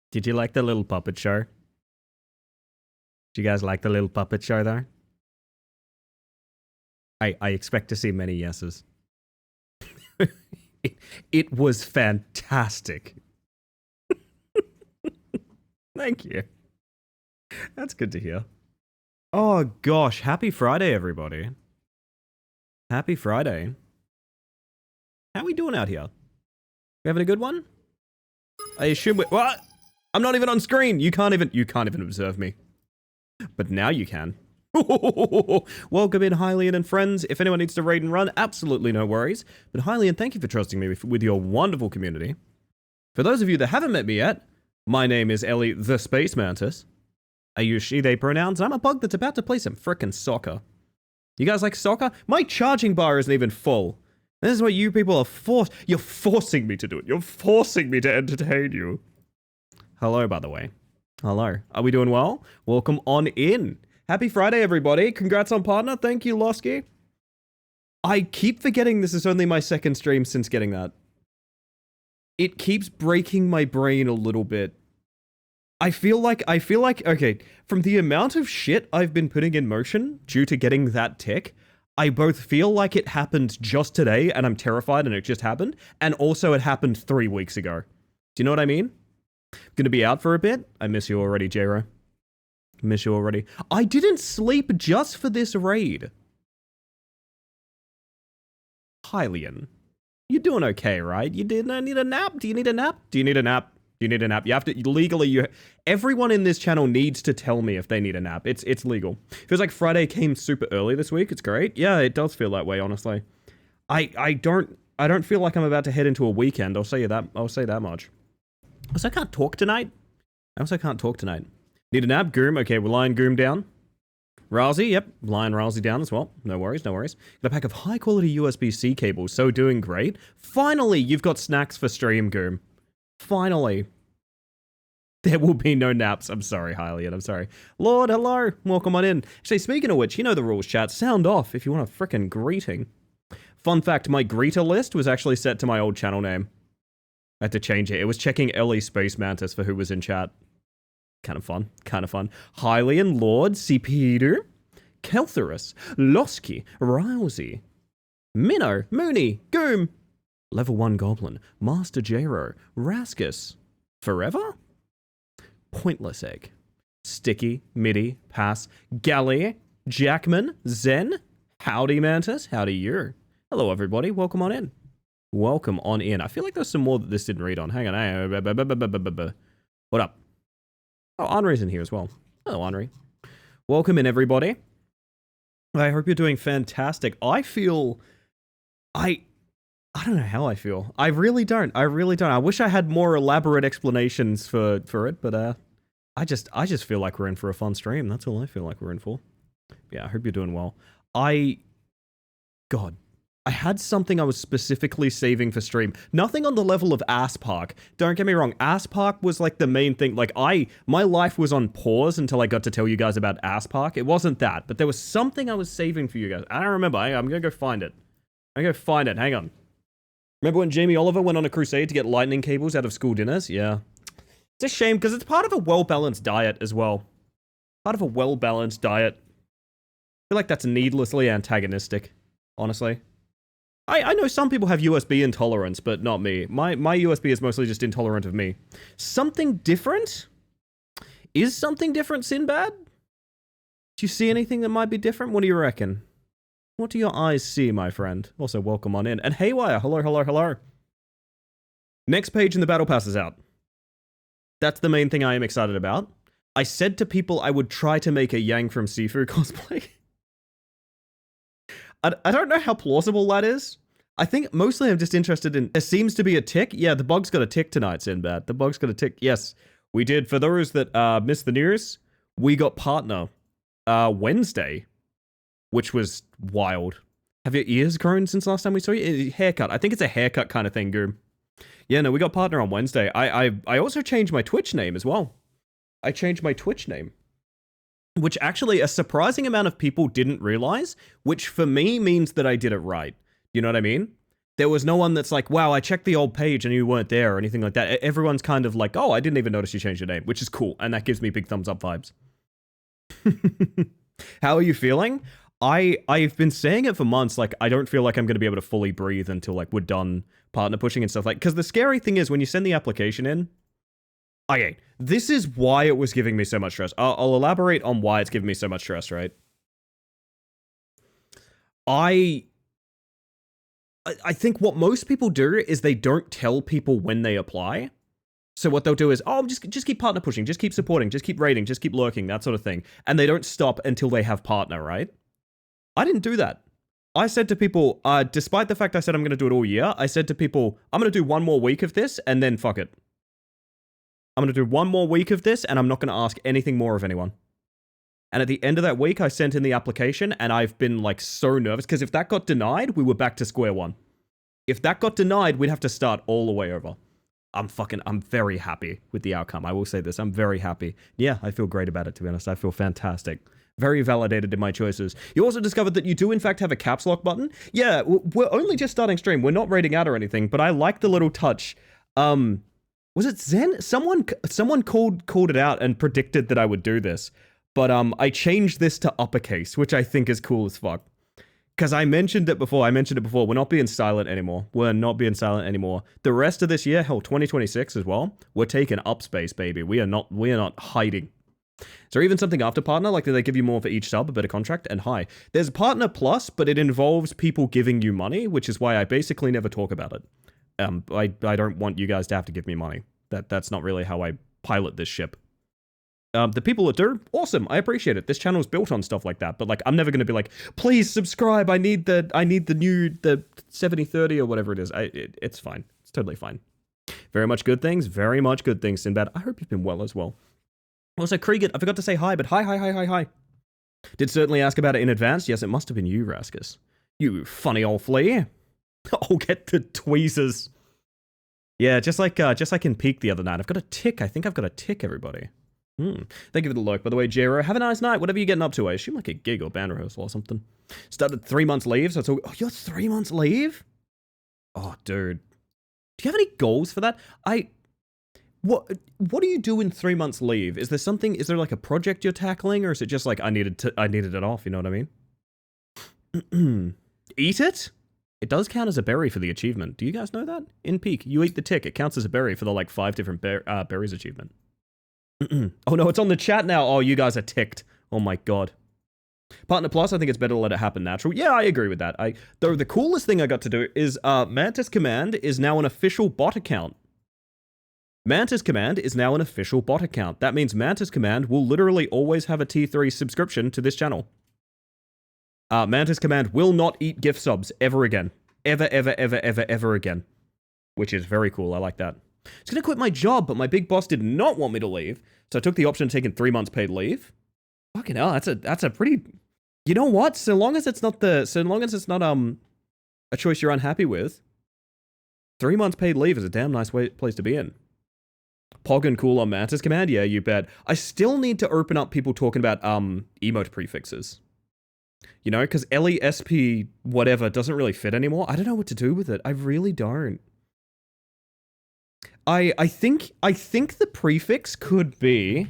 Did you like the little puppet show? Do you guys like the little puppet show there? I expect to see many yeses. it was fantastic. Thank you. That's good to hear. Oh gosh, happy Friday, everybody. Happy Friday. How we doing out here? We having a good one? I assume we what? I'm not even on screen. You can't even observe me. But now you can. Welcome in, Hylian and friends. If anyone needs to raid and run, absolutely no worries. But Hylian, thank you for trusting me with your wonderful community. For those of you that haven't met me yet, my name is Ellie the Space Mantis. I use she, they pronouns. I'm a bug that's about to play some frickin' soccer. You guys like soccer? My charging bar isn't even full. This is what you people are You're forcing me to do it. You're forcing me to entertain you. Hello, by the way. Hello. Are we doing well? Welcome on in. Happy Friday, everybody. Congrats on partner. Thank you, Losky. I keep forgetting this is only my second stream since getting that. It keeps breaking my brain a little bit. I feel like, okay, from the amount of shit I've been putting in motion due to getting that tick, I both feel like it happened just today and I'm terrified and it just happened, and also it happened 3 weeks ago. Do you know what I mean? Gonna be out for a bit. I miss you already, J-Ro. Miss you already. I didn't sleep just for this raid. Hylian, you're doing okay, right? You didn't need a nap? Do you need a nap? Do you need a nap? You need a nap. You have to legally. Everyone in this channel needs to tell me if they need a nap. It's legal. Feels like Friday came super early this week. It's great. Yeah, it does feel that way. Honestly, I don't. I don't feel like I'm about to head into a weekend. I'll say that much. Also, I can't talk tonight. Need a nap, Goom. Okay, we're lying Goom down. Rousey, yep, lying Rousey down as well. No worries. Got a pack of high quality USB-C cables, so doing great. Finally, you've got snacks for stream, Goom. Finally. There will be no naps. I'm sorry, Hylian. I'm sorry. Lord, hello. Welcome on in. Actually, speaking of which, you know the rules, chat. Sound off if you want a frickin' greeting. Fun fact, my greeter list was actually set to my old channel name. I had to change it. It was checking Ellie Space Mantis for who was in chat. Kind of fun. Hylian, Lord, C. Peter, Keltherus, Losky, Rousey, Minnow, Mooney, Goom, Level 1 Goblin, Master Jero, Raskus, Forever? Pointless Egg, Sticky, Midi, Pass, Galley, Jackman, Zen, Howdy Mantis, howdy you. Hello everybody, welcome on in. I feel like there's some more that this didn't read on. Hang on. What up? Oh, Henri's in here as well. Hello, Henri. Welcome in, everybody. I hope you're doing fantastic. I don't know how I feel. I really don't. I wish I had more elaborate explanations for it, but I just feel like we're in for a fun stream. That's all I feel like we're in for. Yeah, I hope you're doing well. God, I had something I was specifically saving for stream. Nothing on the level of Ass Park. Don't get me wrong, Ass Park was like the main thing. Like my life was on pause until I got to tell you guys about Ass Park. It wasn't that, but there was something I was saving for you guys. I don't remember. I'm gonna go find it. Hang on. Remember when Jamie Oliver went on a crusade to get lightning cables out of school dinners? Yeah. It's a shame because it's part of a well-balanced diet as well. I feel like that's needlessly antagonistic, honestly. I know some people have USB intolerance, but not me. My USB is mostly just intolerant of me. Something different? Is something different Sinbad? Do you see anything that might be different? What do you reckon? What do your eyes see, my friend? Also, welcome on in. And Haywire, hello. Next page in the Battle Pass is out. That's the main thing I am excited about. I said to people I would try to make a Yang from Sifu cosplay. I don't know how plausible that is. I think mostly I'm just interested in... There seems to be a tick. Yeah, the bug's got a tick tonight, Sinbad. The bug's got a tick. Yes, we did. For those that missed the news, we got partner Wednesday, which was wild. Have your ears grown since last time we saw you? Haircut. I think it's a haircut kind of thing, Goom. Yeah, no, we got partner on Wednesday. I also changed my Twitch name as well. Which actually a surprising amount of people didn't realize, which for me means that I did it right. You know what I mean? There was no one that's like, wow, I checked the old page and you weren't there or anything like that. Everyone's kind of like, oh, I didn't even notice you changed your name, which is cool. And that gives me big thumbs up vibes. How are you feeling? I've been saying it for months, like, I don't feel like I'm going to be able to fully breathe until, like, we're done partner pushing and stuff like, because the scary thing is when you send the application in, okay, this is why it was giving me so much stress. I'll elaborate on why it's giving me so much stress, right? I think what most people do is they don't tell people when they apply. So what they'll do is, oh, just keep partner pushing, just keep supporting, just keep rating, just keep lurking, that sort of thing. And they don't stop until they have partner, right? I didn't do that. I said to people, despite the fact I said I'm going to do it all year, I said to people, I'm going to do one more week of this and then fuck it. I'm going to do one more week of this and I'm not going to ask anything more of anyone. And at the end of that week, I sent in the application and I've been like so nervous because if that got denied, we were back to square one. If that got denied, we'd have to start all the way over. I'm very happy with the outcome. I will say this. I'm very happy. Yeah, I feel great about it, to be honest. I feel fantastic. Very validated in my choices. You also discovered that you do, in fact, have a caps lock button. Yeah, we're only just starting stream. We're not rating out or anything, but I like the little touch. Was it Zen? Someone called it out and predicted that I would do this. But I changed this to uppercase, which I think is cool as fuck. Because I mentioned it before. We're not being silent anymore. The rest of this year, hell, 2026 as well, we're taking up space, baby. We are not hiding. Is there even something after partner? Like, do they give you more for each sub, a better contract? And hi. There's partner plus, but it involves people giving you money, which is why I basically never talk about it. I don't want you guys to have to give me money. That's not really how I pilot this ship. The people that do, awesome. I appreciate it. This channel is built on stuff like that. But like, I'm never going to be like, please subscribe. I need the new 7030 or whatever it is. It's fine. It's totally fine. Very much good things. Very much good things, Sinbad. I hope you've been well as well. Also, Krieger, I forgot to say hi, but hi. Did certainly ask about it in advance. Yes, it must have been you, Raskus. You funny old flea. I'll get the tweezers. Yeah, just like in Peak the other night. I've got a tick. I think I've got a tick, everybody. Thank you for the look. By the way, Jero, have a nice night. Whatever you're getting up to, I assume like a gig or band rehearsal or something. Started 3 months leave, so it's all... Oh, you're 3 months leave? Oh, dude. Do you have any goals for that? What do you do in 3 months leave? Is there like a project you're tackling, or is it just like I needed it off, you know what I mean? Eat it? It does count as a berry for the achievement. Do you guys know that? In Peak, you eat the tick. It counts as a berry for the like 5 different berries achievement. Oh no, it's on the chat now. Oh, you guys are ticked. Oh my god. Partner Plus, I think it's better to let it happen natural. Yeah, I agree with that. Though the coolest thing I got to do is Mantis Command is now an official bot account. Mantis Command is now an official bot account. That means Mantis Command will literally always have a T3 subscription to this channel. Mantis Command will not eat gift subs ever again. Ever again. Which is very cool. I like that. I was going to quit my job, but my big boss did not want me to leave. So I took the option of taking 3 months paid leave. Fucking hell, that's a pretty... You know what? So long as it's not a choice you're unhappy with, 3 months paid leave is a damn nice place to be in. Pog and cool on Mantis Command? Yeah, you bet. I still need to open up people talking about emote prefixes. You know, because LESP whatever doesn't really fit anymore. I don't know what to do with it. I really don't. I think the prefix could be...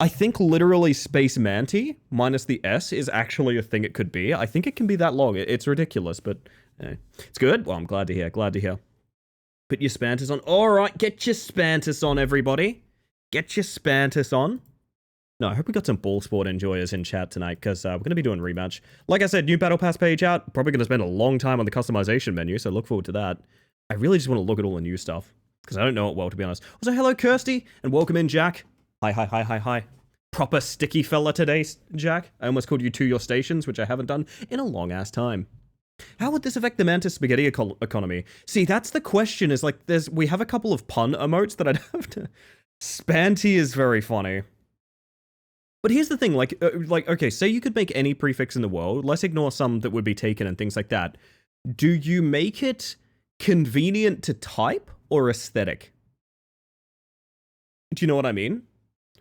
I think literally Space Manti minus the S is actually a thing it could be. I think it can be that long. It's ridiculous, but it's good. Well, I'm glad to hear. Glad to hear. Put your Spantis on. All right, get your Spantis on, everybody. Get your Spantis on. No, I hope we got some ball sport enjoyers in chat tonight, because we're going to be doing rematch. Like I said, new Battle Pass page out. Probably going to spend a long time on the customization menu, so look forward to that. I really just want to look at all the new stuff, because I don't know it well, to be honest. Also, hello, Kirsty, and welcome in, Jack. Hi. Proper sticky fella today, Jack. I almost called you to your stations, which I haven't done in a long-ass time. How would this affect the Mantis Spaghetti economy? See, that's the question, is like, we have a couple of pun emotes that I'd have to... Spanty is very funny. But here's the thing, like, okay, say you could make any prefix in the world, let's ignore some that would be taken and things like that. Do you make it convenient to type or aesthetic? Do you know what I mean?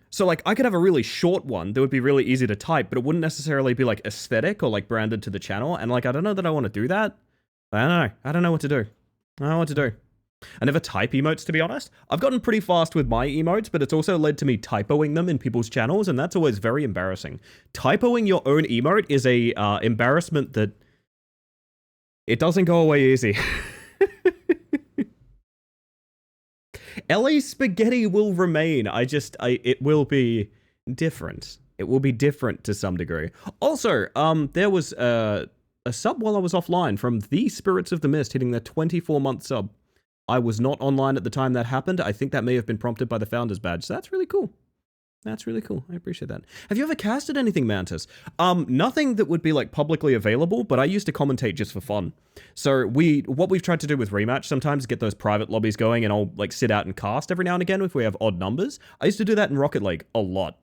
So, like, I could have a really short one that would be really easy to type, but it wouldn't necessarily be, like, aesthetic or, like, branded to the channel. And, like, I don't know that I want to do that. I don't know. I don't know what to do. I don't know what to do. I never type emotes, to be honest. I've gotten pretty fast with my emotes, but it's also led to me typoing them in people's channels, and that's always very embarrassing. Typoing your own emote is a embarrassment that... It doesn't go away easy. LA Spaghetti will remain. It will be different. It will be different to some degree. Also, there was a sub while I was offline from the Spirits of the Mist hitting their 24-month sub. I was not online at the time that happened. I think that may have been prompted by the Founders Badge. So that's really cool. That's really cool. I appreciate that. Have you ever casted anything, Mantis? Nothing that would be like publicly available, but I used to commentate just for fun. So what we've tried to do with Rematch sometimes is get those private lobbies going, and I'll like sit out and cast every now and again if we have odd numbers. I used to do that in Rocket League a lot.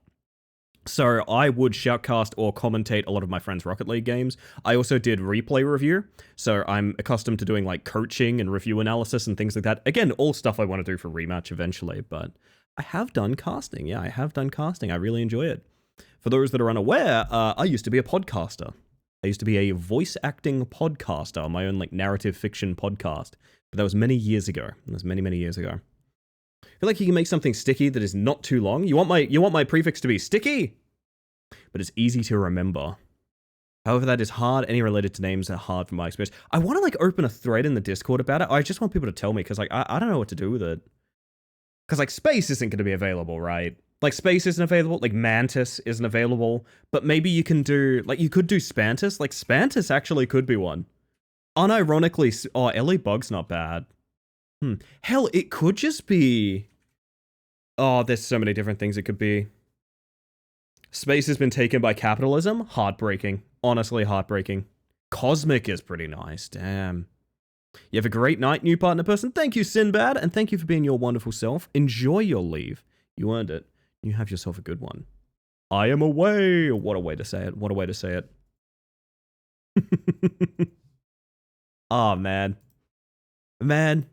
So I would shoutcast or commentate a lot of my friends' Rocket League games. I also did replay review. So I'm accustomed to doing like coaching and review analysis and things like that. Again, all stuff I want to do for Rematch eventually, but I have done casting. Yeah, I have done casting. I really enjoy it. For those that are unaware, I used to be a podcaster. I used to be a voice acting podcaster on my own like narrative fiction podcast. But that was many years ago. That was many, many years ago. I feel like you can make something sticky that is not too long. You want my prefix to be sticky, but it's easy to remember. However, that is hard. Any related to names are hard from my experience. I want to like open a thread in the Discord about it. I just want people to tell me, because like I don't know what to do with it. Because like space isn't going to be available, right? Like space isn't available. Like Mantis isn't available. But maybe you can do like you could do Spantis. Like Spantis actually could be one. Unironically, Ellie Bug's not bad. Hell, it could just be Oh, there's so many different things it could be. Space has been taken by capitalism. Heartbreaking. Honestly, heartbreaking. Cosmic is pretty nice. Damn. You have a great night, new partner person. Thank you, Sinbad, and thank you for being your wonderful self. Enjoy your leave. You earned it. You have yourself a good one. I am away. What a way to say it. What a way to say it. Oh, man. Man.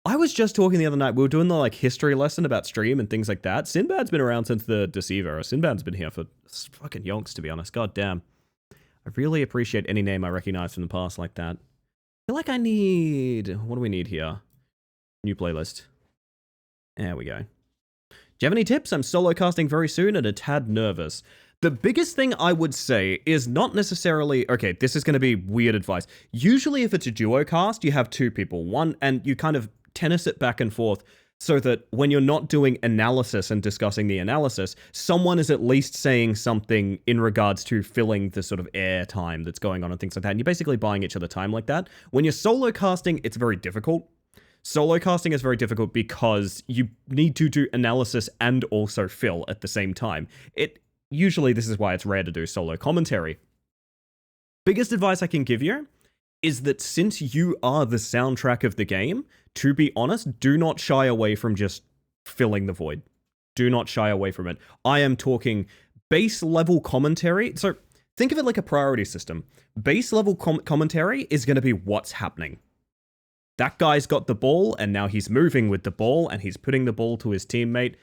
I was just talking the other night. We were doing the like history lesson about stream and things like that. Sinbad's been around since the Deceive era. Sinbad's been here for fucking yonks, to be honest. God damn. I really appreciate any name I recognize from the past like that. I feel like I need... What do we need here? New playlist. There we go. Do you have any tips? I'm solo casting very soon and a tad nervous. The biggest thing I would say is not necessarily... Okay, this is going to be weird advice. Usually if it's a duo cast, you have two people. One, and you kind of tennis it back and forth so that when you're not doing analysis and discussing the analysis, someone is at least saying something in regards to filling the sort of air time that's going on and things like that. And you're basically buying each other time like that. When you're solo casting, it's very difficult. Solo casting is very difficult because you need to do analysis and also fill at the same time. Usually this is why it's rare to do solo commentary. Biggest advice I can give you is that since you are the soundtrack of the game, to be honest, do not shy away from just filling the void. Do not shy away from it. I am talking base level commentary. So think of it like a priority system. Base level commentary is going to be what's happening. That guy's got the ball and now he's moving with the ball and he's putting the ball to his teammate.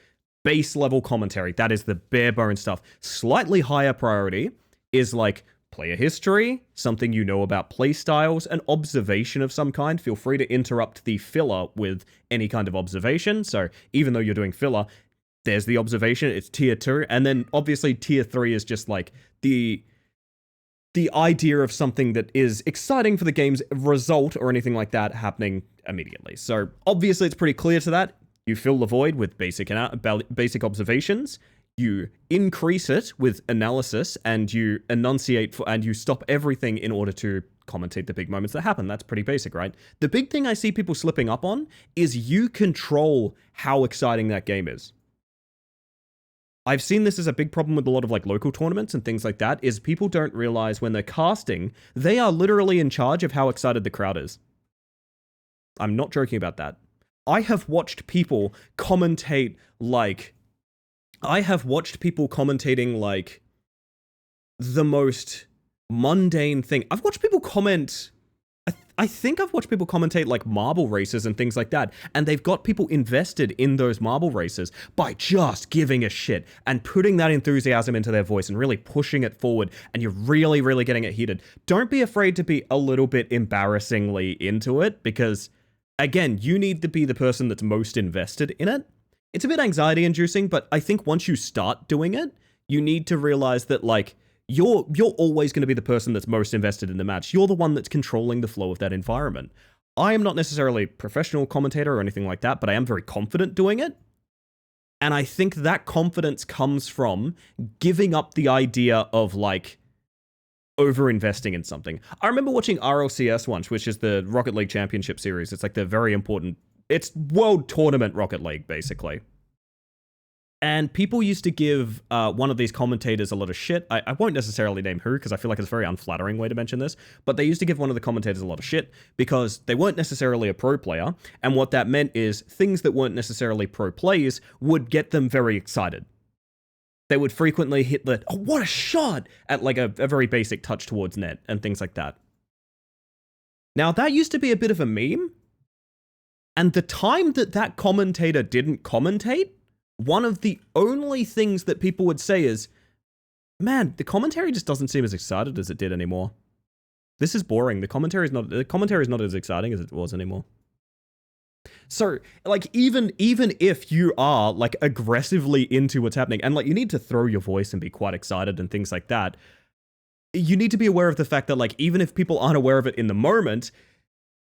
Base level commentary. That is the bare bone stuff. Slightly higher priority is like player history, something you know about play styles, an observation of some kind. Feel free to interrupt the filler with any kind of observation. So even though you're doing filler, there's the observation. It's tier 2. And then obviously tier 3 is just like the idea of something that is exciting for the game's result or anything like that happening immediately. So obviously it's pretty clear to that. You fill the void with basic observations. You increase it with analysis, and you enunciate and you stop everything in order to commentate the big moments that happen. That's pretty basic, right? The big thing I see people slipping up on is you control how exciting that game is. I've seen this as a big problem with a lot of like local tournaments and things like that, is people don't realize when they're casting, they are literally in charge of how excited the crowd is. I'm not joking about that. I have watched people commentate like... I have watched people commentating like the most mundane thing. I've watched people comment... I think I've watched people commentate like marble races and things like that, and they've got people invested in those marble races by just giving a shit and putting that enthusiasm into their voice and really pushing it forward, and you're really, really getting it heated. Don't be afraid to be a little bit embarrassingly into it, because, again, you need to be the person that's most invested in it. It's a bit anxiety-inducing, but I think once you start doing it, you need to realize that, like, you're always going to be the person that's most invested in the match. You're the one that's controlling the flow of that environment. I am not necessarily a professional commentator or anything like that, but I am very confident doing it. And I think that confidence comes from giving up the idea of, like, over-investing in something. I remember watching RLCS once, which is the Rocket League Championship Series. It's like the very important... It's World Tournament Rocket League, basically. And people used to give one of these commentators a lot of shit. I won't necessarily name who, because I feel like it's a very unflattering way to mention this, but they used to give one of the commentators a lot of shit because they weren't necessarily a pro player, and what that meant is things that weren't necessarily pro plays would get them very excited. They would frequently hit the, oh, what a shot, at like a very basic touch towards net, and things like that. Now, that used to be a bit of a meme, and the time that that commentator didn't commentate, one of the only things that people would say is, man, the commentary just doesn't seem as excited as it did anymore. This is boring. The commentary is not as exciting as it was anymore. So, like, even if you are, like, aggressively into what's happening, and, like, you need to throw your voice and be quite excited and things like that, you need to be aware of the fact that, like, even if people aren't aware of it in the moment,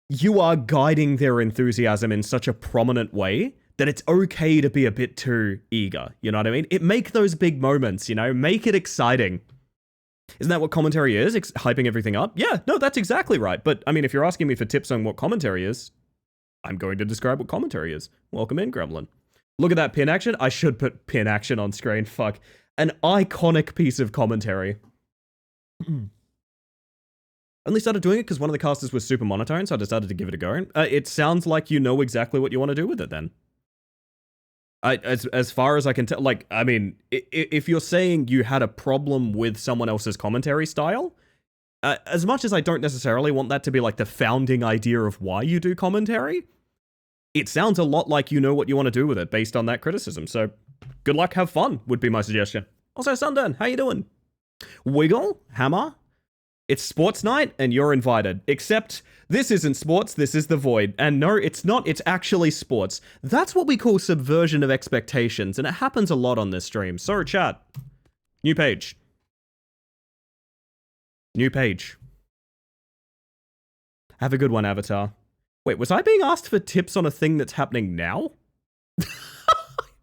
you are guiding their enthusiasm in such a prominent way that it's okay to be a bit too eager, you know what I mean? Make those big moments, you know? Make it exciting. Isn't that what commentary is? Hyping everything up? Yeah, no, that's exactly right. But, I mean, if you're asking me for tips on what commentary is, I'm going to describe what commentary is. Welcome in, Gremlin. Look at that pin action. I should put pin action on screen. Fuck. An iconic piece of commentary. Only started doing it because one of the casters was super monotone, so I decided to give it a go. It sounds like you know exactly what you want to do with it then. As far as I can tell, like, I mean, if you're saying you had a problem with someone else's commentary style, as much as I don't necessarily want that to be like the founding idea of why you do commentary, it sounds a lot like you know what you want to do with it based on that criticism. So good luck, have fun would be my suggestion. Also, Sundan, how you doing? Wiggle, Hammer, it's sports night and you're invited. Except this isn't sports, this is the void. And no, it's not, it's actually sports. That's what we call subversion of expectations, and it happens a lot on this stream. So chat, new page. New page. Have a good one, Avatar. Wait, was I being asked for tips on a thing that's happening now?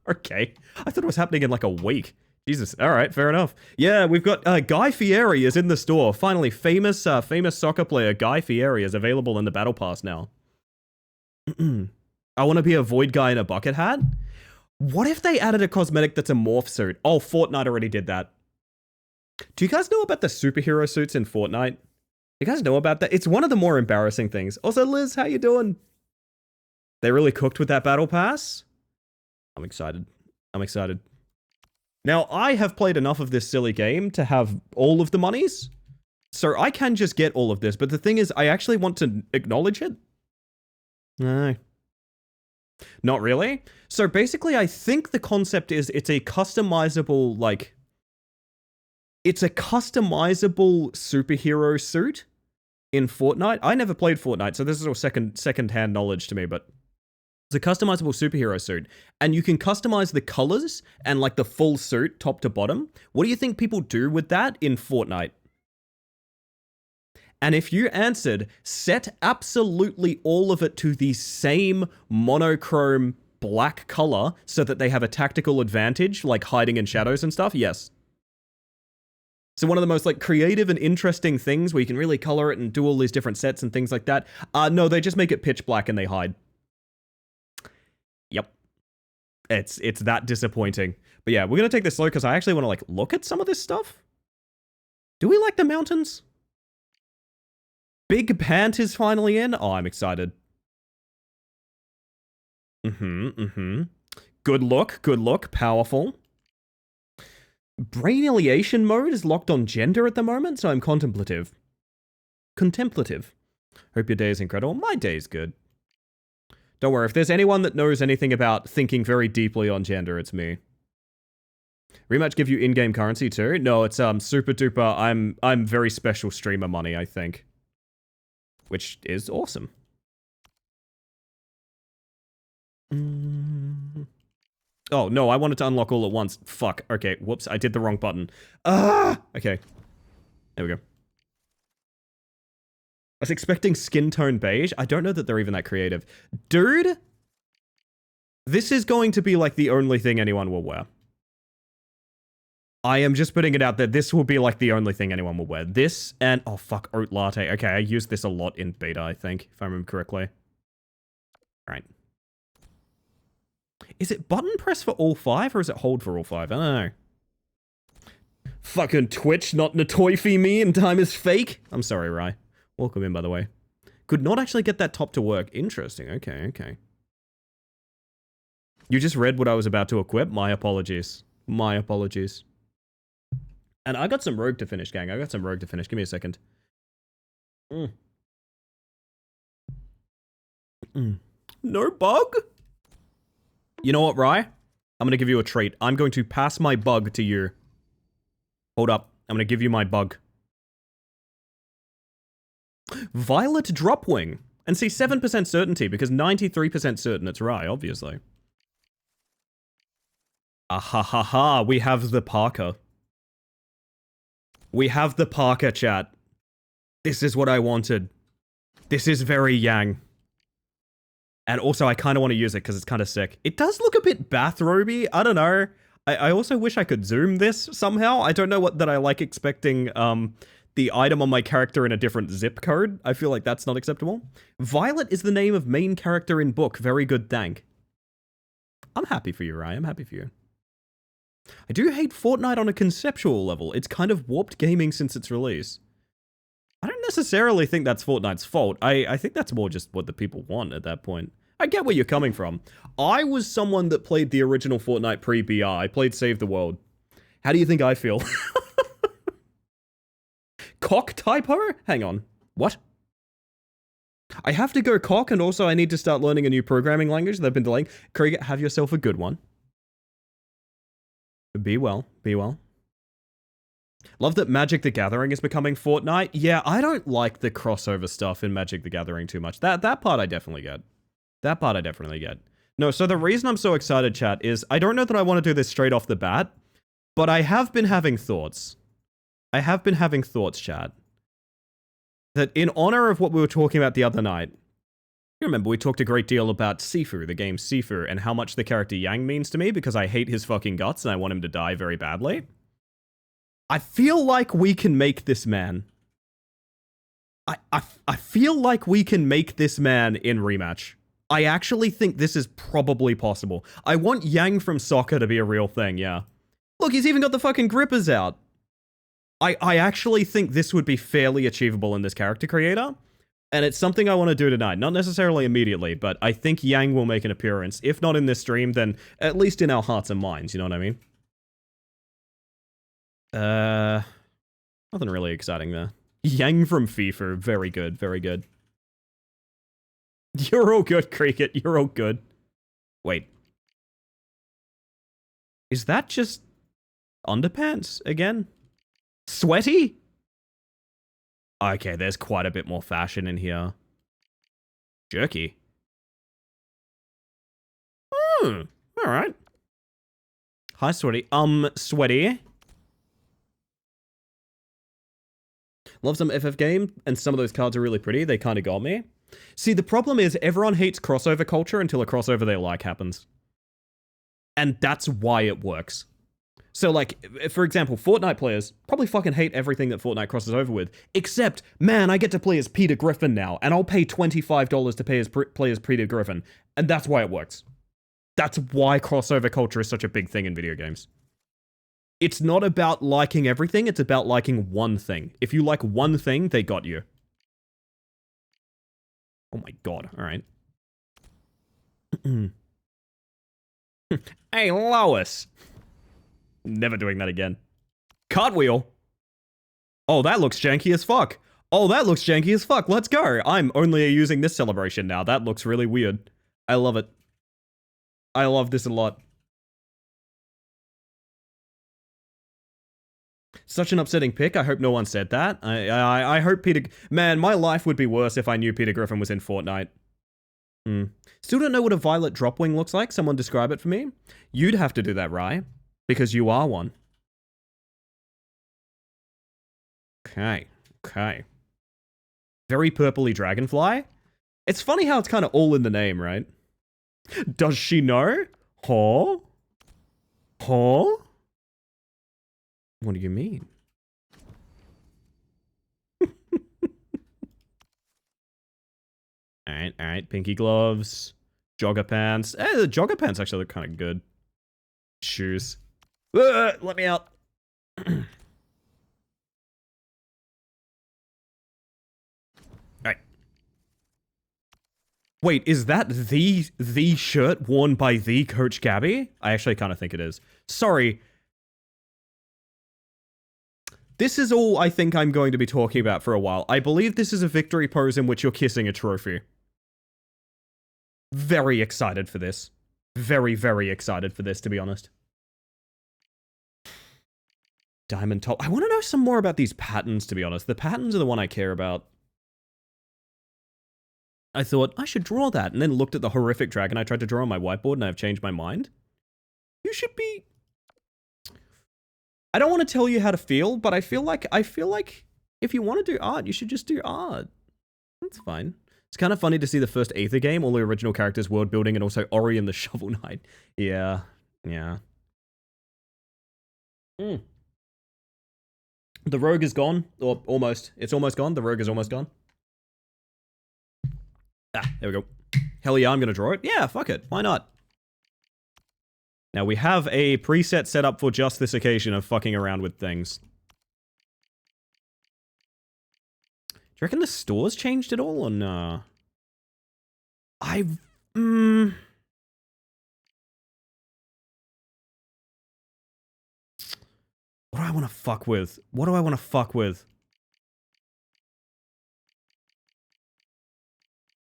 Okay. I thought it was happening in like a week. Jesus. All right, fair enough. Yeah, we've got Guy Fieri is in the store. Finally, famous soccer player Guy Fieri is available in the Battle Pass now. I want to be a void guy in a bucket hat. What if they added a cosmetic that's a morph suit? Oh, Fortnite already did that. Do you guys know about the superhero suits in Fortnite? You guys know about that? It's one of the more embarrassing things. Also, Liz, how you doing? They really cooked with that Battle Pass. I'm excited. I'm excited. Now, I have played enough of this silly game to have all of the monies, so I can just get all of this, but the thing is, I actually want to acknowledge it. No. Not really. So basically, I think the concept is it's a customizable, like... It's a customizable superhero suit in Fortnite. I never played Fortnite, so this is all second-hand knowledge to me, but... It's a customizable superhero suit, and you can customize the colors and like the full suit top to bottom. What do you think people do with that in Fortnite? And if you answered, set absolutely all of it to the same monochrome black color so that they have a tactical advantage, like hiding in shadows and stuff, yes. So one of the most like creative and interesting things where you can really color it and do all these different sets and things like that. No, they just make it pitch black and they hide. Yep. It's that disappointing. But yeah, we're going to take this slow because I actually want to like look at some of this stuff. Do we like the mountains? Big Pant is finally in. Oh, I'm excited. Good look, powerful. Brainiliation mode is locked on gender at the moment, so I'm contemplative. Hope your day is incredible. My day is good. Don't worry, if there's anyone that knows anything about thinking very deeply on gender, it's me. Rematch give you in-game currency too? No, it's super duper. I'm very special streamer money, I think. Which is awesome. Oh, no, I wanted to unlock all at once. Fuck. Okay, whoops, I did the wrong button. Okay. There we go. I was expecting skin tone beige. I don't know that they're even that creative. Dude, this is going to be like the only thing anyone will wear. I am just putting it out there. This will be like the only thing anyone will wear. This and, oh fuck, oat latte. Okay, I used this a lot in beta, I think, if I remember correctly. Right. Is it button press for all 5 or is it hold for all 5? I don't know. Fucking Twitch not Natoifi me and time is fake. I'm sorry, Rye. Welcome in, by the way. Could not actually get that top to work. Interesting. Okay. You just read what I was about to equip. My apologies. And I got some rogue to finish, gang. Give me a second. No bug? You know what, Rye? I'm going to give you a treat. I'm going to pass my bug to you. Hold up. I'm going to give you my bug. Violet Dropwing. And see, 7% certainty, because 93% certain it's Rye, obviously. Ahahaha, we have the Parker. We have the Parker, chat. This is what I wanted. This is very Yang. And also, I kind of want to use it because it's kind of sick. It does look a bit bathroby. I don't know. I also wish I could zoom this somehow. I don't know what that I like expecting the item on my character in a different zip code. I feel like that's not acceptable. Violet is the name of main character in book. Very good, thank. I'm happy for you, Ryan. I'm happy for you. I do hate Fortnite on a conceptual level. It's kind of warped gaming since its release. I don't necessarily think that's Fortnite's fault. I think that's more just what the people want at that point. I get where you're coming from. I was someone that played the original Fortnite pre-BR. I played Save the World. How do you think I feel? Cock typo? Hang on. What? I have to go cock, and also I need to start learning a new programming language that I've been delaying. Cricket, have yourself a good one. Be well. Be well. Love that Magic the Gathering is becoming Fortnite. Yeah, I don't like the crossover stuff in Magic the Gathering too much. That part I definitely get. That part I definitely get. No, so the reason I'm so excited, chat, is I don't know that I want to do this straight off the bat, but I have been having thoughts. I have been having thoughts, chat. That in honor of what we were talking about the other night, you remember we talked a great deal about Sifu, the game Sifu, and how much the character Yang means to me because I hate his fucking guts and I want him to die very badly. I feel like we can make this man. I feel like we can make this man in rematch. I actually think this is probably possible. I want Yang from soccer to be a real thing, yeah. Look, he's even got the fucking grippers out. I actually think this would be fairly achievable in this character creator. And it's something I want to do tonight. Not necessarily immediately, but I think Yang will make an appearance. If not in this stream, then at least in our hearts and minds, you know what I mean? Nothing really exciting there. Yang from FIFA, very good, very good. You're all good, Cricket, you're all good. Wait. Is that just underpants again? Sweaty? Okay, there's quite a bit more fashion in here. Jerky. Alright. Hi, Sweaty. Sweaty. Love some FF game, and some of those cards are really pretty. They kind of got me. See, the problem is everyone hates crossover culture until a crossover they like happens. And that's why it works. So, like, for example, Fortnite players probably fucking hate everything that Fortnite crosses over with, except, man, I get to play as Peter Griffin now, and I'll pay $25 to play as Peter Griffin, and that's why it works. That's why crossover culture is such a big thing in video games. It's not about liking everything, it's about liking one thing. If you like one thing, they got you. Oh my god, alright. Hey, Lois! Never doing that again. Cartwheel! Oh, that looks janky as fuck. Oh, that looks janky as fuck. Let's go. I'm only using this celebration now. That looks really weird. I love it. I love this a lot. Such an upsetting pick. I hope no one said that. I hope Peter... Man, my life would be worse if I knew Peter Griffin was in Fortnite. Still don't know what a violet dropwing looks like. Someone describe it for me. You'd have to do that, Rye. Because you are one. Okay. Okay. Very purpley dragonfly. It's funny how it's kind of all in the name, right? Does she know? Huh? Huh? What do you mean? Alright. Pinky gloves. Jogger pants. The jogger pants actually look kind of good. Shoes. Let me out. Alright. Wait, is that the shirt worn by the Coach Gabby? I actually kind of think it is. Sorry. This is all I think I'm going to be talking about for a while. I believe this is a victory pose in which you're kissing a trophy. Very excited for this. Very, very excited for this, to be honest. Diamond top. I want to know some more about these patterns, to be honest. The patterns are the one I care about. I thought, I should draw that, and then looked at the horrific dragon I tried to draw on my whiteboard, and I've changed my mind. You should be... I don't want to tell you how to feel, but I feel like if you want to do art, you should just do art. That's fine. It's kind of funny to see the first Aether game, all the original characters, world building, and also Ori and the Shovel Knight. Yeah. The rogue is gone, or almost. It's almost gone. The rogue is almost gone. Ah, there we go. Hell yeah, I'm gonna draw it. Yeah, fuck it. Why not? Now, we have a preset set up for just this occasion of fucking around with things. Do you reckon the store's changed at all, or nah? What do I want to fuck with? What do I want to fuck with?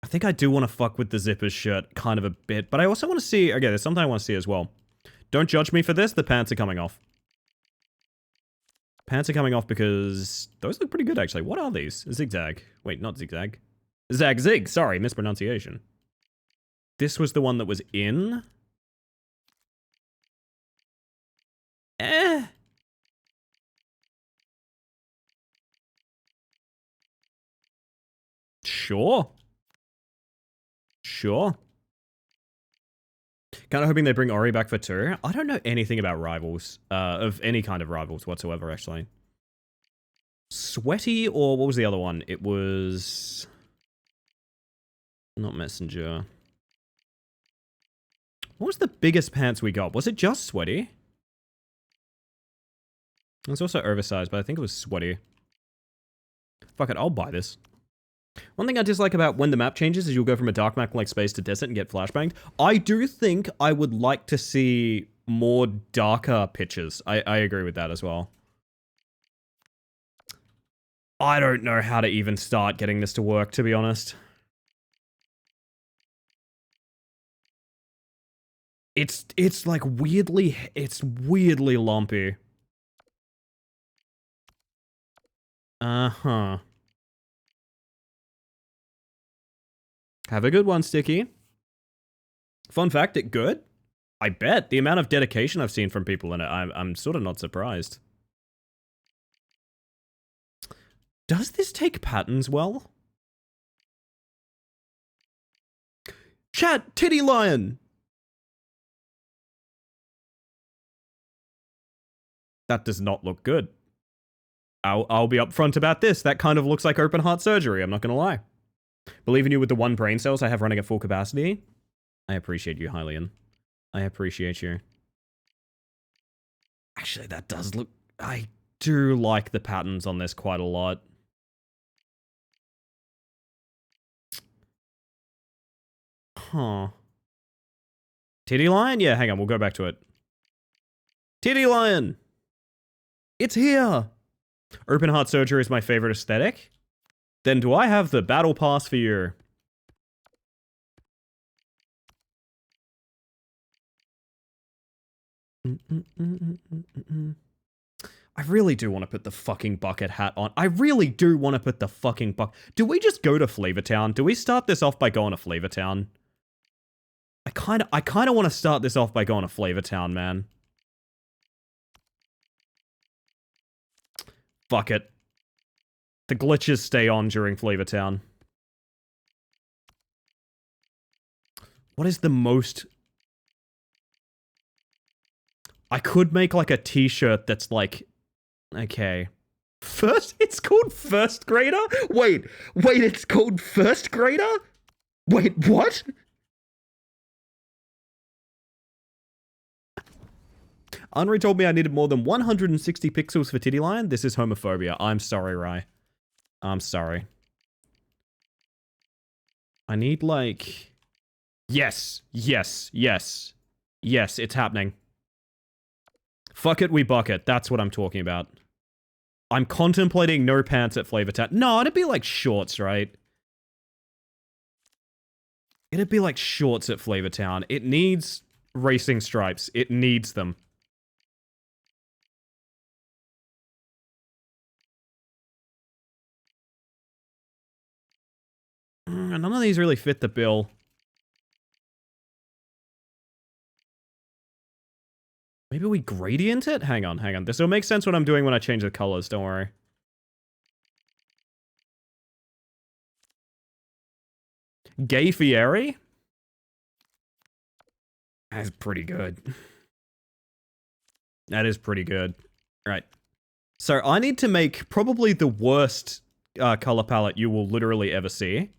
I think I do want to fuck with the zippers shirt kind of a bit, but I also want to see... Okay, there's something I want to see as well. Don't judge me for this, the pants are coming off. Pants are coming off because... Those look pretty good, actually. What are these? Zigzag. Wait, not zigzag. Zag-zig, sorry, mispronunciation. This was the one that was in? Sure. Sure. Kind of hoping they bring Ori back for 2. I don't know anything about rivals. Of any kind of rivals whatsoever, actually. Sweaty, or what was the other one? It was... Not Messenger. What was the biggest pants we got? Was it just Sweaty? It was also oversized, but I think it was Sweaty. Fuck it, I'll buy this. One thing I dislike about when the map changes is you'll go from a dark map like space to desert and get flashbanged. I do think I would like to see more darker pictures. I agree with that as well. I don't know how to even start getting this to work, to be honest. It's like weirdly, it's weirdly lumpy. Uh-huh. Have a good one, Sticky. Fun fact, it good? I bet. The amount of dedication I've seen from people in it, I'm sort of not surprised. Does this take patterns well? Chat, Titty Lion! That does not look good. I'll be upfront about this. That kind of looks like open heart surgery, I'm not gonna lie. Believe in you with the 1 brain cells I have running at full capacity. I appreciate you, Hylian. I appreciate you. Actually, that does look... I do like the patterns on this quite a lot. Huh. Titty Lion? Yeah, hang on, we'll go back to it. Titty Lion! It's here! Open heart surgery is my favorite aesthetic. Then do I have the battle pass for you? I really do want to put the fucking bucket hat on. I really do want to put the fucking Do we just go to Flavortown? Do we start this off by going to Flavortown? I kind of want to start this off by going to Flavortown, man. Fuck it. The glitches stay on during Flavortown. What is the most... I could make like a t-shirt that's like... Okay. It's called First Grader? Wait, it's called First Grader? Wait, what? Henri told me I needed more than 160 pixels for Titty Lion. This is homophobia. I'm sorry, Rai. I'm sorry. I need like... Yes, it's happening. Fuck it, we bucket. That's what I'm talking about. I'm contemplating no pants at Flavortown. No, it'd be like shorts, right? It'd be like shorts at Flavortown. It needs racing stripes. It needs them. None of these really fit the bill. Maybe we gradient it? Hang on. This will make sense what I'm doing when I change the colors, don't worry. Gay Fieri? That's pretty good. That is pretty good. Right. So I need to make probably the worst color palette you will literally ever see.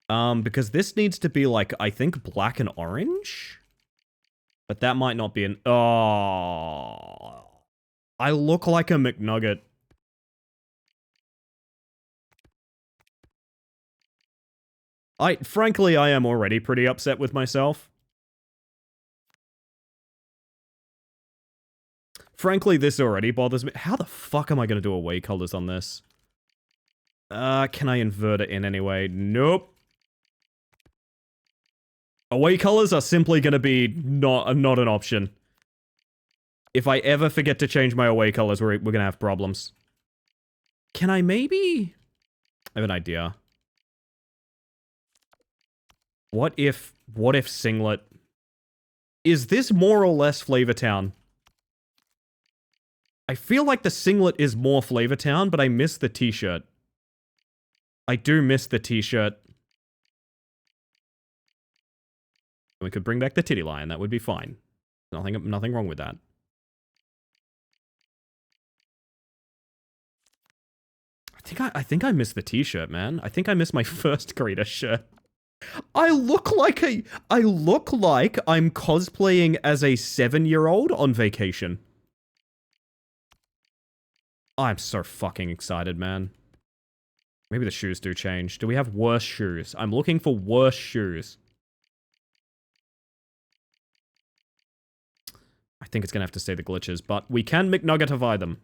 Because this needs to be like, I think, black and orange? But that might not be an... Oh... I look like a McNugget. Frankly, I am already pretty upset with myself. Frankly, this already bothers me. How the fuck am I going to do away colors on this? Can I invert it in any way? Nope. Away colors are simply going to be not an option. If I ever forget to change my away colors, we're going to have problems. Can I maybe... I have an idea. What if Singlet... Is this more or less Flavortown? I feel like the Singlet is more Flavortown, but I miss the t-shirt. I do miss the t-shirt. We could bring back the titty line, that would be fine. Nothing wrong with that. I think I miss the t-shirt, man. I think I miss my first creator shirt. I look like I'm cosplaying as a 7-year-old on vacation. I'm so fucking excited, man. Maybe the shoes do change. Do we have worse shoes? I'm looking for worse shoes. I think it's gonna have to stay the glitches, but we can McNuggetify them.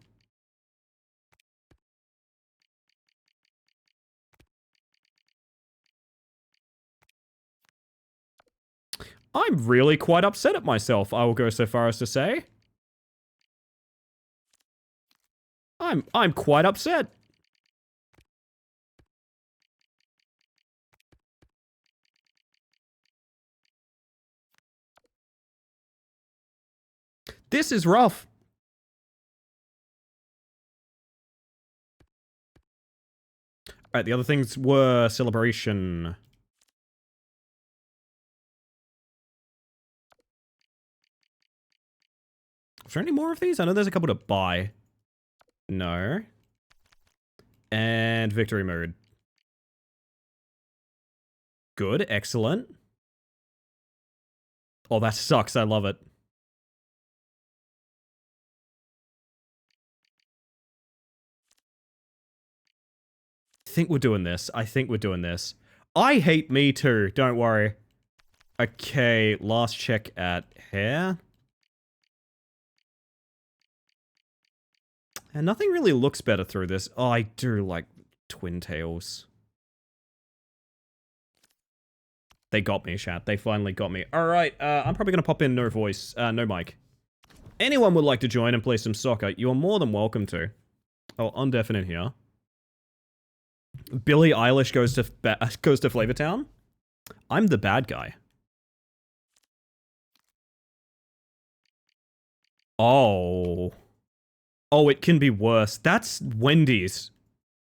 I'm really quite upset at myself, I will go so far as to say. I'm quite upset. This is rough. Alright, the other things were celebration. Is there any more of these? I know there's a couple to buy. No. And victory mode. Good, excellent. Oh, that sucks. I love it. I think we're doing this. I hate me too, don't worry. Okay, last check at hair. And nothing really looks better through this. Oh, I do like twin tails. They got me, chat. They finally got me. Alright, I'm probably gonna pop in no voice, no mic. Anyone would like to join and play some soccer, you are more than welcome to. Oh, undefinite here. Billie Eilish goes to Flavortown? I'm the bad guy. Oh. Oh, it can be worse. That's Wendy's.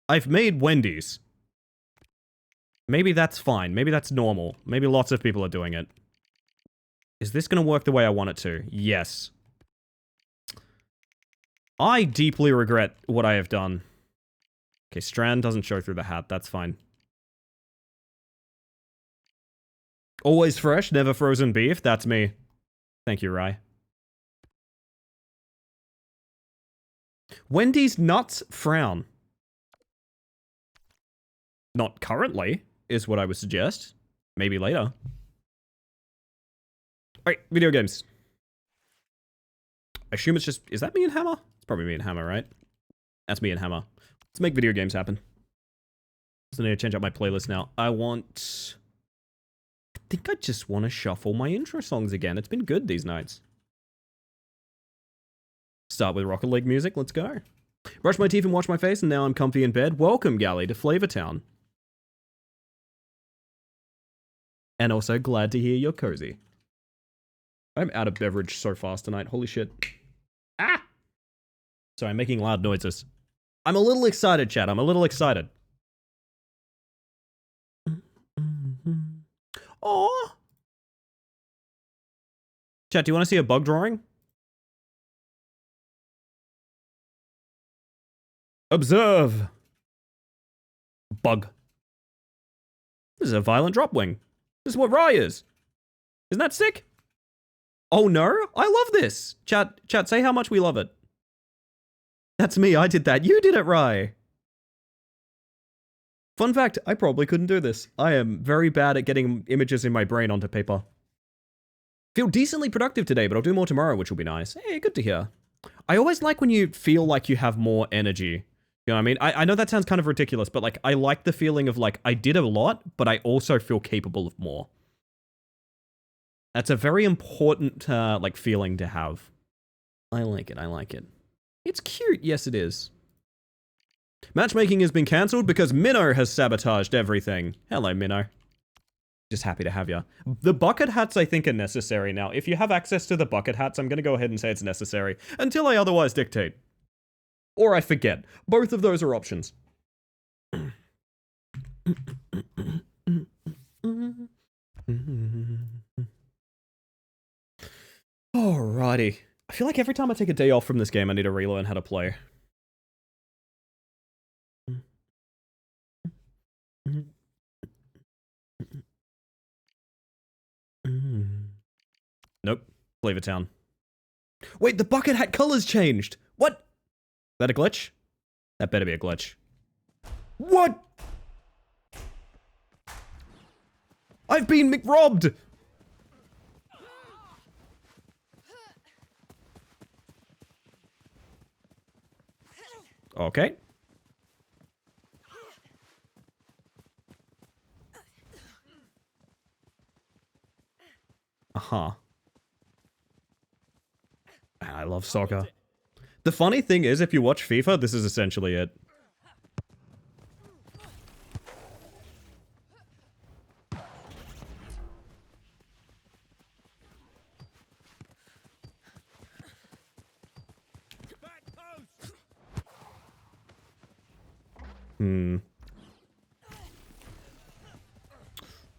I've made Wendy's. Maybe that's fine. Maybe that's normal. Maybe lots of people are doing it. Is this going to work the way I want it to? Yes. I deeply regret what I have done. Okay, Strand doesn't show through the hat. That's fine. Always fresh, never frozen beef. That's me. Thank you, Rye. Wendy's nuts frown. Not currently, is what I would suggest. Maybe later. Alright, video games. I assume it's just... Is that me and Hammer? It's probably me and Hammer, right? That's me and Hammer. Let's make video games happen. So I need to change up my playlist now. I think I just want to shuffle my intro songs again. It's been good these nights. Start with Rocket League music. Let's go. Brush my teeth and wash my face, and now I'm comfy in bed. Welcome, Gally, to Flavortown. And also, glad to hear you're cozy. I'm out of beverage so fast tonight. Holy shit. Ah! Sorry, I'm making loud noises. I'm a little excited, chat. I'm a little excited. Aww. Chat, do you want to see a bug drawing? Observe. Bug. This is a violent drop wing. This is what Rye is. Isn't that sick? Oh no, I love this. Chat, say how much we love it. That's me, I did that. You did it, Rye. Fun fact, I probably couldn't do this. I am very bad at getting images in my brain onto paper. Feel decently productive today, but I'll do more tomorrow, which will be nice. Hey, good to hear. I always like when you feel like you have more energy. You know what I mean? I know that sounds kind of ridiculous, but like I like the feeling of like I did a lot, but I also feel capable of more. That's a very important like feeling to have. I like it. I like it. It's cute. Yes, it is. Matchmaking has been cancelled because Minnow has sabotaged everything. Hello, Minnow. Just happy to have you. The bucket hats, I think, are necessary now. If you have access to the bucket hats, I'm going to go ahead and say it's necessary until I otherwise dictate. Or I forget. Both of those are options. Alrighty. I feel like every time I take a day off from this game, I need to relearn how to play. Nope. Flavortown. Wait, the bucket hat colors changed. What? Is that a glitch? That better be a glitch. What? I've been McRobbed! Okay. Uh-huh. I love soccer. The funny thing is, if you watch FIFA, this is essentially it.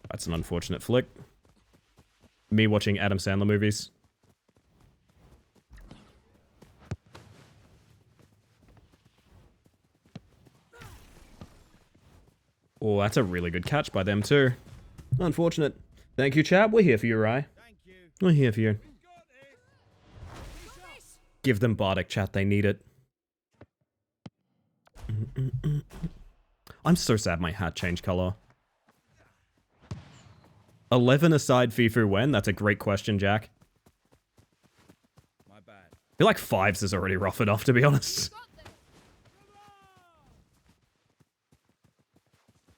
That's an unfortunate flick. Me watching Adam Sandler movies. Oh, that's a really good catch by them too. Unfortunate. Thank you, chat. We're here for you, Rye. We're here for you. Give them Bardic, chat. They need it. I'm so sad my hat changed color. 11 aside Fifu when? That's a great question, Jack. My bad. I feel like 5s is already rough enough, to be honest.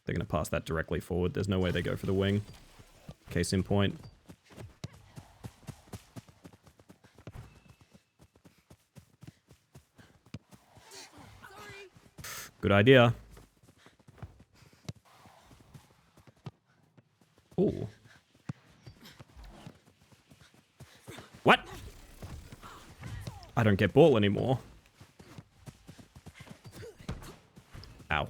They're going to pass that directly forward. There's no way they go for the wing. Case in point. Good idea. Ooh. What? I don't get ball anymore. Ow.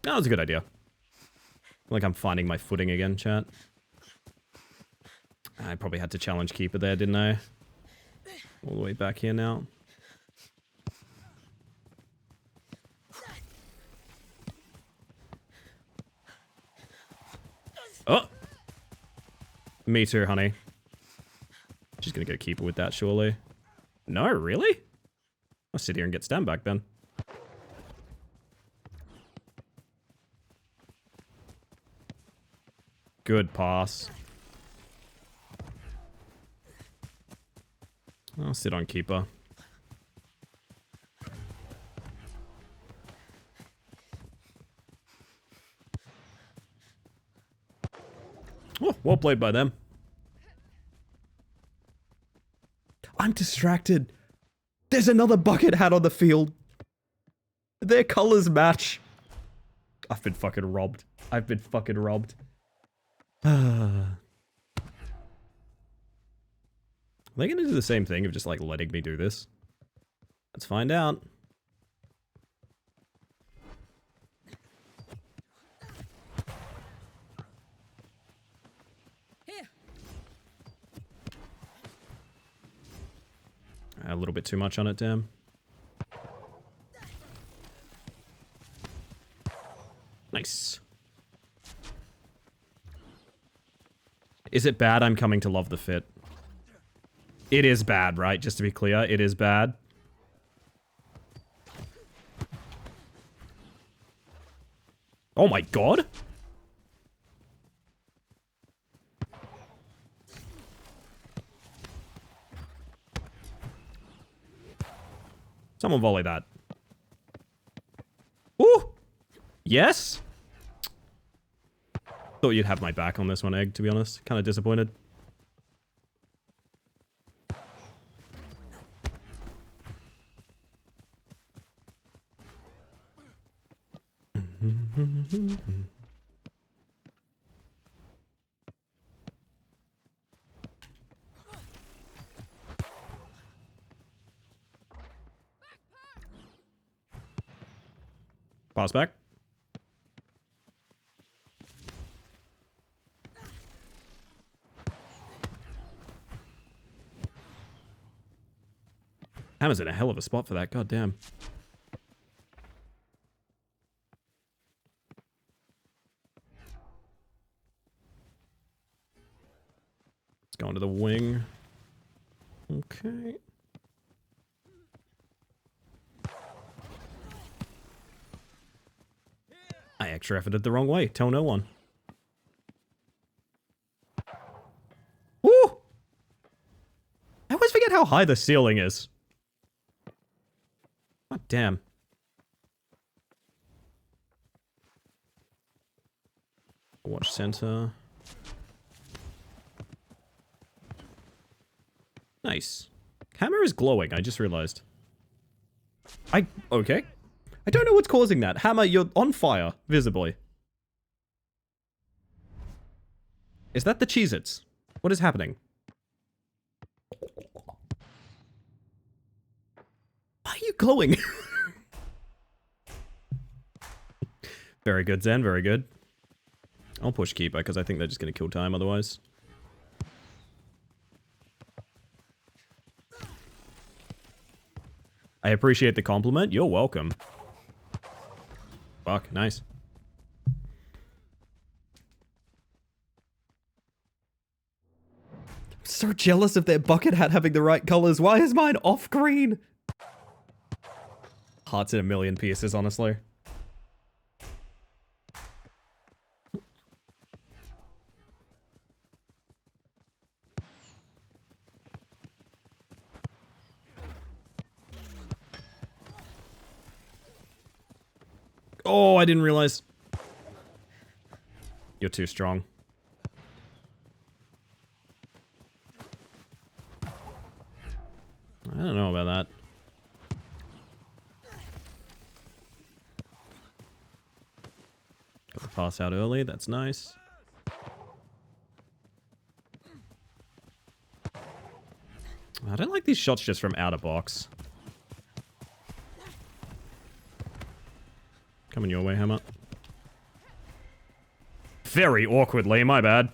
That was a good idea. I feel like I'm finding my footing again, chat. I probably had to challenge keeper there, didn't I? All the way back here now. Oh! Me too, honey. She's gonna go keeper with that, surely. No, really? I'll sit here and get stand back then. Good pass. I'll sit on keeper. Oh, well played by them. I'm distracted. There's another bucket hat on the field. Their colors match. I've been fucking robbed. I've been fucking robbed. Are they gonna do the same thing of just like letting me do this? Let's find out. A little bit too much on it, damn. Nice. Is it bad I'm coming to love the fit? It is bad, right? Just to be clear, it is bad. Oh my god! Someone volley that. Ooh! Yes? Thought you'd have my back on this one, Egg, to be honest. Kind of disappointed. Pass back. Hammer's in a hell of a spot for that, god damn. Let's go into the wing. Okay. I extra efforted the wrong way. Tell no one. Woo! I always forget how high the ceiling is. God damn. Watch center. Nice. Hammer is glowing, I just realized. Okay. I don't know what's causing that. Hammer, you're on fire, visibly. Is that the Cheez-Its? What is happening? Why are you glowing? Very good, Zen, very good. I'll push Keeper, because I think they're just going to kill time otherwise. I appreciate the compliment. You're welcome. Fuck, nice. I'm so jealous of their bucket hat having the right colors. Why is mine off green? Hearts in a million pieces, honestly. Oh, I didn't realize. You're too strong. I don't know about that. Got the pass out early, that's nice. I don't like these shots just from out of box. Coming your way, Hammer. Very awkwardly, my bad.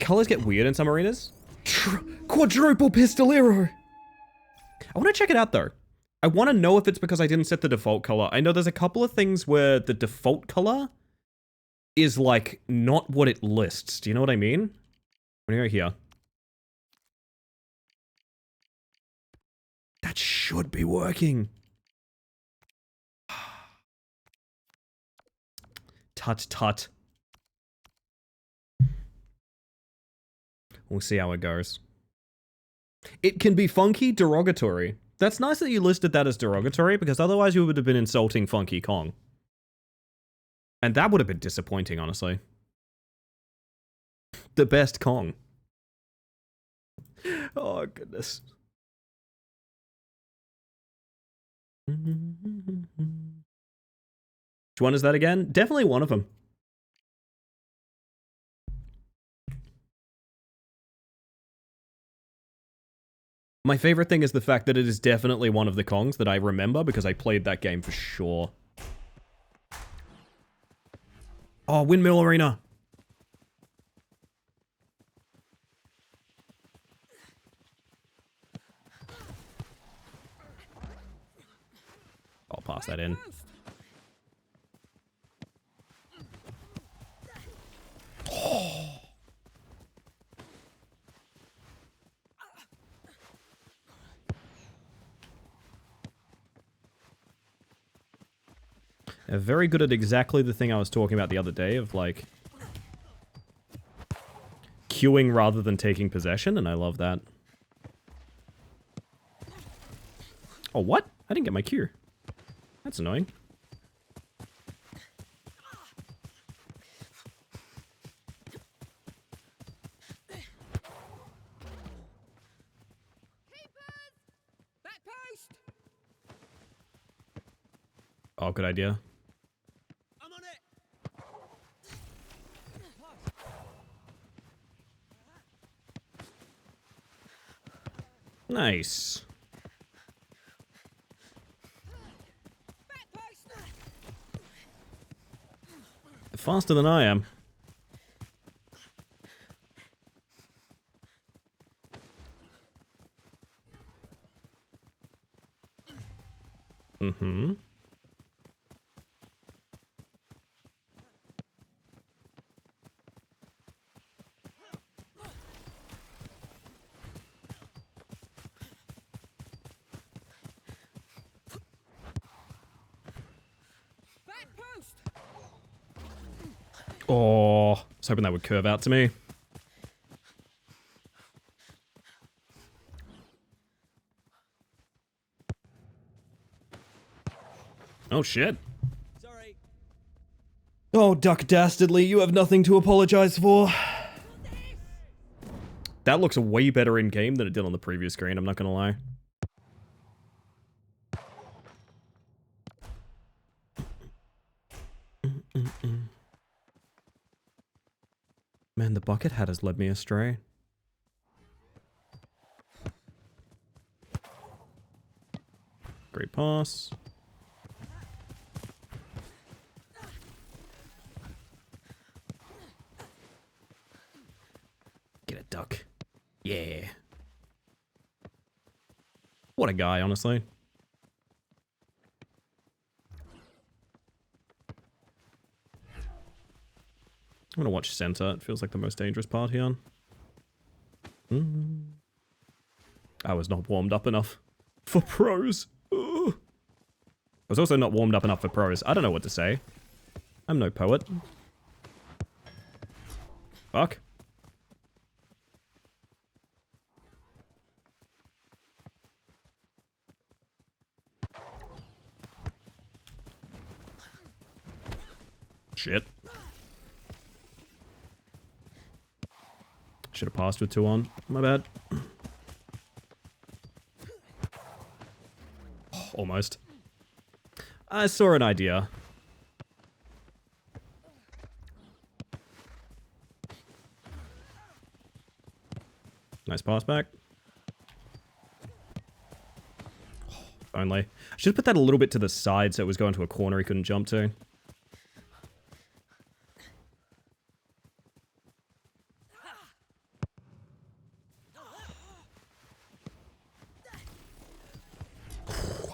Colors get weird in some arenas. Quadruple pistolero! I want to check it out, though. I want to know if it's because I didn't set the default color. I know there's a couple of things where the default color is, like, not what it lists. Do you know what I mean? When you go here. That should be working. Tut tut. We'll see how it goes. It can be funky derogatory. That's nice that you listed that as derogatory, because otherwise you would have been insulting Funky Kong. And that would have been disappointing, honestly. The best Kong. Oh, goodness. Which one is that again? Definitely one of them. My favorite thing is the fact that it is definitely one of the Kongs that I remember because I played that game for sure. Oh, Windmill Arena. I'll pass that in. They're very good at exactly the thing I was talking about the other day of, like, queuing rather than taking possession, and I love that. Oh, what? I didn't get my cue. That's annoying. Oh, good idea. I'm on it. Nice. Faster than I am. Mm-hmm. Oh, I was hoping that would curve out to me. Oh, shit. Sorry. Oh, Duck Dastardly, you have nothing to apologize for. That looks way better in-game than it did on the previous screen, I'm not gonna lie. Man, the bucket hat has led me astray. Great pass. Get it, Duck. Yeah. What a guy, honestly. I'm gonna watch center. It feels like the most dangerous part here. I was not warmed up enough for pros. Ugh. I was also not warmed up enough for pros. I don't know what to say. I'm no poet. Fuck. Shit. Should have passed with 2 on. My bad. Almost. I saw an idea. Nice pass back. Only. I should have put that a little bit to the side so it was going to a corner he couldn't jump to.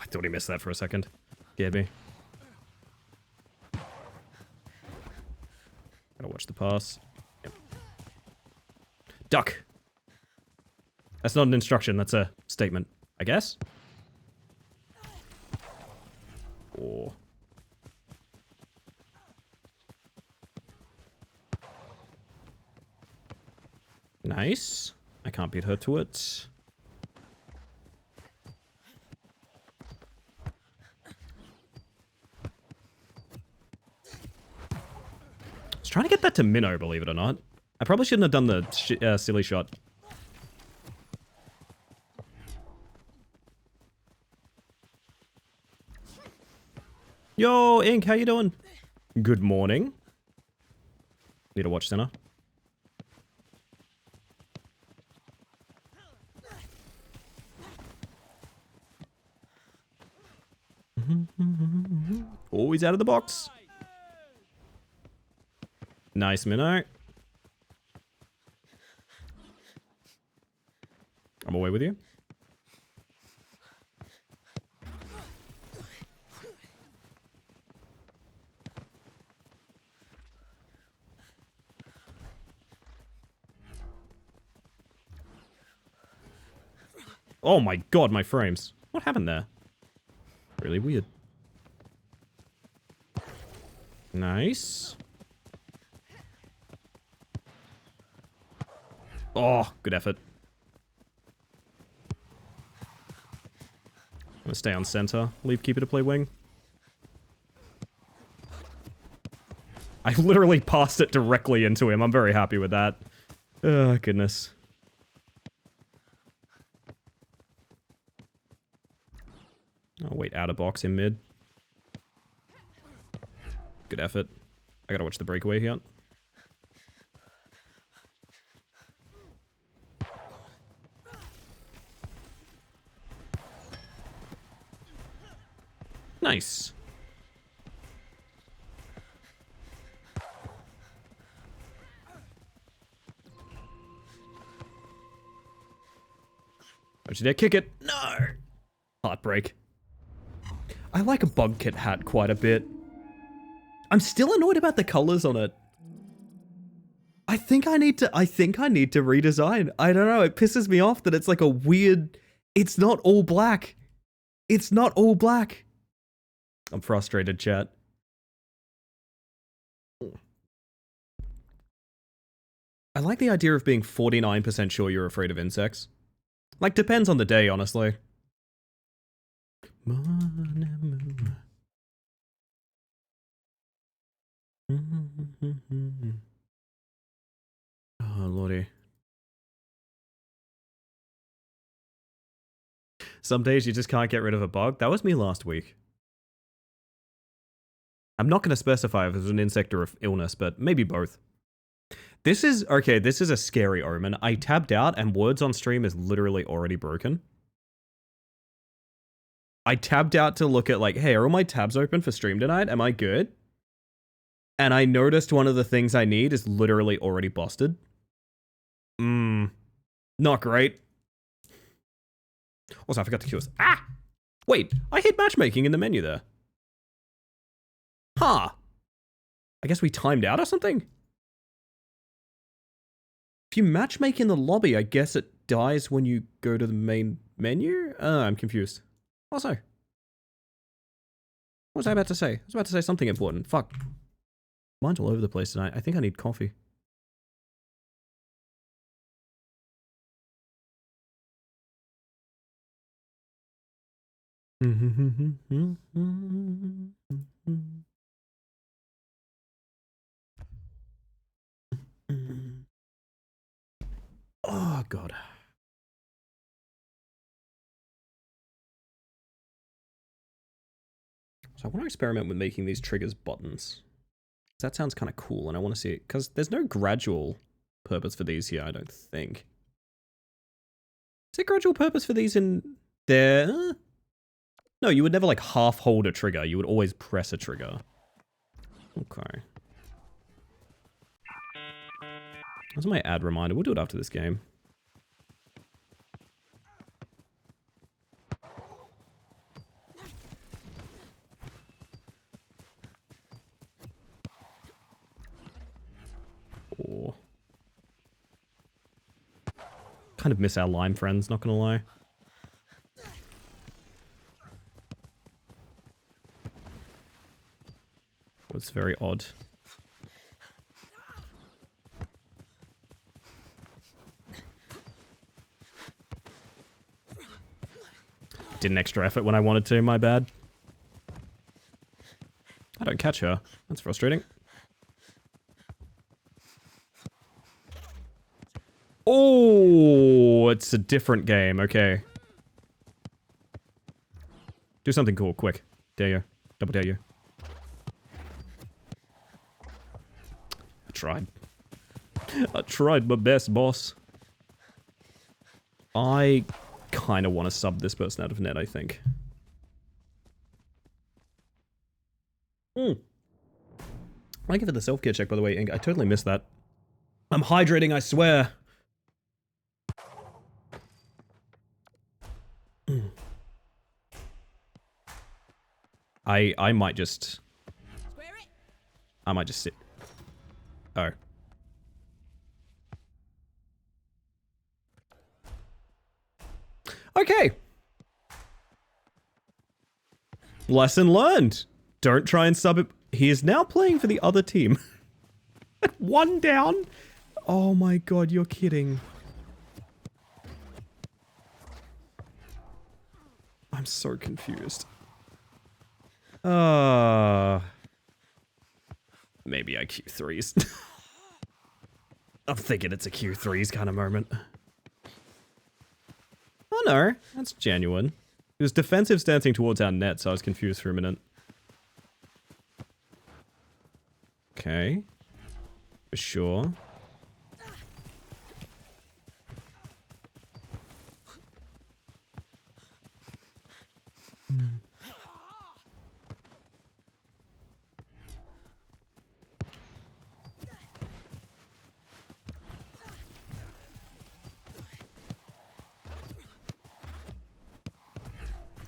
I thought he missed that for a second. Scared me. Gotta watch the pass. Yep. Duck! That's not an instruction, that's a statement, I guess? Oh. Nice. I can't beat her to it. I was trying to get that to minnow, believe it or not. I probably shouldn't have done the silly shot. Yo, Ink, how you doing? Good morning. Need to watch center. Oh, he's out of the box. Nice minnow. I'm away with you. Oh my god, my frames. What happened there? Really weird. Nice. Oh, good effort. I'm gonna stay on center. Leave Keeper to play wing. I literally passed it directly into him. I'm very happy with that. Oh, goodness. I'll wait out of box in mid. Good effort. I gotta watch the breakaway here. Nice. Don't you dare kick it. No. Heartbreak. I like a bug kit hat quite a bit. I'm still annoyed about the colors on it. I think I need to redesign. I don't know, it pisses me off that it's like a weird, it's not all black. It's not all black. I'm frustrated, chat. I like the idea of being 49% sure you're afraid of insects. Like, depends on the day, honestly. Oh, lordy. Some days you just can't get rid of a bug. That was me last week. I'm not going to specify if it was an insect or an illness, but maybe both. This is, okay, this is a scary omen. I tabbed out and words on stream is literally already broken. I tabbed out to look at like, hey, are all my tabs open for stream tonight? Am I good? And I noticed one of the things I need is literally already busted. Not great. Also, I forgot to kill us. Ah! Wait, I hit matchmaking in the menu there. Huh. I guess we timed out or something? If you matchmake in the lobby, I guess it dies when you go to the main menu? I'm confused. Also, what was I about to say? I was about to say something important. Fuck. Mine's all over the place tonight. I think I need coffee. Oh, God. So I want to experiment with making these triggers buttons. That sounds kind of cool, and I want to see it, because there's no gradual purpose for these here, I don't think. Is there gradual purpose for these in there? No, you would never, like, half hold a trigger. You would always press a trigger. Okay. That's my ad reminder. We'll do it after this game. Oh. Kind of miss our lime friends, not gonna lie. It's very odd. Did an extra effort when I wanted to, my bad. I don't catch her. That's frustrating. Oh, it's a different game. Okay. Do something cool, quick. Dare you. Double dare you. I tried. I tried my best, boss. I kind of want to sub this person out of net, I think. I give it the self-care check, by the way, Ink. I totally missed that. I'm hydrating, I swear. I might just... I might just sit. Oh. Okay. Lesson learned. Don't try and sub it. He is now playing for the other team. One down? Oh my god, you're kidding. I'm so confused. Maybe I Q3s. I'm thinking it's a Q3s kind of moment. Oh no, that's genuine. It was defensive stancing towards our net, so I was confused for a minute. Okay. For sure.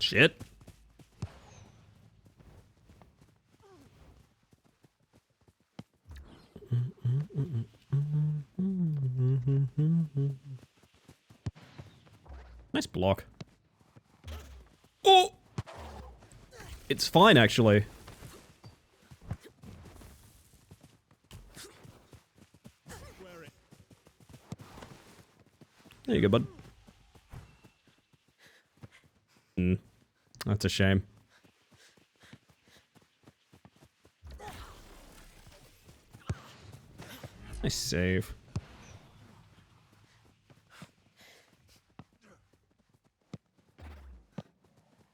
Shit. Nice block. Oh! It's fine, actually. There you go, bud. That's a shame. Nice save.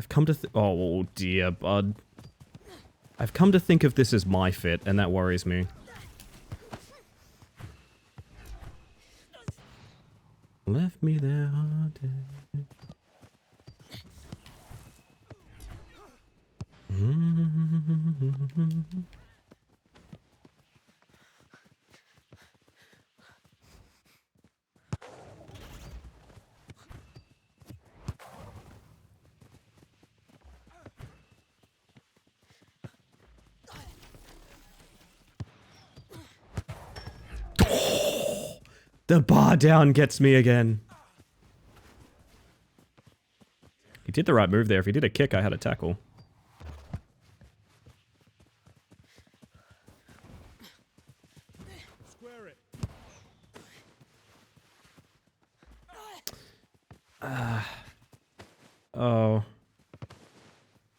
I've come to oh dear, bud. I've come to think of this as my fit, and that worries me. Left me there all day. The bar down gets me again. He did the right move there. If he did a kick, I had a tackle. Square it. Oh.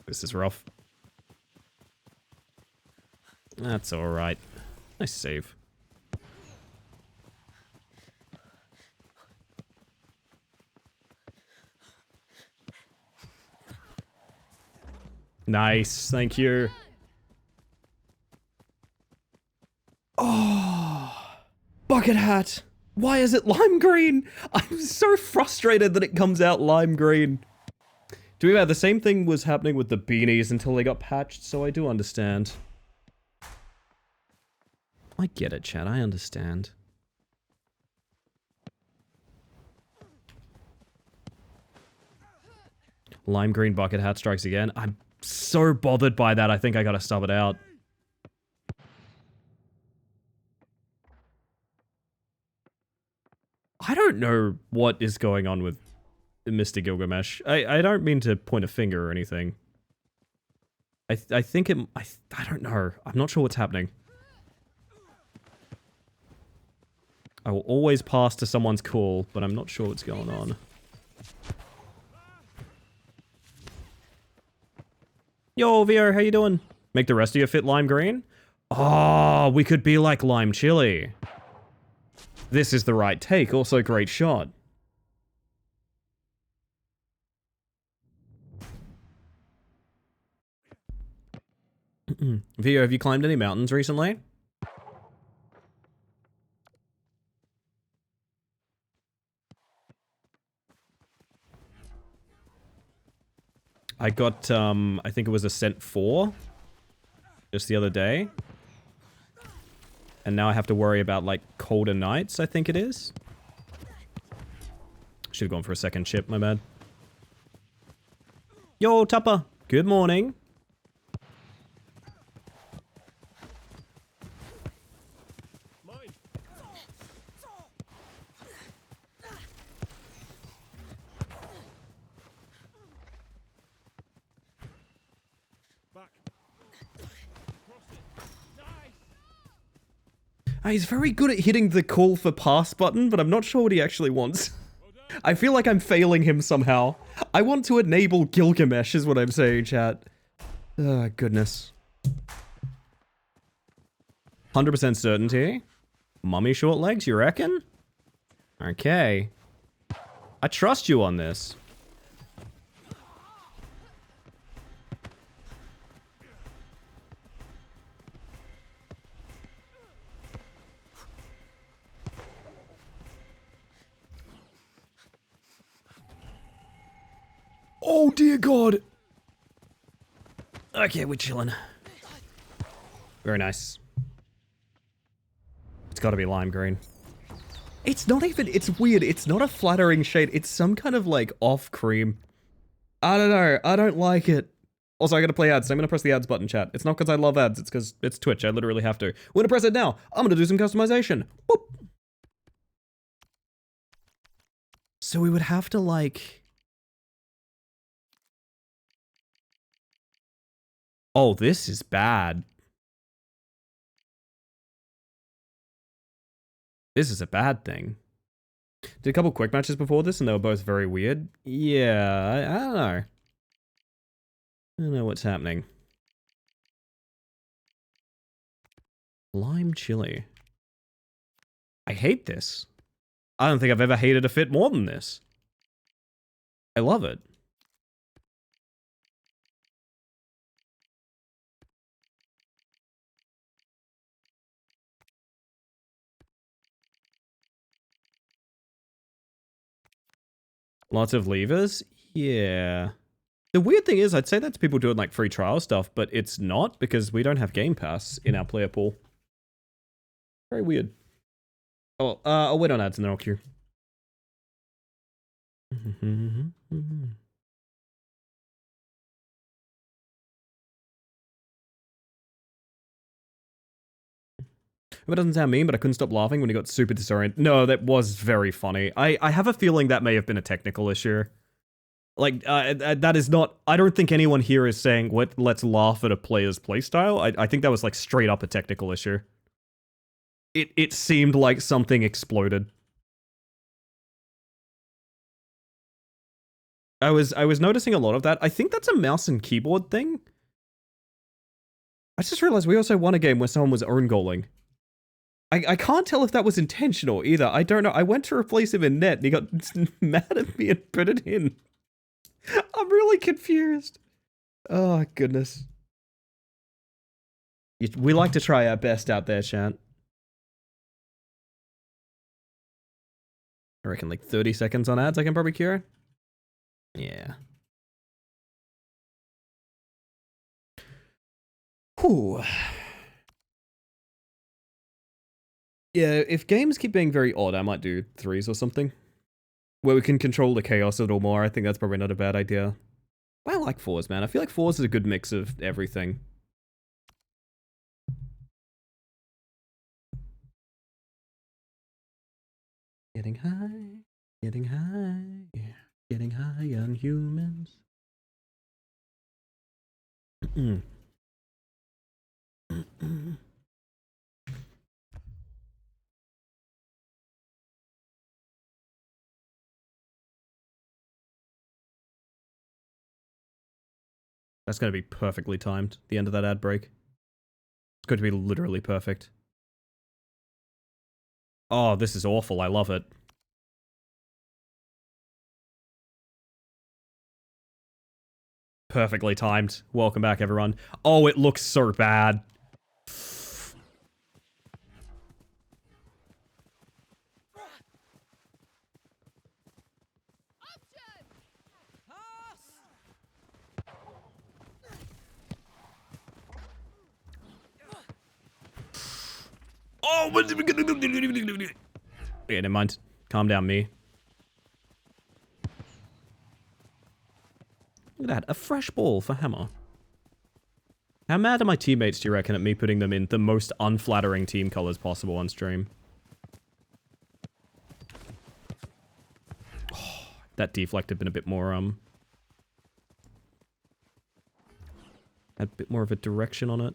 This is rough. That's alright. Nice save. Nice, thank you. Oh, bucket hat. Why is it lime green? I'm so frustrated that it comes out lime green. To be fair, the same thing was happening with the beanies until they got patched, so I do understand. I get it, chat, I understand. Lime green bucket hat strikes again. I'm so bothered by that, I think I gotta stub it out. I don't know what is going on with Mr. Gilgamesh. I don't mean to point a finger or anything. I think it... I don't know. I'm not sure what's happening. I will always pass to someone's call, but I'm not sure what's going on. Yo, Vio, how you doing? Make the rest of your fit lime green? Oh, we could be like lime chili. This is the right take. Also, great shot. Vio, have you climbed any mountains recently? I got, I think it was Ascent 4 just the other day. And now I have to worry about, like, colder nights, I think it is. Should have gone for a second chip, my bad. Yo, Tupper. Good morning. Mine. Back. Crossed it. Nice. He's very good at hitting the call for pass button, but I'm not sure what he actually wants. Well done. I feel like I'm failing him somehow. I want to enable Gilgamesh is what I'm saying, chat. Oh, goodness. 100% certainty. Mummy short legs, you reckon? Okay. I trust you on this. Oh, dear God. Okay, we're chilling. Very nice. It's gotta be lime green. It's not even, it's weird. It's not a flattering shade. It's some kind of like off cream. I don't know. I don't like it. Also, I gotta play ads, so I'm gonna press the ads button, chat. It's not because I love ads, it's because it's Twitch. I literally have to. We're gonna press it now. I'm gonna do some customization. Boop. So we would have to like... Oh, this is bad. This is a bad thing. Did a couple quick matches before this and they were both very weird. Yeah, I don't know. I don't know what's happening. Lime chili. I hate this. I don't think I've ever hated a fit more than this. I love it. Lots of levers? Yeah. The weird thing is, I'd say that's people doing like free trial stuff, but it's not because we don't have Game Pass in our player pool. Very weird. Oh, I'll wait on ads and then I'll queue. It doesn't sound mean, but I couldn't stop laughing when he got super disoriented. No, that was very funny. I have a feeling that may have been a technical issue. Like, that is not... I don't think anyone here is saying, let's laugh at a player's playstyle. I think that was, like, straight up a technical issue. It seemed like something exploded. I was noticing a lot of that. I think that's a mouse and keyboard thing. I just realized we also won a game where someone was own goaling. I can't tell if that was intentional either. I don't know. I went to replace him in net and he got mad at me and put it in. I'm really confused. Oh, goodness. We like to try our best out there, chat. I reckon like 30 seconds on ads I can probably cure. Yeah. Whew. Yeah, if games keep being very odd, I might do 3s or something. Where we can control the chaos a little more. I think that's probably not a bad idea. I like 4s, man. I feel like 4s is a good mix of everything. Getting high, getting high, yeah. Getting high on humans. That's going to be perfectly timed, the end of that ad break. It's going to be literally perfect. Oh, this is awful. I love it. Perfectly timed. Welcome back, everyone. Oh, it looks so bad. Oh, what are we gonna do? Yeah, never mind. Calm down, me. Look at that. A fresh ball for Hammer. How mad are my teammates, do you reckon, at me putting them in the most unflattering team colors possible on stream? Oh, that deflect had been a bit more, Add a bit more of a direction on it.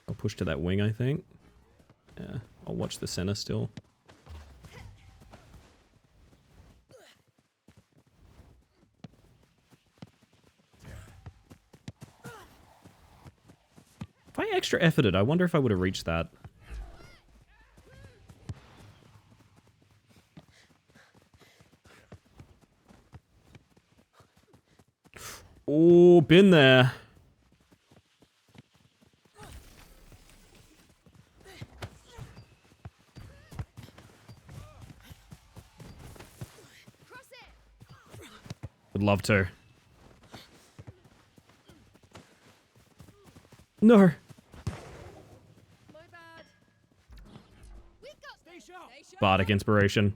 I'll push to that wing, I think. Yeah, I'll watch the center still. If I extra efforted, I wonder if I would have reached that. Oh, been there. Would love to. No. My bad. We've got stay sharp. Bardic inspiration.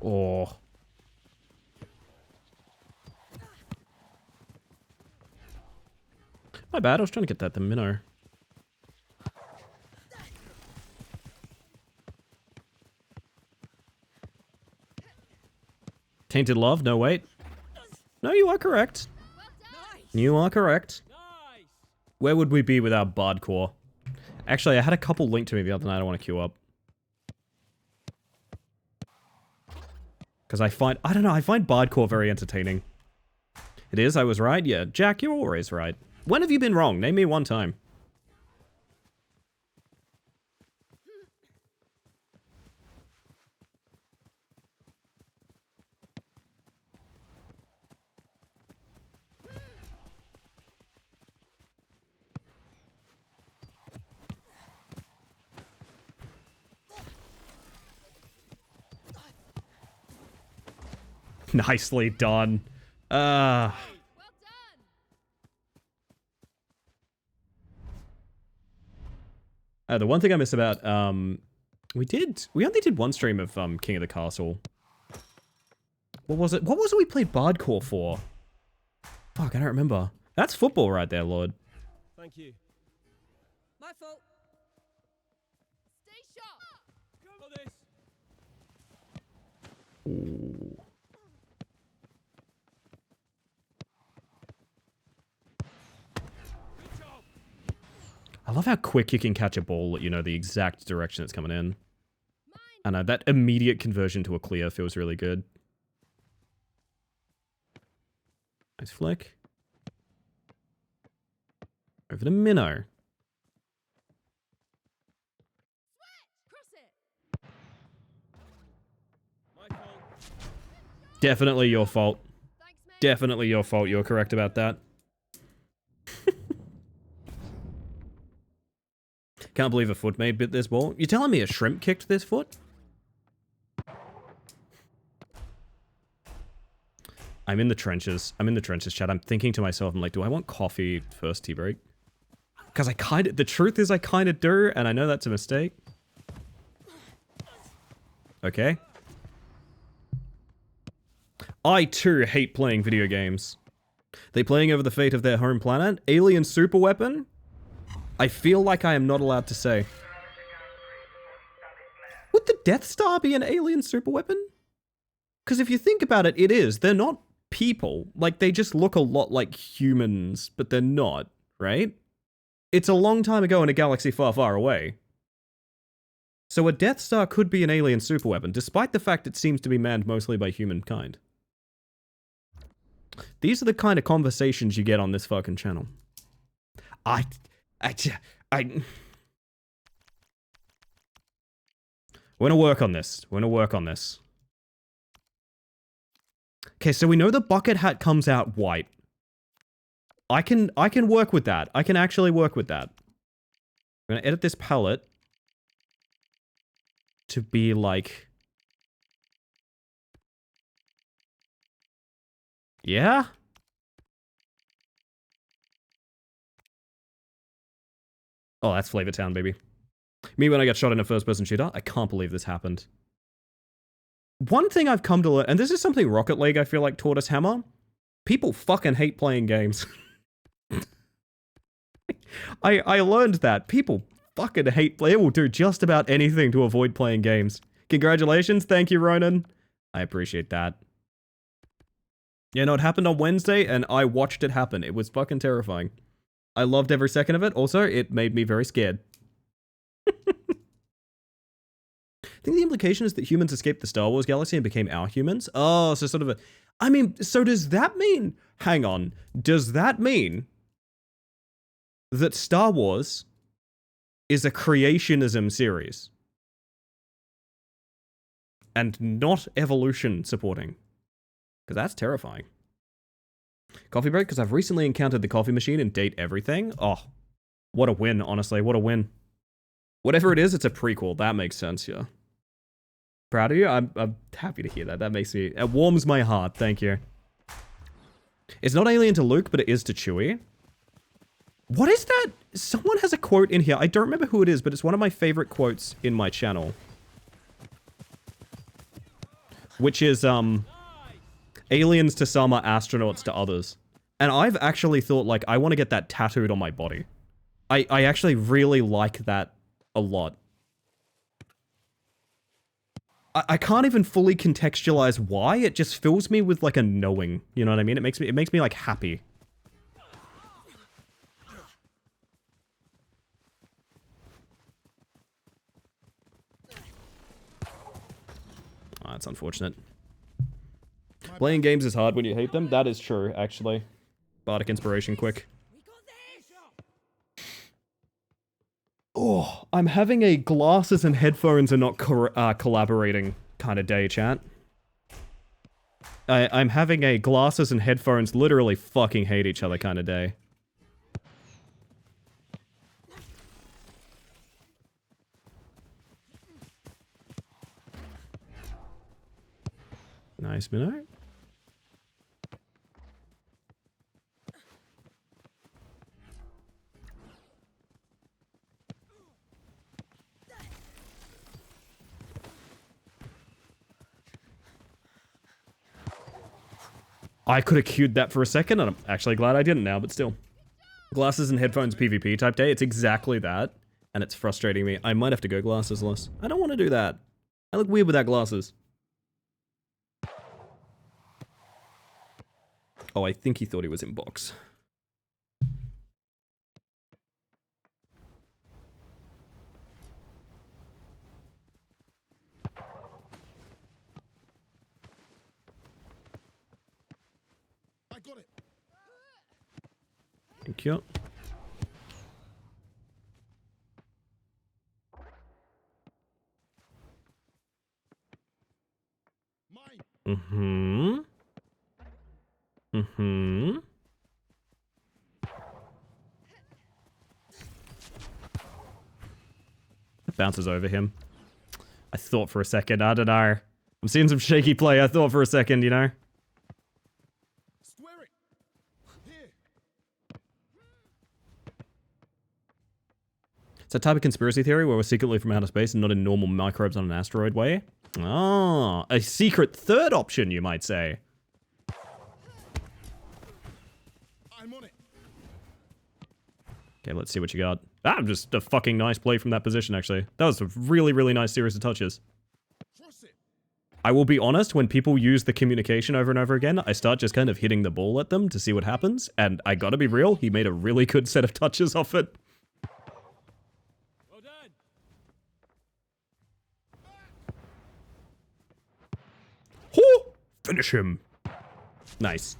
Oh. My bad, I was trying to get that the minnow. Tainted love? No, wait. No, you are correct. You are correct. Nice. Where would we be without Bardcore? Actually, I had a couple linked to me the other night I want to queue up. Because I find Bardcore very entertaining. It is, I was right? Yeah, Jack, you're always right. When have you been wrong? Name me one time. Nicely done. Well done. The one thing I miss about, we only did one stream of, King of the Castle. What was it we played Bardcore for? Fuck, I don't remember. That's football right there, Lord. Thank you. My fault. Stay sharp. Go for this. Ooh. Good job. I love how quick you can catch a ball, you know, the exact direction it's coming in. I know, that immediate conversion to a clear feels really good. Nice flick. Over to Minnow. Cross it. My fault. Definitely your fault. Thanks, mate. Definitely your fault. You're correct about that. Can't believe a foot made bit this ball. You're telling me a shrimp kicked this foot? I'm in the trenches. I'm in the trenches, chat. I'm thinking to myself, I'm like, do I want coffee first tea break? Because the truth is I kind of do, and I know that's a mistake. Okay. I too hate playing video games. They playing over the fate of their home planet? Alien super weapon? I feel like I am not allowed to say. Would the Death Star be an alien super weapon? Because if you think about it, it is. They're not people. Like, they just look a lot like humans, but they're not, right? It's a long time ago in a galaxy far, far away. So a Death Star could be an alien super weapon, despite the fact it seems to be manned mostly by humankind. These are the kind of conversations you get on this fucking channel. We're gonna work on this. We're gonna work on this. Okay, so we know the bucket hat comes out white. I can work with that. I can actually work with that. I'm gonna edit this palette to be like... Yeah? Oh, that's Flavor Town, baby. Me when I got shot in a first-person shooter. I can't believe this happened. One thing I've come to learn, and this is something Rocket League I feel like taught us, Hammer, People fucking hate playing games. I learned that. People fucking hate play. They will do just about anything to avoid playing games. Congratulations. Thank you, Ronan. I appreciate that. Yeah, no, it happened on Wednesday, and I watched it happen. It was fucking terrifying. I loved every second of it. Also, it made me very scared. I think the implication is that humans escaped the Star Wars galaxy and became our humans. Oh, so sort of a... I mean, so does that mean... Hang on. Does that mean that Star Wars is a creationism series? And not evolution supporting? Because that's terrifying. Coffee break, because I've recently encountered the coffee machine and date everything. Oh, what a win, honestly. What a win. Whatever it is, it's a prequel. That makes sense, yeah. Proud of you. I'm happy to hear that. That makes me... It warms my heart. Thank you. It's not alien to Luke, but it is to Chewie. What is that? Someone has a quote in here. I don't remember who it is, but it's one of my favorite quotes in my channel. Which is, aliens to some are astronauts to others. And I've actually thought, like, I want to get that tattooed on my body. I actually really like that a lot. I can't even fully contextualize why. It just fills me with, like, a knowing. You know what I mean? It makes me like, happy. Oh, that's unfortunate. Playing games is hard when you hate them. That is true, actually. Bardic inspiration, quick. Oh, I'm having a glasses and headphones are not collaborating kind of day, chat. I'm having a glasses and headphones literally fucking hate each other kind of day. Nice minute. I could have queued that for a second, and I'm actually glad I didn't now, but still. Glasses and headphones PvP type day, it's exactly that, and it's frustrating me. I might have to go glasses-less. I don't want to do that. I look weird without glasses. Oh, I think he thought he was in box. I got it. Thank you. Mine. Mm-hmm. Mm-hmm. It bounces over him. I thought for a second, I don't know. I'm seeing some shaky play. I thought for a second, you know. Square it. Here. It's a type of conspiracy theory where we're secretly from outer space and not in normal microbes on an asteroid way. Ah, a secret third option, you might say. I'm on it. Okay, let's see what you got. Ah, just a fucking nice play from that position, actually. That was a really, really nice series of touches. Cross it. I will be honest, when people use the communication over and over again, I start just kind of hitting the ball at them to see what happens, and I gotta be real, he made a really good set of touches off it. Well done. Whoo! Finish him. Nice.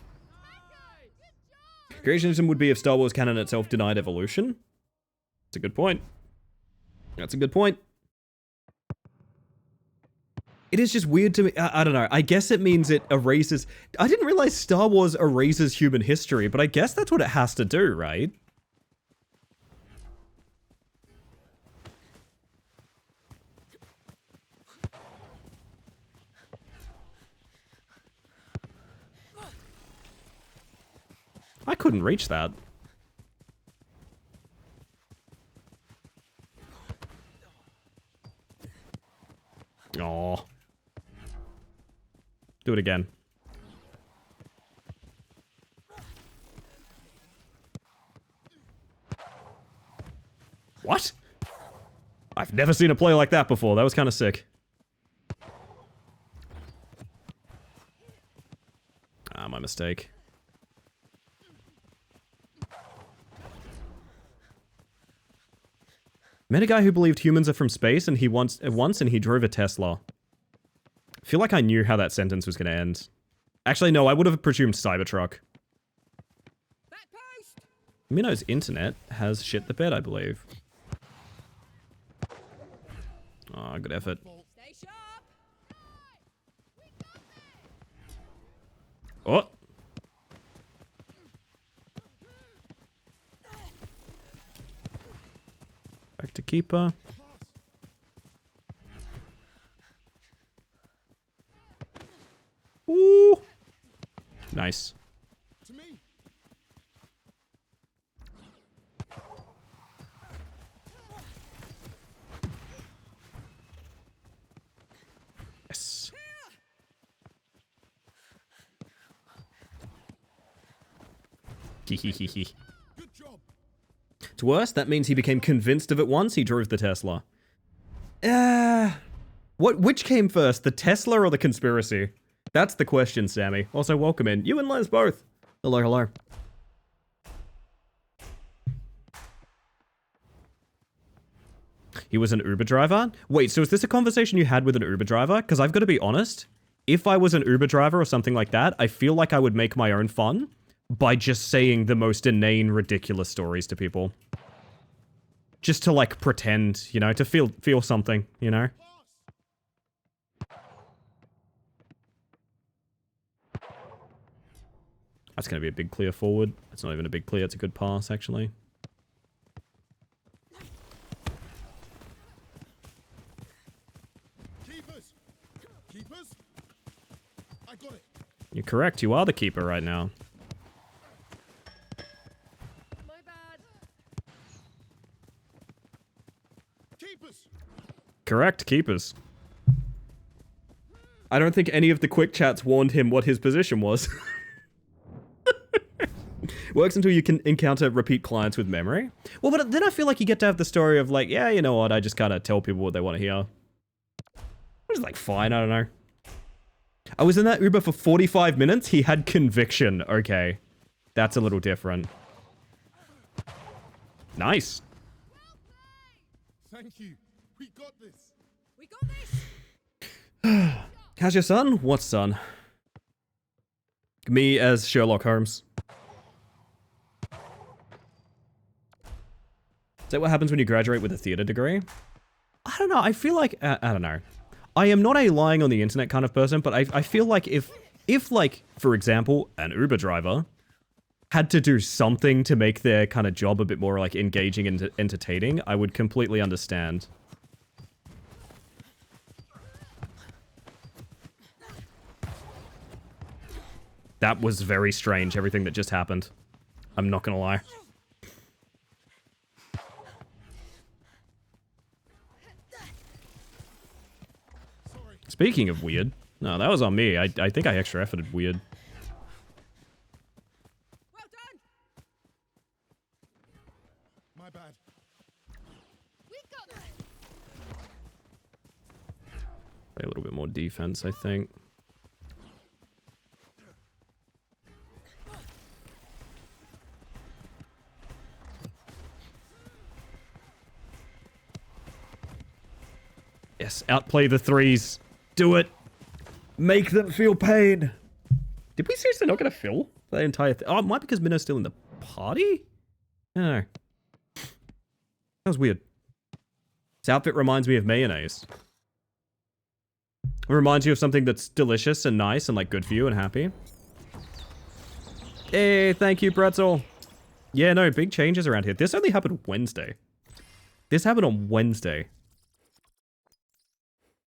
Creationism would be if Star Wars canon itself denied evolution. That's a good point. That's a good point. It is just weird to me. I don't know. I guess it means it erases... I didn't realize Star Wars erases human history, but I guess that's what it has to do, right? I couldn't reach that. Aw. Do it again. What? I've never seen a play like that before. That was kind of sick. Ah, my mistake. Met a guy who believed humans are from space, and he once and he drove a Tesla. I feel like I knew how that sentence was going to end. Actually, no, I would have presumed Cybertruck. Minno's internet has shit the bed, I believe. Oh, good effort. Oh! Back to keeper. Ooh! Nice. To me. Yes. Hehehehe. Good job. To worse, that means he became convinced of it once he drove the Tesla. Which came first, the Tesla or the conspiracy? That's the question, Sammy. Also, welcome in. You and Les both. Hello, hello. He was an Uber driver? Wait, so is this a conversation you had with an Uber driver? Because I've got to be honest, if I was an Uber driver or something like that, I feel like I would make my own fun by just saying the most inane, ridiculous stories to people. Just to, like, pretend, you know, to feel something, you know? That's going to be a big clear forward. It's not even a big clear, it's a good pass, actually. Keepers. Keepers. I got it. You're correct, you are the keeper right now. My bad. Keepers. Correct, keepers. I don't think any of the quick chats warned him what his position was. Works until you can encounter repeat clients with memory. Well, but then I feel like you get to have the story of like, yeah, you know what, I just kind of tell people what they want to hear. Which is like fine, I don't know. I was in that Uber for 45 minutes, he had conviction. Okay. That's a little different. Nice. Thank you. We got this. We got this. How's your son? What son? Me as Sherlock Holmes. Is that what happens when you graduate with a theater degree? I don't know. I feel like... I don't know. I am not a lying on the internet kind of person, but I feel like if like, for example, an Uber driver had to do something to make their kind of job a bit more, like, engaging and entertaining, I would completely understand. That was very strange, everything that just happened. I'm not gonna lie. Speaking of weird, no, that was on me. I think I extra efforted weird. Well done. My bad. We got this. Play a little bit more defense, I think. Yes, outplay the threes. Do it. Make them feel pain. Did we seriously not get a fill for the entire thing? Oh, it might be because Minno's still in the party? I don't know. That was weird. This outfit reminds me of mayonnaise. It reminds you of something that's delicious and nice and, like, good for you and happy. Hey, thank you, Pretzel. Yeah, no, big changes around here. This only happened Wednesday. This happened on Wednesday.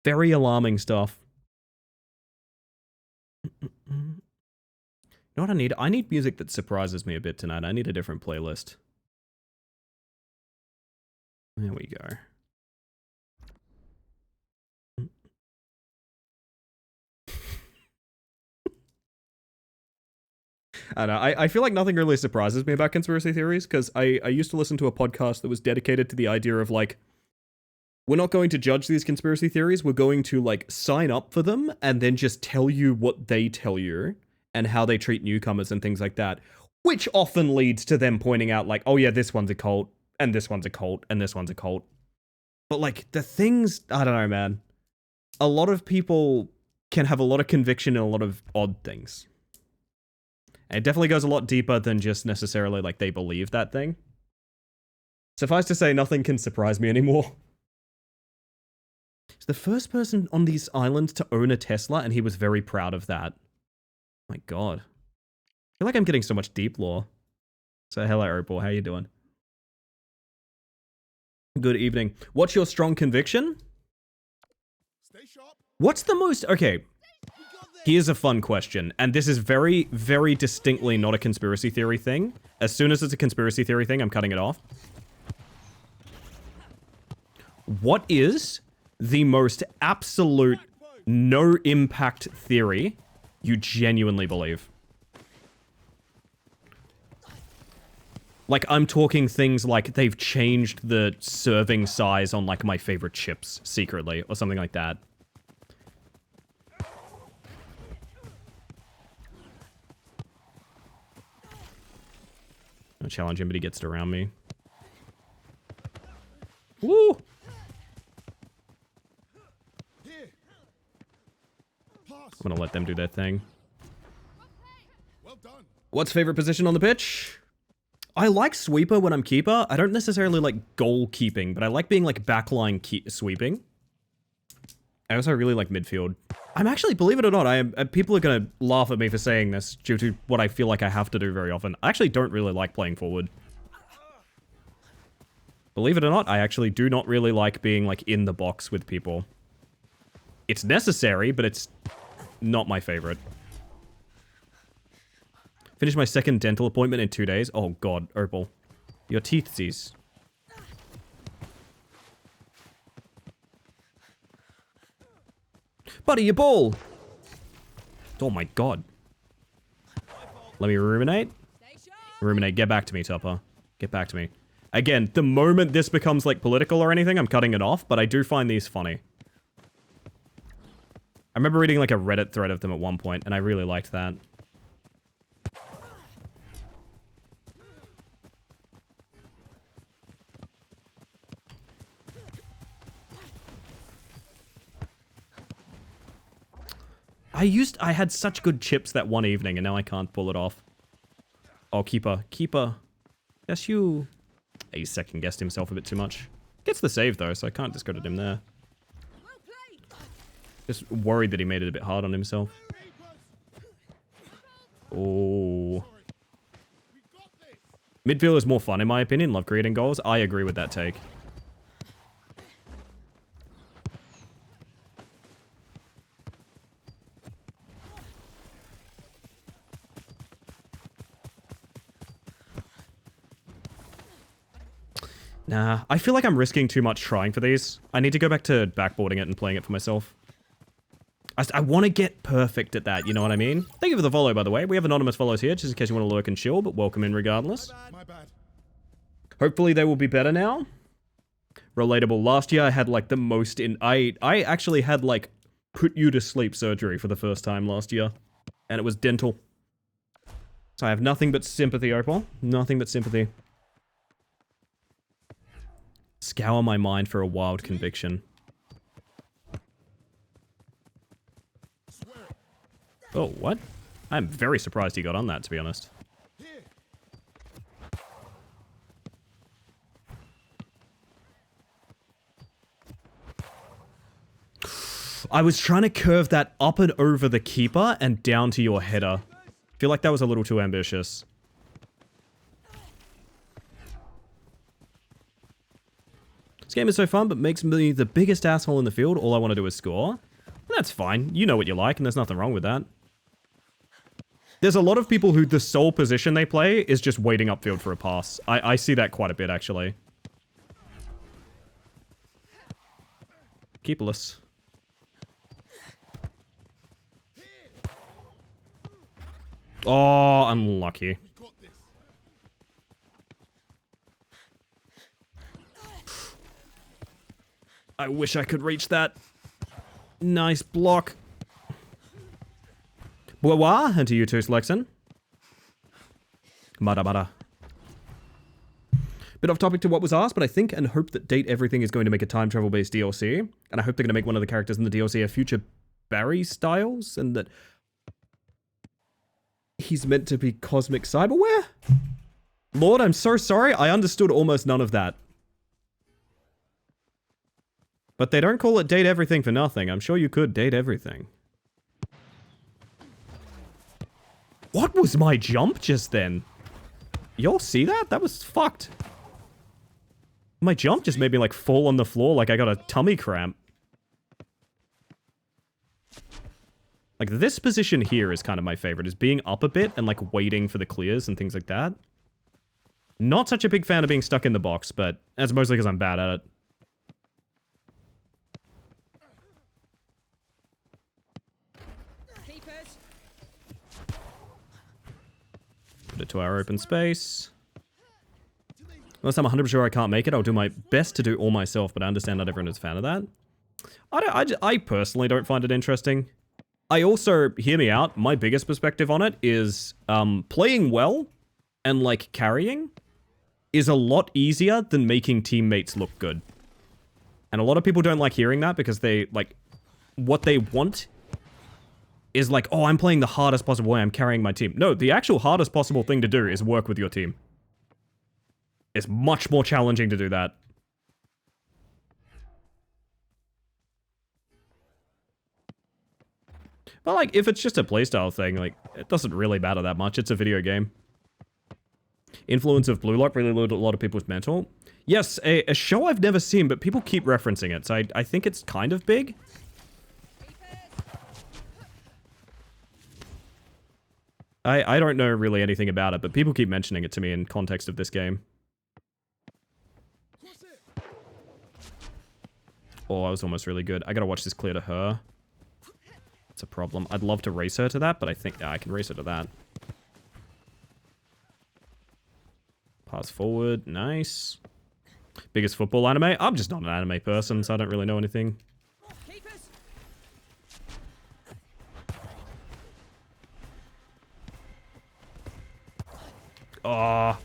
Very alarming stuff. You know what I need? I need music that surprises me a bit tonight. I need a different playlist. There we go. I don't know. I feel like nothing really surprises me about conspiracy theories because I used to listen to a podcast that was dedicated to the idea of like, we're not going to judge these conspiracy theories. We're going to like sign up for them and then just tell you what they tell you and how they treat newcomers and things like that, which often leads to them pointing out like, oh yeah, this one's a cult and this one's a cult and this one's a cult. But like the things, I don't know, man. A lot of people can have a lot of conviction in a lot of odd things. And it definitely goes a lot deeper than just necessarily like they believe that thing. Suffice to say, nothing can surprise me anymore. He's the first person on these islands to own a Tesla, and he was very proud of that. My god. I feel like I'm getting so much deep lore. So hello, Opal, how you doing? Good evening. What's your strong conviction? Stay sharp. What's the most... Okay, We got this. here's a fun question, and this is very, very distinctly not a conspiracy theory thing. As soon as it's a conspiracy theory thing, I'm cutting it off. What is the most absolute no-impact theory you genuinely believe? Like, I'm talking things like they've changed the serving size on, like, my favorite chips secretly, or something like that. I'll challenge him, but he gets it around me. Woo! Here. Pass. I'm gonna let them do their thing. Well done. What's favorite position on the pitch? I like sweeper when I'm keeper. I don't necessarily like goalkeeping, but I like being like backline sweeping. I also really like midfield. I'm actually, believe it or not, I am. People are gonna laugh at me for saying this due to what I feel like I have to do very often. I actually don't really like playing forward. Believe it or not, I actually do not really like being like in the box with people. It's necessary, but it's not my favorite. Finished my second dental appointment in 2 days. Oh god, Opal. Your teethsies. Buddy, your ball! Oh my god. Let me ruminate. Stay sharp. Ruminate, get back to me, Tupper. Get back to me. Again, the moment this becomes like political or anything, I'm cutting it off, but I do find these funny. I remember reading like a Reddit thread of them at one point, and I really liked that. I had such good chips that one evening, and now I can't pull it off. Oh, keeper. Yes, you. He second-guessed himself a bit too much. Gets the save, though, so I can't discredit him there. Well played. Just worried that he made it a bit hard on himself. Oh. We got this. Midfield is more fun, in my opinion. Love creating goals. I agree with that take. Nah, I feel like I'm risking too much trying for these. I need to go back to backboarding it and playing it for myself. I want to get perfect at that, you know what I mean? Thank you for the follow, by the way. We have anonymous follows here, just in case you want to lurk and chill, but welcome in regardless. My bad. Hopefully they will be better now. Relatable. Last year I had like the most I actually had like put you to sleep surgery for the first time last year. And it was dental. So I have nothing but sympathy, Opal. Nothing but sympathy. Scour my mind for a wild conviction. Swear it. Oh, what? I'm very surprised he got on that, to be honest. Here. I was trying to curve that up and over the keeper and down to your header. I feel like that was a little too ambitious. This game is so fun, but makes me the biggest asshole in the field. All I want to do is score. That's fine. You know what you like, and there's nothing wrong with that. There's a lot of people who the sole position they play is just waiting upfield for a pass. I see that quite a bit, actually. Keeperless. Oh, unlucky. We got this. I wish I could reach that. Nice block. Bois, and to you too, Slexon. Mada. Bit off topic to what was asked, but I think and hope that Date Everything is going to make a time travel based DLC. And I hope they're going to make one of the characters in the DLC a future Barry Styles, and that he's meant to be cosmic cyberware? Lord, I'm so sorry. I understood almost none of that. But they don't call it Date Everything for nothing. I'm sure you could date everything. What was my jump just then? Y'all see that? That was fucked. My jump just made me like fall on the floor like I got a tummy cramp. Like this position here is kind of my favorite, is being up a bit and like waiting for the clears and things like that. Not such a big fan of being stuck in the box, but that's mostly because I'm bad at it. Keepers. Put it to our open space. Unless I'm 100% sure I can't make it, I'll do my best to do all myself, but I understand not everyone is a fan of that. I personally don't find it interesting. I also, hear me out, my biggest perspective on it is playing well and like carrying is a lot easier than making teammates look good. And a lot of people don't like hearing that because they, like, what they want is like, oh, I'm playing the hardest possible way, I'm carrying my team. No, the actual hardest possible thing to do is work with your team. It's much more challenging to do that. But like, if it's just a playstyle thing, like, it doesn't really matter that much. It's a video game. Influence of Blue Lock really loaded a lot of people's mental. Yes, a show I've never seen, but people keep referencing it, so I think it's kind of big. I don't know really anything about it, but people keep mentioning it to me in context of this game. Oh, I was almost really good. I gotta watch this clear to her. It's a problem. I'd love to race her to that, but I think I can race her to that. Pass forward. Nice. Biggest football anime? I'm just not an anime person, so I don't really know anything. Keepers. Oh.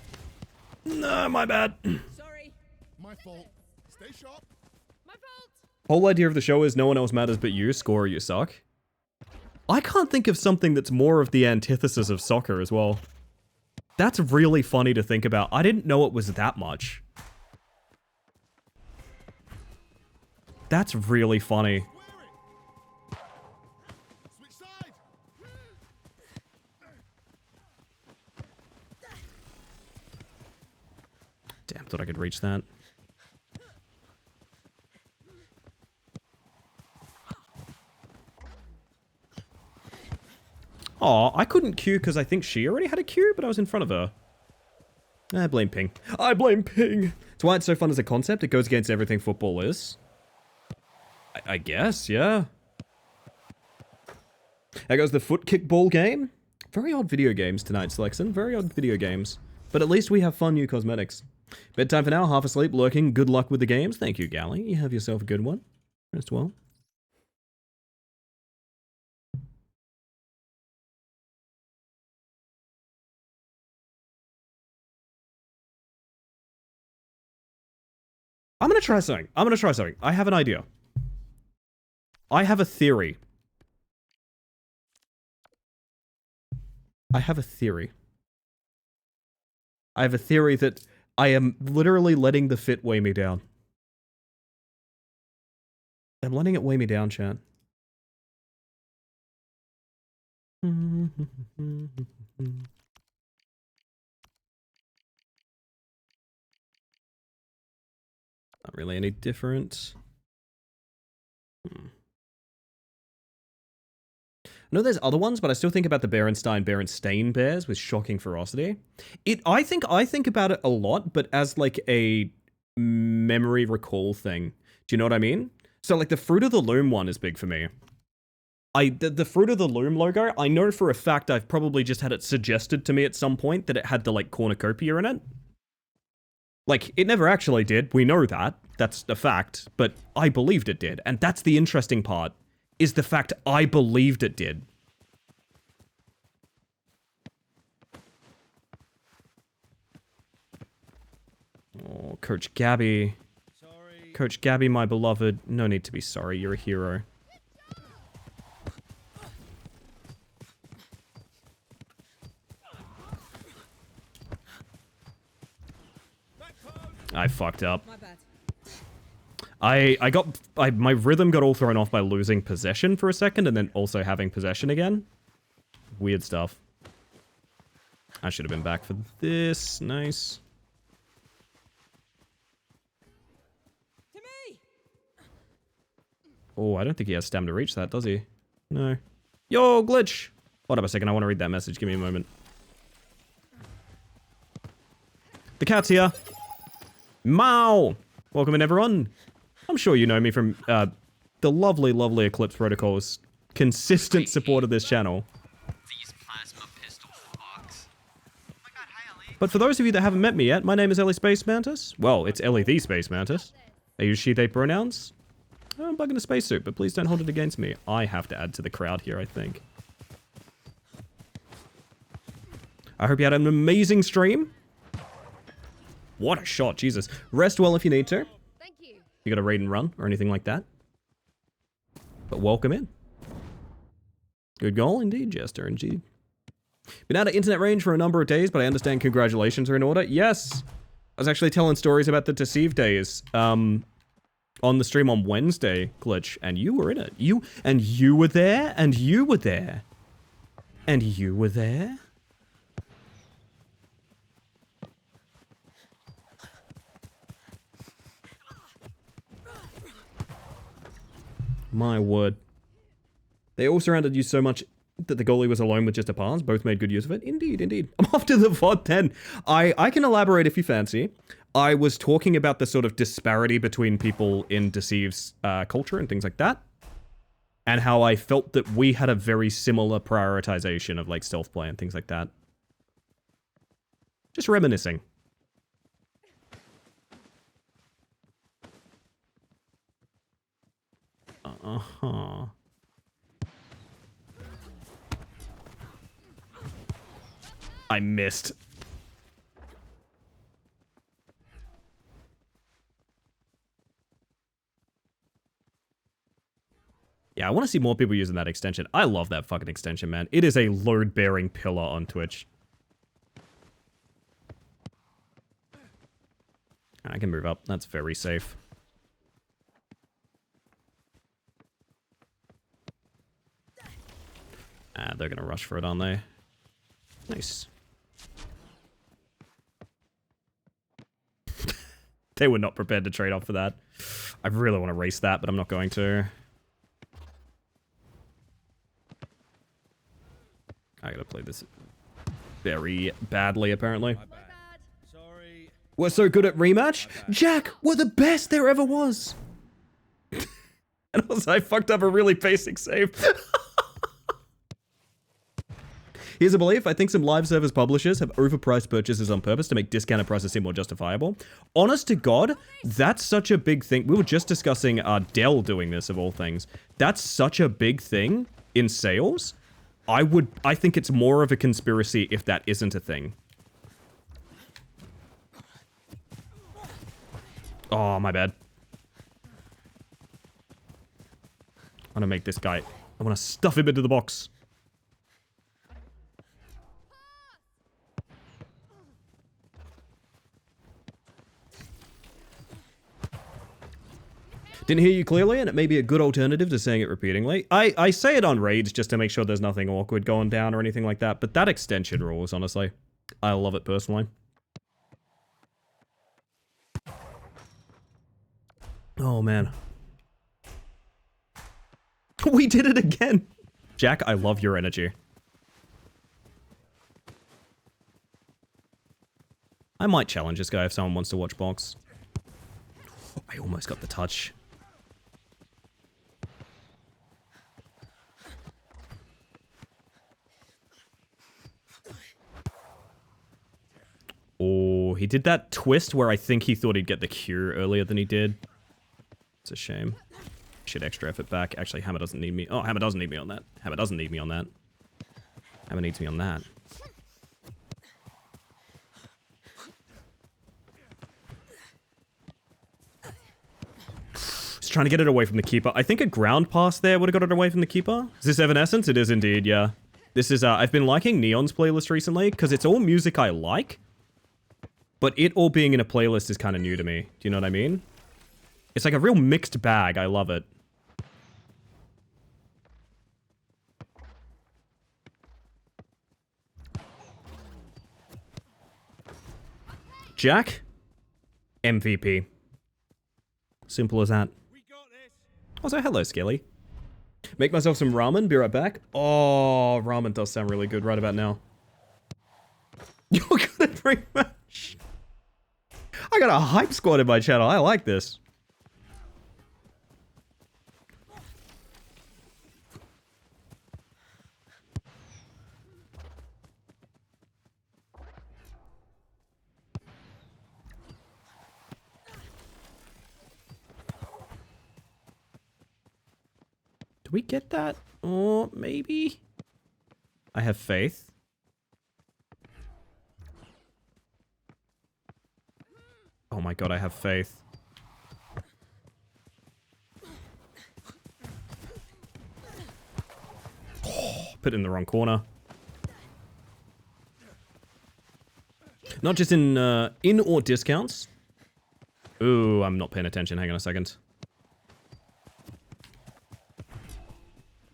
No, my bad. Sorry. My fault. Stay sharp. My fault. Whole idea of the show is no one else matters but you, score or you suck. I can't think of something that's more of the antithesis of soccer as well. That's really funny to think about. I didn't know it was that much. That's really funny. Switch side. Damn, thought I could reach that. Aw, I couldn't queue because I think she already had a queue, but I was in front of her. I blame Ping. I blame Ping! It's why it's so fun as a concept. It goes against everything football is. I guess, yeah. There goes the foot kickball game. Very odd video games tonight, Slexon. Very odd video games. But at least we have fun new cosmetics. Bedtime for now, half asleep, lurking. Good luck with the games. Thank you, Gally. You have yourself a good one. Rest well. I'm gonna try something. I have an idea. I have a theory. I have a theory that I am literally letting the fit weigh me down. I'm letting it weigh me down, chat. Not really any different. I know there's other ones, but I still think about the Berenstain bears with shocking ferocity. I think about it a lot, but as like a memory recall thing. Do you know what I mean? So like the Fruit of the Loom one is big for me. The Fruit of the Loom logo, I know for a fact I've probably just had it suggested to me at some point that it had the, like, cornucopia in it. Like, it never actually did. We know that. That's a fact. But I believed it did. And that's the interesting part, is the fact I believed it did. Oh, Coach Gabby. Sorry. Coach Gabby, my beloved. No need to be sorry. You're a hero. I fucked up. My bad. My rhythm got all thrown off by losing possession for a second and then also having possession again. Weird stuff. I should have been back for this. Nice. To me! Oh, I don't think he has stamina to reach that, does he? No. Yo, glitch! Hold up a second, I want to read that message. Give me a moment. The cat's here. Mao! Welcome in, everyone. I'm sure you know me from the lovely, lovely Eclipse Protocol's consistent support of this channel. These plasma pistol fucks. Oh my god, hi Ellie. But for those of you that haven't met me yet, my name is Ellie Space Mantis. Well, it's Ellie the Space Mantis. I use she, they pronouns. I'm bugging a spacesuit, but please don't hold it against me. I have to add to the crowd here, I think. I hope you had an amazing stream. What a shot, Jesus. Rest well if you need to. Thank you. You got to raid and run or anything like that. But welcome in. Good goal indeed, Jester, indeed. Been out of internet range for a number of days, but I understand congratulations are in order. Yes. I was actually telling stories about the Deceive days on the stream on Wednesday, Glitch, and you were in it. You were there, and you were there. And you were there. My word. They all surrounded you so much that the goalie was alone with just a pass. Both made good use of it. Indeed, indeed. I'm off to the VOD then. I can elaborate if you fancy. I was talking about the sort of disparity between people in Deceive's culture and things like that. And how I felt that we had a very similar prioritization of like stealth play and things like that. Just reminiscing. Uh-huh. I missed. Yeah, I want to see more people using that extension. I love that fucking extension, man. It is a load-bearing pillar on Twitch. I can move up. That's very safe. Ah, they're gonna rush for it, aren't they? Nice. They were not prepared to trade off for that. I really want to race that, but I'm not going to. I gotta play this very badly, apparently. My bad. Sorry. We're so good at rematch. Jack, we're the best there ever was. And also, I fucked up a really basic save. Here's a belief. I think some live service publishers have overpriced purchases on purpose to make discounted prices seem more justifiable. Honest to God, that's such a big thing. We were just discussing Dell doing this, of all things. That's such a big thing in sales. I think it's more of a conspiracy if that isn't a thing. Oh, my bad. I'm gonna make this guy... I want to stuff him into the box. Didn't hear you clearly, and it may be a good alternative to saying it repeatedly. I say it on raids just to make sure there's nothing awkward going down or anything like that, but that extension rules, honestly. I love it personally. Oh, man. We did it again! Jack, I love your energy. I might challenge this guy if someone wants to watch box. I almost got the touch. Oh, he did that twist where I think he thought he'd get the cure earlier than he did. It's a shame. Shit, extra effort back. Actually, Hammer doesn't need me. Oh, Hammer doesn't need me on that. Hammer doesn't need me on that. Hammer needs me on that. Just trying to get it away from the Keeper. I think a ground pass there would have got it away from the Keeper. Is this Evanescence? It is indeed, yeah. This is, I've been liking Neon's playlist recently, because it's all music I like. But it all being in a playlist is kind of new to me. Do you know what I mean? It's like a real mixed bag. I love it. Jack? MVP. Simple as that. Also, hello, Skelly. Make myself some ramen, be right back. Oh, ramen does sound really good right about now. You're gonna bring much. I got a hype squad in my channel. I like this. Do we get that? Or maybe? I have faith. Oh my god, I have faith. Oh, put it in the wrong corner. Not just in or discounts. Ooh, I'm not paying attention. Hang on a second.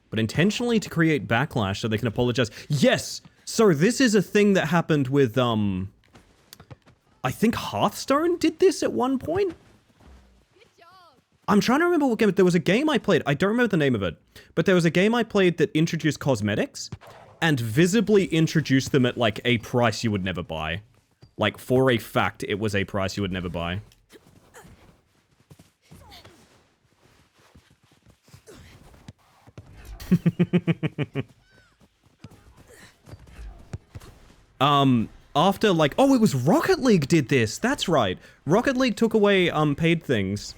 But intentionally to create backlash so they can apologize. Yes! So this is a thing that happened with, I think Hearthstone did this at one point? I'm trying to remember what game. There was a game I played. I don't remember the name of it. But there was a game I played that introduced cosmetics and visibly introduced them at, like, a price you would never buy. Like, for a fact, it was a price you would never buy. After, like, oh, it was Rocket League did this. That's right. Rocket League took away, paid things.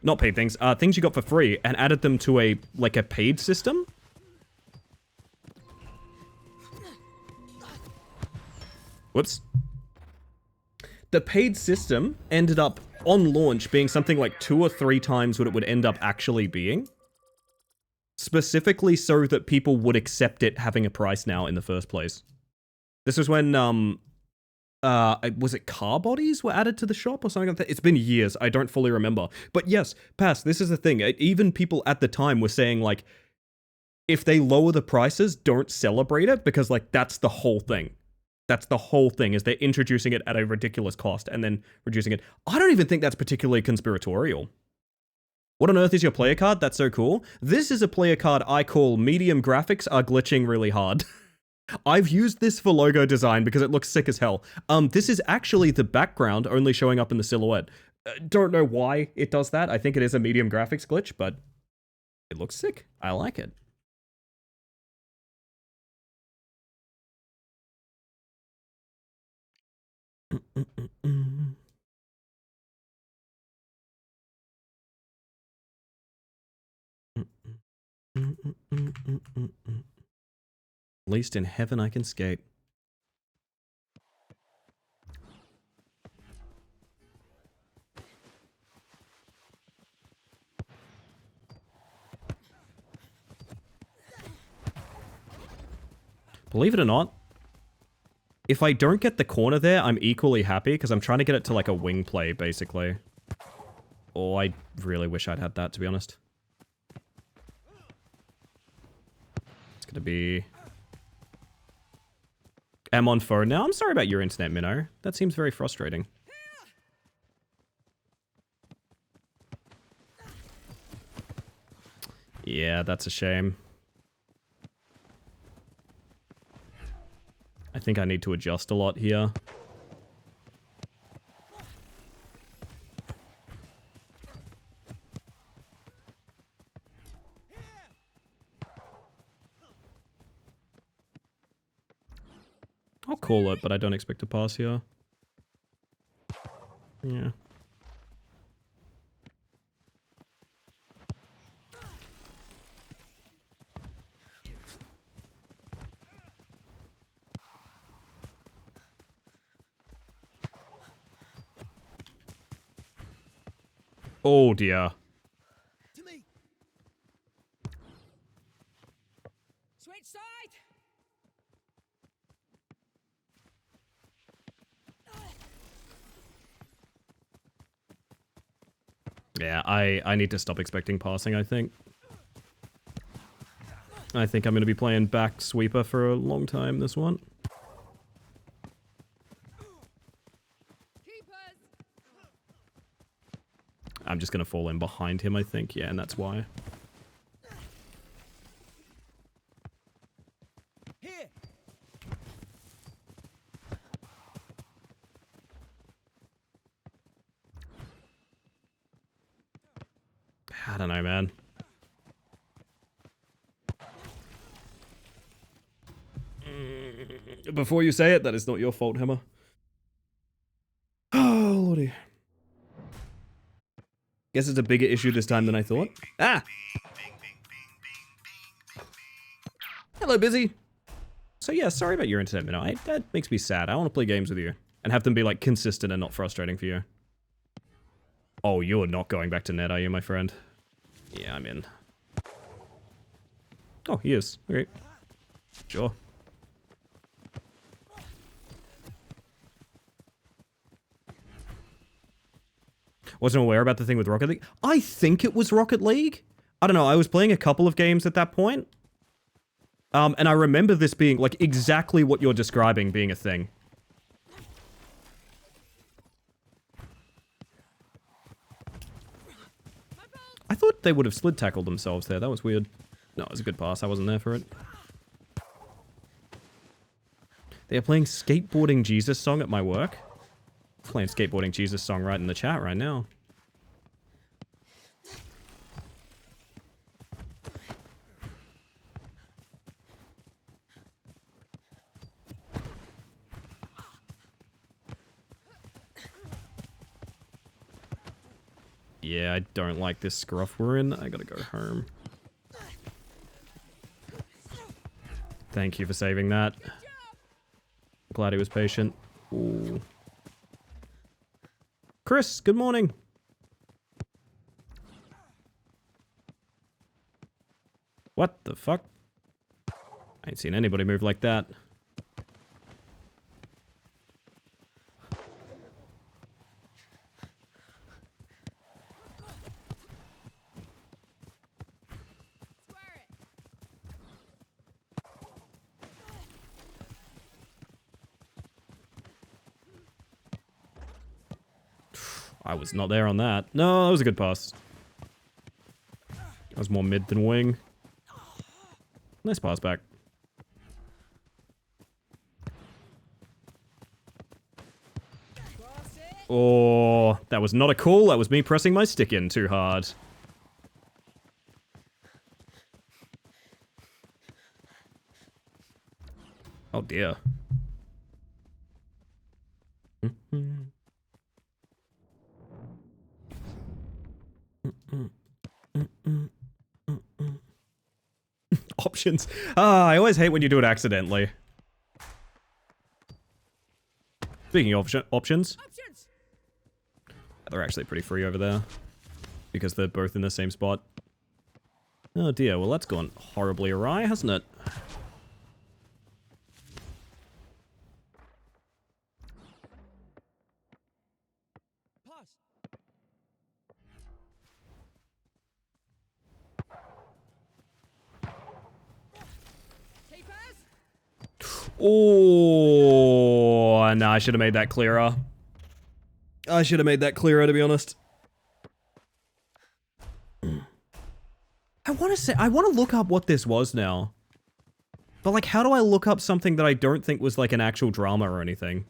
Not paid things, things you got for free and added them to a, like, a paid system. Whoops. The paid system ended up, on launch, being something like 2 or 3 times what it would end up actually being. Specifically so that people would accept it having a price now in the first place. This was when, was it car bodies were added to the shop or something like that? It's been years, I don't fully remember. But yes, Pass, this is the thing. Even people at the time were saying, like, if they lower the prices, don't celebrate it, because, like, that's the whole thing. That's the whole thing, is they're introducing it at a ridiculous cost and then reducing it. I don't even think that's particularly conspiratorial. What on earth is your player card? That's so cool. This is a player card I call medium graphics are glitching really hard. I've used this for logo design because it looks sick as hell. This is actually the background only showing up in the silhouette. Don't know why it does that. I think it is a medium graphics glitch, but it looks sick. I like it. At least in heaven I can skate. Believe it or not, if I don't get the corner there, I'm equally happy, because I'm trying to get it to, like, a wing play, basically. Oh, I really wish I'd had that, to be honest. It's gonna be... I'm on phone now. I'm sorry about your internet, Minnow. That seems very frustrating. Yeah, that's a shame. I think I need to adjust a lot here. I'll call it, but I don't expect to pass here. Yeah. Oh dear. To me. Switch side! Yeah, I need to stop expecting passing, I think. I think I'm going to be playing back sweeper for a long time, this one. Keepers! I'm just going to fall in behind him, I think. Yeah, and that's why. Here. I don't know, man. Before you say it, that is not your fault, Hammer. Oh, lordy. Guess it's a bigger issue this time than I thought. Ah! Hello, Busy. So yeah, sorry about your internet, man. That makes me sad. I want to play games with you. And have them be, like, consistent and not frustrating for you. Oh, you're not going back to net, are you, my friend? Yeah, I'm in. Oh, he is. Okay. Sure. Wasn't aware about the thing with Rocket League. I think it was Rocket League. I don't know. I was playing a couple of games at that point. And I remember this being, like, exactly what you're describing being a thing. I thought they would have slid tackled themselves there. That was weird. No, it was a good pass. I wasn't there for it. They are playing Skateboarding Jesus song at my work. Playing Skateboarding Jesus song right in the chat right now. Yeah, I don't like this scruff we're in. I gotta go home. Thank you for saving that. Glad he was patient. Ooh. Chris, good morning. What the fuck? I ain't seen anybody move like that. I was not there on that. No, that was a good pass. That was more mid than wing. Nice pass back. Oh, that was not a call. That was me pressing my stick in too hard. Oh dear. Options. Ah, I always hate when you do it accidentally. Speaking of options, they're actually pretty free over there. Because they're both in the same spot. Oh dear, well that's gone horribly awry, hasn't it? Pass. Oh, no, I should have made that clearer. I should have made that clearer, to be honest. I want to look up what this was now. But, like, how do I look up something that I don't think was, like, an actual drama or anything?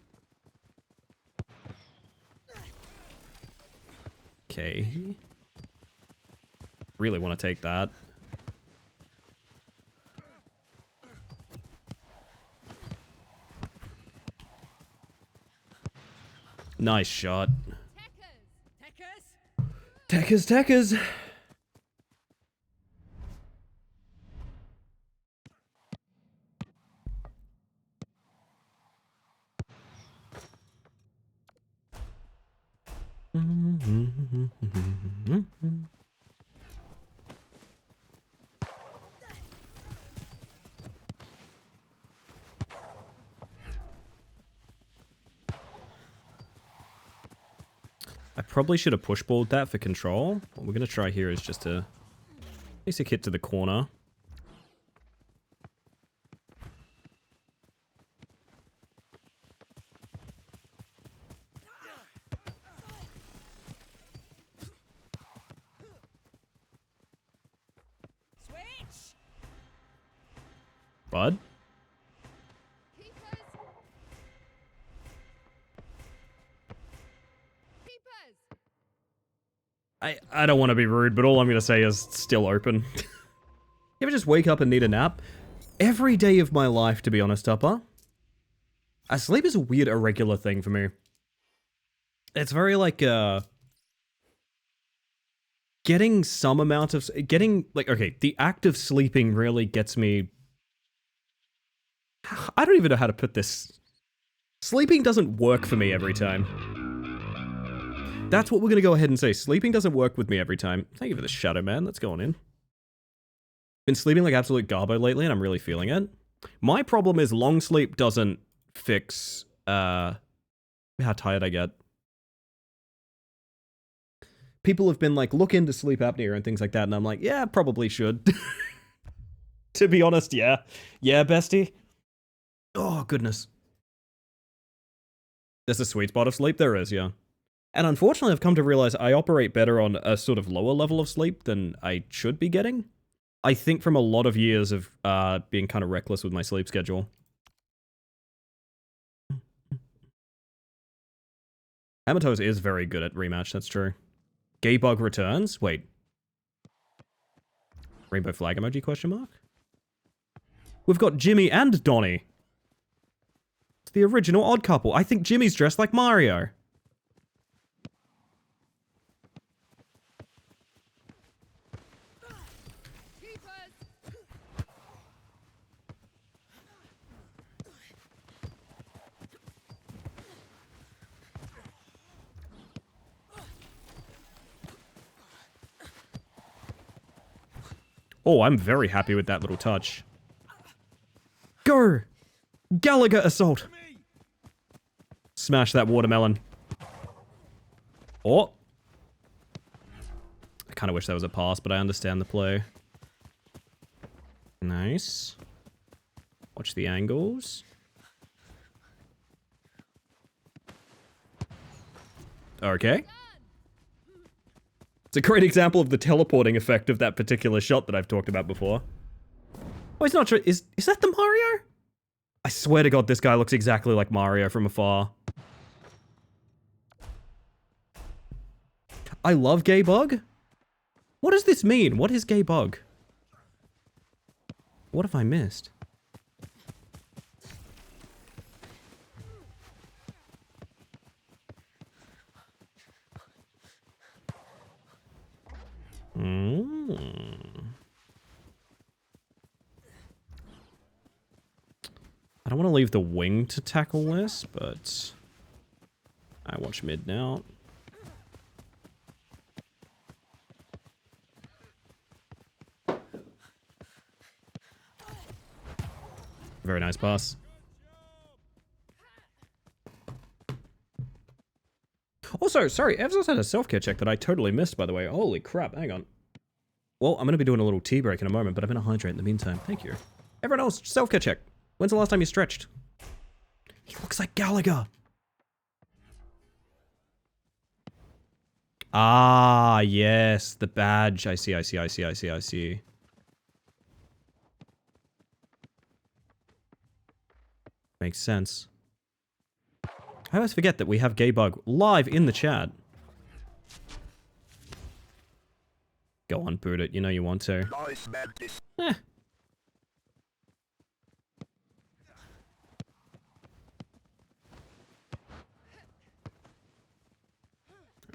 Okay. Really want to take that. Nice shot. Techers, techers. I probably should have pushballed that for control. What we're going to try here is just a basic hit to the corner. Switch. Bud? Keepers. Keepers. I don't want to be rude, but all I'm going to say is it's still open. You ever just wake up and need a nap? Every day of my life, to be honest, Upper. Sleep is a weird, irregular thing for me. It's very like, getting some amount of... okay, the act of sleeping really gets me... I don't even know how to put this. Sleeping doesn't work for me every time. That's what we're going to go ahead and say. Sleeping doesn't work with me every time. Thank you for the shadow, man. Let's go on in. Been sleeping like absolute garbo lately, and I'm really feeling it. My problem is long sleep doesn't fix how tired I get. People have been like, look into sleep apnea and things like that, and I'm like, yeah, probably should. To be honest, yeah. Yeah, bestie. Oh, goodness. There's a sweet spot of sleep? There is, yeah. And unfortunately, I've come to realize I operate better on a sort of lower level of sleep than I should be getting. I think from a lot of years of being kind of reckless with my sleep schedule. Amatos is very good at rematch, that's true. Gay bug returns? Wait. Rainbow flag emoji question mark? We've got Jimmy and Donnie. It's the original odd couple. I think Jimmy's dressed like Mario. Oh, I'm very happy with that little touch. Go! Gallagher assault! Smash that watermelon. Oh! I kind of wish that was a pass, but I understand the play. Nice. Watch the angles. Okay. It's a great example of the teleporting effect of that particular shot that I've talked about before. Oh, he's not sure. Is that the Mario? I swear to God, this guy looks exactly like Mario from afar. I love gay bug. What does this mean? What is gay bug? What have I missed? I don't want to leave the wing to tackle this, but I watch mid now. Very nice pass. Also, sorry, Evs also had a self-care check that I totally missed, by the way. Holy crap, hang on. Well, I'm going to be doing a little tea break in a moment, but I'm going to hydrate in the meantime. Thank you. Everyone else, self-care check. When's the last time you stretched? He looks like Gallagher. Ah, yes, the badge. I see. Makes sense. I always forget that we have Gay Bug live in the chat. Go on, boot it. You know you want to. Eh.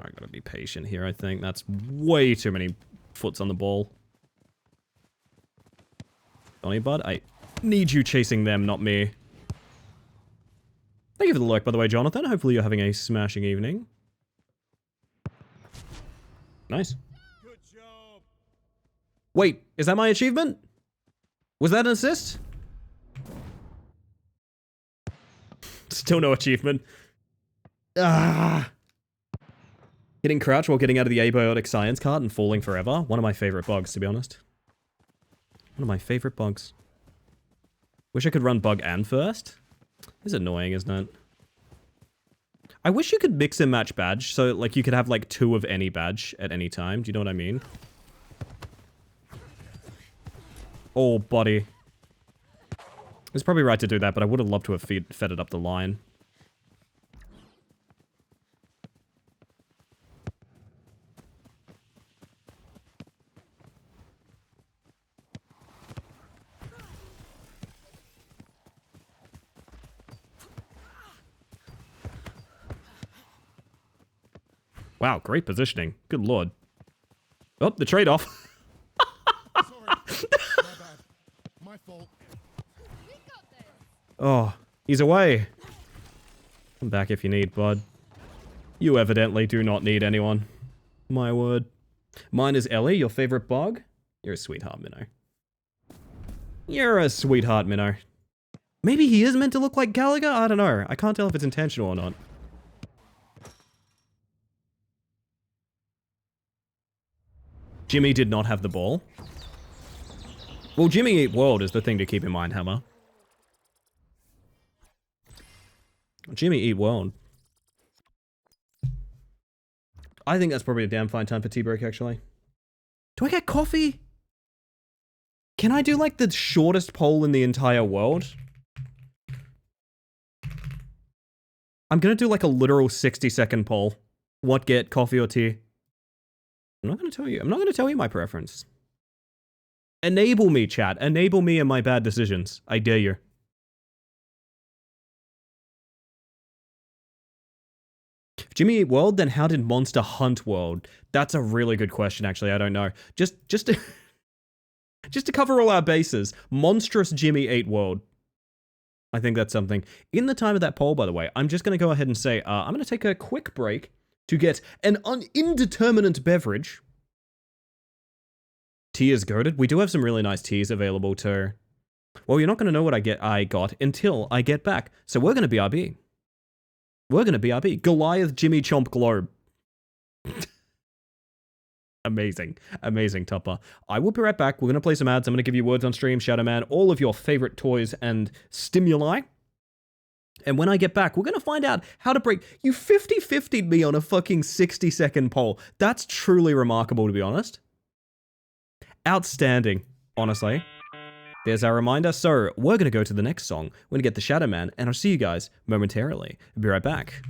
I gotta be patient here, I think. That's way too many foots on the ball. Donny Bud, I need you chasing them, not me. Thank you for the lurk, by the way, Jonathan. Hopefully you're having a smashing evening. Nice. Good job. Wait, is that my achievement? Was that an assist? Still no achievement. Ah. Hitting crouch while getting out of the abiotic science cart and falling forever. One of my favorite bugs, to be honest. One of my favorite bugs. Wish I could run bug and first. It's annoying, isn't it? I wish you could mix and match badge, so like you could have like 2 of any badge at any time. Do you know what I mean? Oh, buddy. It's probably right to do that, but I would have loved to have fed it up the line. Wow, great positioning. Good lord. Oh, the trade-off. Sorry. My bad. My fault. We got this. Oh, he's away. Come back if you need, bud. You evidently do not need anyone. My word. Mine is Ellie, your favorite bug? You're a sweetheart, Minnow. You're a sweetheart, Minnow. Maybe he is meant to look like Gallagher? I don't know. I can't tell if it's intentional or not. Jimmy did not have the ball. Well, Jimmy Eat World is the thing to keep in mind, Hammer. Jimmy Eat World. I think that's probably a damn fine time for tea break, actually. Do I get coffee? Can I do, like, the shortest poll in the entire world? I'm gonna do, like, a literal 60-second poll. What get, coffee or tea? I'm not gonna tell you. I'm not gonna tell you my preference. Enable me, chat. Enable me in my bad decisions. I dare you. Jimmy Eat World, then how did Monster Hunt World? That's a really good question, actually. I don't know. Just to, just to cover all our bases, Monstrous Jimmy Eat World. I think that's something. In the time of that poll, by the way, I'm just going to go ahead and say, I'm going to take a quick break to get an indeterminate beverage. Tea is goated. We do have some really nice teas available too. Well, you're not going to know what I got until I get back. So we're going to BRB. We're going to BRB. Goliath Jimmy Chomp Globe. Amazing. Amazing, Tupper. I will be right back. We're going to play some ads. I'm going to give you words on stream, Shadow Man, all of your favorite toys and stimuli. And when I get back, we're going to find out how to break... You 50-50'd me on a fucking 60-second poll. That's truly remarkable, to be honest. Outstanding, honestly. There's our reminder. So, we're going to go to the next song. We're going to get the Shadow Man, and I'll see you guys momentarily. I'll be right back.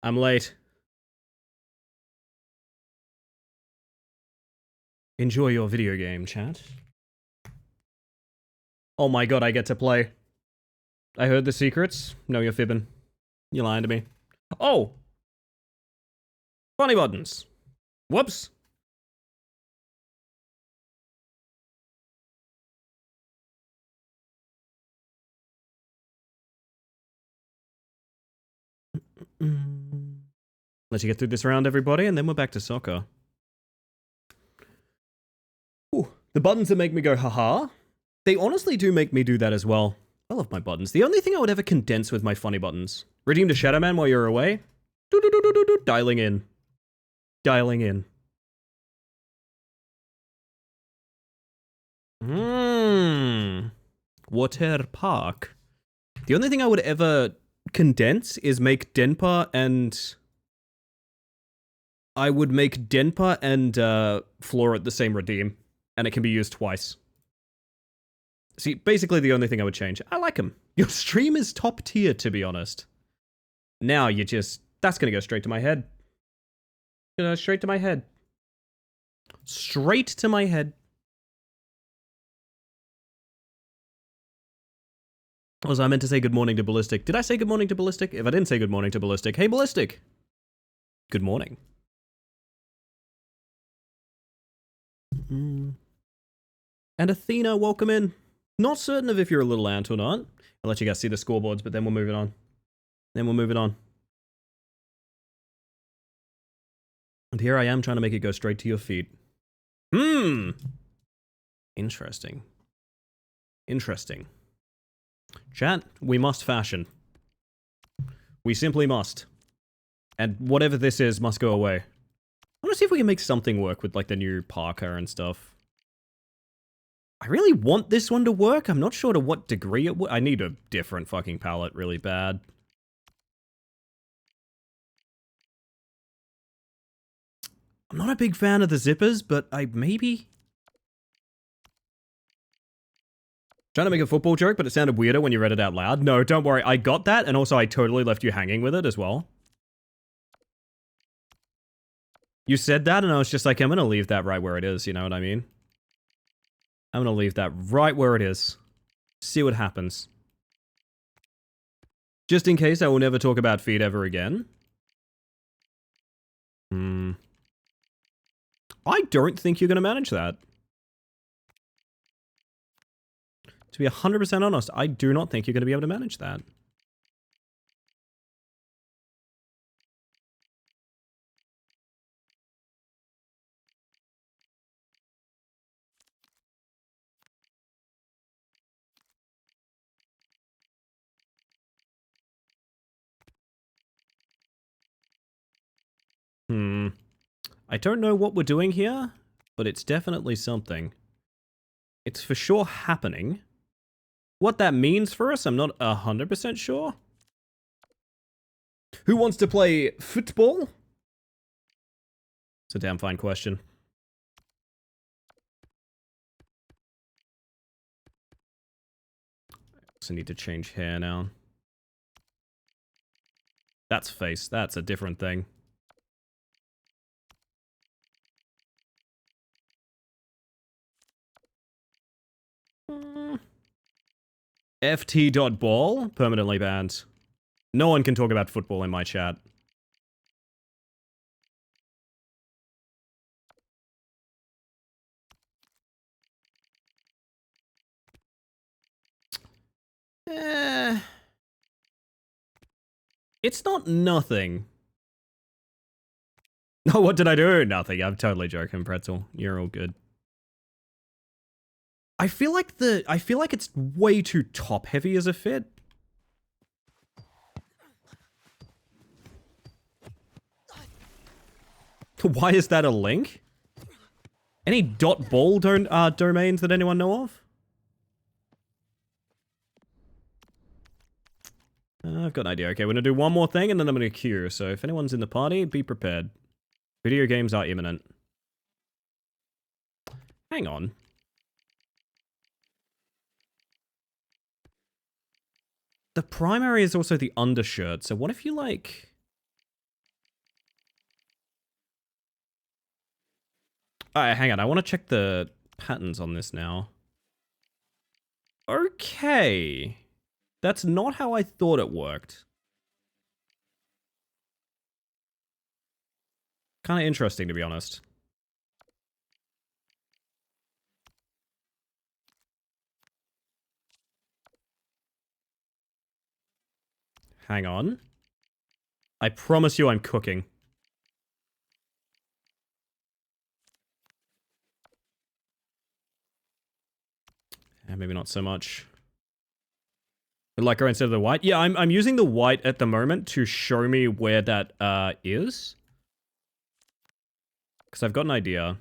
I'm late. Enjoy your video game, chat. Oh my god, I get to play. I heard the secrets. No, you're fibbing. You're lying to me. Oh! Funny buttons. Whoops. Let you get through this round, everybody, and then we're back to soccer. Ooh, the buttons that make me go haha, they honestly do make me do that as well. I love my buttons. The only thing I would ever condense with my funny buttons. Redeem to Shadow Man while you're away. Dialing in. Dialing in. Water Park. The only thing I would ever condense is make Denpa and... I would make Denpa and Floret the same redeem, and it can be used twice. See, basically the only thing I would change. I like them. Your stream is top tier, to be honest. Now you just... That's gonna go straight to my head. Straight to my head. Straight to my head. Also, I meant to say good morning to Ballistic. Did I say good morning to Ballistic? If I didn't say good morning to Ballistic, hey Ballistic! Good morning. And Athena, welcome in. Not certain of if you're a little ant or not. I'll let you guys see the scoreboards, but then we'll move it on. And here I am trying to make it go straight to your feet. Interesting. Interesting. Chat, we must fashion. We simply must. And whatever this is must go away. I want to see if we can make something work with like the new Parker and stuff. I really want this one to work. I'm not sure to what degree it would. I need a different fucking palette really bad. I'm not a big fan of the zippers, but I maybe... Trying to make a football joke, but it sounded weirder when you read it out loud. No, don't worry. I got that, and also I totally left you hanging with it as well. You said that, and I was just like, I'm gonna leave that right where it is, you know what I mean? I'm gonna leave that right where it is. See what happens. Just in case I will never talk about feet ever again. I don't think you're gonna manage that. To be 100% honest, I do not think you're gonna be able to manage that. I don't know what we're doing here, but it's definitely something. It's for sure happening. What that means for us, I'm not 100% sure. Who wants to play football? It's a damn fine question. Also need to change hair now. That's face. That's a different thing. FT.ball, permanently banned. No one can talk about football in my chat. It's not nothing. No, what did I do? Nothing. I'm totally joking, Pretzel. You're all good. I feel like it's way too top heavy as a fit. Why is that a link? Any .ball domains that anyone know of? I've got an idea. Okay, we're gonna do one more thing and then I'm gonna queue. So if anyone's in the party, be prepared. Video games are imminent. Hang on. The primary is also the undershirt, so what if you like... Alright, hang on. I want to check the patterns on this now. Okay. That's not how I thought it worked. Kind of interesting, to be honest. Hang on. I promise you I'm cooking. Yeah, maybe not so much. Lacquer instead of the white. Yeah, I'm using the white at the moment to show me where that is. Because I've got an idea.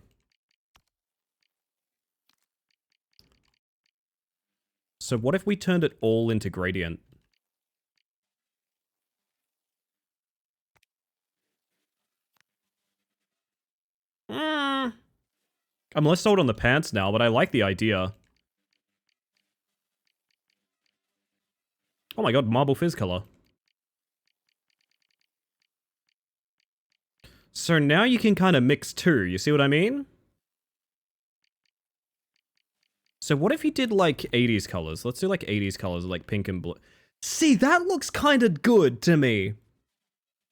So what if we turned it all into gradient? I'm less sold on the pants now, but I like the idea. Oh my god, marble fizz color. So now you can kind of mix two, you see what I mean? So what if you did like 80s colors? Let's do like 80s colors, like pink and blue. See, that looks kind of good to me.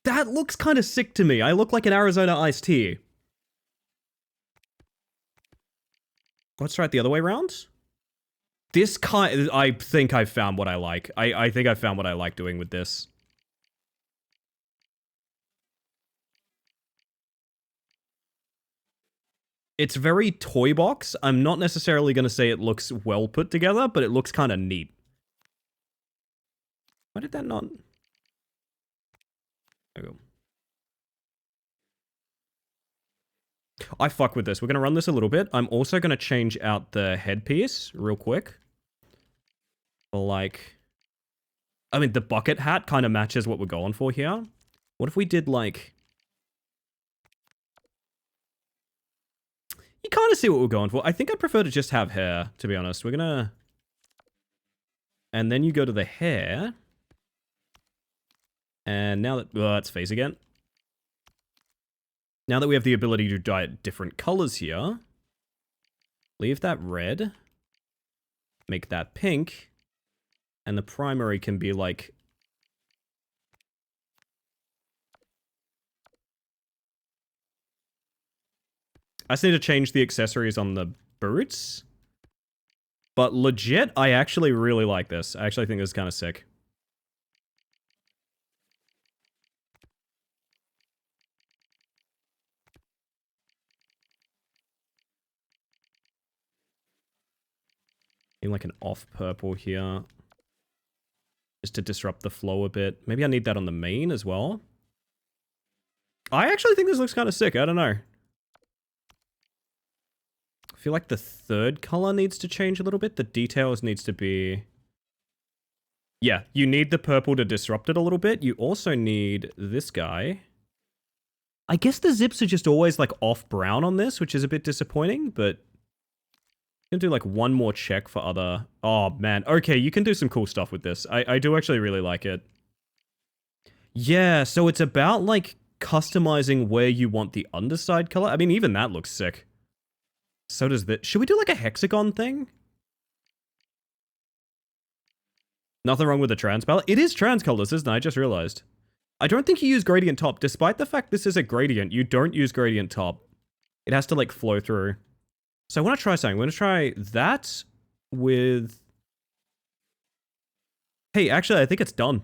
That looks kind of sick to me. I look like an Arizona iced tea. Let's try it the other way around. This kind, I think I found what I like. I think I found what I like doing with this. It's very toy box. I'm not necessarily going to say it looks well put together, but it looks kind of neat. Why did that not... There we go. I fuck with this. We're going to run this a little bit. I'm also going to change out the headpiece real quick. Like... I mean, the bucket hat kind of matches what we're going for here. What if we did, like... You kind of see what we're going for. I think I'd prefer to just have hair, to be honest. We're gonna... And then you go to the hair. And now that... Oh, that's face again. Now that we have the ability to dye different colors here, leave that red, make that pink, and the primary can be like... I just need to change the accessories on the boots. But legit, I actually really like this. I actually think this is kind of sick. Like an off purple here. Just to disrupt the flow a bit. Maybe I need that on the main as well. I actually think this looks kind of sick. I don't know. I feel like the third color needs to change a little bit. The details needs to be... Yeah, you need the purple to disrupt it a little bit. You also need this guy. I guess the zips are just always like off brown on this, which is a bit disappointing, but... You can do like one more check for other... Oh, man. Okay, you can do some cool stuff with this. I do actually really like it. Yeah, so it's about like customizing where you want the underside color. I mean, even that looks sick. So does this. Should we do like a hexagon thing? Nothing wrong with the trans palette. It is trans colors, isn't it? I just realized. I don't think you use gradient top. Despite the fact this is a gradient, you don't use gradient top. It has to like flow through. So I want to try something. I'm going to try that with... Hey, actually, I think it's done.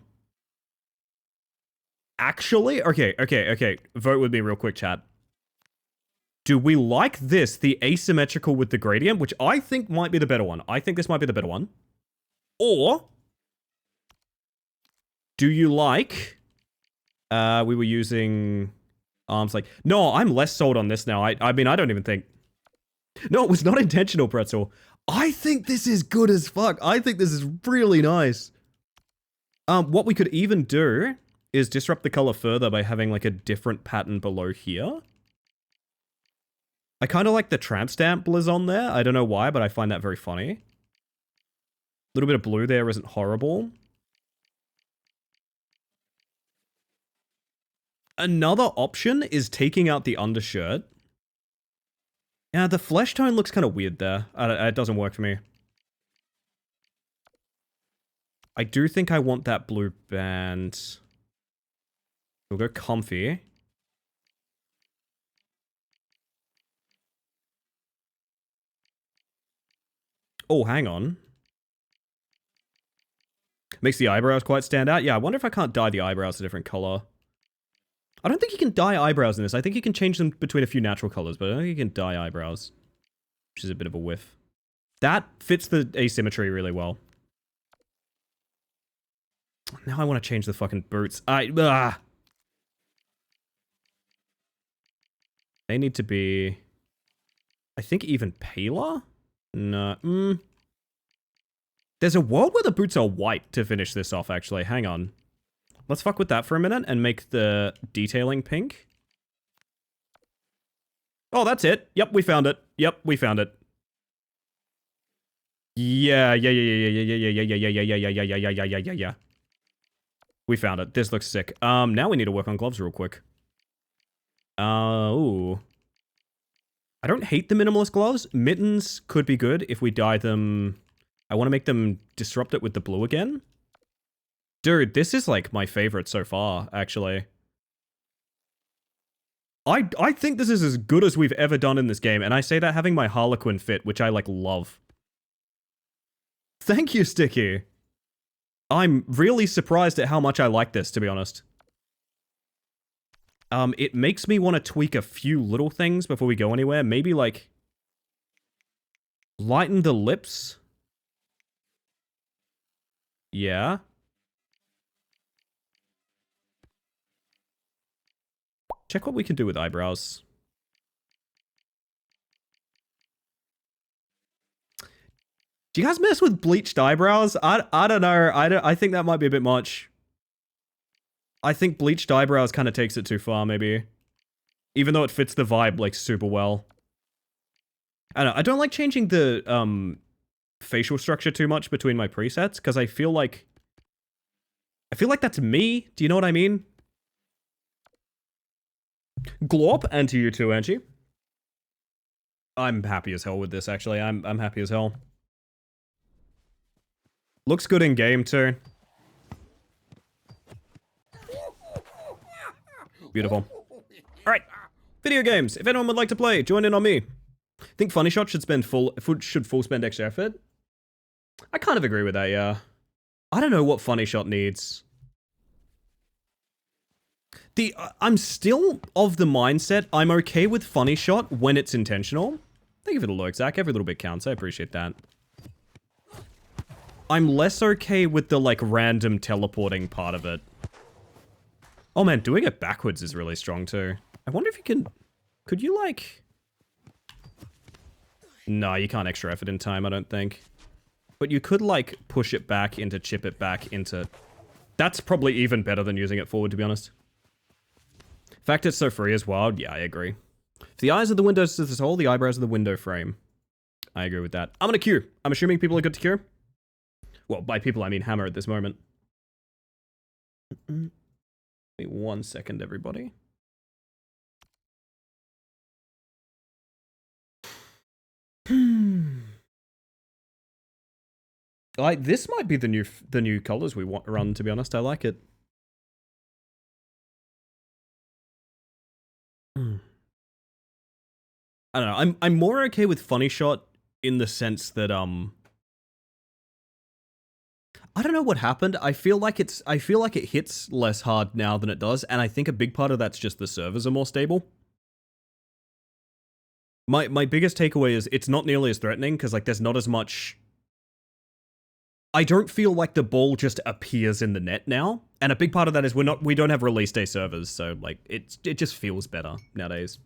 Actually? Okay. Vote with me real quick, chat. Do we like this, the asymmetrical with the gradient, which I think might be the better one. I think this might be the better one. Or... Do you like... we were using... arms like... No, I'm less sold on this now. I mean, I don't even think... No, it was not intentional, Pretzel. I think this is good as fuck. I think this is really nice. What we could even do is disrupt the color further by having like a different pattern below here. I kind of like the tramp stamp blizz on there. I don't know why, but I find that very funny. A little bit of blue there isn't horrible. Another option is taking out the undershirt Yeah, the flesh tone looks kind of weird there. It doesn't work for me. I do think I want that blue band. We'll go comfy. Oh, hang on. Makes the eyebrows quite stand out. Yeah, I wonder if I can't dye the eyebrows a different color. I don't think you can dye eyebrows in this. I think you can change them between a few natural colors, but I don't think you can dye eyebrows. Which is a bit of a whiff. That fits the asymmetry really well. Now I want to change the fucking boots. They need to be... I think even paler? No. There's a world where the boots are white to finish this off, actually. Hang on. Let's fuck with that for a minute and make the detailing pink. Oh, that's it. Yep, we found it. Yep, we found it. Yeah. We found it. This looks sick. Now we need to work on gloves real quick. Ooh. I don't hate the minimalist gloves. Mittens could be good if we dye them. I want to make them disrupt it with the blue again. Dude, this is like my favorite so far, actually. I think this is as good as we've ever done in this game, and I say that having my Harlequin fit, which I like love. Thank you, Sticky. I'm really surprised at how much I like this, to be honest. It makes me want to tweak a few little things before we go anywhere. Maybe, like, lighten the lips. Yeah. Check what we can do with eyebrows. Do you guys mess with bleached eyebrows? I don't know. I think that might be a bit much. I think bleached eyebrows kind of takes it too far, maybe. Even though it fits the vibe, like, super well. I don't know. I don't like changing the, facial structure too much between my presets, because I feel like that's me. Do you know what I mean? Glorp, and to you too, Angie. I'm happy as hell with this, actually. I'm happy as hell. Looks good in game, too. Beautiful. Alright. Video games. If anyone would like to play, join in on me. Think Funny Shot should full spend extra effort? I kind of agree with that, yeah. I don't know what Funny Shot needs. I'm still of the mindset I'm okay with Funny Shot when it's intentional. Thank you for the lurk, Zach. Every little bit counts. I appreciate that. I'm less okay with the, like, random teleporting part of it. Oh man, doing it backwards is really strong too. I wonder if you can... Could you, like... No, you can't extra effort in time, I don't think. But you could, like, push it back into, chip it back into... That's probably even better than using it forward, to be honest. Fact it's so free as well, yeah, I agree. If the eyes of the windows is this hole, the eyebrows of the window frame. I agree with that. I'm gonna queue. I'm assuming people are good to queue. Well, by people I mean Hammer at this moment. Wait 1 second, everybody. Like, this might be the new colors we want run, to be honest. I like it. I don't know. I'm more okay with Funny Shot in the sense that I don't know what happened. I feel like it hits less hard now than it does, and I think a big part of that's just the servers are more stable. My biggest takeaway is it's not nearly as threatening because like there's not as much. I don't feel like the ball just appears in the net now, and a big part of that is we don't have release day servers, so like it just feels better nowadays.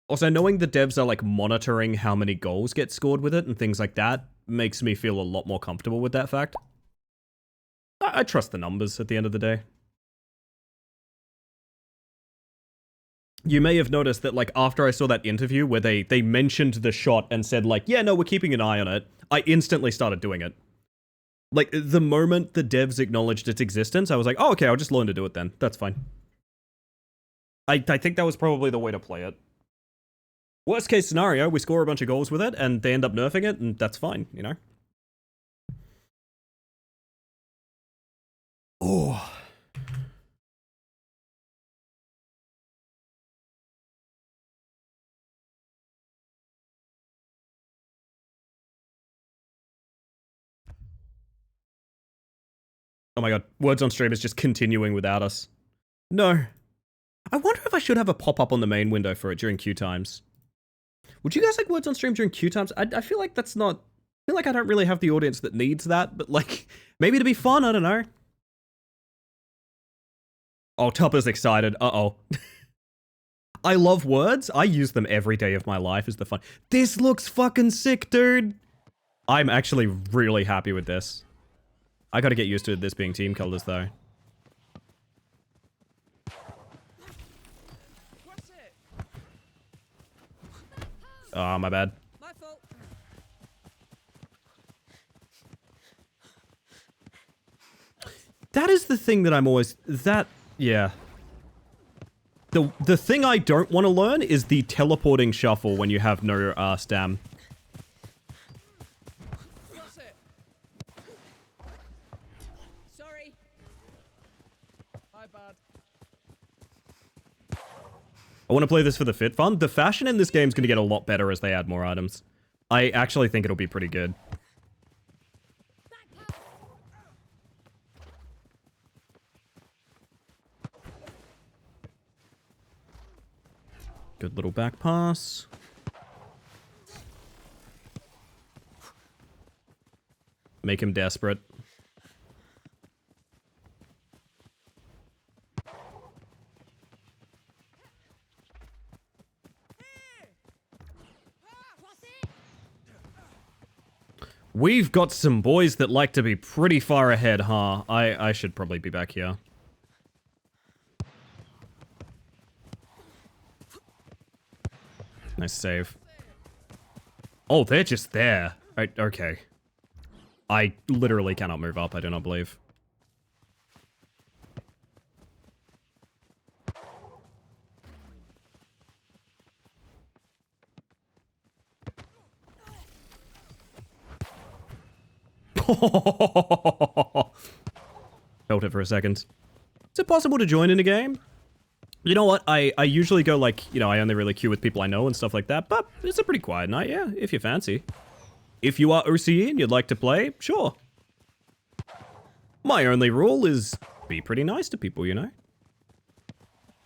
Also, knowing the devs are like monitoring how many goals get scored with it and things like that makes me feel a lot more comfortable with that fact. I trust the numbers at the end of the day. You may have noticed that, like, after I saw that interview where they mentioned the shot and said, like, yeah, no, we're keeping an eye on it, I instantly started doing it. Like, the moment the devs acknowledged its existence, I was like, oh, okay, I'll just learn to do it then. That's fine. I think that was probably the way to play it. Worst case scenario, we score a bunch of goals with it, and they end up nerfing it, and that's fine, you know? Oh. Oh my god, Words on Stream is just continuing without us. No. I wonder if I should have a pop-up on the main window for it during queue times. Would you guys like Words on Stream during queue times? I feel like that's not... I feel like I don't really have the audience that needs that, but like, maybe to be fun, I don't know. Oh, Tupper's excited. Uh-oh. I love words. I use them every day of my life is the fun. This looks fucking sick, dude. I'm actually really happy with this. I gotta get used to this being team colors, though. What's it? Oh, my bad. My fault. That is the thing that I'm always... Yeah. The thing I don't want to learn is the teleporting shuffle when you have no stam. What's it? Sorry. My bad. I want to play this for the fit fun. The fashion in this game is going to get a lot better as they add more items. I actually think it'll be pretty good. Good little back pass. Make him desperate. We've got some boys that like to be pretty far ahead, huh? I should probably be back here. Nice save. Oh, they're just there. Okay. I literally cannot move up, I do not believe. Felt it for a second. Is it possible to join in a game? You know what? I usually go like, you know, I only really queue with people I know and stuff like that, but it's a pretty quiet night, yeah, if you fancy. If you are OCE and you'd like to play, sure. My only rule is be pretty nice to people, you know?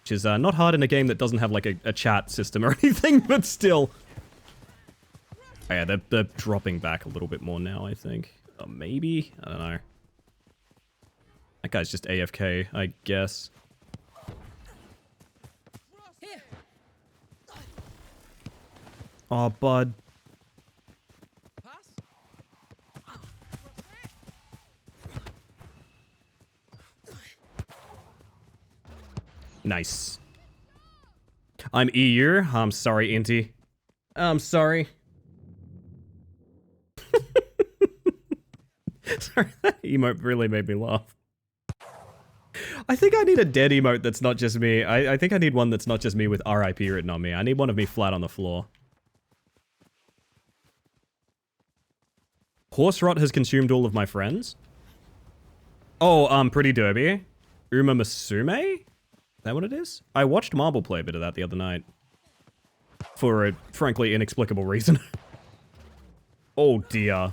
Which is not hard in a game that doesn't have like a chat system or anything, but still. Oh, yeah, they're dropping back a little bit more now, I think. Maybe? I don't know. That guy's just AFK, I guess. Here. Aw, bud. Pass. Nice. I'm EU. I'm sorry, Inti. I'm sorry. Sorry, that emote really made me laugh. I think I need a dead emote that's not just me. I think I need one that's not just me with RIP written on me. I need one of me flat on the floor. Horse rot has consumed all of my friends. Oh, Pretty Derby. Uma Musume? Is that what it is? I watched Marble play a bit of that the other night. For a frankly inexplicable reason. Oh dear.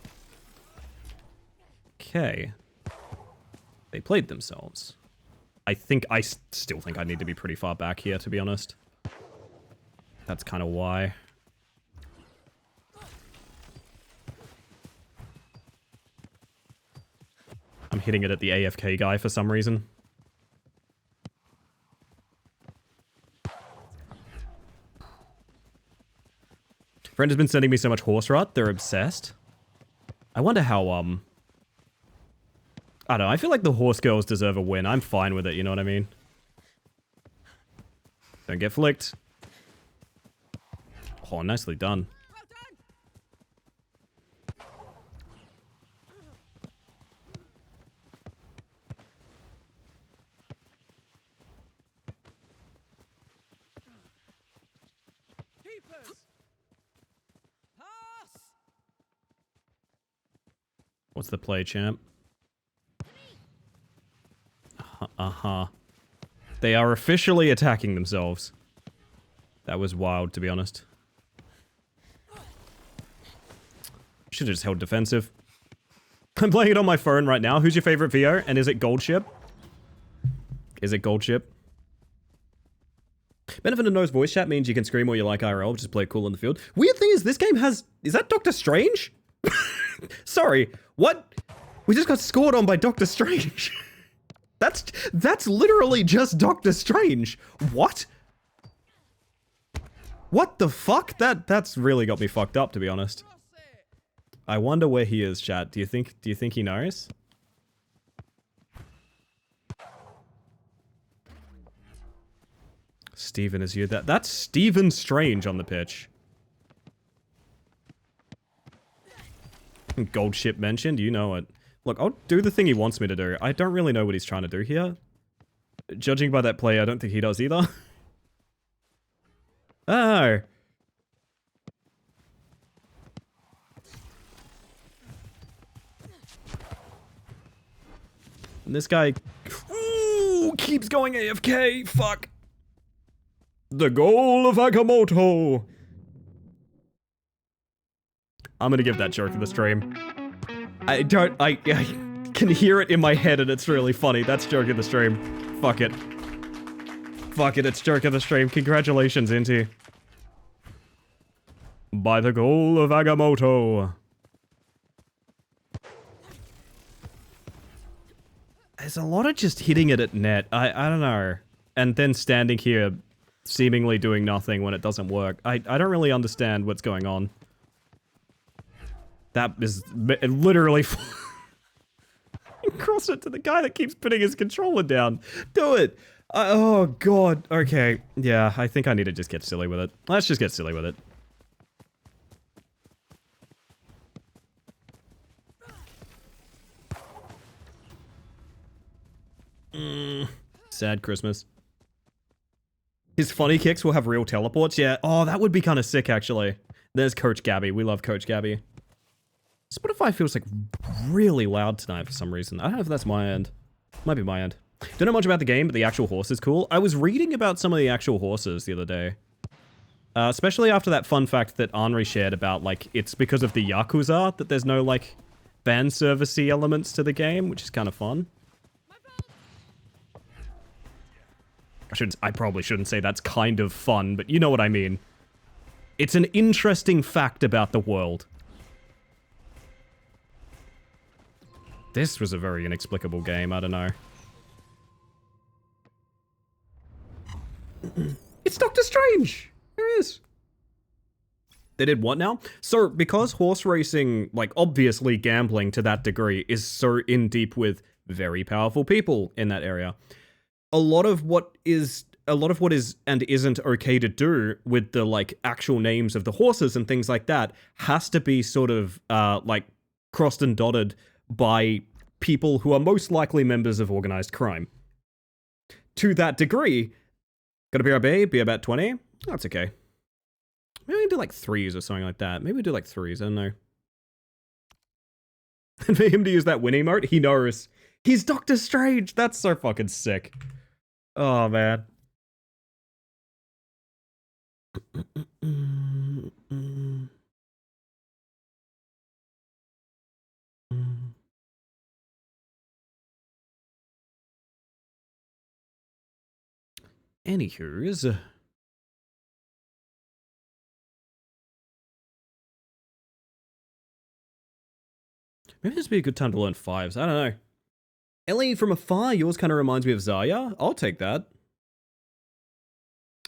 Okay. They played themselves. I still think I need to be pretty far back here, to be honest. That's kind of why. I'm hitting it at the AFK guy for some reason. Friend has been sending me so much horse rot, they're obsessed. I wonder how, I don't know, I feel like the horse girls deserve a win. I'm fine with it, you know what I mean? Don't get flicked. Oh, nicely done. Well done. Keepers. What's the play, champ? Uh-huh. They are officially attacking themselves. That was wild, to be honest. Should have just held defensive. I'm playing it on my phone right now. Who's your favorite VO? And is it Gold Ship? Is it Gold Ship? Benefit of No's voice chat means you can scream all you like IRL, just play it cool in the field. Weird thing is, this game has... Is that Doctor Strange? Sorry, what? We just got scored on by Doctor Strange. That's literally just Doctor Strange. What? What the fuck? That's really got me fucked up, to be honest. Cross it. I wonder where he is, chat. Do you think he knows? Steven is you. That's Stephen Strange on the pitch. Gold ship mentioned, you know it. Look, I'll do the thing he wants me to do. I don't really know what he's trying to do here. Judging by that play, I don't think he does either. Oh. And this guy... Ooh, keeps going AFK. Fuck. The goal of Agamotto. I'm gonna give that joke in the stream. I can hear it in my head and it's really funny. That's joke in the stream. Fuck it. Fuck it, it's joke in the stream. Congratulations, Inti. By the goal of Agamotto. There's a lot of just hitting it at net. I don't know. And then standing here seemingly doing nothing when it doesn't work. I don't really understand what's going on. That is literally... Cross it to the guy that keeps putting his controller down. Do it. Oh, God. Okay. Yeah, I think I need to just get silly with it. Let's just get silly with it. Sad Christmas. His funny kicks will have real teleports. Yeah. Oh, that would be kind of sick, actually. There's Coach Gabby. We love Coach Gabby. Spotify feels like really loud tonight for some reason. I don't know if that's my end. Might be my end. Don't know much about the game, but the actual horse is cool. I was reading about some of the actual horses the other day. Especially after that fun fact that Henri shared about, like, it's because of the Yakuza that there's no, like, fan service-y elements to the game, which is kind of fun. I probably shouldn't say that's kind of fun, but you know what I mean. It's an interesting fact about the world. This was a very inexplicable game, I don't know. It's Doctor Strange! There he is. They did what now? So, because horse racing, like, obviously gambling to that degree, is so in deep with very powerful people in that area, a lot of what is and isn't okay to do with the, like, actual names of the horses and things like that has to be sort of, like, crossed and dotted by people who are most likely members of organized crime. To that degree, got a BRB, be about 20? That's okay. Maybe we can do like 3s or something like that. Maybe we do like 3s, I don't know. And for him to use that win emote, he knows. He's Doctor Strange! That's so fucking sick. Oh, man. Anywho's... maybe this would be a good time to learn 5s. I don't know. Ellie, from afar, yours kind of reminds me of Zarya. I'll take that.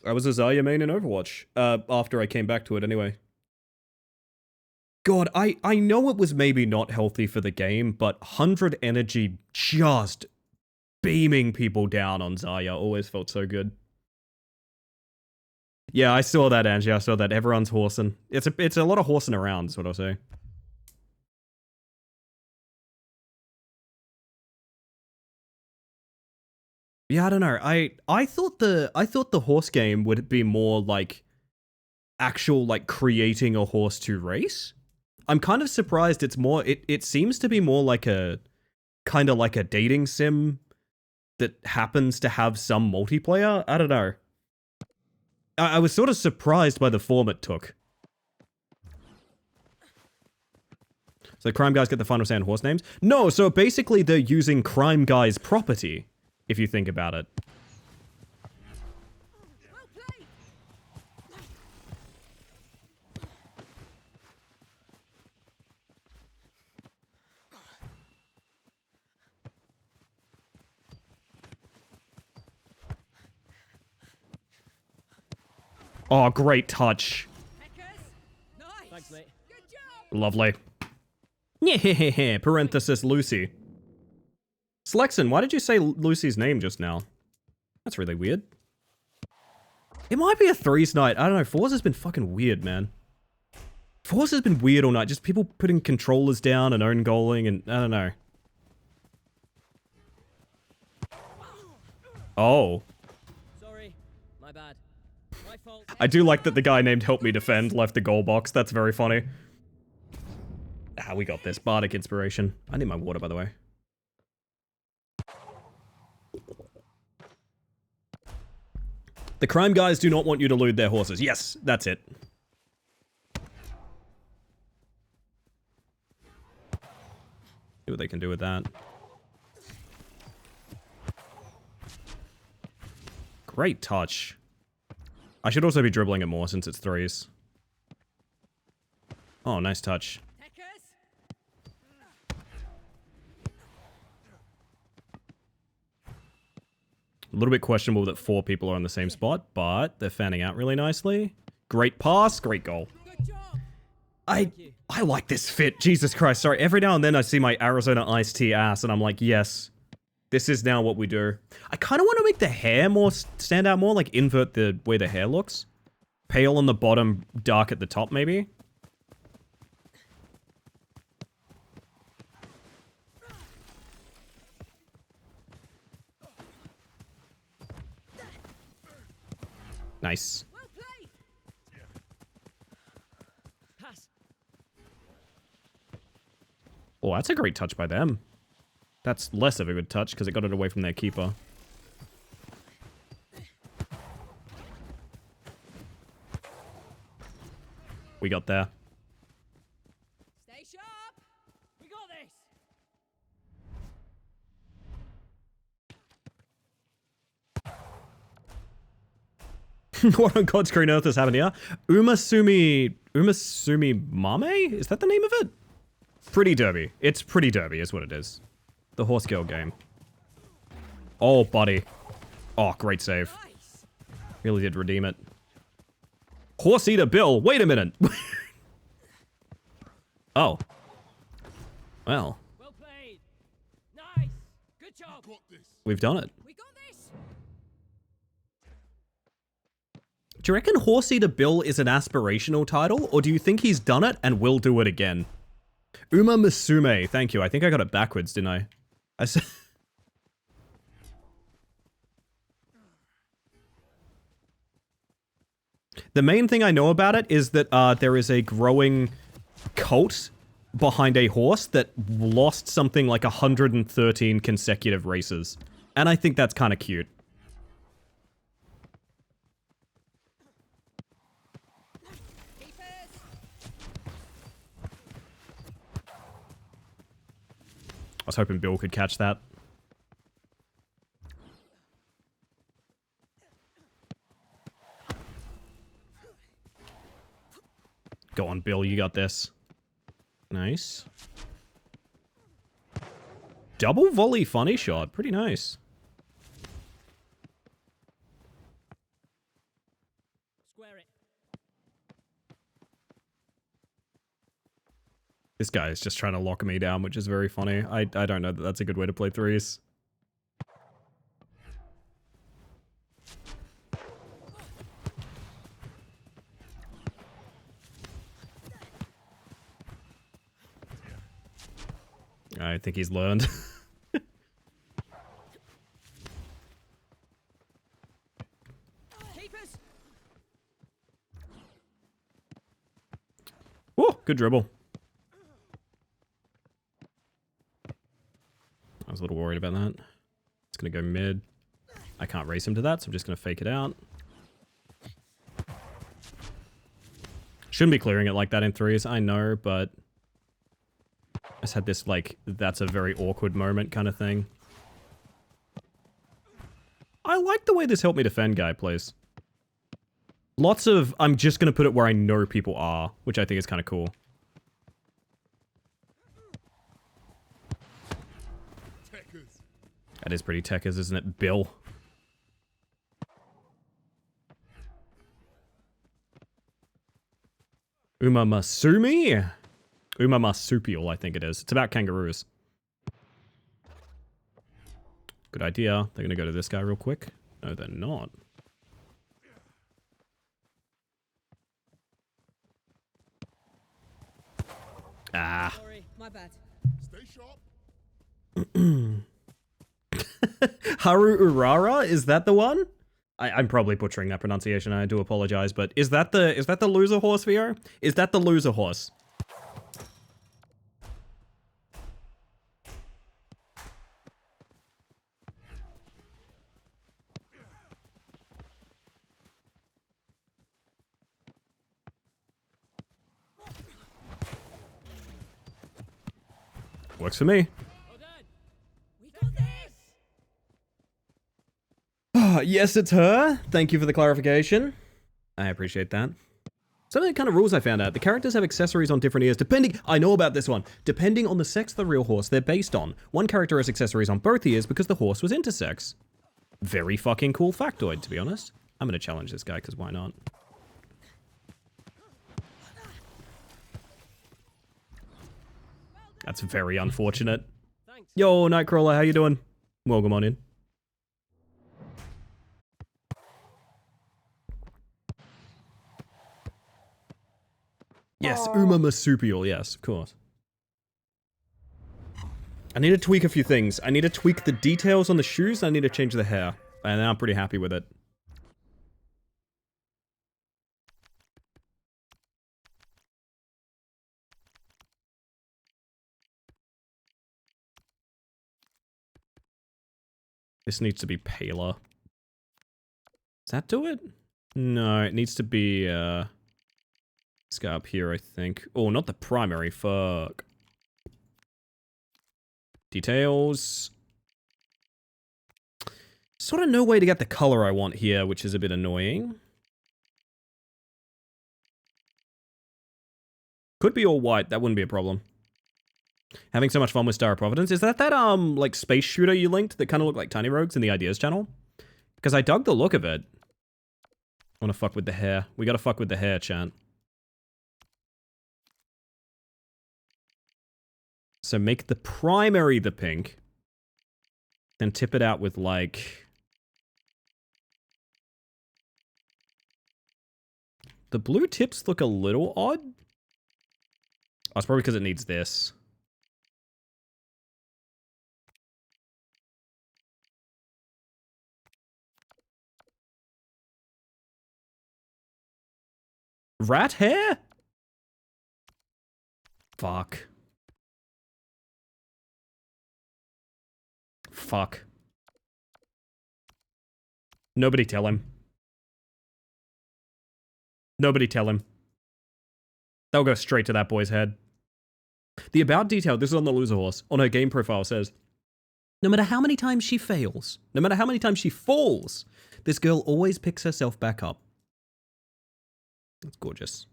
I was a Zarya main in Overwatch. After I came back to it anyway. God, I know it was maybe not healthy for the game, but 100 energy just beaming people down on Zarya always felt so good. Yeah, I saw that, Angie. I saw that. Everyone's horsing. It's a lot of horsing around, is what I'll say. Yeah, I don't know. I thought the horse game would be more like actual like creating a horse to race. I'm kind of surprised it's more, it seems to be more like a, kind of like a dating sim that happens to have some multiplayer. I don't know. I was sort of surprised by the form it took. So Crime Guys get the final say on horse names? No, so basically they're using Crime Guys property, if you think about it. Well played. Oh, great touch. Heckers. Nice. Thanks, mate. Good job. Lovely. Yeah, parenthesis Lucy. Slexon, why did you say Lucy's name just now? That's really weird. It might be a threes night. I don't know. Forza's been fucking weird, man. Forza's been weird all night. Just people putting controllers down and own goaling and I don't know. Oh. Sorry. My bad. My fault. I do like that the guy named Help Me Defend left the goal box. That's very funny. Ah, we got this. Bardic inspiration. I need my water, by the way. The Crime Guys do not want you to loot their horses. Yes, that's it. See what they can do with that. Great touch. I should also be dribbling it more since it's threes. Oh, nice touch. Heckers. A little bit questionable that 4 people are on the same spot, but they're fanning out really nicely. Great pass, great goal. Good job. I like this fit. Jesus Christ. Sorry, every now and then I see my Arizona iced tea ass and I'm like, yes, this is now what we do. I kind of want to make the hair more stand out more, like invert the way the hair looks. Pale on the bottom, dark at the top maybe. Nice. Well played. Pass. Oh, that's a great touch by them. That's less of a good touch because it got it away from their keeper. We got there. Stay sharp. We got this. What on God's green earth has happened here? Umasumi Mame? Is that the name of it? Pretty Derby. It's Pretty Derby is what it is. The horse girl game. Oh, buddy. Oh, great save. Nice. Really did redeem it. Horse Eater Bill. Wait a minute. Oh. Well, Well played. Nice. Good job. Got this. we've done it. We got this. Do you reckon Horse Eater Bill is an aspirational title, or do you think he's done it and will do it again? Uma Musume, thank you. I think I got it backwards, didn't I? I said... The main thing I know about it is that there is a growing cult behind a horse that lost something like 113 consecutive races. And I think that's kind of cute. Keepers. I was hoping Bill could catch that. Go on, Bill, you got this. Nice. Double volley funny shot. Pretty nice. Square it. This guy is just trying to lock me down, which is very funny. I don't know that that's a good way to play threes. I think he's learned. Keepers. Oh, good dribble. was a little worried about that. It's going to go mid. I can't race him to that, so I'm just going to fake it out. Shouldn't be clearing it like that in threes, I know, but I just had this, like, that's a very awkward moment kind of thing. I like the way this helped me defend guy plays. Lots of, I'm just going to put it where I know people are, which I think is kind of cool. Techers. That is pretty techers, isn't it, Bill? Umamasumi? Umamasupial, I think it is. It's about kangaroos. Good idea. They're going to go to this guy real quick. No, they're not. Ah. Sorry, my bad. Stay sharp. Haru Urara? Is that the one? I'm probably butchering that pronunciation. I do apologize, but is that the loser horse, Vio? Is that the loser horse? Works for me. Well done. We got this. Yes, it's her. Thank you for the clarification. I appreciate that. Some of the kind of rules I found out. The characters have accessories on different ears depending... I know about this one. Depending on the sex of the real horse they're based on. One character has accessories on both ears because the horse was intersex. Very fucking cool factoid, to be honest. I'm going to challenge this guy because why not? That's very unfortunate. Thanks. Yo, Nightcrawler, how you doing? Welcome on in. Yes, Uma Marsupial, yes, of course. I need to tweak a few things. I need to tweak the details on the shoes, and I need to change the hair. And I'm pretty happy with it. This needs to be paler. Does that do it? No, it needs to be, this guy up here, I think. Oh, not the primary, fuck. Details. Sort of no way to get the color I want here, which is a bit annoying. Could be all white, that wouldn't be a problem. Having so much fun with Star of Providence. Is that like, space shooter you linked that kind of looked like Tiny Rogues in the Ideas channel? Because I dug the look of it. I want to fuck with the hair. We gotta fuck with the hair, chat. So make the primary the pink. Then tip it out with, like... The blue tips look a little odd. Oh, it's probably because it needs this. Rat hair? Fuck. Fuck. Nobody tell him. Nobody tell him. That'll go straight to that boy's head. The about detail, this is on the loser horse, on her game profile says, no matter how many times she fails, no matter how many times she falls, this girl always picks herself back up. That's gorgeous.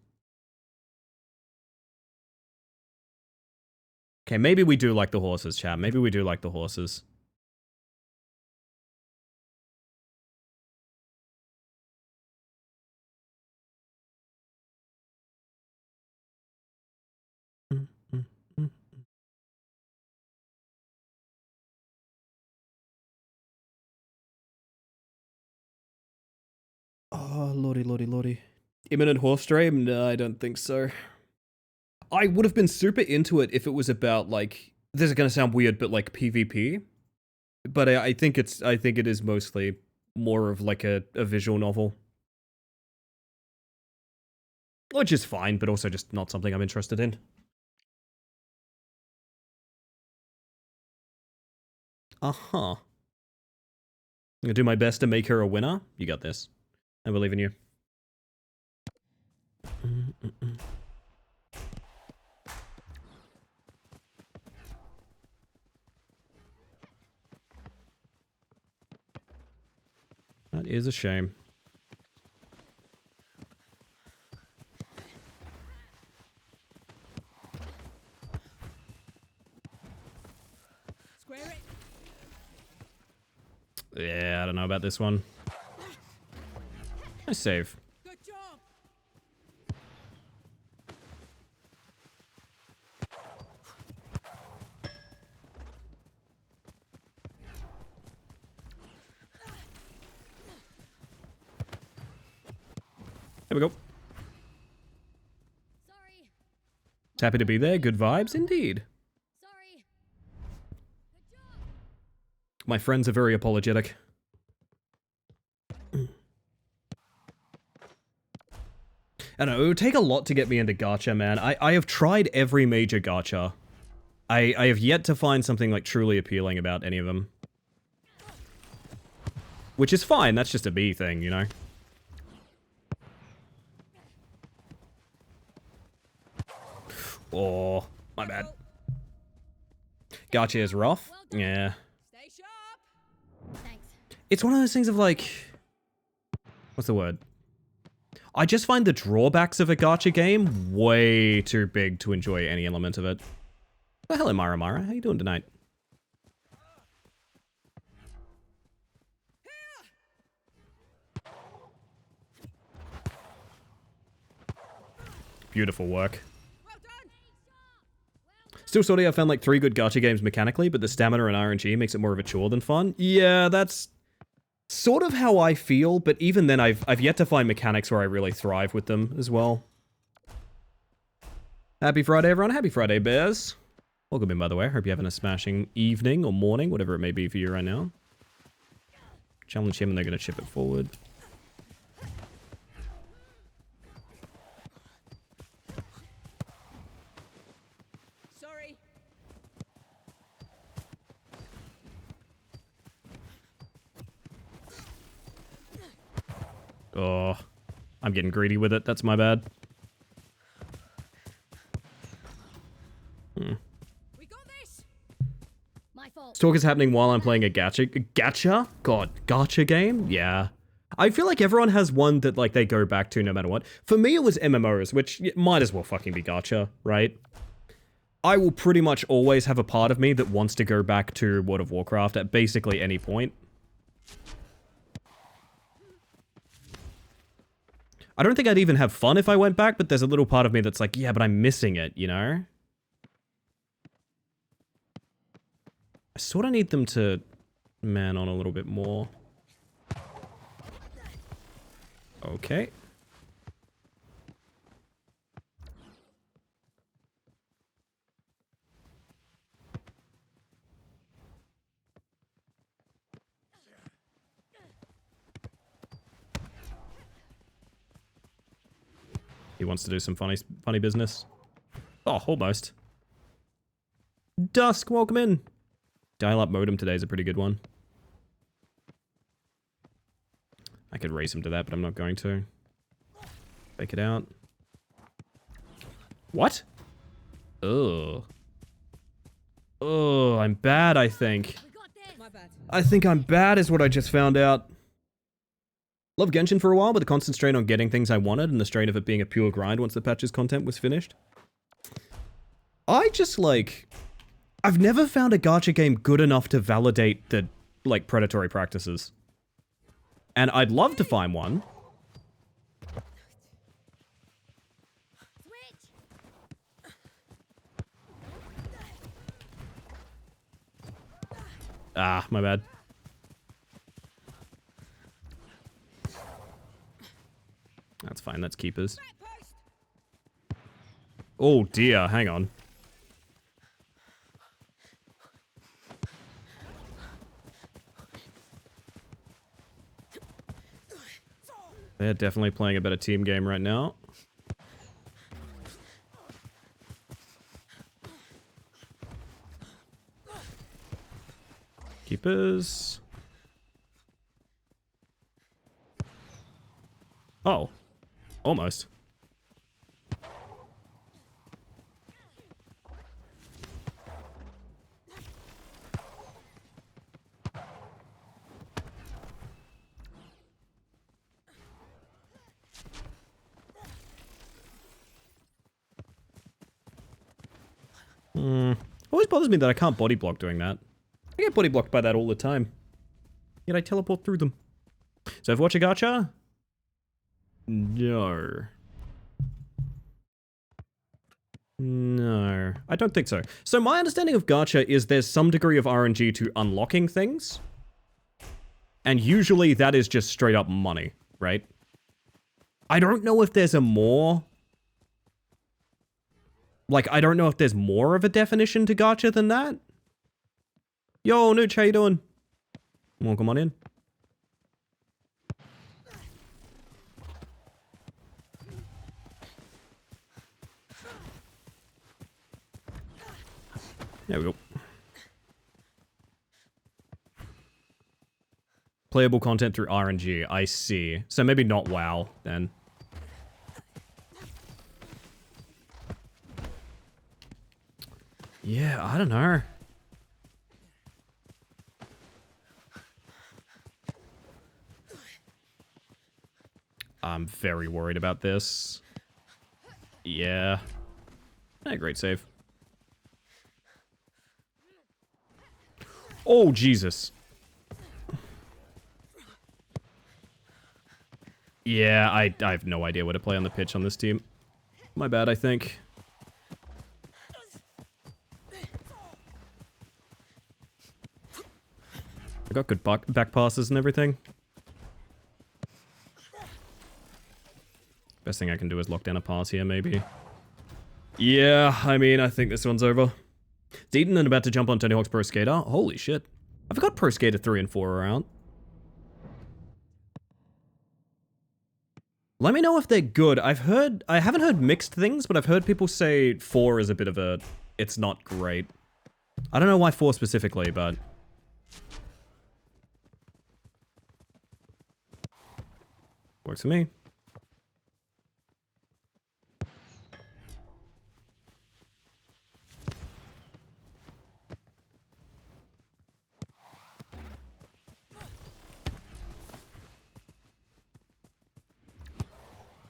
Okay, maybe we do like the horses, chat. Maybe we do like the horses. Oh, lordy, lordy, lordy. Imminent horse stream? No, I don't think so. I would have been super into it if it was about, like, this is gonna sound weird, but like PvP. But I think it is mostly more of like a visual novel. Which is fine, but also just not something I'm interested in. Uh-huh. I'm gonna do my best to make her a winner. You got this. I believe in you. That is a shame. Square it. Yeah, I don't know about this one. Nice save. Good job. There we go. Sorry. Happy to be there. Good vibes indeed. Sorry. Good job. My friends are very apologetic. I don't know, it would take a lot to get me into gacha, man. I have tried every major gacha. I have yet to find something like truly appealing about any of them. Which is fine, that's just a me thing, you know? Oh, my bad. Gacha is rough. Yeah. Stay sharp. Thanks. It's one of those things of like... What's the word? I just find the drawbacks of a gacha game way too big to enjoy any element of it. Oh, hello, Mara Mara. How you doing tonight? Beautiful work. Well done. Still sorting, I found like 3 good gacha games mechanically, but the stamina and RNG makes it more of a chore than fun. Yeah, that's sort of how I feel, but even then I've yet to find mechanics where I really thrive with them as well. Happy Friday, everyone. Happy Friday, Bears. Welcome in, by the way. Hope you're having a smashing evening or morning, whatever it may be for you right now. Challenge him and they're going to chip it forward. Sorry. Oh, I'm getting greedy with it. That's my bad. We got this. My fault. This talk is happening while I'm playing a gacha? God, gacha game? Yeah. I feel like everyone has one that like they go back to no matter what. For me, it was MMOs, which might as well fucking be gacha, right? I will pretty much always have a part of me that wants to go back to World of Warcraft at basically any point. I don't think I'd even have fun if I went back, but there's a little part of me that's like, yeah, but I'm missing it, you know? I sort of need them to man on a little bit more. Okay. He wants to do some funny business. Oh, almost. Dusk, welcome in. Dial-up modem today is a pretty good one. I could race him to that, but I'm not going to. Fake it out. What? Ugh. Oh, I'm bad, I think. We got this. My bad. I think I'm bad is what I just found out. Loved Genshin for a while, but the constant strain on getting things I wanted and the strain of it being a pure grind once the patch's content was finished. I just, like... I've never found a gacha game good enough to validate the, like, predatory practices. And I'd love to find one. Switch. Ah, my bad. That's fine, that's keepers. Back post. Oh dear, hang on. They're definitely playing a better team game right now. Keepers. Oh. Almost. Always bothers me that I can't body block doing that. I get body blocked by that all the time. Yet I teleport through them. So Overwatch a gacha? No. No, I don't think so. So my understanding of gacha is there's some degree of RNG to unlocking things. And usually that is just straight up money, right? I don't know if there's a more... Like, I don't know if there's more of a definition to gacha than that. Yo, Nooch, how you doing? Welcome on in. There we go. Playable content through RNG, I see. So maybe not WoW, then. Yeah, I don't know. I'm very worried about this. Yeah. Great save. Oh, Jesus. Yeah, I have no idea what to play on the pitch on this team. My bad, I think. I got good back passes and everything. Best thing I can do is lock down a pass here, maybe. Yeah, I mean, I think this one's over. Deaton and about to jump on Tony Hawk's Pro Skater. Holy shit. I forgot Pro Skater 3 and 4 are out. Let me know if they're good. I haven't heard mixed things, but I've heard people say 4 is a bit of a, it's not great. I don't know why 4 specifically, but... Works for me.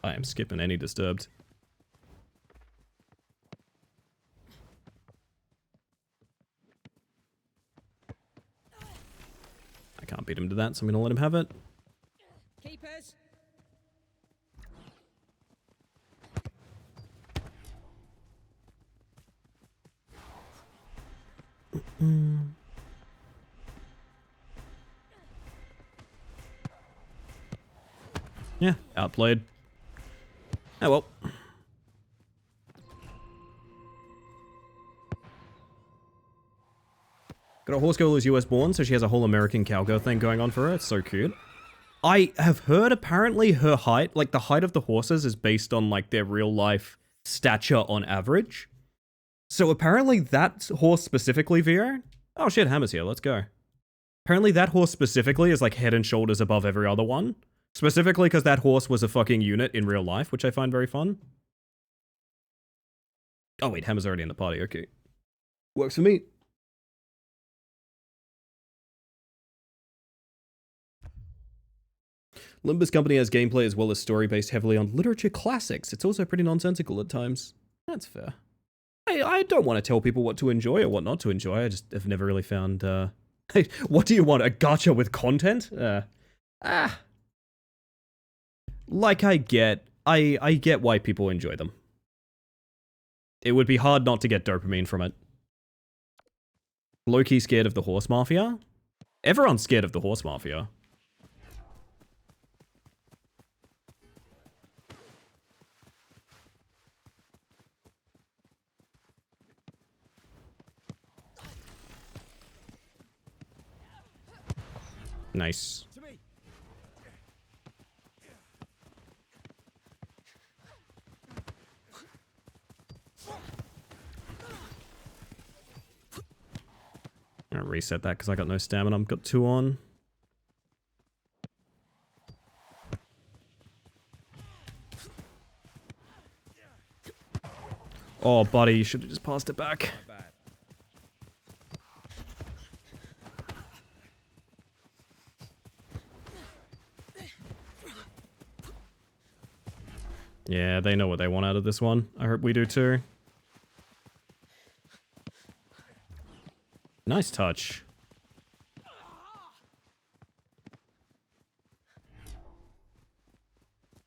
I am skipping any disturbed. I can't beat him to that, so I'm gonna let him have it. Keepers. Yeah, outplayed. Oh well. Got a horse girl who's US born, so she has a whole American cowgirl thing going on for her. It's so cute. I have heard apparently her height, like the height of the horses is based on like their real life stature on average. So apparently that horse specifically, VR. Oh shit, Hammer's here, let's go. Apparently that horse specifically is like head and shoulders above every other one. Specifically because that horse was a fucking unit in real life, which I find very fun. Oh wait, Hammer's already in the party, okay. Works for me. Limbus Company has gameplay as well as story based heavily on literature classics. It's also pretty nonsensical at times. That's fair. I don't want to tell people what to enjoy or what not to enjoy. I just have never really found, Hey, what do you want, a gacha with content? Like I get why people enjoy them. It would be hard not to get dopamine from it. Low-key scared of the horse mafia? Everyone's scared of the horse mafia. Nice. To me. reset that because I got no stamina. I've got 2 on. Oh, buddy, you should have just passed it back. Yeah, they know what they want out of this one. I hope we do too. Nice touch.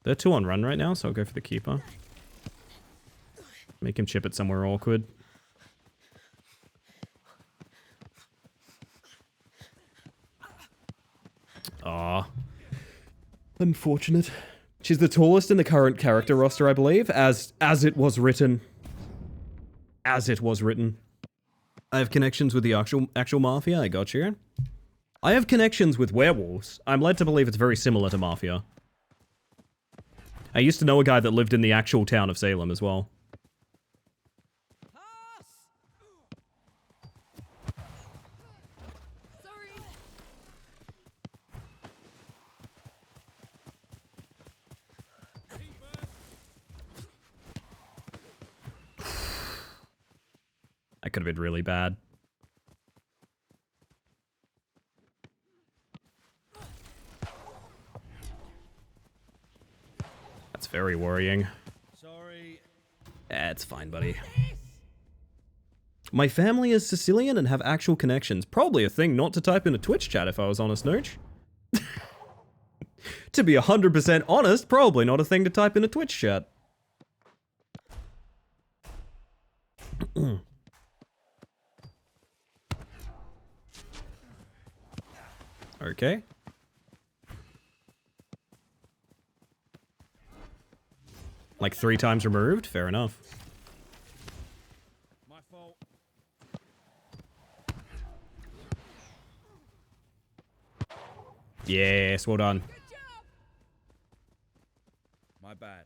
They're 2 on run right now, so I'll go for the keeper. Make him chip it somewhere awkward. Ah, unfortunate. She's the tallest in the current character roster, I believe, as it was written. As it was written. I have connections with the actual Mafia, I got you. I have connections with werewolves. I'm led to believe it's very similar to Mafia. I used to know a guy that lived in the actual town of Salem as well. Sorry. That could have been really bad. That's very worrying. Sorry. It's fine, buddy. My family is Sicilian and have actual connections. Probably a thing not to type in a Twitch chat if I was honest, Nooch. To be 100% honest, probably not a thing to type in a Twitch chat. Okay. Like 3 times removed? Fair enough. My fault. Yes, well done. My bad.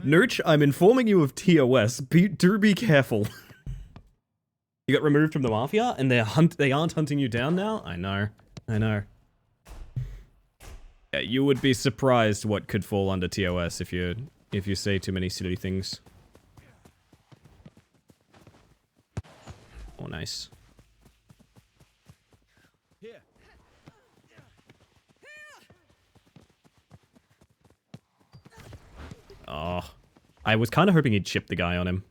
Nooch, I'm informing you of TOS. Do be careful. You got removed from the Mafia, and they aren't hunting you down now? I know. Yeah, you would be surprised what could fall under TOS if you say too many silly things. Oh, nice. Here. Oh, I was kind of hoping he'd chip the guy on him.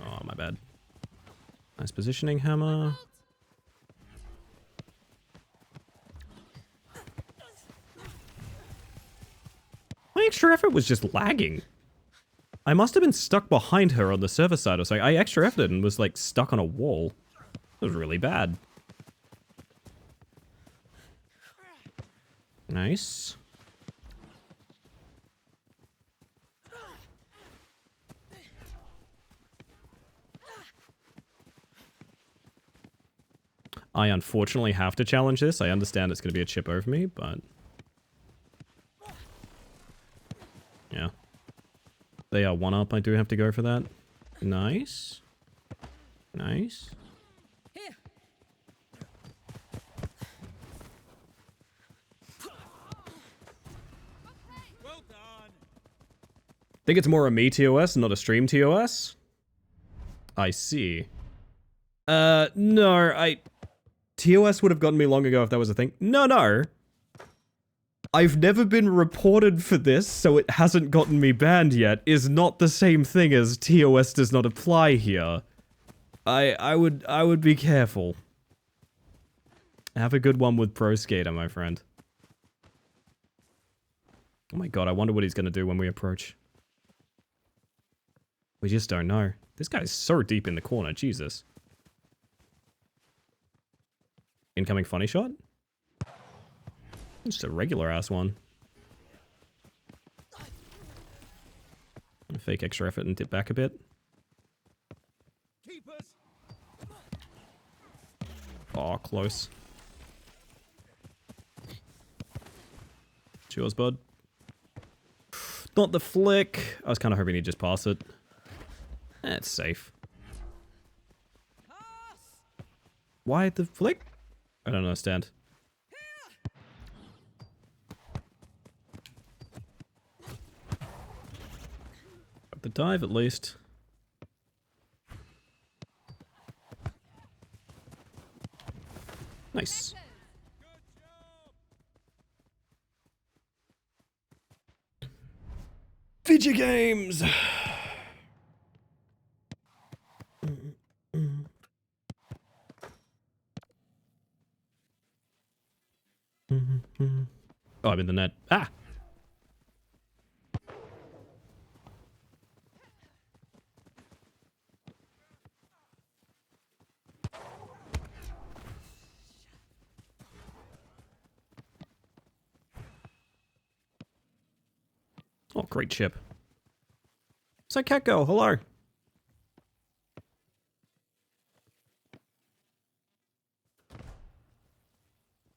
Oh, my bad. Nice positioning, hammer. My extra effort was just lagging. I must have been stuck behind her on the server side or something. I extra efforted and was like stuck on a wall. It was really bad. Nice. I unfortunately have to challenge this. I understand it's going to be a chip over me, but... yeah. They are 1-up. I do have to go for that. Nice. Nice. Here. Well done. Think it's more a me TOS, not a stream TOS? I see. No, TOS would have gotten me long ago if that was a thing. No. I've never been reported for this, so it hasn't gotten me banned yet, is not the same thing as TOS does not apply here. I would be careful. Have a good one with Pro Skater, my friend. Oh my god, I wonder what he's gonna do when we approach. We just don't know. This guy's so deep in the corner, Jesus. Incoming funny shot? Just a regular ass one. Fake extra effort and dip back a bit. Keepers. Oh, close. Cheers, bud. Not the flick. I was kind of hoping he'd just pass it. It's safe. Why the flick? I don't understand. Got the dive at least. Nice. Video games! Oh, I'm in the net. Ah! Oh, great chip. So, Cat Girl, hello.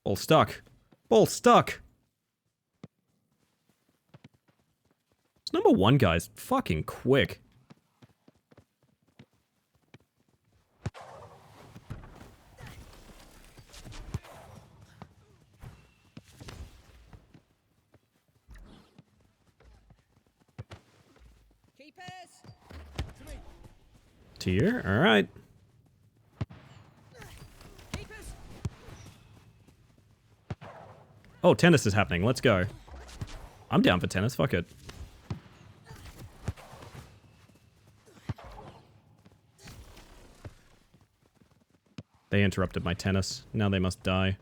Ball stuck. Ball stuck. This number one guy's fucking quick. Keepers! Tier? Alright. Keepers! Oh, tennis is happening. Let's go. I'm down for tennis. Fuck it. They interrupted my tennis. Now they must die.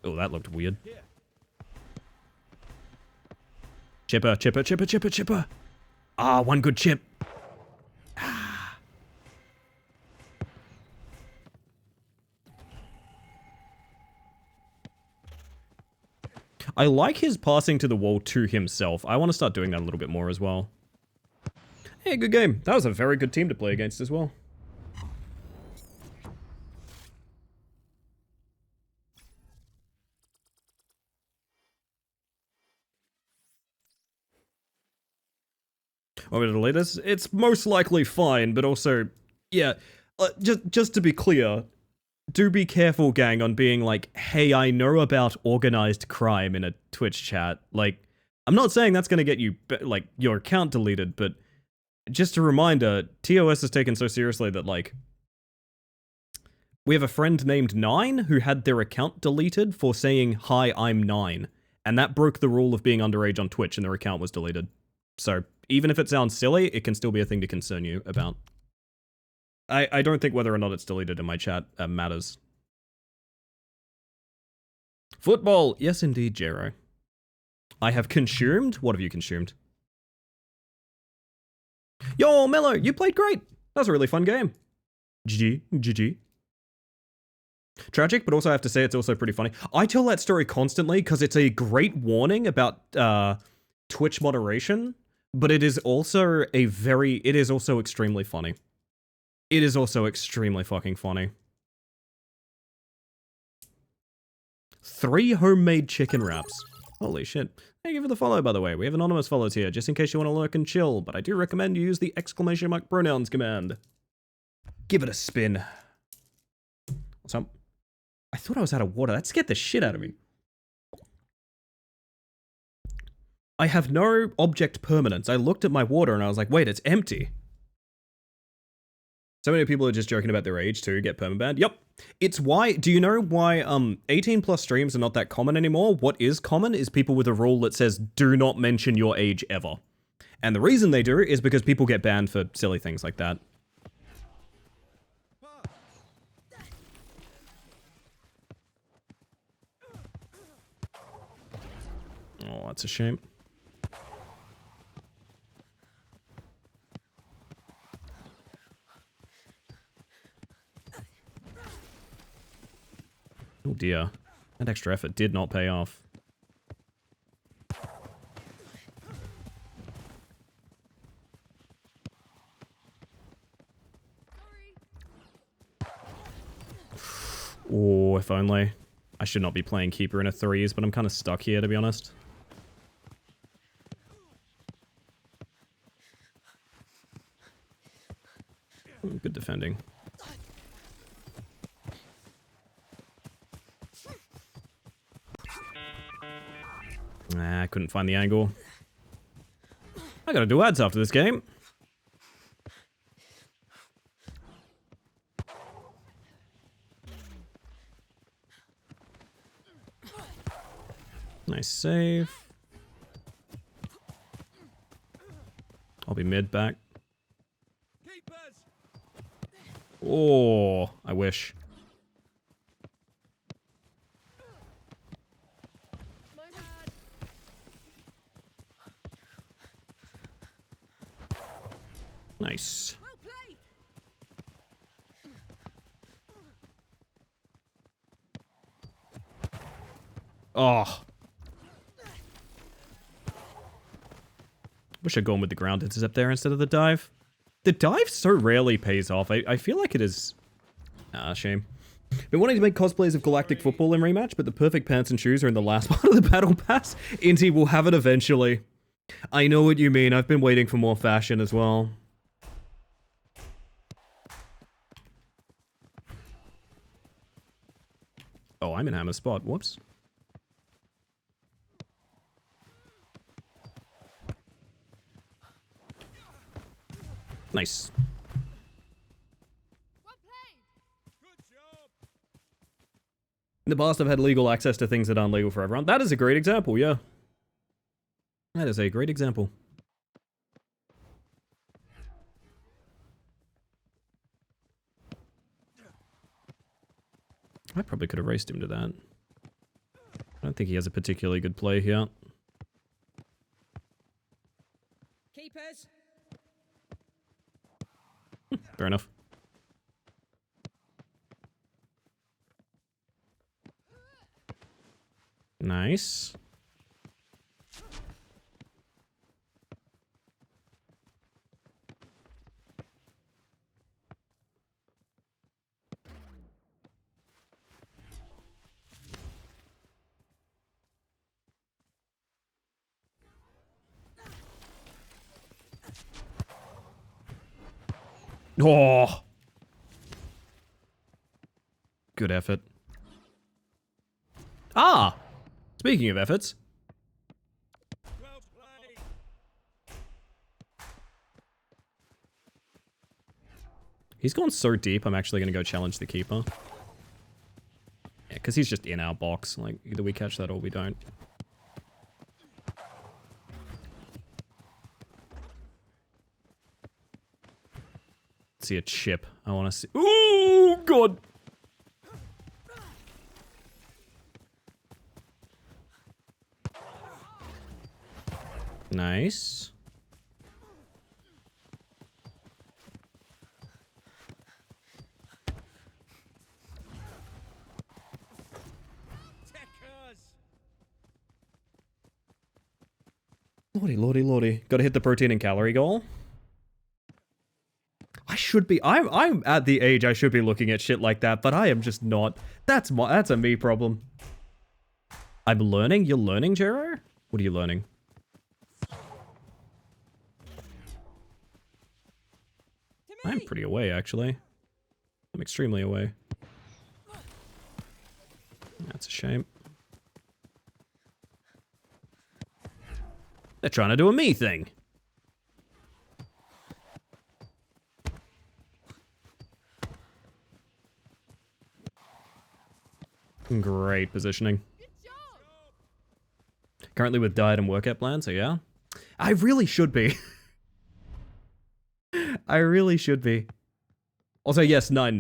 Oh, that looked weird. Chipper, chipper, chipper, chipper, chipper. Ah, one good chip. Ah. I like his passing to the wall to himself. I want to start doing that a little bit more as well. Hey, good game. That was a very good team to play against as well. Want me to delete this? It's most likely fine, but also, yeah, just to be clear, do be careful, gang, on being like, hey, I know about organized crime in a Twitch chat. Like, I'm not saying that's going to get you, like, your account deleted, but just a reminder, TOS is taken so seriously that, like, we have a friend named Nine who had their account deleted for saying, hi, I'm Nine. And that broke the rule of being underage on Twitch and their account was deleted. So, even if it sounds silly, it can still be a thing to concern you about. I don't think whether or not it's deleted in my chat matters. Football! Yes, indeed, Jero. I have consumed? What have you consumed? Yo, Mello, you played great! That was a really fun game. GG, GG. Tragic, but also I have to say it's also pretty funny. I tell that story constantly because it's a great warning about Twitch moderation, but it is also extremely funny. It is also extremely fucking funny. 3 homemade chicken wraps. Holy shit. Thank you for the follow, by the way. We have anonymous follows here, just in case you want to lurk and chill, but I do recommend you use the exclamation mark pronouns command. Give it a spin. What's up? I thought I was out of water. That scared the shit out of me. I have no object permanence. I looked at my water and I was like, wait, it's empty. So many people are just joking about their age to get permabanned. Yep. It's why, do you know why 18 plus streams are not that common anymore? What is common is people with a rule that says do not mention your age ever. And the reason they do is because people get banned for silly things like that. Oh, that's a shame. Oh dear. That extra effort did not pay off. Oh, if only. I should not be playing Keeper in a threes, but I'm kind of stuck here, to be honest. Good defending. I couldn't find the angle. I gotta do ads after this game. Nice save. I'll be mid back. Oh, I wish. My bad. Nice. Well played. Oh. Wish I'd gone with the ground intercept there instead of the dive. The dive so rarely pays off. I feel like it is... shame. Been wanting to make cosplays of Galactic Football in rematch, but the perfect pants and shoes are in the last part of the battle pass. Inti will have it eventually. I know what you mean. I've been waiting for more fashion as well. Oh, I'm in Hammer's spot. Whoops. Nice. Well played. In the past, I've had legal access to things that aren't legal for everyone. That is a great example, yeah. That is a great example. I probably could have raced him to that. I don't think he has a particularly good play here. Keepers. Fair enough. Nice. Oh! Good effort. Ah! Speaking of efforts. Well played. He's gone so deep, I'm actually going to go challenge the keeper. Yeah, because he's just in our box. Like, either we catch that or we don't. See a chip. I want to see. Ooh, God! Nice. Techers. Lordy, lordy, lordy. Gotta hit the protein and calorie goal. I should be. I'm at the age I should be looking at shit like that, but I am just not. That's a me problem. I'm learning? You're learning, Jero? What are you learning? I'm pretty away, actually. I'm extremely away. That's a shame. They're trying to do a me thing. Great positioning. Good job. Currently with diet and workout plan, so yeah. I really should be. I really should be. Also, yes, nah,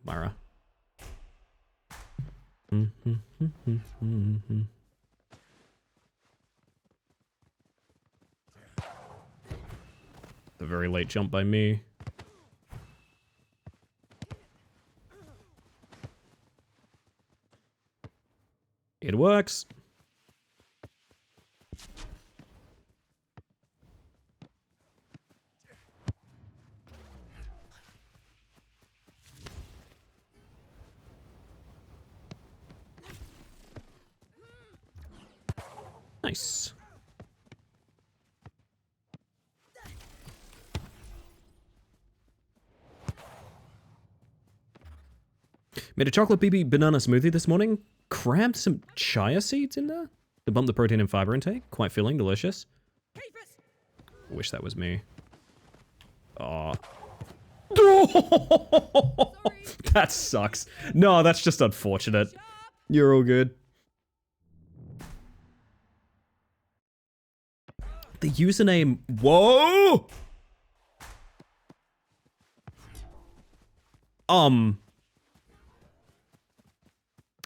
Myra. A very late jump by me. It works. Nice. Made a chocolate BB banana smoothie this morning. Crammed some chia seeds in there. to bump the protein and fiber intake. Quite filling, delicious. Keep it. Wish that was me. Aw. That sucks. No, that's just unfortunate. You're all good. The username... Whoa! I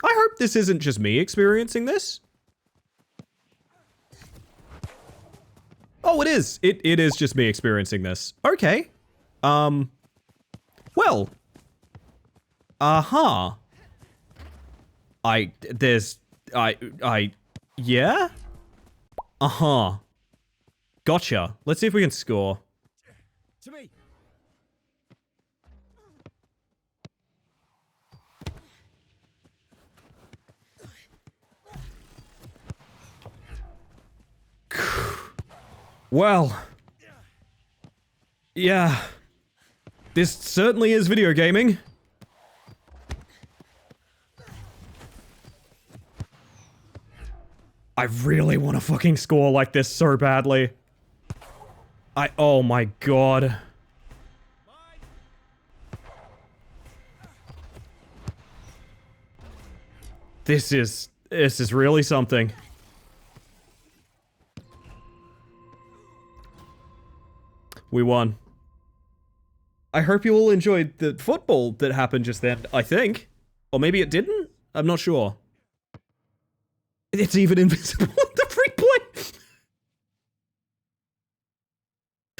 hope this isn't just me experiencing this. Oh, it is. It is just me experiencing this. Okay. Well. Uh-huh. Yeah? Uh-huh. Gotcha. Let's see if we can score. To me. Well. Yeah. This certainly is video gaming. I really want to fucking score like this so badly. Oh my god. This is really something. We won. I hope you all enjoyed the football that happened just then, I think. Or maybe it didn't? I'm not sure. It's even invisible in the free play.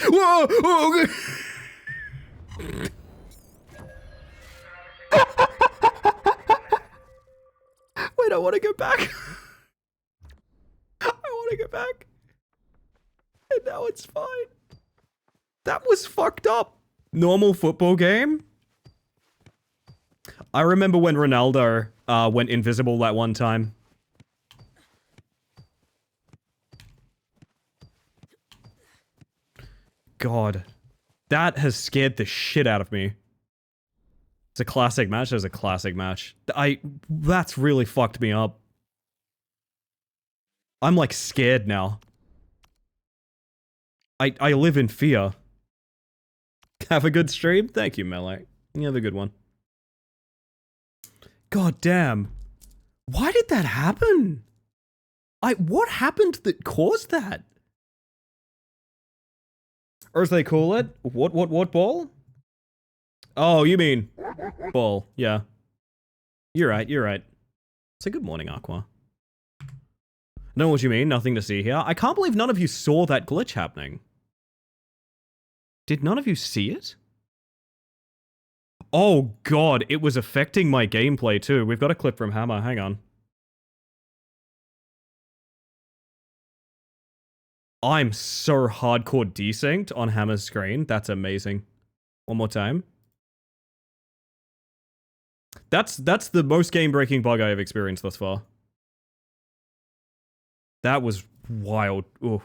Whoa! Oh, wait, I want to go back. I want to go back. And now it's fine. That was fucked up. Normal football game? I remember when Ronaldo went invisible that one time. God. That has scared the shit out of me. It's a classic match. It was a classic match. That's really fucked me up. I'm like scared now. I live in fear. Have a good stream? Thank you, Melee. You have a good one. God damn. Why did that happen? What happened that caused that? Or as they call it, what ball? Oh, you mean ball, yeah. You're right. It's a good morning, Aqua. I know what you mean, nothing to see here. I can't believe none of you saw that glitch happening. Did none of you see it? Oh god, it was affecting my gameplay too. We've got a clip from Hammer, hang on. I'm so hardcore desynced on Hammer's screen. That's amazing. One more time. That's the most game-breaking bug I have experienced thus far. That was wild. Ooh.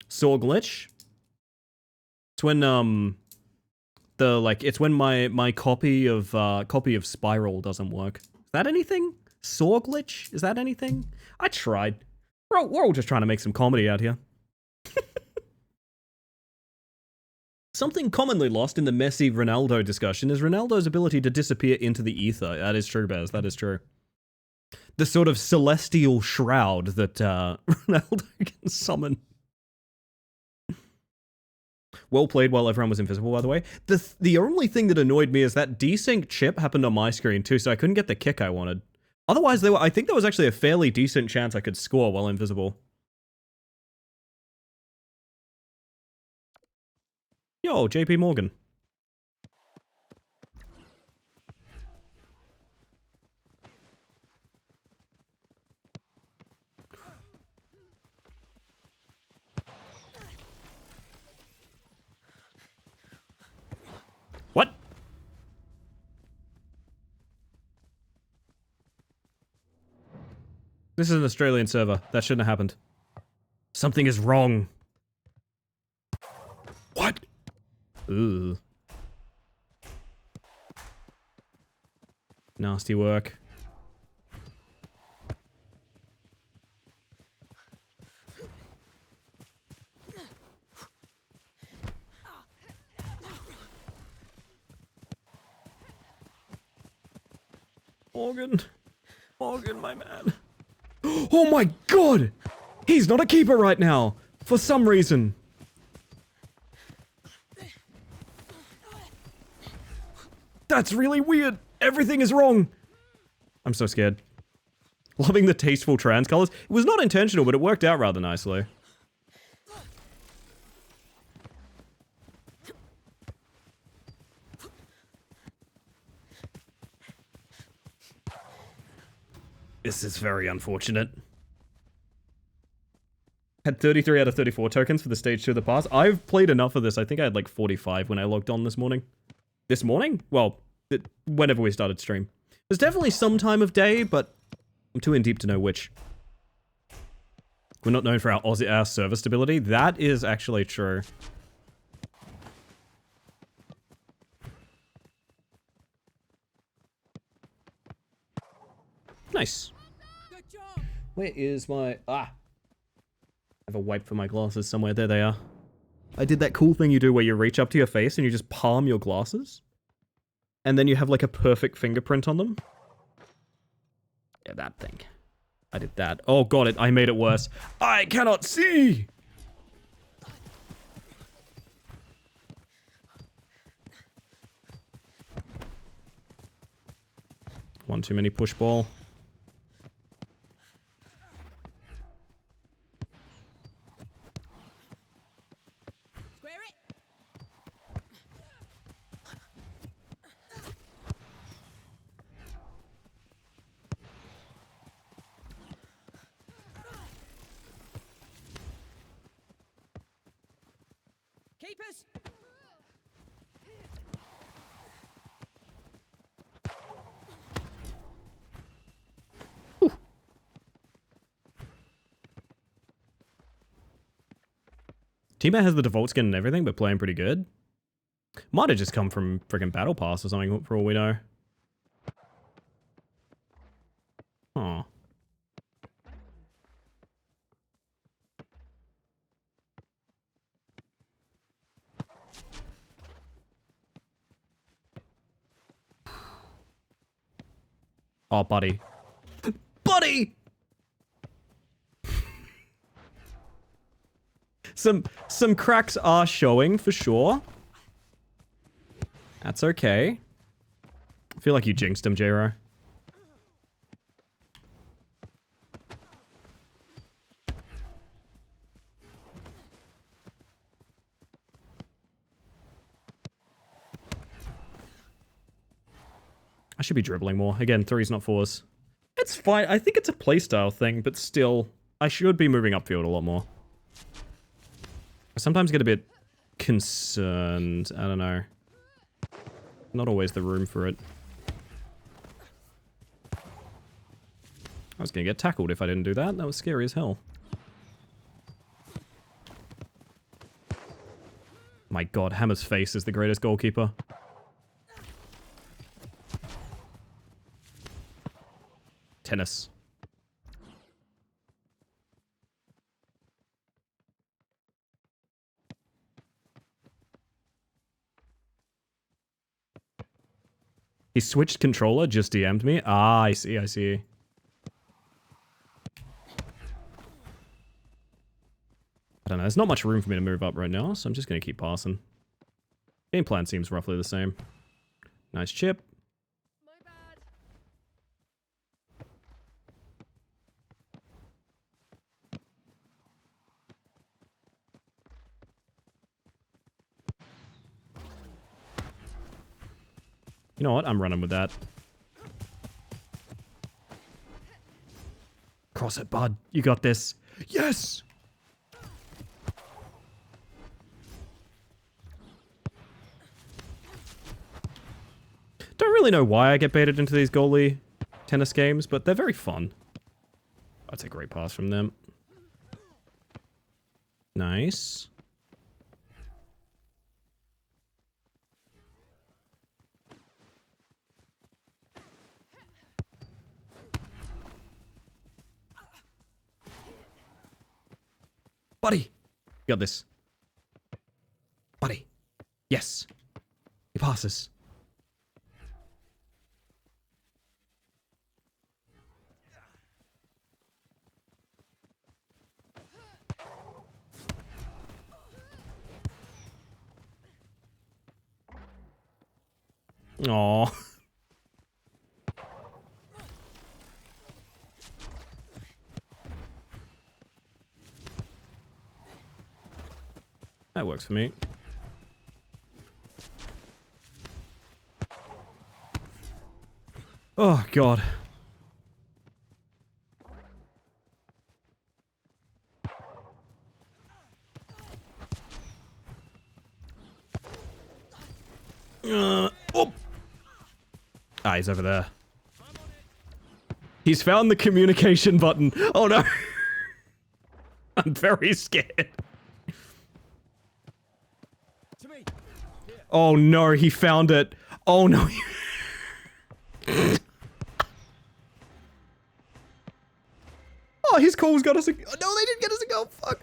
Saw glitch? It's when it's when my copy of Spiral doesn't work. Is that anything? Saw glitch? Is that anything? I tried. We're all just trying to make some comedy out here. Something commonly lost in the messy Ronaldo discussion is Ronaldo's ability to disappear into the ether. That is true, Bez. That is true. The sort of celestial shroud that Ronaldo can summon. Well played while everyone was invisible, by the way. The only thing that annoyed me is that desync chip happened on my screen too, so I couldn't get the kick I wanted. Otherwise, I think there was actually a fairly decent chance I could score while invisible. Yo, JP Morgan. What? This is an Australian server. That shouldn't have happened. Something is wrong. What? Ooh. Nasty work. Morgan. Morgan, my man. Oh my god! He's not a keeper right now! For some reason. That's really weird! Everything is wrong! I'm so scared. Loving the tasteful trans colors. It was not intentional, but it worked out rather nicely. This is very unfortunate. Had 33 out of 34 tokens for the stage 2 of the pass. I've played enough of this. I think I had like 45 when I logged on this morning. This morning? Well, whenever we started stream. There's definitely some time of day, but I'm too in deep to know which. We're not known for our server stability. That is actually true. Nice. Good job. Where is my... I have a wipe for my glasses somewhere. There they are. I did that cool thing you do where you reach up to your face and you just palm your glasses. And then you have like a perfect fingerprint on them. Yeah, that thing. I did that. Oh god, I made it worse. I cannot see! One too many push ball. Square it. Keepers. Teammate has the default skin and everything, but playing pretty good. Might have just come from friggin' Battle Pass or something, for all we know. Aw. Oh, buddy. Buddy! Some cracks are showing, for sure. That's okay. I feel like you jinxed him, J-Ro. I should be dribbling more. Again, 3s, not 4s. It's fine. I think it's a playstyle thing, but still, I should be moving upfield a lot more. I sometimes get a bit concerned. I don't know. Not always the room for it. I was gonna get tackled if I didn't do that. That was scary as hell. My god, Hammer's face is the greatest goalkeeper. Tennis. He switched controller, just DM'd me. Ah, I see, I see. I don't know, there's not much room for me to move up right now, so I'm just going to keep passing. Game plan seems roughly the same. Nice chip. My bad. You know what? I'm running with that. Cross it, bud. You got this. Yes! Don't really know why I get baited into these goalie tennis games, but they're very fun. That's a great pass from them. Nice. Buddy. You got this. Buddy. Yes. He passes. Aww. That works for me. Oh, God. Oh. Ah, he's over there. He's found the communication button. Oh, no. I'm very scared. Oh, no, he found it. Oh, no. Oh, his call's got us a... Oh, no, they didn't get us a goal. Fuck.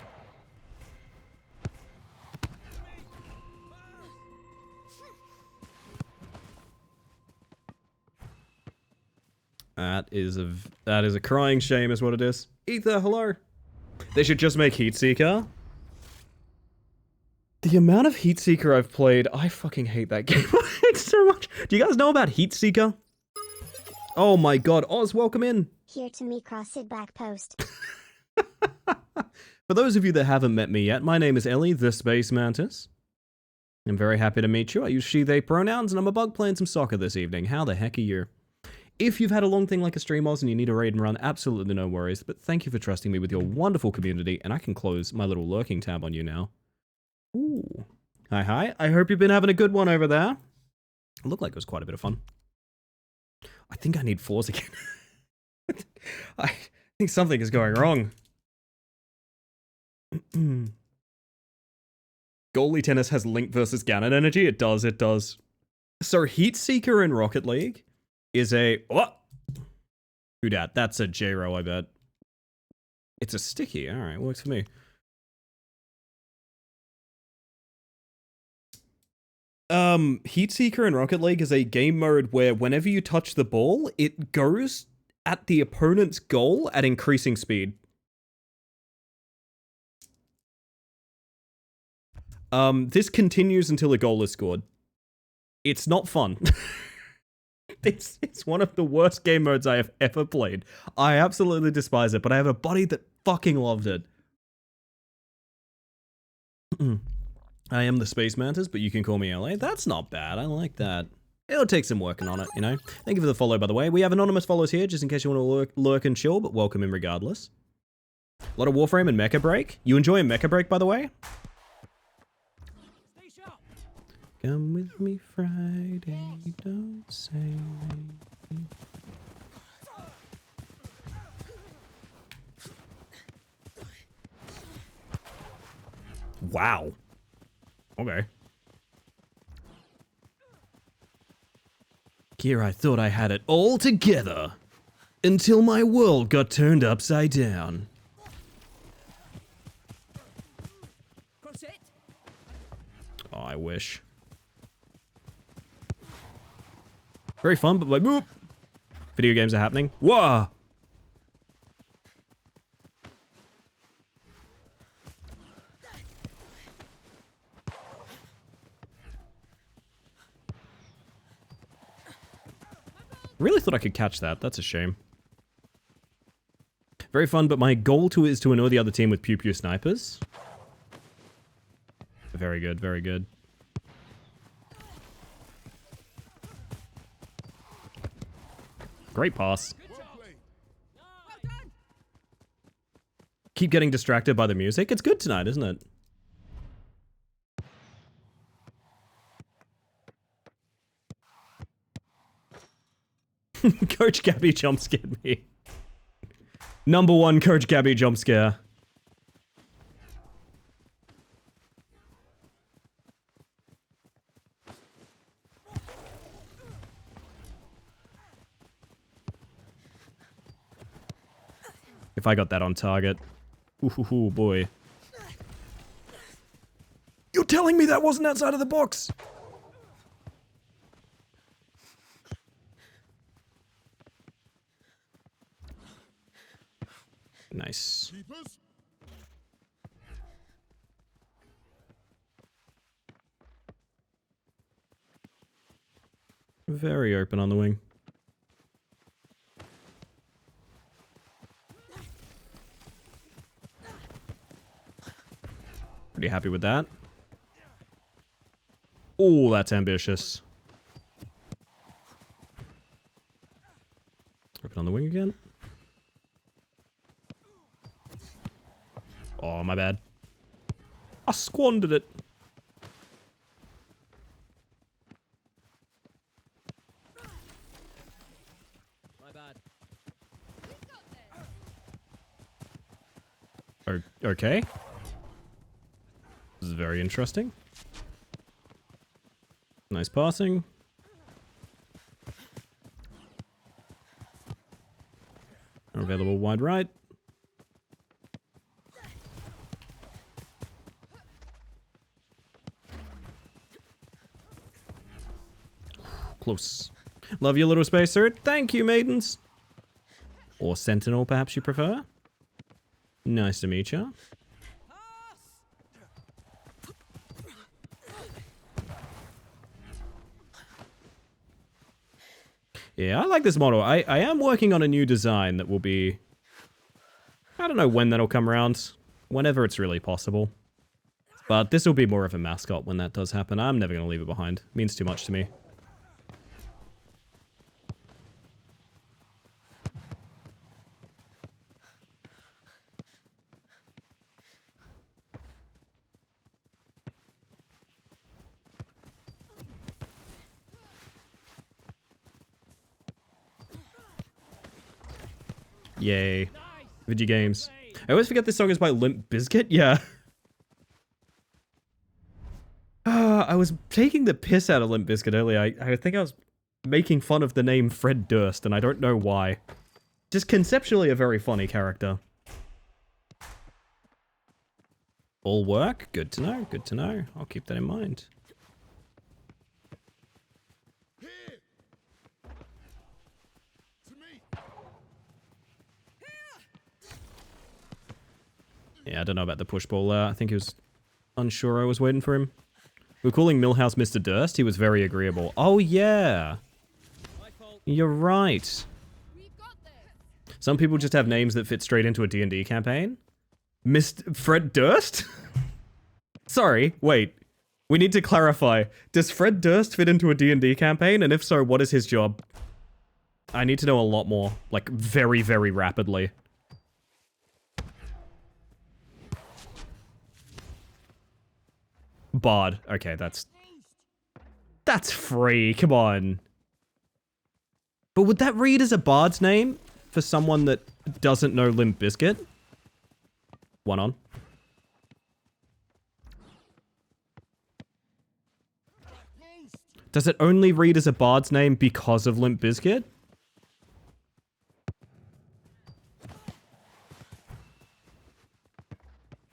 That is a crying shame is what it is. Ether, hello. They should just make Heatseeker. The amount of Heatseeker I've played, I fucking hate that game. I hate it so much. Do you guys know about Heatseeker? Oh my god, Oz, welcome in. Here to me crossed back post. For those of you that haven't met me yet, my name is Ellie, the Space Mantis. I'm very happy to meet you. I use she, they pronouns, and I'm a bug playing some soccer this evening. How the heck are you? If you've had a long thing like a stream Oz and you need a raid and run, absolutely no worries, but thank you for trusting me with your wonderful community, and I can close my little lurking tab on you now. Ooh. Hi, hi. I hope you've been having a good one over there. It looked like it was quite a bit of fun. I think I need floors again. I think something is going wrong. Goalie tennis has Link versus Ganon energy? It does, it does. So Heatseeker in Rocket League is a... What? Who dat? That's a J-Ro, I bet. It's a sticky. Alright, works for me. Heatseeker in Rocket League is a game mode where whenever you touch the ball, it goes at the opponent's goal at increasing speed. This continues until a goal is scored. It's not fun. It's one of the worst game modes I have ever played. I absolutely despise it, but I have a buddy that fucking loved it. I am the Space Mantis, but you can call me LA. That's not bad. I like that. It'll take some working on it, you know? Thank you for the follow, by the way. We have anonymous follows here, just in case you want to lurk and chill, but welcome in regardless. A lot of Warframe and Mecha Break. You enjoy Mecha Break, by the way? Come with me Friday, don't say maybe. Wow. Okay. Here I thought I had it all together, until my world got turned upside down. Oh, I wish. Very fun, but like, boop. Video games are happening. Whoa! Really thought I could catch that. That's a shame. Very fun, but my goal is to annoy the other team with pew-pew snipers. Very good, very good. Great pass. Keep getting distracted by the music. It's good tonight, isn't it? Coach Gabby jump scared me. Number one Coach Gabby jump scare. If I got that on target. Ooh, boy. telling me that wasn't outside of the box? Nice. Keepers. Very open on the wing. Pretty happy with that. Oh, that's ambitious. Open on the wing again. Oh, my bad. I squandered it. My bad. Okay. This is very interesting. Nice passing. Available wide right. Close. Love your little space suit. Thank you, maidens. Or sentinel, perhaps you prefer. Nice to meet you. Yeah, I like this model. I am working on a new design that will be... I don't know when that'll come around. Whenever it's really possible. But this will be more of a mascot when that does happen. I'm never going to leave it behind. It means too much to me. Yay. Video games. I always forget this song is by Limp Bizkit. Yeah. I was taking the piss out of Limp Bizkit earlier. I think I was making fun of the name Fred Durst, and I don't know why. Just conceptually a very funny character. All work? Good to know, good to know. I'll keep that in mind. Here. To me. Yeah, I don't know about the push ball there. I think he was unsure I was waiting for him. We're calling Millhouse Mr. Durst. He was very agreeable. Oh, yeah. My fault. You're right. We've got this. Some people just have names that fit straight into a D&D campaign. Mr. Fred Durst? Sorry, wait. We need to clarify. Does Fred Durst fit into a D&D campaign? And if so, what is his job? I need to know a lot more. Like, very, very rapidly. Bard. Okay, that's free. Come on. But would that read as a bard's name for someone that doesn't know Limp Bizkit? One on. Does it only read as a bard's name because of Limp Bizkit?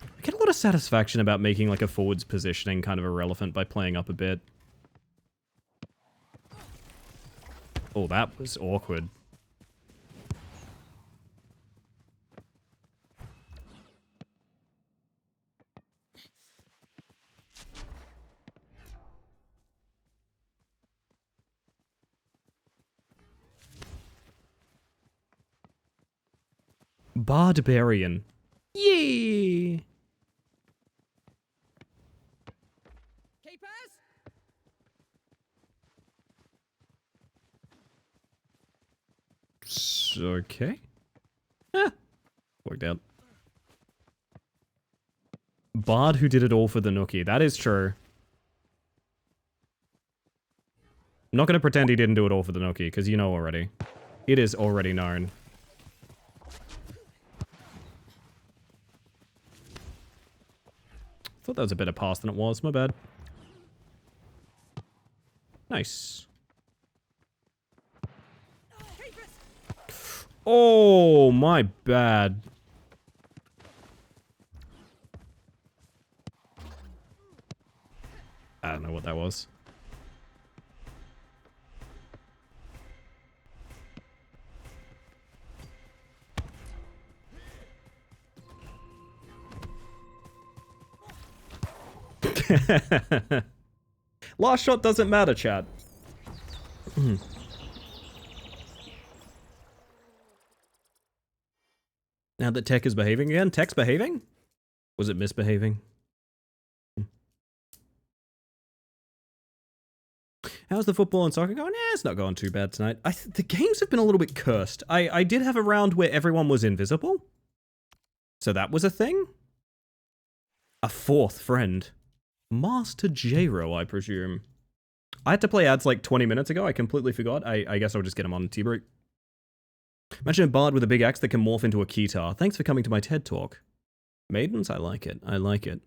I get a lot of satisfaction about making like a forward's positioning kind of irrelevant by playing up a bit. Oh, that was awkward. Barbarian. Yay! Keepers. Okay. Eh, worked out. Bard who did it all for the Nookie. That is true. I'm not going to pretend he didn't do it all for the Nookie, because you know already. It is already known. Thought that was a better pass than it was. My bad. Nice. Oh, my bad. I don't know what that was. Last shot doesn't matter, chat. Now that tech is behaving again? Tech's behaving? Was it misbehaving? How's the football and soccer going? Yeah, it's not going too bad tonight. The games have been a little bit cursed. I did have a round where everyone was invisible. So that was a thing? A fourth friend. Master J-Ro, I presume. I had to play ads like 20 minutes ago. I completely forgot. I guess I'll just get them on T-Break. Imagine a bard with a big axe that can morph into a keytar. Thanks for coming to my TED Talk. Maidens, I like it. I like it.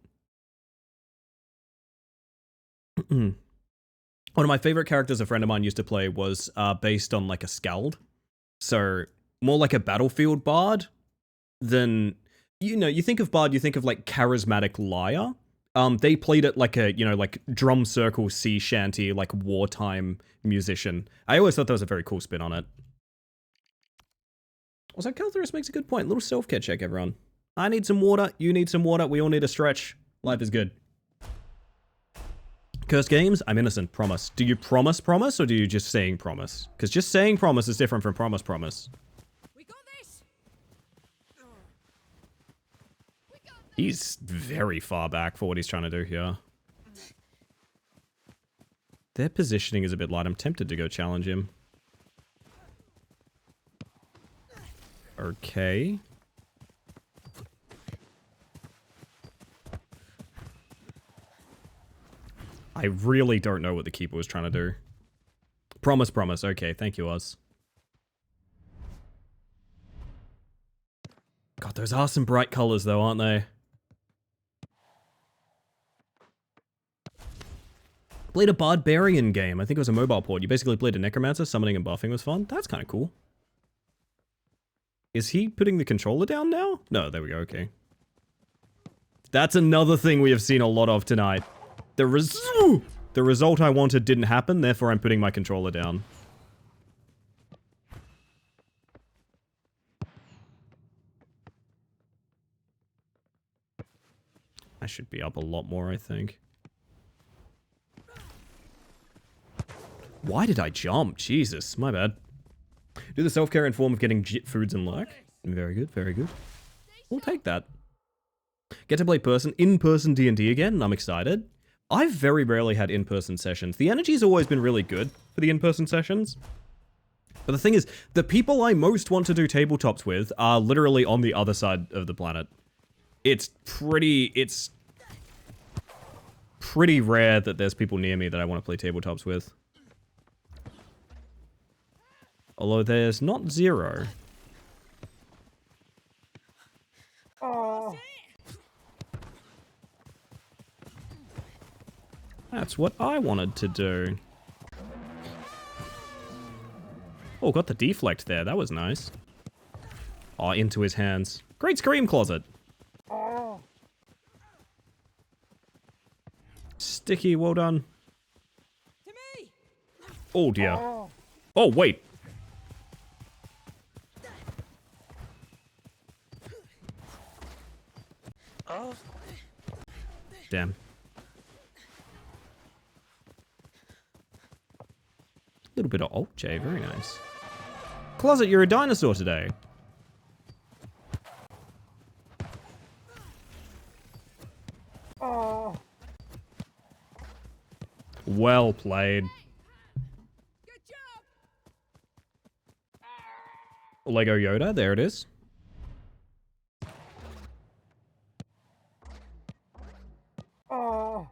One of my favorite characters a friend of mine used to play was based on like a skald. So more like a battlefield bard than, you know, you think of bard, you think of like charismatic lyre. They played it like a, you know, like drum circle sea shanty, like wartime musician. I always thought that was a very cool spin on it. Also, Calthorus makes a good point. Little self-care check, everyone. I need some water. You need some water. We all need a stretch. Life is good. Cursed games? I'm innocent. Promise. Do you promise, or do you just saying promise? Because just saying promise is different from promise. We got this. He's very far back for what he's trying to do here. Their positioning is a bit light. I'm tempted to go challenge him. Okay. I really don't know what the keeper was trying to do. Promise. Okay, thank you, Oz. God, those are some bright colors, though, aren't they? Played a Barbarian game. I think it was a mobile port. You basically played a Necromancer. Summoning and buffing was fun. That's kind of cool. Is he putting the controller down now? No, there we go, okay. That's another thing we have seen a lot of tonight. The result I wanted didn't happen, therefore I'm putting my controller down. I should be up a lot more, I think. Why did I jump? Jesus, my bad. Do the self-care in form of getting foods and lurk. Very good, very good. We'll take that. Get to play in-person D&D again. I'm excited. I've very rarely had in-person sessions. The energy's always been really good for the in-person sessions. But the thing is, the people I most want to do tabletops with are literally on the other side of the planet. It's pretty rare that there's people near me that I want to play tabletops with. Although there's not zero. Oh. That's what I wanted to do. Oh, got the deflect there. That was nice. Oh, into his hands. Great scream closet. Oh. Sticky, well done. To me. Oh, dear. Oh. Oh, wait. Oh. Damn. Little bit of alt J, very nice. Closet, you're a dinosaur today. Oh. Well played. Good job. Lego Yoda, there it is. Oh.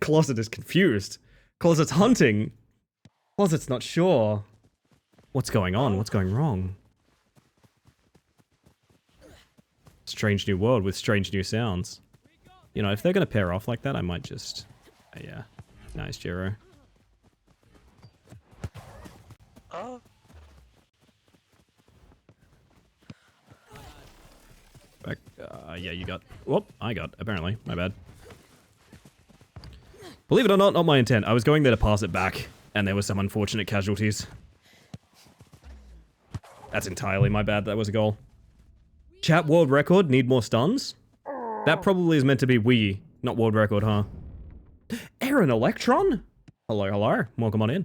Closet is confused. Closet's hunting. Closet's not sure. What's going on? What's going wrong? Strange new world with strange new sounds. You know, if they're gonna pair off like that, I might just... yeah. Nice, Jero. Oh. Back, yeah, you got... Whoop, I got, apparently. My bad. Believe it or not my intent. I was going there to pass it back, and there were some unfortunate casualties. That's entirely my bad. That was a goal. Chat world record, need more stuns? That probably is meant to be Wii, not world record, huh? Aaron Electron? Hello, hello. Welcome on in.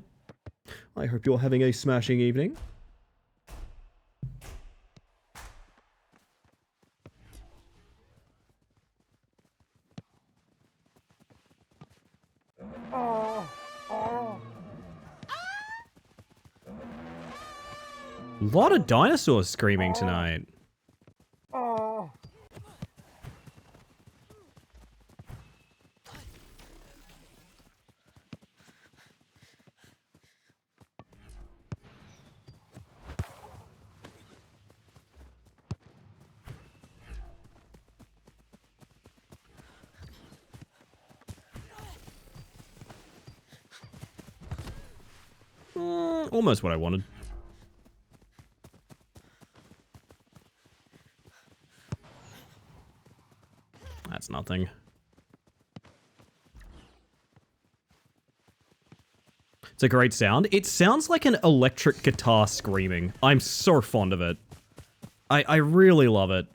I hope you're having a smashing evening. A lot of dinosaurs screaming tonight. Almost what I wanted. That's nothing. It's a great sound. It sounds like an electric guitar screaming. I'm so fond of it. I really love it.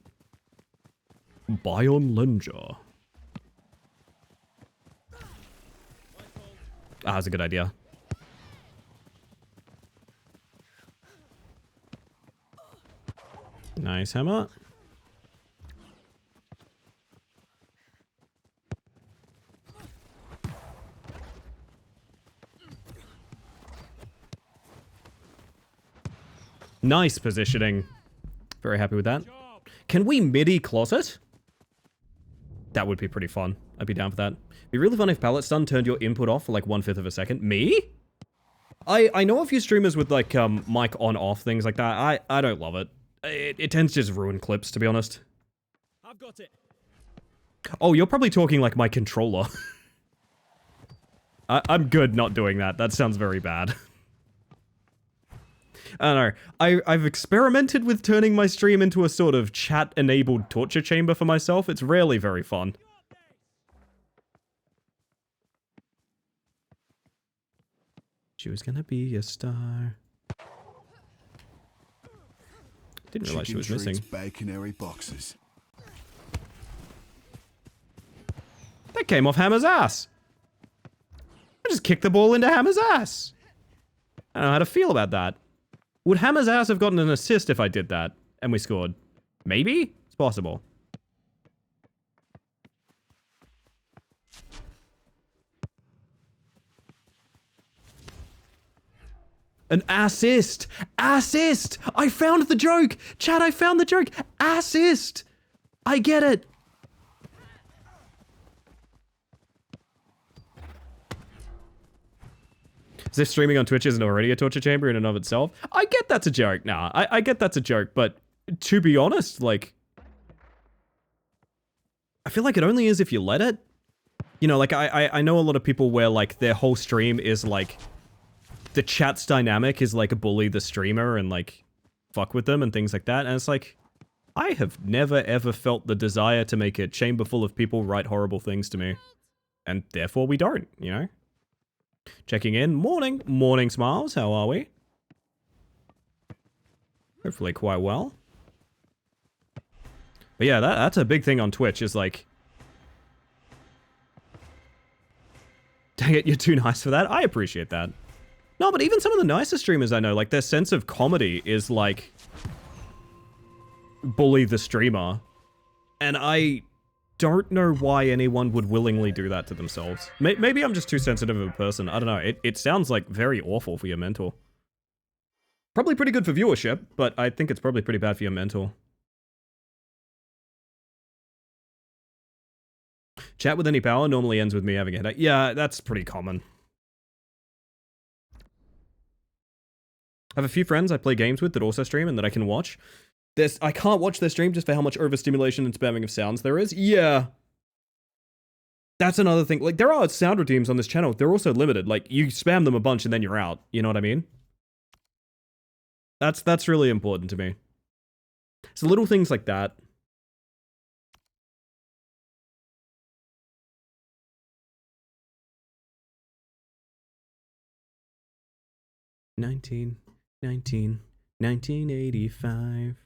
Bion Lenja. Ah, that's a good idea. Nice hammer. Nice positioning. Very happy with that. Can we MIDI closet? That would be pretty fun. I'd be down for that. Be really fun if pallet stun turned your input off for like 1/5 of a second. Me? I know a few streamers with like mic on off things like that. I don't love it. It tends to just ruin clips, to be honest. I've got it. Oh, you're probably talking like my controller. I'm good not doing that. That sounds very bad. I don't know. I've experimented with turning my stream into a sort of chat-enabled torture chamber for myself. It's rarely very fun. She was gonna be a star. Didn't realize she was missing. Baconary boxes. That came off Hammer's ass. I just kicked the ball into Hammer's ass. I don't know how to feel about that. Would Hammer's ass have gotten an assist if I did that and we scored? Maybe? It's possible. An assist! Assist! I found the joke! Chat, I found the joke! Assist! I get it! As if streaming on Twitch isn't already a torture chamber in and of itself. I get that's a joke. Nah, I get that's a joke, but to be honest, like... I feel like it only is if you let it. You know, like, I know a lot of people where, like, their whole stream is, like... The chat's dynamic is, like, a bully the streamer and, like, fuck with them and things like that. And it's like, I have never, ever felt the desire to make a chamber full of people write horrible things to me. And therefore we don't, you know? Checking in. Morning. Morning, Smiles. How are we? Hopefully quite well. But yeah, that's a big thing on Twitch, is like... Dang it, you're too nice for that. I appreciate that. No, but even some of the nicer streamers I know, like, their sense of comedy is, like... bully the streamer. And I don't know why anyone would willingly do that to themselves. Maybe I'm just too sensitive of a person. I don't know. It sounds, like, very awful for your mental. Probably pretty good for viewership, but I think it's probably pretty bad for your mental. Chat with any power normally ends with me having a headache. Yeah, that's pretty common. I have a few friends I play games with that also stream and that I can watch. I can't watch their stream just for how much overstimulation and spamming of sounds there is. Yeah. That's another thing. Like, there are sound redeems on this channel. They're also limited. Like, you spam them a bunch and then you're out. You know what I mean? That's really important to me. So little things like that. 1985.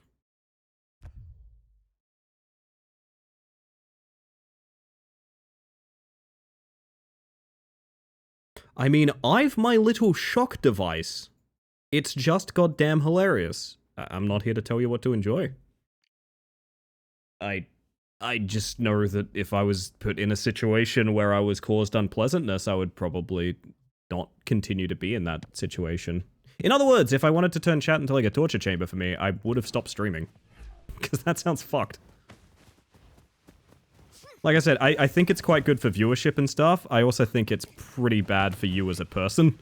I mean, I've my little shock device. It's just goddamn hilarious. I'm not here to tell you what to enjoy. I just know that if I was put in a situation where I was caused unpleasantness, I would probably not continue to be in that situation. In other words, if I wanted to turn chat into like a torture chamber for me, I would have stopped streaming. Because that sounds fucked. Like I said, I think it's quite good for viewership and stuff. I also think it's pretty bad for you as a person.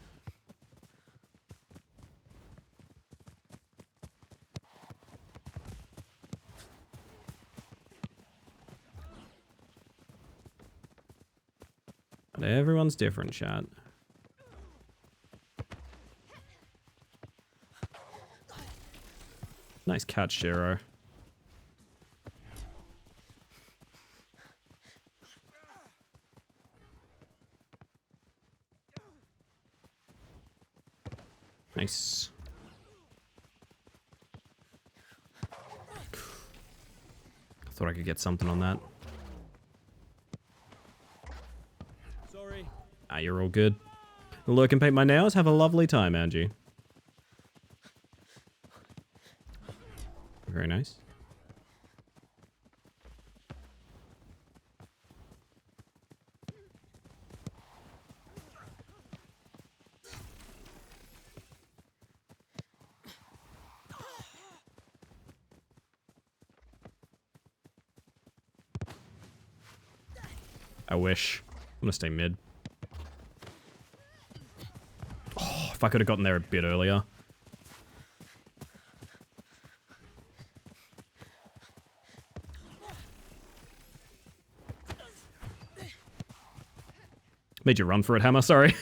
But everyone's different, chat. Nice catch, Shiro. Nice. I thought I could get something on that. Sorry. Ah, you're all good. Look and paint my nails. Have a lovely time, Angie. Very nice. I wish. I'm gonna stay mid. Oh, if I could have gotten there a bit earlier. Made you run for it, Hammer, sorry. Stay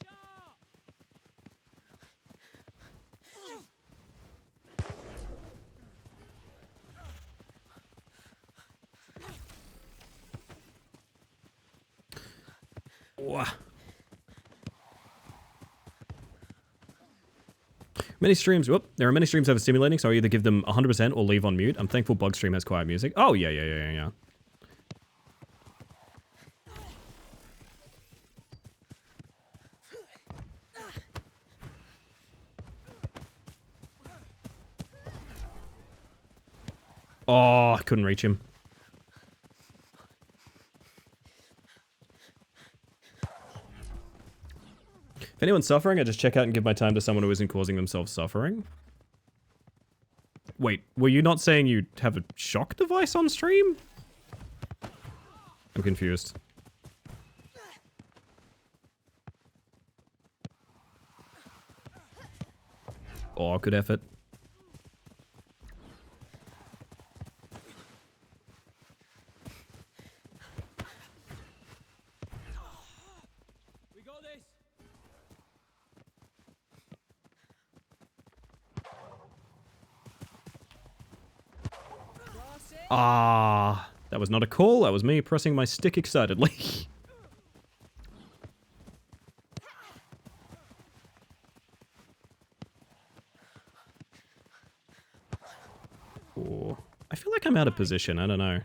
sharp. Wah. Many streams, whoop, there are many streams overstimulating, so I either give them 100% or leave on mute. I'm thankful Bug Stream has quiet music. Oh, yeah. Oh, I couldn't reach him. If anyone's suffering, I just check out and give my time to someone who isn't causing themselves suffering. Wait, were you not saying you have a shock device on stream? I'm confused. Oh, good effort. We got this. Ah, that was not a call. That was me pressing my stick excitedly. Oh, I feel like I'm out of position. I don't know.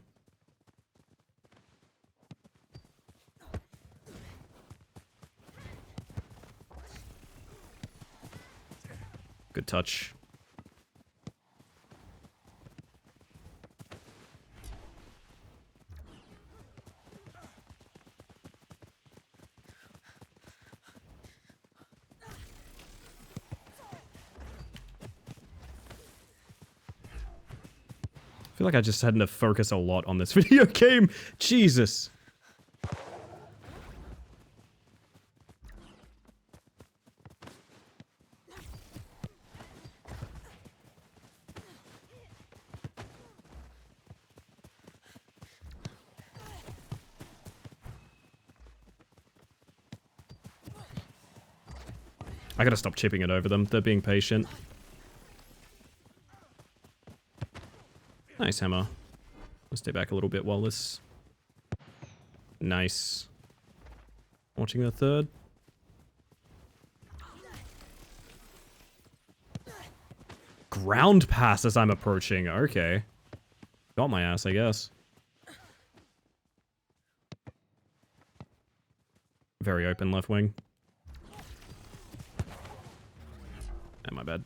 Good touch. I feel like I just had to focus a lot on this video game. Jesus. I gotta stop chipping it over them. They're being patient. Nice hammer. I'll stay back a little bit while this... Nice. Watching the third. Ground pass as I'm approaching. Okay. Got my ass, I guess. Very open left wing. And my bad.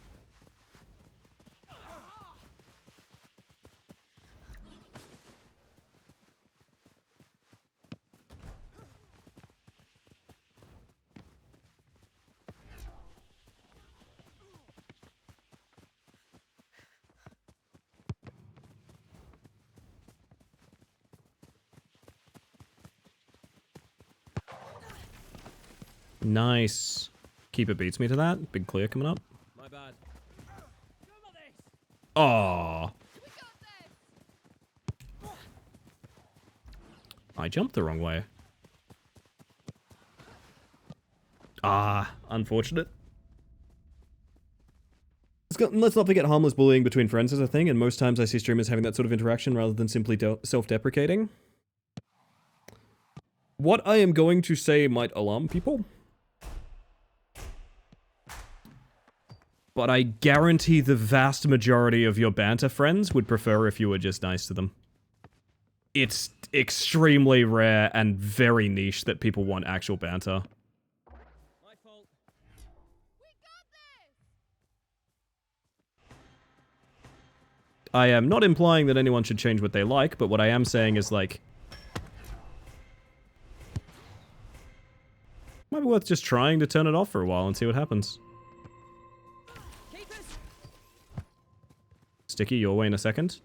Nice. Keeper beats me to that. Big clear coming up. My bad. Aww. I jumped the wrong way. Ah, unfortunate. Let's not forget harmless bullying between friends is a thing, and most times I see streamers having that sort of interaction rather than simply self-deprecating. What I am going to say might alarm people, but I guarantee the vast majority of your banter friends would prefer if you were just nice to them. It's extremely rare and very niche that people want actual banter. My fault. I am not implying that anyone should change what they like, but what I am saying is, like, might be worth just trying to turn it off for a while and see what happens. Keepers. Sticky, your way in a second.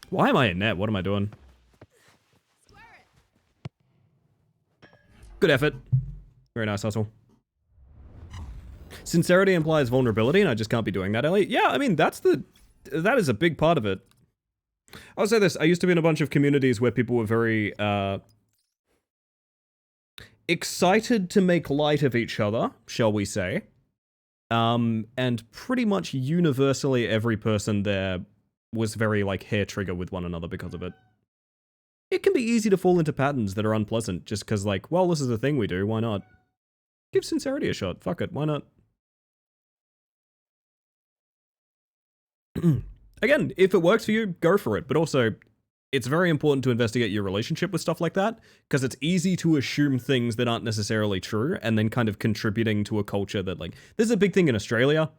Why am I in net? What am I doing? Good effort. Very nice hustle. Sincerity implies vulnerability, and I just can't be doing that, Ellie. Yeah, I mean, that is a big part of it. I'll say this, I used to be in a bunch of communities where people were very, excited to make light of each other, shall we say. And pretty much universally every person there was very, like, hair trigger with one another because of it. It can be easy to fall into patterns that are unpleasant just because, like, well, this is a thing we do, why not? Give sincerity a shot, fuck it, why not? Again, if it works for you, go for it, but also, it's very important to investigate your relationship with stuff like that, because it's easy to assume things that aren't necessarily true, and then kind of contributing to a culture that, like, this is a big thing in Australia,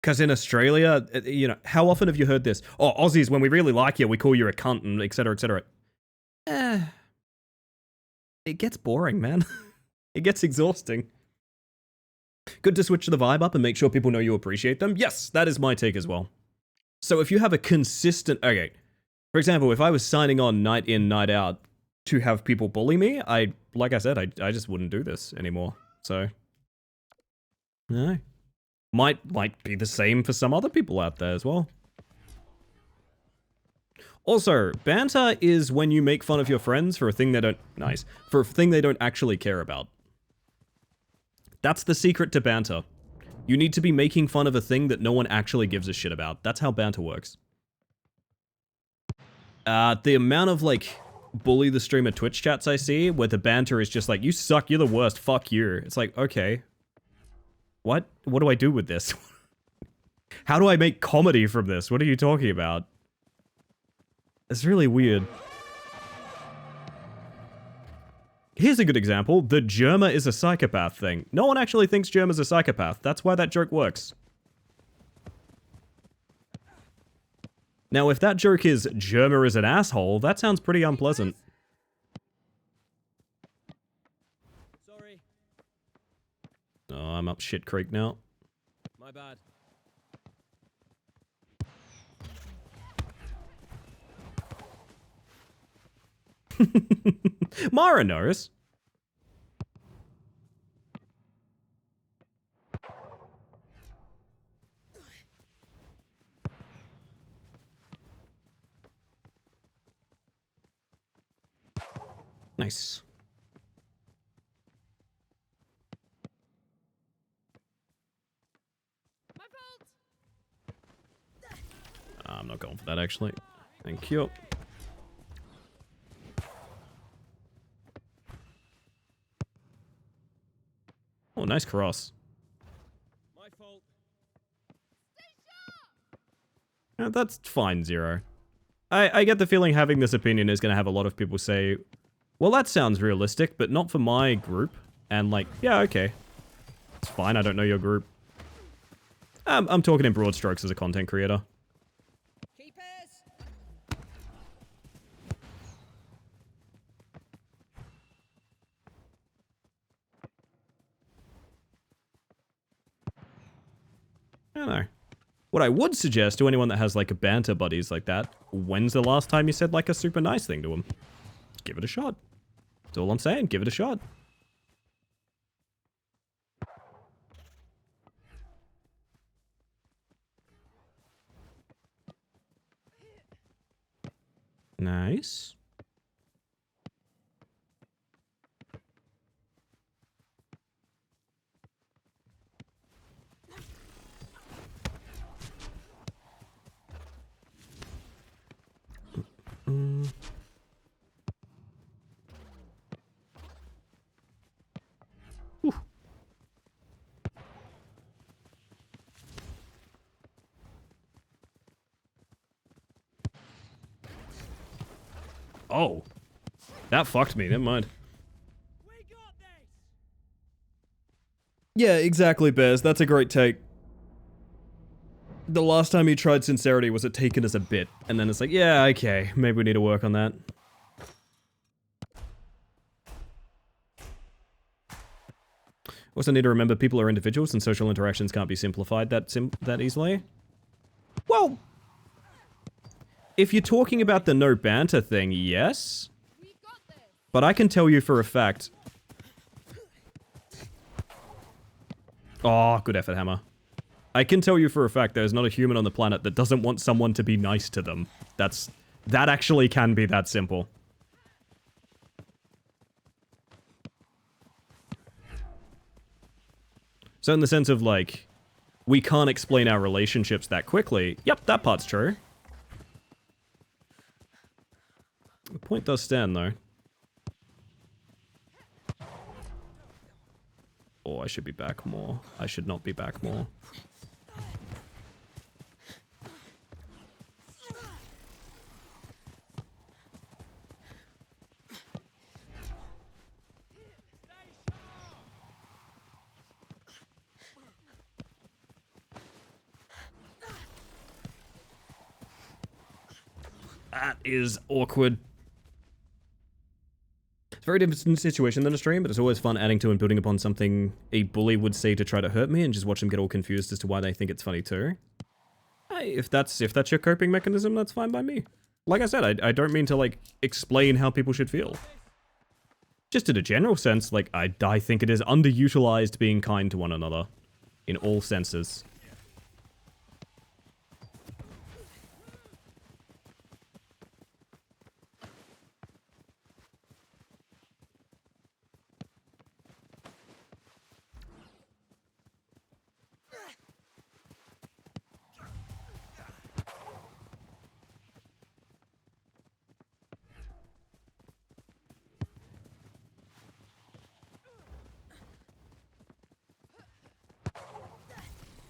because in Australia, you know, how often have you heard this? Oh, Aussies, when we really like you, we call you a cunt, and et cetera, et cetera. It gets boring, man. It gets exhausting. Good to switch the vibe up and make sure people know you appreciate them. Yes, that is my take as well. So if you have a consistent... Okay, for example, if I was signing on night in, night out to have people bully me, like I said, I just wouldn't do this anymore. So... No. Might be the same for some other people out there as well. Also, banter is when you make fun of your friends for a thing they don't... Nice. For a thing they don't actually care about. That's the secret to banter. You need to be making fun of a thing that no one actually gives a shit about. That's how banter works. The amount of, like, bully the streamer Twitch chats I see, where the banter is just like, you suck, you're the worst, fuck you. It's like, okay. What do I do with this? How do I make comedy from this? What are you talking about? It's really weird. Here's a good example. The Germa is a psychopath thing. No one actually thinks Germa's a psychopath. That's why that joke works. Now, if that joke is Germa is an asshole, that sounds pretty unpleasant. Sorry. Oh, I'm up shit creek now. My bad. Mara knows. Nice. not going for that, actually. Thank you. Oh, nice cross. My fault. That's fine, Zero. I get the feeling having this opinion is going to have a lot of people say, well, that sounds realistic, but not for my group. And like, yeah, okay. It's fine, I don't know your group. I'm talking in broad strokes as a content creator. Keepers! I don't know. What I would suggest to anyone that has like a banter buddies like that, when's the last time you said like a super nice thing to them? Give it a shot. That's all I'm saying, give it a shot. Nice. Whew. Oh. That fucked me, never mind. We got this. Yeah, exactly, Bears. That's a great take. The last time you tried sincerity was it taken as a bit, and then it's like, yeah, okay, maybe we need to work on that. Also need to remember people are individuals and social interactions can't be simplified that easily. Well, if you're talking about the no banter thing, yes. But I can tell you for a fact. Oh, good effort, Hammer. I can tell you for a fact there's not a human on the planet that doesn't want someone to be nice to them. That actually can be that simple. So in the sense of like, we can't explain our relationships that quickly. Yep, that part's true. The point does stand though. Oh, I should be back more. I should not be back more. That is awkward. It's a very different situation than a stream, but it's always fun adding to and building upon something a bully would say to try to hurt me and just watch them get all confused as to why they think it's funny too. Hey, if that's your coping mechanism, that's fine by me. Like I said, I don't mean to like explain how people should feel. Just in a general sense, like I think it is underutilized being kind to one another. In all senses.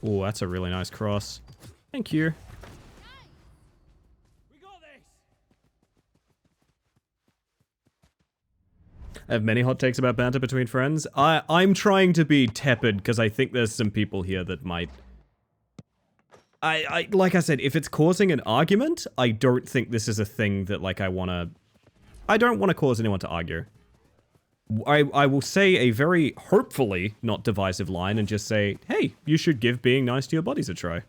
Oh, that's a really nice cross. Thank you. We got this. I have many hot takes about banter between friends. I'm trying to be tepid because I think there's some people here that might... like I said, if it's causing an argument, I don't think this is a thing that like I don't want to cause anyone to argue. I will say a very hopefully not divisive line and just say, hey, you should give being nice to your buddies a try.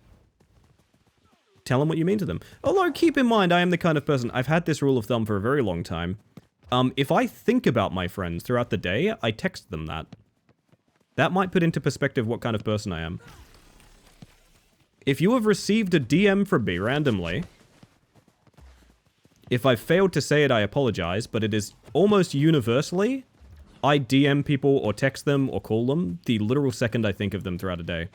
Tell them what you mean to them. Although, keep in mind, I am the kind of person, I've had this rule of thumb for a very long time. If I think about my friends throughout the day, I text them that. That might put into perspective what kind of person I am. If you have received a DM from me randomly, if I failed to say it, I apologize, but it is almost universally, I DM people or text them or call them the literal second I think of them throughout a day.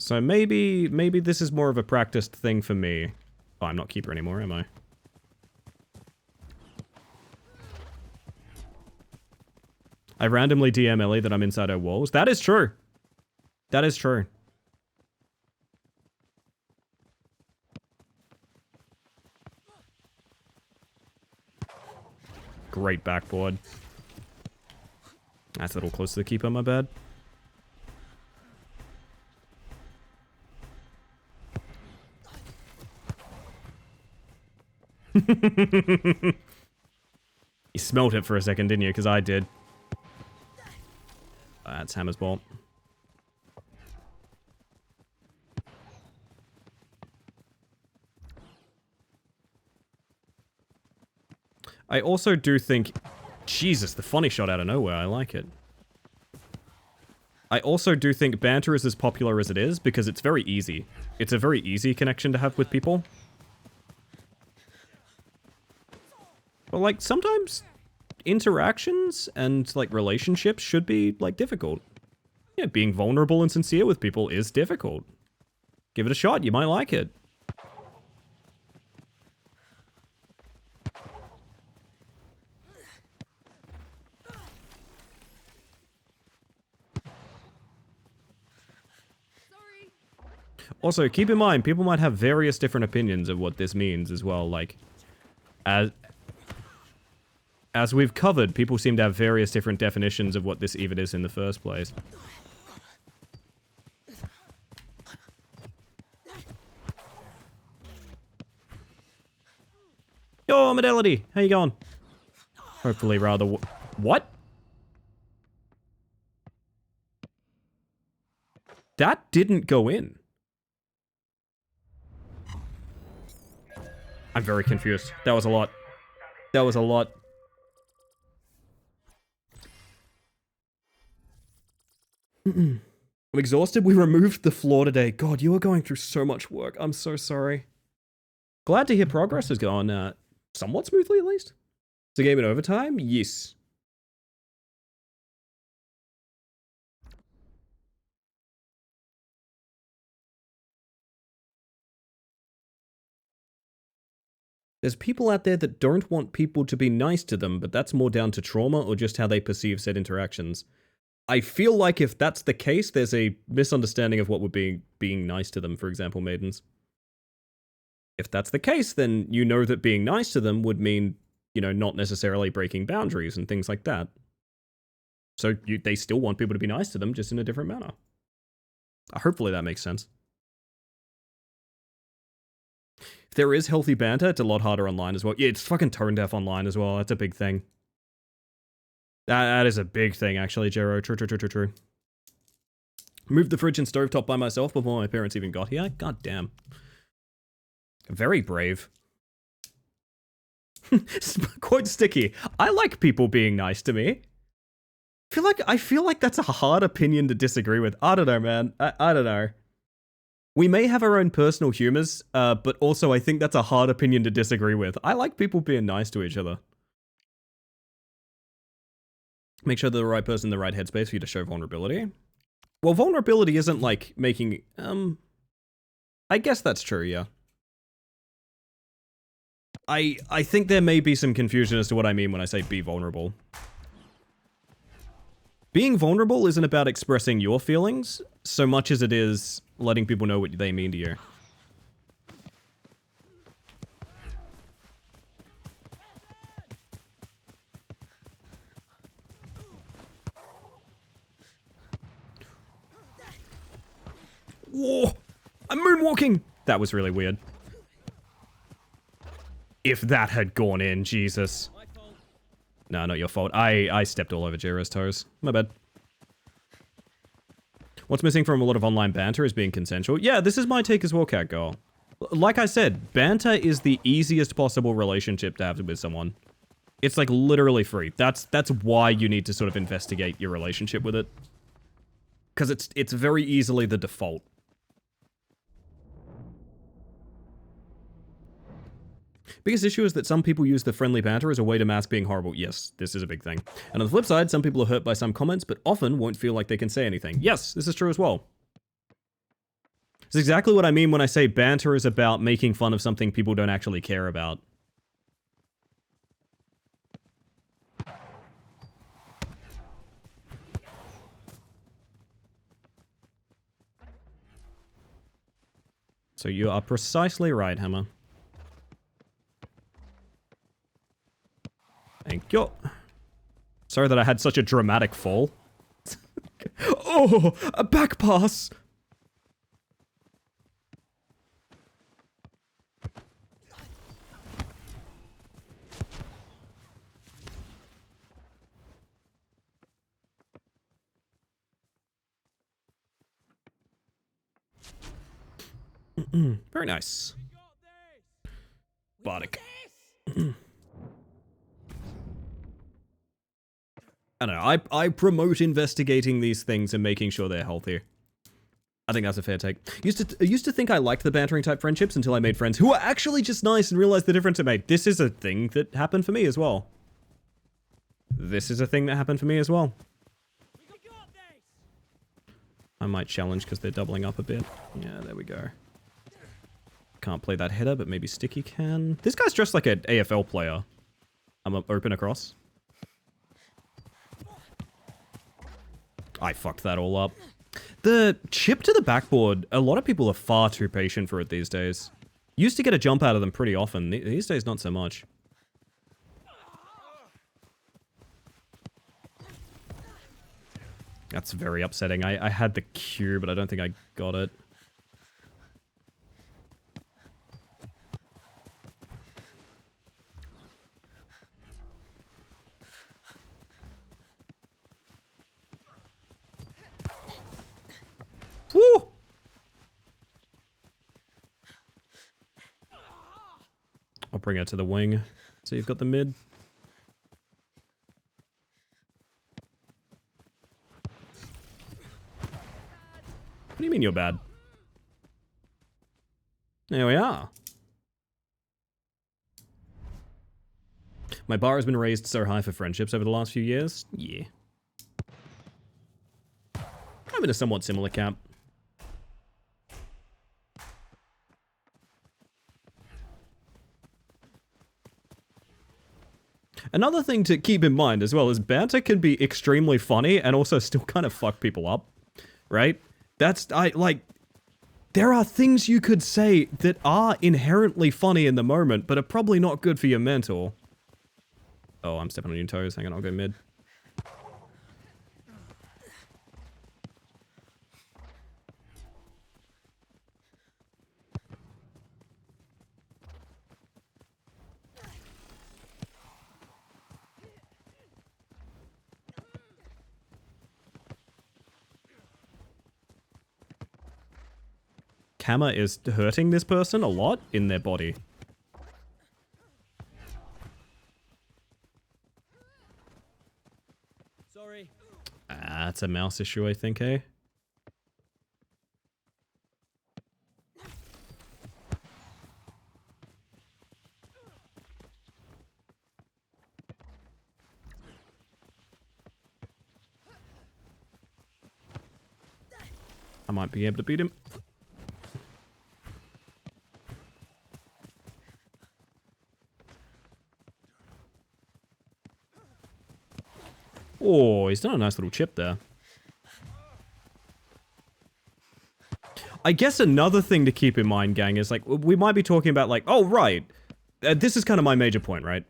So maybe this is more of a practiced thing for me. Oh, I'm not keeper anymore, am I? I randomly DM Ellie that I'm inside her walls. That is true. That is true. Great backboard. That's a little close to the keeper, my bad. You smelt it for a second, didn't you? Because I did. That's Hammer's Bolt. I also do think... Jesus, the funny shot out of nowhere. I like it. I also do think banter is as popular as it is because it's very easy. It's a very easy connection to have with people. But, like, sometimes interactions and, like, relationships should be, like, difficult. Yeah, being vulnerable and sincere with people is difficult. Give it a shot. You might like it. Also, keep in mind, people might have various different opinions of what this means as well. Like, as we've covered, people seem to have various different definitions of what this even is in the first place. Yo, Medelity, how you going? Hopefully rather... What? That didn't go in. I'm very confused. That was a lot. That was a lot. I'm exhausted. We removed the floor today. God, you are going through so much work. I'm so sorry. Glad to hear progress has gone somewhat smoothly, at least. It's a game in overtime? Yes. There's people out there that don't want people to be nice to them, but that's more down to trauma or just how they perceive said interactions. I feel like if that's the case, there's a misunderstanding of what would be being nice to them, for example, maidens. If that's the case, then you know that being nice to them would mean, you know, not necessarily breaking boundaries and things like that. So they still want people to be nice to them, just in a different manner. Hopefully that makes sense. If there is healthy banter, it's a lot harder online as well. Yeah, it's fucking tone deaf online as well. That's a big thing. That is a big thing, actually, Jero. True. Moved the fridge and stovetop by myself before my parents even got here. God damn. Very brave. Quite sticky. I like people being nice to me. I feel like that's a hard opinion to disagree with. I don't know, man. I don't know. We may have our own personal humors, but also I think that's a hard opinion to disagree with. I like people being nice to each other. Make sure they're the right person in the right headspace for you to show vulnerability. Well, vulnerability isn't like making... I guess that's true, yeah. I think there may be some confusion as to what I mean when I say be vulnerable. Being vulnerable isn't about expressing your feelings so much as it is letting people know what they mean to you. Whoa! I'm moonwalking! That was really weird. If that had gone in, Jesus. No, not your fault. I stepped all over Jiro's toes. My bad. What's missing from a lot of online banter is being consensual. Yeah, this is my take as well, Cat Girl. Like I said, banter is the easiest possible relationship to have with someone. It's like literally free. That's why you need to sort of investigate your relationship with it. Because it's very easily the default. Biggest issue is that some people use the friendly banter as a way to mask being horrible. Yes, this is a big thing. And on the flip side, some people are hurt by some comments, but often won't feel like they can say anything. Yes, this is true as well. It's exactly what I mean when I say banter is about making fun of something people don't actually care about. So you are precisely right, Hammer. Thank you. Sorry that I had such a dramatic fall. Oh, a back pass! Very nice. Bardic. I don't know, I promote investigating these things and making sure they're healthy. I think that's a fair take. I used to think I liked the bantering type friendships until I made friends who were actually just nice and realized the difference it made. This is a thing that happened for me as well. This is a thing that happened for me as well. I might challenge because they're doubling up a bit. Yeah, there we go. Can't play that header, but maybe Sticky can. This guy's dressed like an AFL player. I'm open across. I fucked that all up. The chip to the backboard, a lot of people are far too patient for it these days. Used to get a jump out of them pretty often. These days, not so much. That's very upsetting. I had the Q, but I don't think I got it. Woo! I'll bring it to the wing. So you've got the mid. What do you mean you're bad? There we are. My bar has been raised so high for friendships over the last few years. Yeah. I'm in a somewhat similar camp. Another thing to keep in mind as well is banter can be extremely funny and also still kind of fuck people up, right? There are things you could say that are inherently funny in the moment, but are probably not good for your mental. Oh, I'm stepping on your toes. Hang on, I'll go mid. Hammer is hurting this person a lot in their body. Sorry. That's a mouse issue, I think, eh? I might be able to beat him. Oh, he's done a nice little chip there. I guess another thing to keep in mind, gang, is like, we might be talking about like, oh, right. This is kind of my major point, right?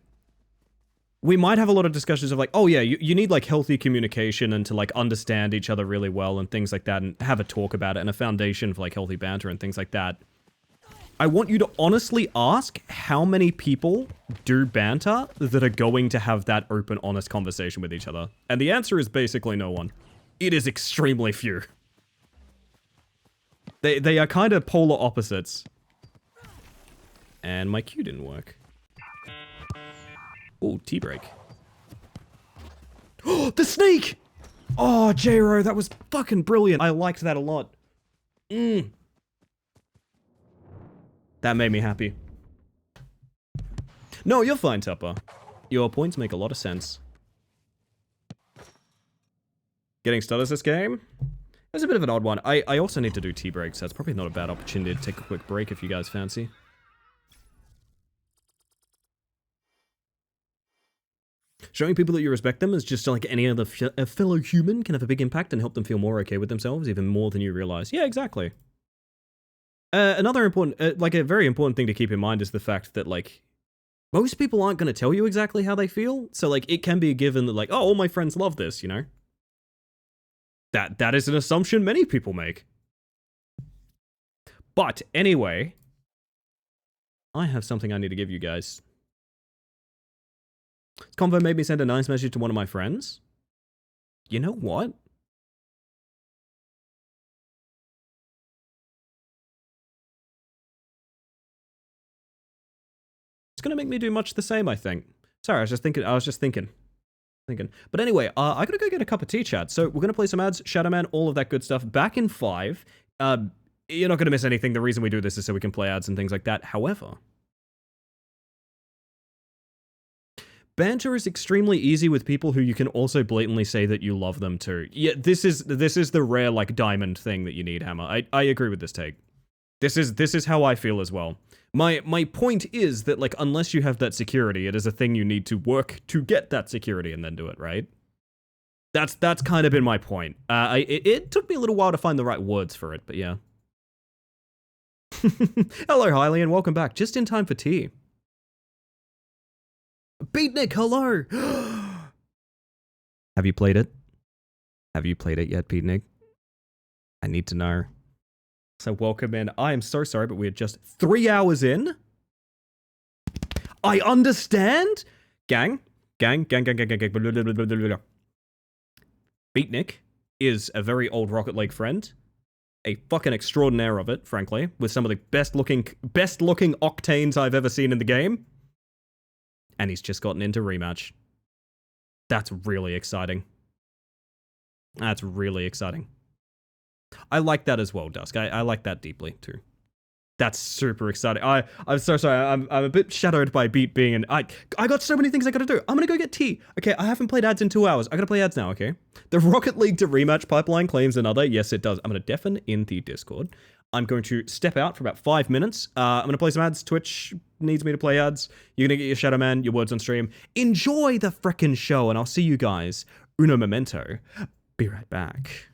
We might have a lot of discussions of like, oh yeah, you need like healthy communication and to like understand each other really well and things like that and have a talk about it and a foundation for like healthy banter and things like that. I want you to honestly ask how many people do banter that are going to have that open, honest conversation with each other. And the answer is basically no one. It is extremely few. They are kind of polar opposites. And my Q didn't work. Oh, T-break. Oh, the snake! Oh, J-Ro, that was fucking brilliant. I liked that a lot. That made me happy. No, you're fine, Tupper. Your points make a lot of sense. Getting stutters this game? It's a bit of an odd one. I also need to do tea breaks, so it's probably not a bad opportunity to take a quick break if you guys fancy. Showing people that you respect them as just like any other fellow human can have a big impact and help them feel more okay with themselves, even more than you realize. Yeah, exactly. Another important, like a very important thing to keep in mind is the fact that like most people aren't going to tell you exactly how they feel. So like it can be a given that like, oh, all my friends love this, you know? That is an assumption many people make. But anyway, I have something I need to give you guys. This convo made me send a nice message to one of my friends. You know what? It's gonna make me do much the same, I think. Sorry, I was just thinking. But anyway, I gotta go get a cup of tea, chat. So we're gonna play some ads, Shadow Man, all of that good stuff. Back in 5. You're not gonna miss anything. The reason we do this is so we can play ads and things like that. However, banter is extremely easy with people who you can also blatantly say that you love them too. Yeah, this is the rare like diamond thing that you need, Hammer. I agree with this take. This is how I feel as well. My point is that like unless you have that security, it is a thing you need to work to get that security and then do it, right? That's kind of been my point. It took me a little while to find the right words for it, but yeah. Hello, Hylian, and welcome back. Just in time for tea. Beatnik, hello! Have you played it? Have you played it yet, Beatnik? I need to know. So welcome in. I am so sorry, but we're just 3 hours in. I understand! Gang. Beatnik is a very old Rocket League friend. A fucking extraordinaire of it, frankly, with some of the best looking octanes I've ever seen in the game. And he's just gotten into rematch. That's really exciting. That's really exciting. I like that as well, Dusk. I like that deeply too. That's super exciting. I'm so sorry. I'm a bit shadowed by Beat being in. I got so many things I gotta do. I'm gonna go get tea. Okay, I haven't played ads in 2 hours. I gotta play ads now. Okay. The Rocket League to rematch pipeline claims another. Yes, it does. I'm gonna deafen in the Discord. I'm going to step out for about 5 minutes. I'm gonna play some ads. Twitch needs me to play ads. You're gonna get your Shadow Man, your words on stream. Enjoy the frickin' show, and I'll see you guys. Uno momento. Be right back.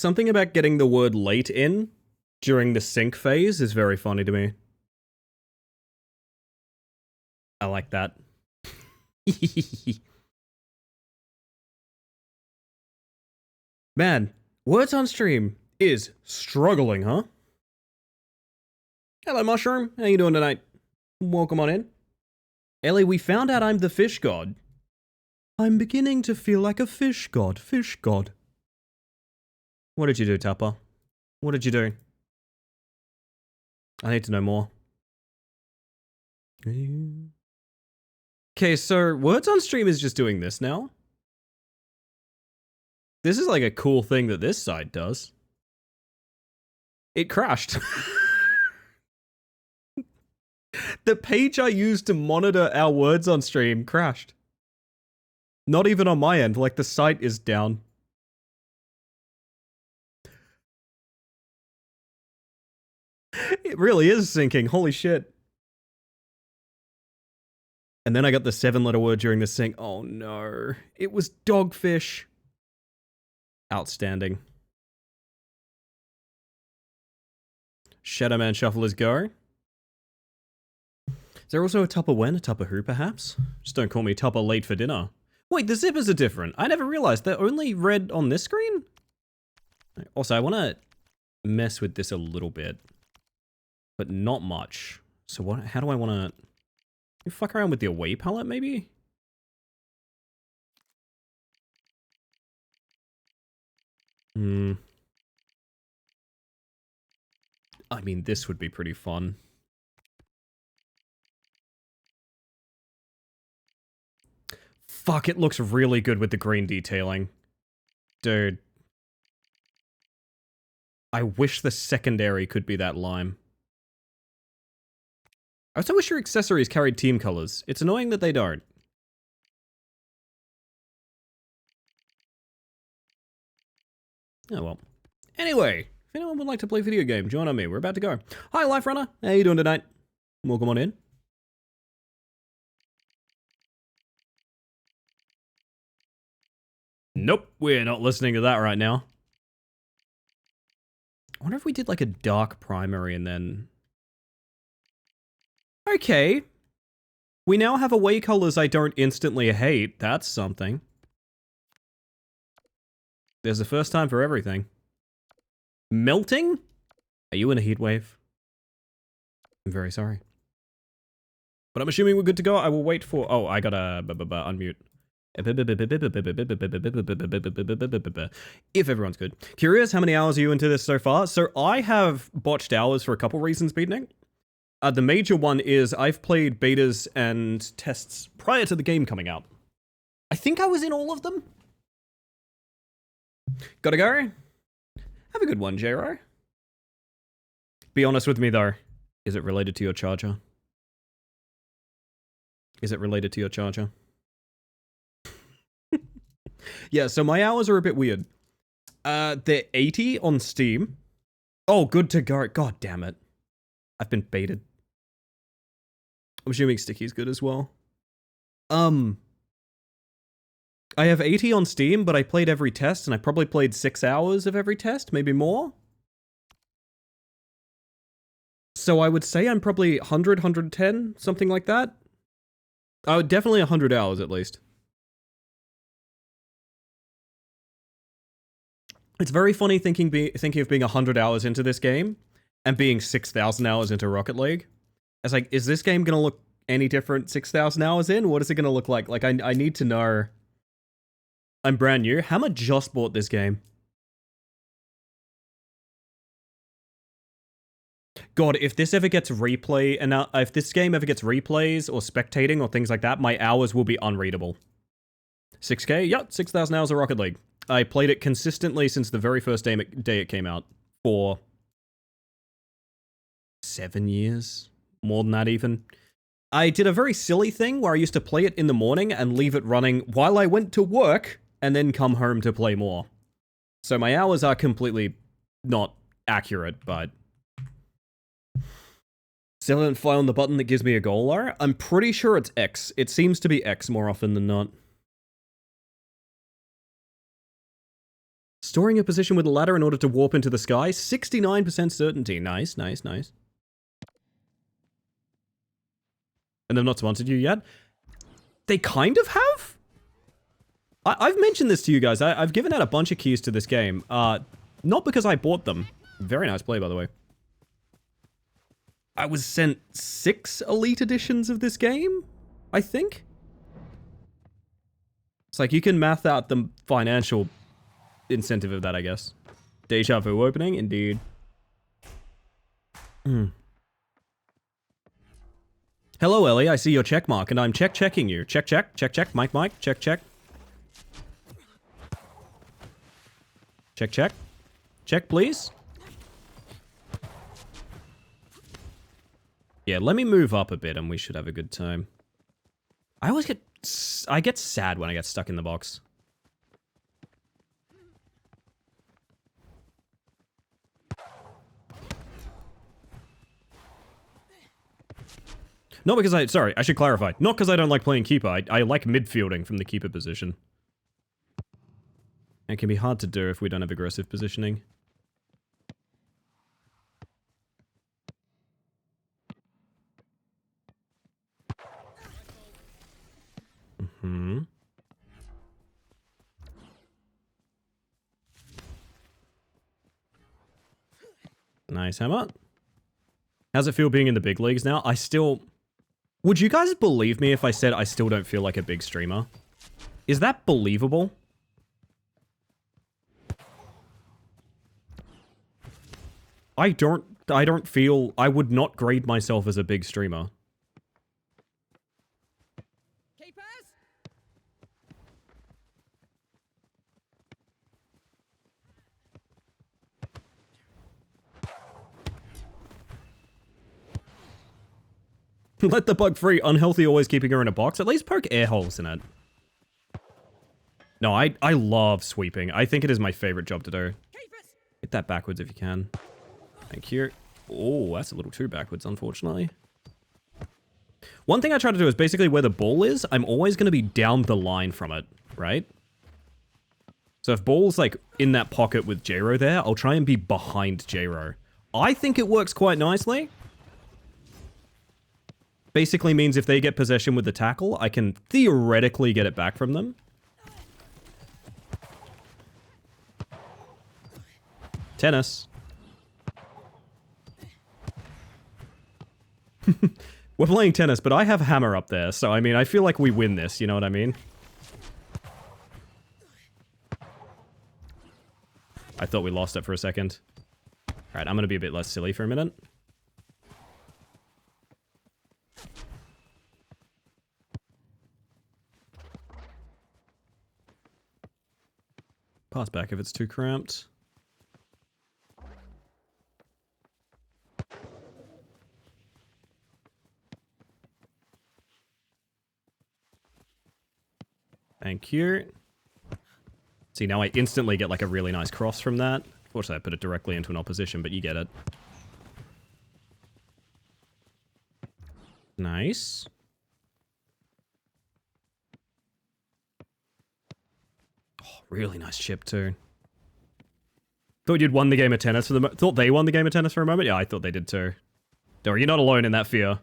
something about getting the word late in during the sync phase is very funny to me. I like that. Man, words on stream is struggling, huh? Hello, Mushroom. How you doing tonight? Welcome on in. Ellie, we found out I'm the fish god. I'm beginning to feel like a fish god. Fish god. What did you do, Tupper? What did you do? I need to know more. Okay, so words on stream is just doing this now. This is like a cool thing that this side does. It crashed. The page I used to monitor our words on stream crashed. Not even on my end, like the site is down. It really is syncing, holy shit. And then I got the 7-letter word during the sync. Oh no, it was dogfish. Outstanding. Shadowman Shuffle is go. Is there also a Tupper when? A Tupper who, perhaps? Just don't call me Tupper late for dinner. Wait, the zippers are different. I never realized they're only red on this screen? Also, I want to mess with this a little bit. But not much. So what? How do I want to... fuck around with the away palette, maybe? I mean, this would be pretty fun. Fuck, it looks really good with the green detailing. Dude. I wish the secondary could be that lime. I also wish your accessories carried team colors. It's annoying that they don't. Oh well. Anyway, if anyone would like to play video game, join on me. We're about to go. Hi, Life Runner. How you doing tonight? Welcome on in. Nope, we're not listening to that right now. I wonder if we did like a dark primary and then... Okay. We now have away colors I don't instantly hate. That's something. There's a first time for everything. Melting? Are you in a heat wave? I'm very sorry. But I'm assuming we're good to go. I will wait for... Oh, I gotta unmute. If everyone's good. Curious, how many hours are you into this so far? So I have botched hours for a couple reasons, Beatnik. The major one is I've played betas and tests prior to the game coming out. I think I was in all of them. Gotta go. Have a good one, J-Ro. Be honest with me, though. Is it related to your charger? Is it related to your charger? Yeah, so my hours are a bit weird. They're 80 on Steam. Oh, good to go. God damn it. I've been baited. I'm assuming Sticky's good as well. I have 80 on Steam, but I played every test, and I probably played 6 hours of every test, maybe more. So I would say I'm probably 100, 110, something like that. Definitely 100 hours at least. It's very funny thinking of being 100 hours into this game and being 6,000 hours into Rocket League. It's like, is this game going to look any different 6,000 hours in? What is it going to look like? Like, I need to know. I'm brand new. Hammer just bought this game. God, if this ever gets replay, and if this game ever gets replays or spectating or things like that, my hours will be unreadable. 6K? Yep, 6,000 hours of Rocket League. I played it consistently since the very first day it came out. For 7 years? More than that, even. I did a very silly thing where I used to play it in the morning and leave it running while I went to work, and then come home to play more. So my hours are completely not accurate, but... Still didn't fly on the button that gives me a goal bar. I'm pretty sure it's X. It seems to be X more often than not. Storing a position with a ladder in order to warp into the sky. 69% certainty. Nice, nice, nice. And they've not sponsored you yet? They kind of have? I've mentioned this to you guys. I've given out a bunch of keys to this game. Not because I bought them. Very nice play, by the way. I was sent 6 Elite editions of this game, I think. It's like you can math out the financial incentive of that, I guess. Deja vu opening, indeed. Hello, Ellie. I see your check mark, and I'm checking you. Check, Mike, check. Check, please. Yeah, let me move up a bit, and we should have a good time. I get sad when I get stuck in the box. Not because sorry, I should clarify. Not because I don't like playing keeper. I like midfielding from the keeper position. It can be hard to do if we don't have aggressive positioning. Nice hammer. How's it feel being in the big leagues now? Would you guys believe me if I said I still don't feel like a big streamer? Is that believable? I don't feel... I would not grade myself as a big streamer. Keepers! Let the bug free. Unhealthy always keeping her in a box. At least poke air holes in it. No, I love sweeping. I think it is my favorite job to do. Keepers! Hit that backwards if you can. Thank you. Oh, that's a little too backwards, unfortunately. One thing I try to do is basically where the ball is, I'm always going to be down the line from it, right? So if ball's like in that pocket with J-Ro there, I'll try and be behind J-Ro. I think it works quite nicely. Basically means if they get possession with the tackle, I can theoretically get it back from them. Tennis. We're playing tennis, but I have hammer up there, so I mean, I feel like we win this, you know what I mean? I thought we lost it for a second. Alright, I'm gonna be a bit less silly for a minute. Pass back if it's too cramped. Thank you. See, now I instantly get like a really nice cross from that. Fortunately, I put it directly into an opposition, but you get it. Nice. Oh, really nice chip too. Thought you'd won the game of tennis for the thought they won the game of tennis for a moment? Yeah, I thought they did too. Don't worry, you're not alone in that fear.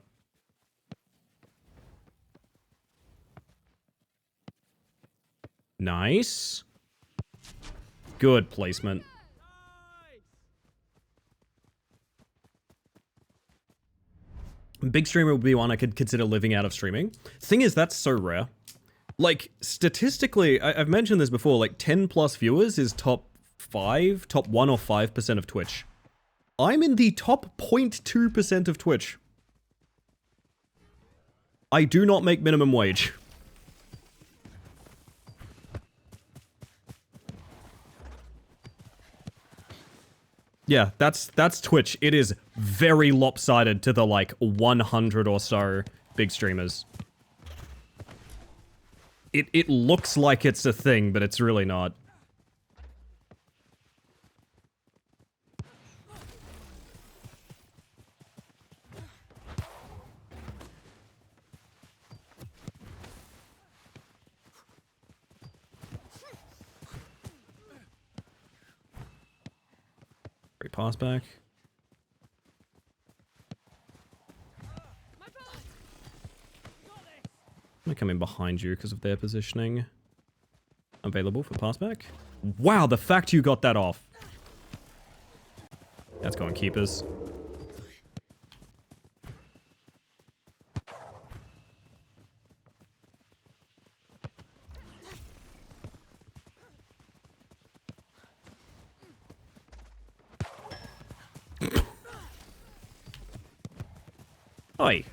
Nice. Good placement. Big streamer would be one I could consider living out of streaming. Thing is, that's so rare. Like, statistically, I've mentioned this before, like 10 plus viewers is top 1 or 5% of Twitch. I'm in the top 0.2% of Twitch. I do not make minimum wage. Yeah, that's Twitch. It is very lopsided to the, like, 100 or so big streamers. It looks like it's a thing, but it's really not. pass back. I'm gonna come in behind you because of their positioning. Available for pass back. Wow, the fact you got that off. That's going keepers. Oi.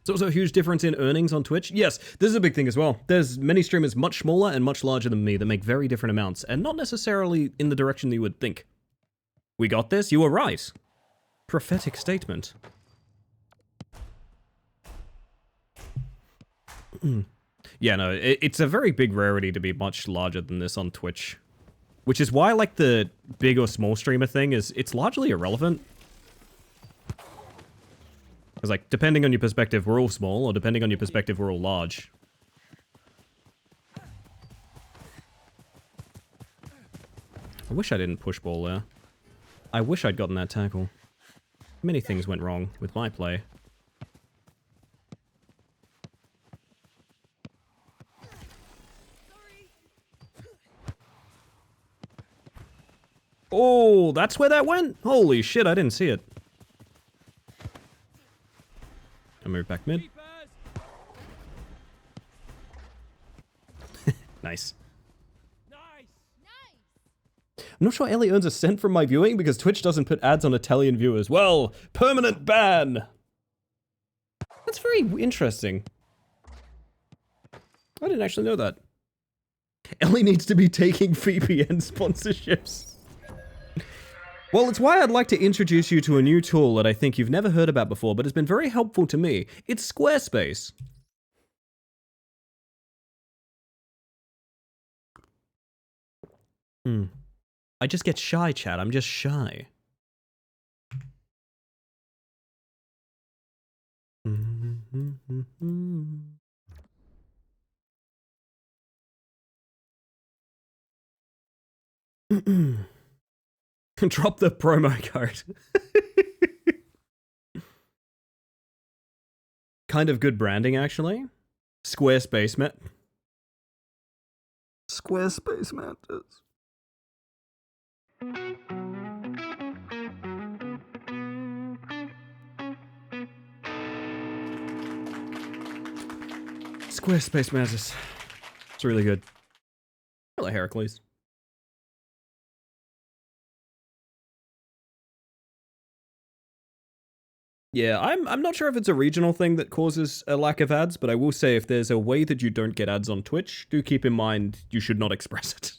It's also a huge difference in earnings on Twitch. Yes, this is a big thing as well. There's many streamers much smaller and much larger than me that make very different amounts, and not necessarily in the direction that you would think. We got this? You were right. Prophetic statement. Yeah, no, it's a very big rarity to be much larger than this on Twitch. Which is why, like, the big or small streamer thing it's largely irrelevant. Because, like, depending on your perspective, we're all small, or depending on your perspective, we're all large. I wish I didn't push ball there. I wish I'd gotten that tackle. Many things went wrong with my play. Oh, that's where that went? Holy shit, I didn't see it. I move back mid. Nice. I'm not sure Ellie earns a cent from my viewing because Twitch doesn't put ads on Italian viewers. Well, permanent ban. That's very interesting. I didn't actually know that. Ellie needs to be taking VPN sponsorships. Well, it's why I'd like to introduce you to a new tool that I think you've never heard about before, but has been very helpful to me. It's Squarespace. I just get shy, chat. I'm just shy. Drop the promo code. Kind of good branding, actually. Squarespace Squarespace matters. Squarespace matters. It's really good. Hello, Heracles. Yeah, I'm not sure if it's a regional thing that causes a lack of ads, but I will say if there's a way that you don't get ads on Twitch, do keep in mind you should not express it.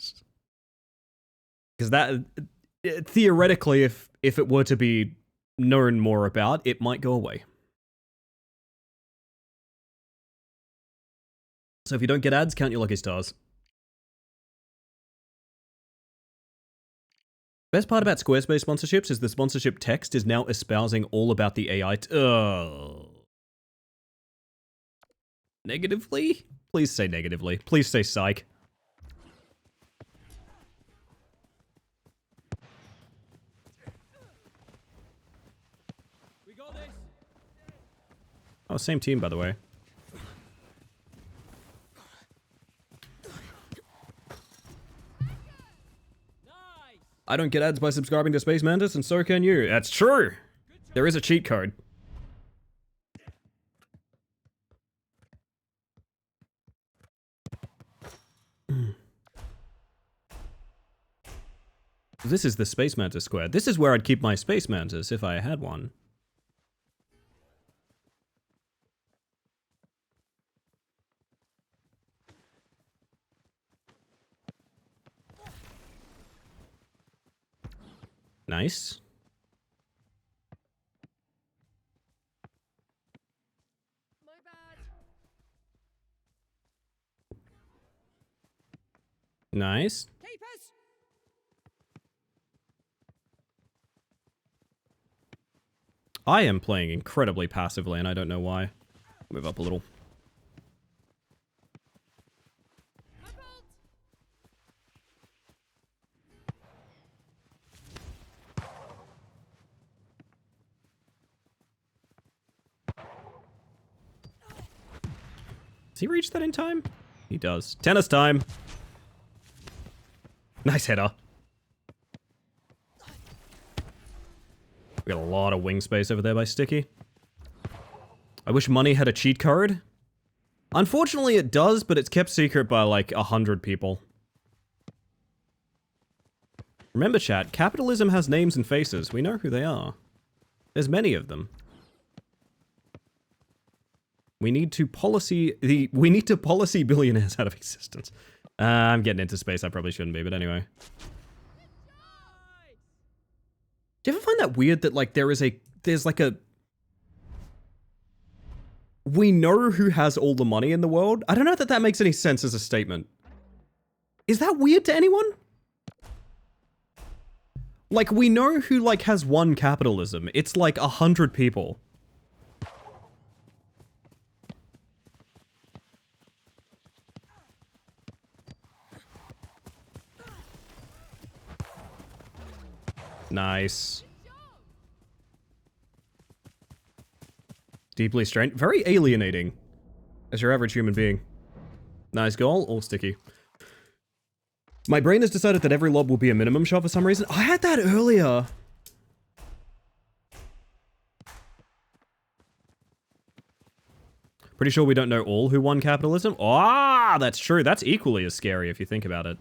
Because that, theoretically, if it were to be known more about, it might go away. So if you don't get ads, count your lucky stars. Best part about Squarespace sponsorships is the sponsorship text is now espousing all about the AI. Negatively? Please say negatively. Please say psych. We got this. Oh, same team, by the way. I don't get ads by subscribing to Space Mantis, and so can you. That's true! There is a cheat code. This is the Space Mantis square. This is where I'd keep my Space Mantis if I had one. Nice. My bad. Nice. Keepers! I am playing incredibly passively, and I don't know why. Move up a little. My fault! Does he reach that in time? He does. Tennis time! Nice header. We got a lot of wing space over there by Sticky. I wish money had a cheat code. Unfortunately, it does, but it's kept secret by like 100 people. Remember, chat, capitalism has names and faces. We know who they are. There's many of them. We need to policy billionaires out of existence. I'm getting into space. I probably shouldn't be, but anyway. Do you ever find that weird that like there's like a we know who has all the money in the world? I don't know that that makes any sense as a statement. Is that weird to anyone? Like, we know who, like, has won capitalism. It's like 100 people. Nice. Deeply strained. Very alienating. As your average human being. Nice goal, all Sticky. My brain has decided that every lob will be a minimum shot for some reason. I had that earlier. Pretty sure we don't know all who won capitalism. Ah, that's true. That's equally as scary if you think about it.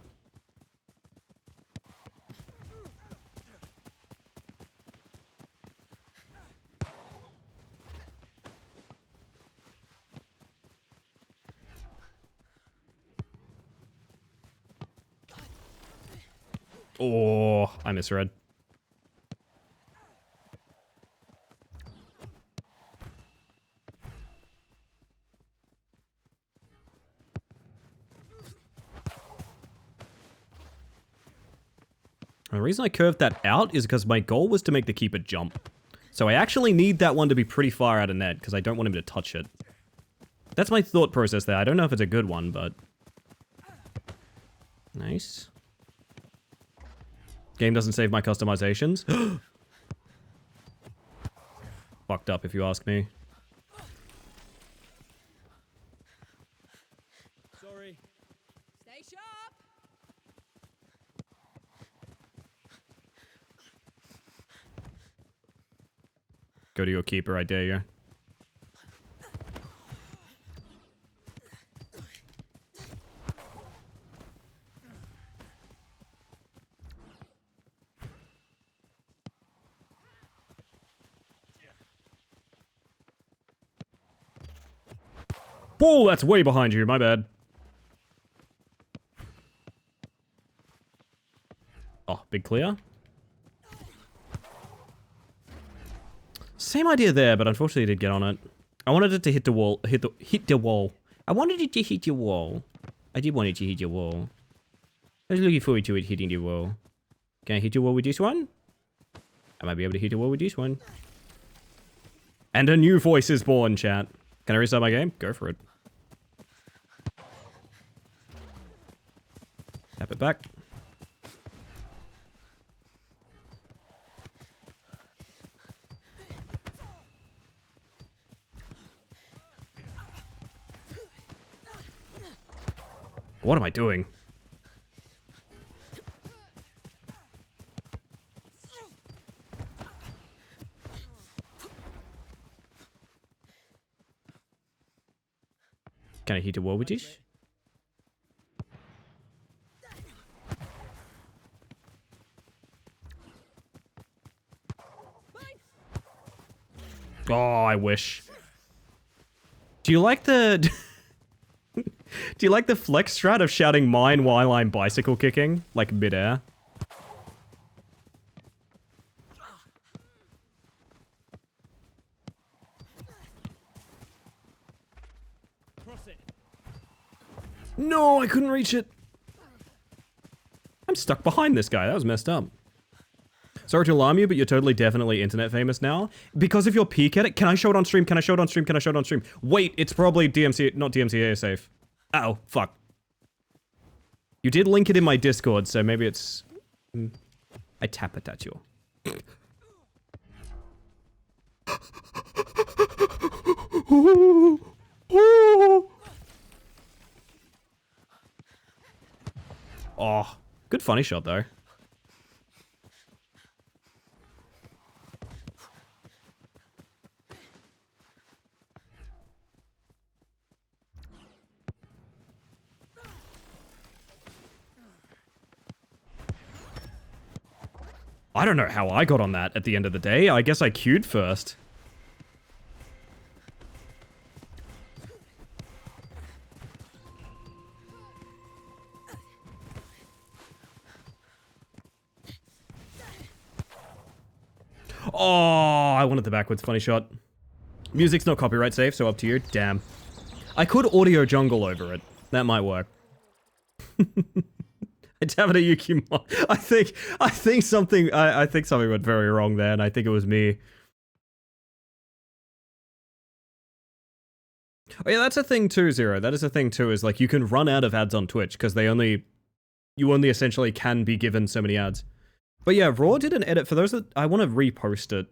Oh, I misread. The reason I curved that out is because my goal was to make the keeper jump. So I actually need that one to be pretty far out of net because I don't want him to touch it. That's my thought process there. I don't know if it's a good one, but... Nice. Game doesn't save my customizations. Fucked up if you ask me. Sorry. Stay sharp! Go to your keeper, I dare you. Whoa, that's way behind you, my bad. Oh, big clear. Same idea there, but unfortunately it did get on it. I wanted it to hit the wall, hit the wall. I wanted it to hit your wall. I did want it to hit your wall. I was looking forward to it hitting the wall. Can I hit your wall with this one? I might be able to hit the wall with this one. And a new voice is born, chat. Can I restart my game? Go for it. Tap it back. What am I doing? Can I hit the wall with this? Oh, I wish. Do you like the... Do you like the flex strat of shouting mine while I'm bicycle kicking? Like midair? Cross it. No, I couldn't reach it. I'm stuck behind this guy. That was messed up. Sorry to alarm you, but you're totally definitely internet famous now. Because of your peek edit. Can I show it on stream? Can I show it on stream? Can I show it on stream? Wait, it's probably DMCA, not DMCA safe. Uh-oh, fuck. You did link it in my Discord, so maybe it's... I tap it at you. Oh, good funny shot though. I don't know how I got on that at the end of the day. I guess I queued first. Oh, I wanted the backwards funny shot. Music's not copyright safe, so up to you. Damn. I could audio jungle over it. That might work. Damn it, Yuki. I think something went very wrong there, and I think it was me. Oh yeah, that's a thing too, Zero. That is a thing too, is like you can run out of ads on Twitch because you only essentially can be given so many ads. But yeah, Raw did an edit for those that I want to repost it.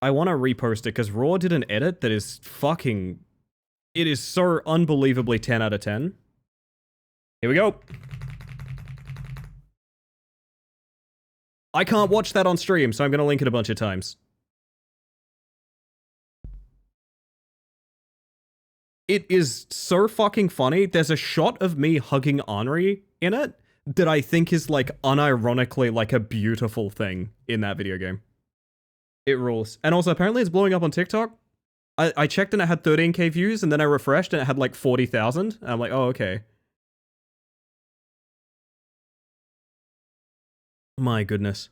I want to repost it because Raw did an edit that is fucking... It is so unbelievably 10 out of 10. Here we go. I can't watch that on stream, so I'm going to link it a bunch of times. It is so fucking funny. There's a shot of me hugging Henri in it that I think is like unironically like a beautiful thing in that video game. It rules. And also apparently it's blowing up on TikTok. I checked and it had 13k views and then I refreshed and it had like 40,000. I'm like, oh, okay. My goodness.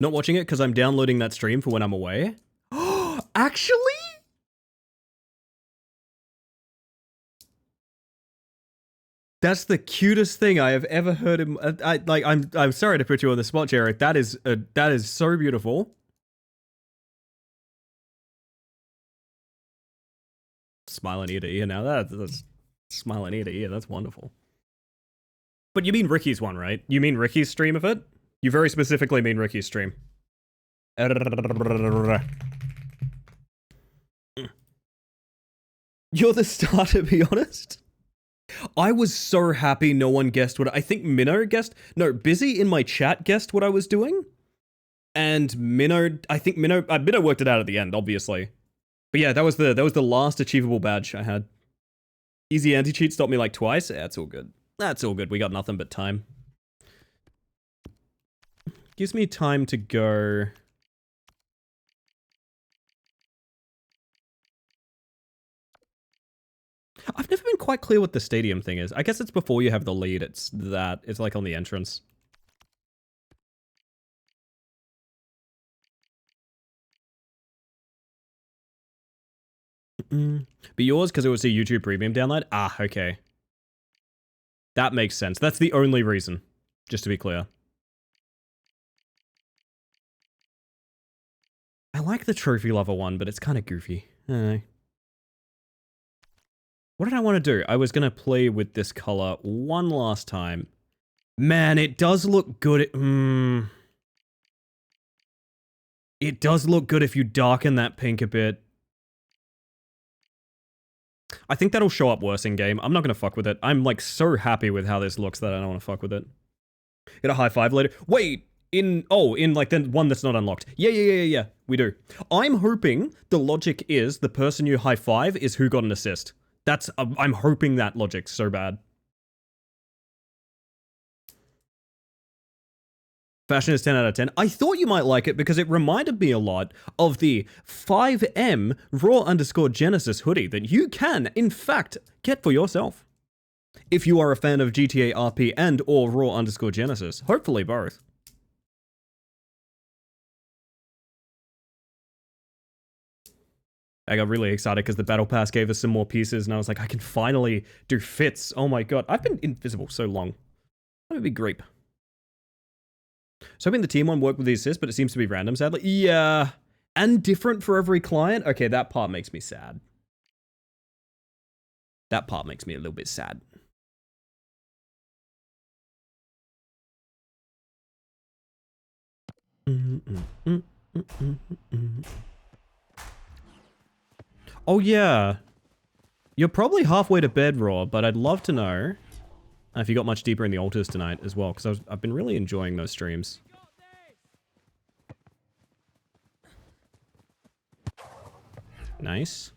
Not watching it because I'm downloading that stream for when I'm away. Actually? That's the cutest thing I have ever heard. I'm sorry to put you on the spot, Jared. That is so beautiful. Smiling ear to ear now. That's smiling ear to ear. That's wonderful. But you mean Ricky's one, right? You mean Ricky's stream of it? You very specifically mean Ricky's stream. You're the star, to be honest. I was so happy no one guessed what... I think Minnow guessed... No, Busy in my chat guessed what I was doing. And Minnow... I think Minnow worked it out at the end, obviously. But yeah, that was the last achievable badge I had. Easy anti-cheat stopped me like twice. Yeah, that's all good. That's all good. We got nothing but time. Gives me time to go... I've never been quite clear what the stadium thing is. I guess it's before you have the lead. It's like on the entrance. But yours, because it was a YouTube premium download? Ah, okay. That makes sense. That's the only reason, just to be clear. I like the Trophy Lover one, but it's kind of goofy. I don't know. What did I want to do? I was going to play with this color one last time. Man, it does look good. It does look good if you darken that pink a bit. I think that'll show up worse in game. I'm not going to fuck with it. I'm like so happy with how this looks that I don't want to fuck with it. Get a high five later. Wait, in like the one that's not unlocked. Yeah, we do. I'm hoping the logic is the person you high five is who got an assist. I'm hoping that logic so bad. Fashion is 10 out of 10. I thought you might like it because it reminded me a lot of the 5M Raw_Genesis hoodie that you can, in fact, get for yourself. if you are a fan of GTA RP and or Raw underscore Genesis. Hopefully both. I got really excited because the Battle Pass gave us some more pieces, and I was like, I can finally do fits. Oh my god. I've been invisible so long. That would be great. So hoping the team one worked with the assist, but it seems to be random, sadly. Yeah. And different for every client? Okay, that part makes me sad. That part makes me a little bit sad. Oh yeah. You're probably halfway to bed, Raw, but I'd love to know if you got much deeper in the altars tonight as well, because I've been really enjoying those streams. Nice.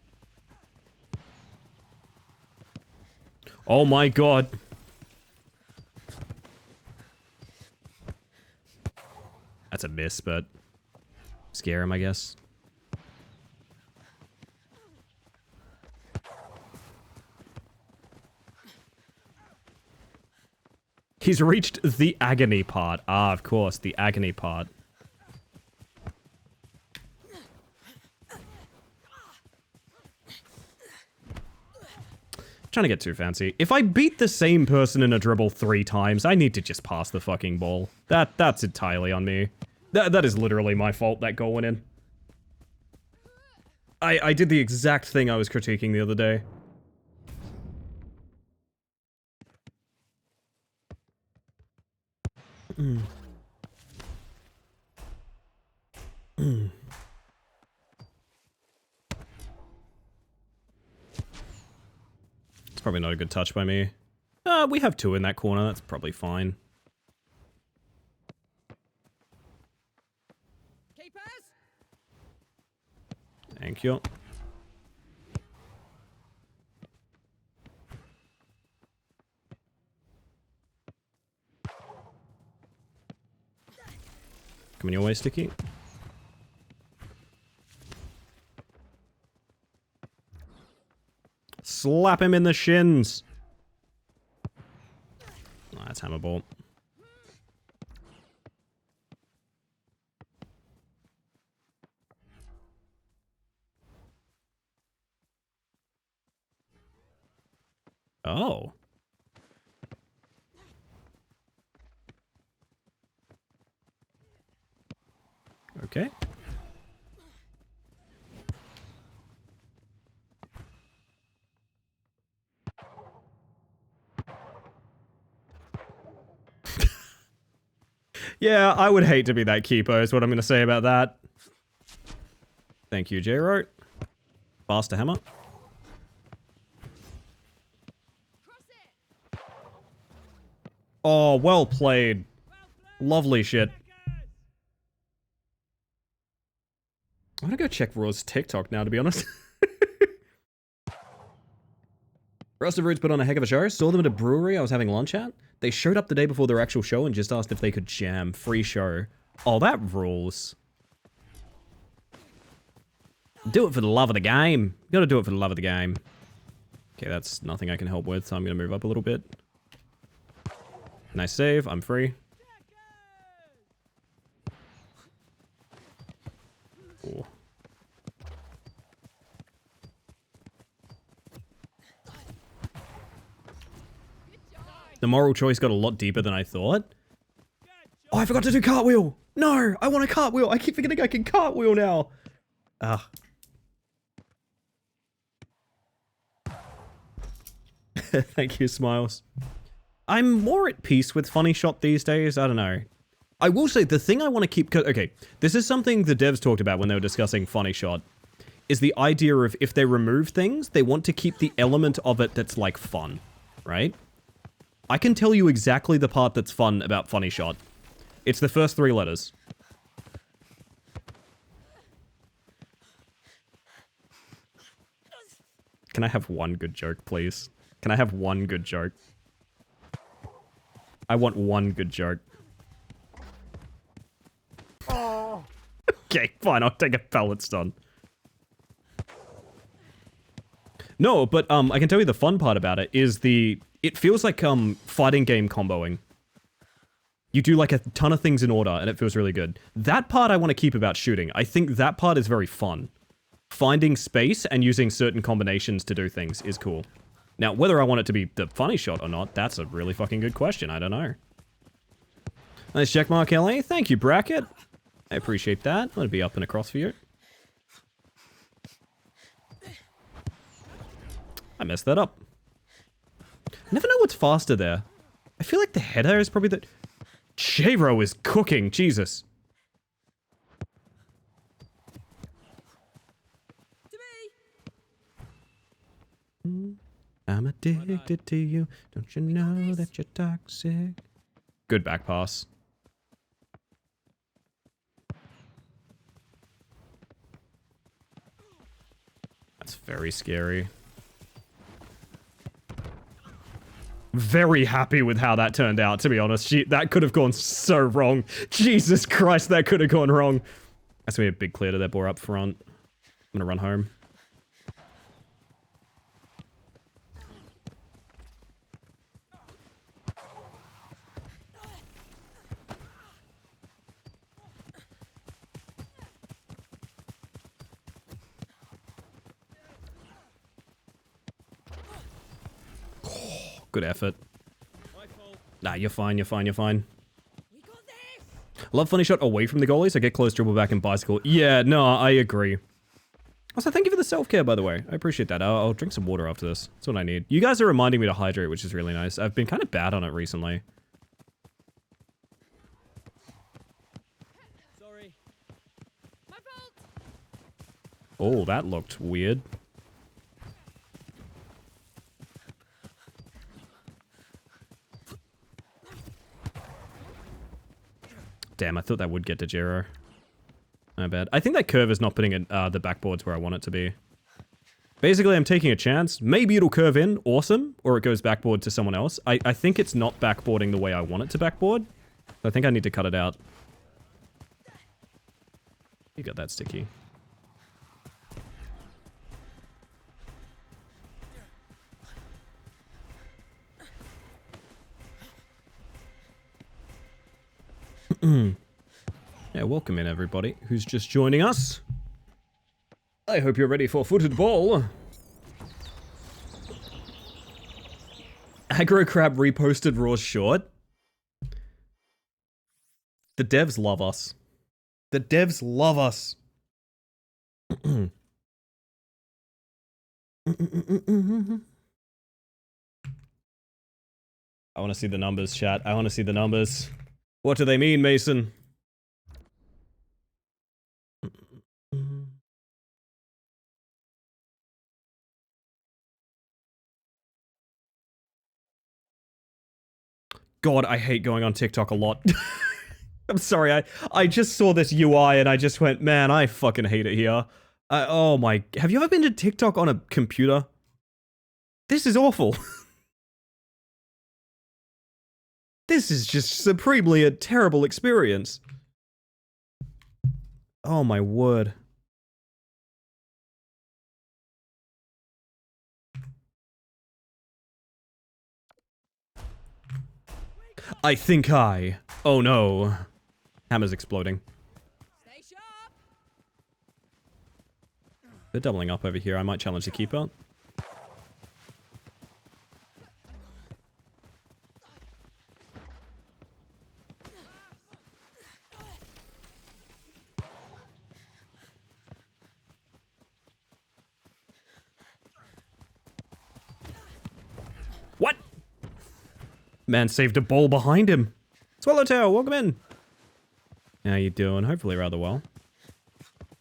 Oh my god. That's a miss, but scare him, I guess. He's reached the agony part. Ah, of course, the agony part. Trying to get too fancy. If I beat the same person in a dribble 3 times, I need to just pass the fucking ball. That's entirely on me. That is literally my fault, that goal went in. I did the exact thing I was critiquing the other day. It's probably not a good touch by me. We have 2 in that corner, that's probably fine. Keepers! Thank you. Coming your way, Sticky. Slap him in the shins. Oh, that's hammerball. Oh. Okay. Yeah, I would hate to be that keeper, is what I'm going to say about that. Thank you, J-Ro. Faster hammer. Oh, well played. Lovely shit. I'm gonna go check Raw's TikTok now, to be honest. Rusted Roots put on a heck of a show. Saw them at a brewery I was having lunch at. They showed up the day before their actual show and just asked if they could jam. Free show. Oh, that rules. Do it for the love of the game. You gotta do it for the love of the game. Okay, that's nothing I can help with, so I'm gonna move up a little bit. Nice save. I'm free. Ooh. The moral choice got a lot deeper than I thought. Oh, I forgot to do cartwheel. No, I want a cartwheel. I keep forgetting I can cartwheel now. Ah. Thank you, Smiles. I'm more at peace with Funny Shot these days. I don't know. I will say the thing I want to keep... Okay, this is something the devs talked about when they were discussing Funny Shot. Is the idea of if they remove things, they want to keep the element of it that's like fun. Right? I can tell you exactly the part that's fun about Funny Shot. It's the first 3 letters. Can I have one good joke, please? Can I have one good joke? I want one good joke. Oh. Okay, fine, I'll take a pallet stun. No, but I can tell you the fun part about it is it feels like fighting game comboing. You do like a ton of things in order and it feels really good. That part I want to keep about shooting. I think that part is very fun. Finding space and using certain combinations to do things is cool. Now, whether I want it to be the funny shot or not, that's a really fucking good question. I don't know. Nice check mark, LA. Thank you, Bracket. I appreciate that. I'm gonna be up and across for you. I messed that up. Never know what's faster there. I feel like the header is probably the... J-Ro is cooking, Jesus. To me. I'm addicted to you. Don't you know that you're toxic? Good back pass. That's very scary. Very happy with how that turned out, to be honest. That could have gone so wrong. Jesus Christ, that could have gone wrong. That's gonna be a big clear to that boar up front. I'm gonna run home. Good effort. Nah, you're fine, you're fine, you're fine. We got this. Love funny shot away from the goalie, so get close, dribble back, and bicycle. Yeah, no, I agree. Also, thank you for the self-care, by the way. I appreciate that. I'll drink some water after this. That's what I need. You guys are reminding me to hydrate, which is really nice. I've been kind of bad on it recently. Sorry. My fault. Oh, that looked weird. Damn, I thought that would get to Jero. My bad. I think that curve is not putting it, the backboards where I want it to be. Basically, I'm taking a chance. Maybe it'll curve in, awesome, or it goes backboard to someone else. I think it's not backboarding the way I want it to backboard. I think I need to cut it out. You got that sticky. Yeah, welcome in everybody who's just joining us. I hope you're ready for footed ball. Aggro Crab reposted Raw's short. The devs love us. The devs love us. I want to see the numbers, chat. I want to see the numbers. What do they mean, Mason? God, I hate going on TikTok a lot. I'm sorry, I just saw this UI and I just went, man, I fucking hate it here. Oh my, have you ever been to TikTok on a computer? This is awful. This is just supremely a terrible experience. Oh my word. I think I... Oh no. Hammer's exploding. Stay sharp. They're doubling up over here. I might challenge the keeper. What? Man saved a ball behind him. Swallowtail, welcome in. How you doing? Hopefully rather well.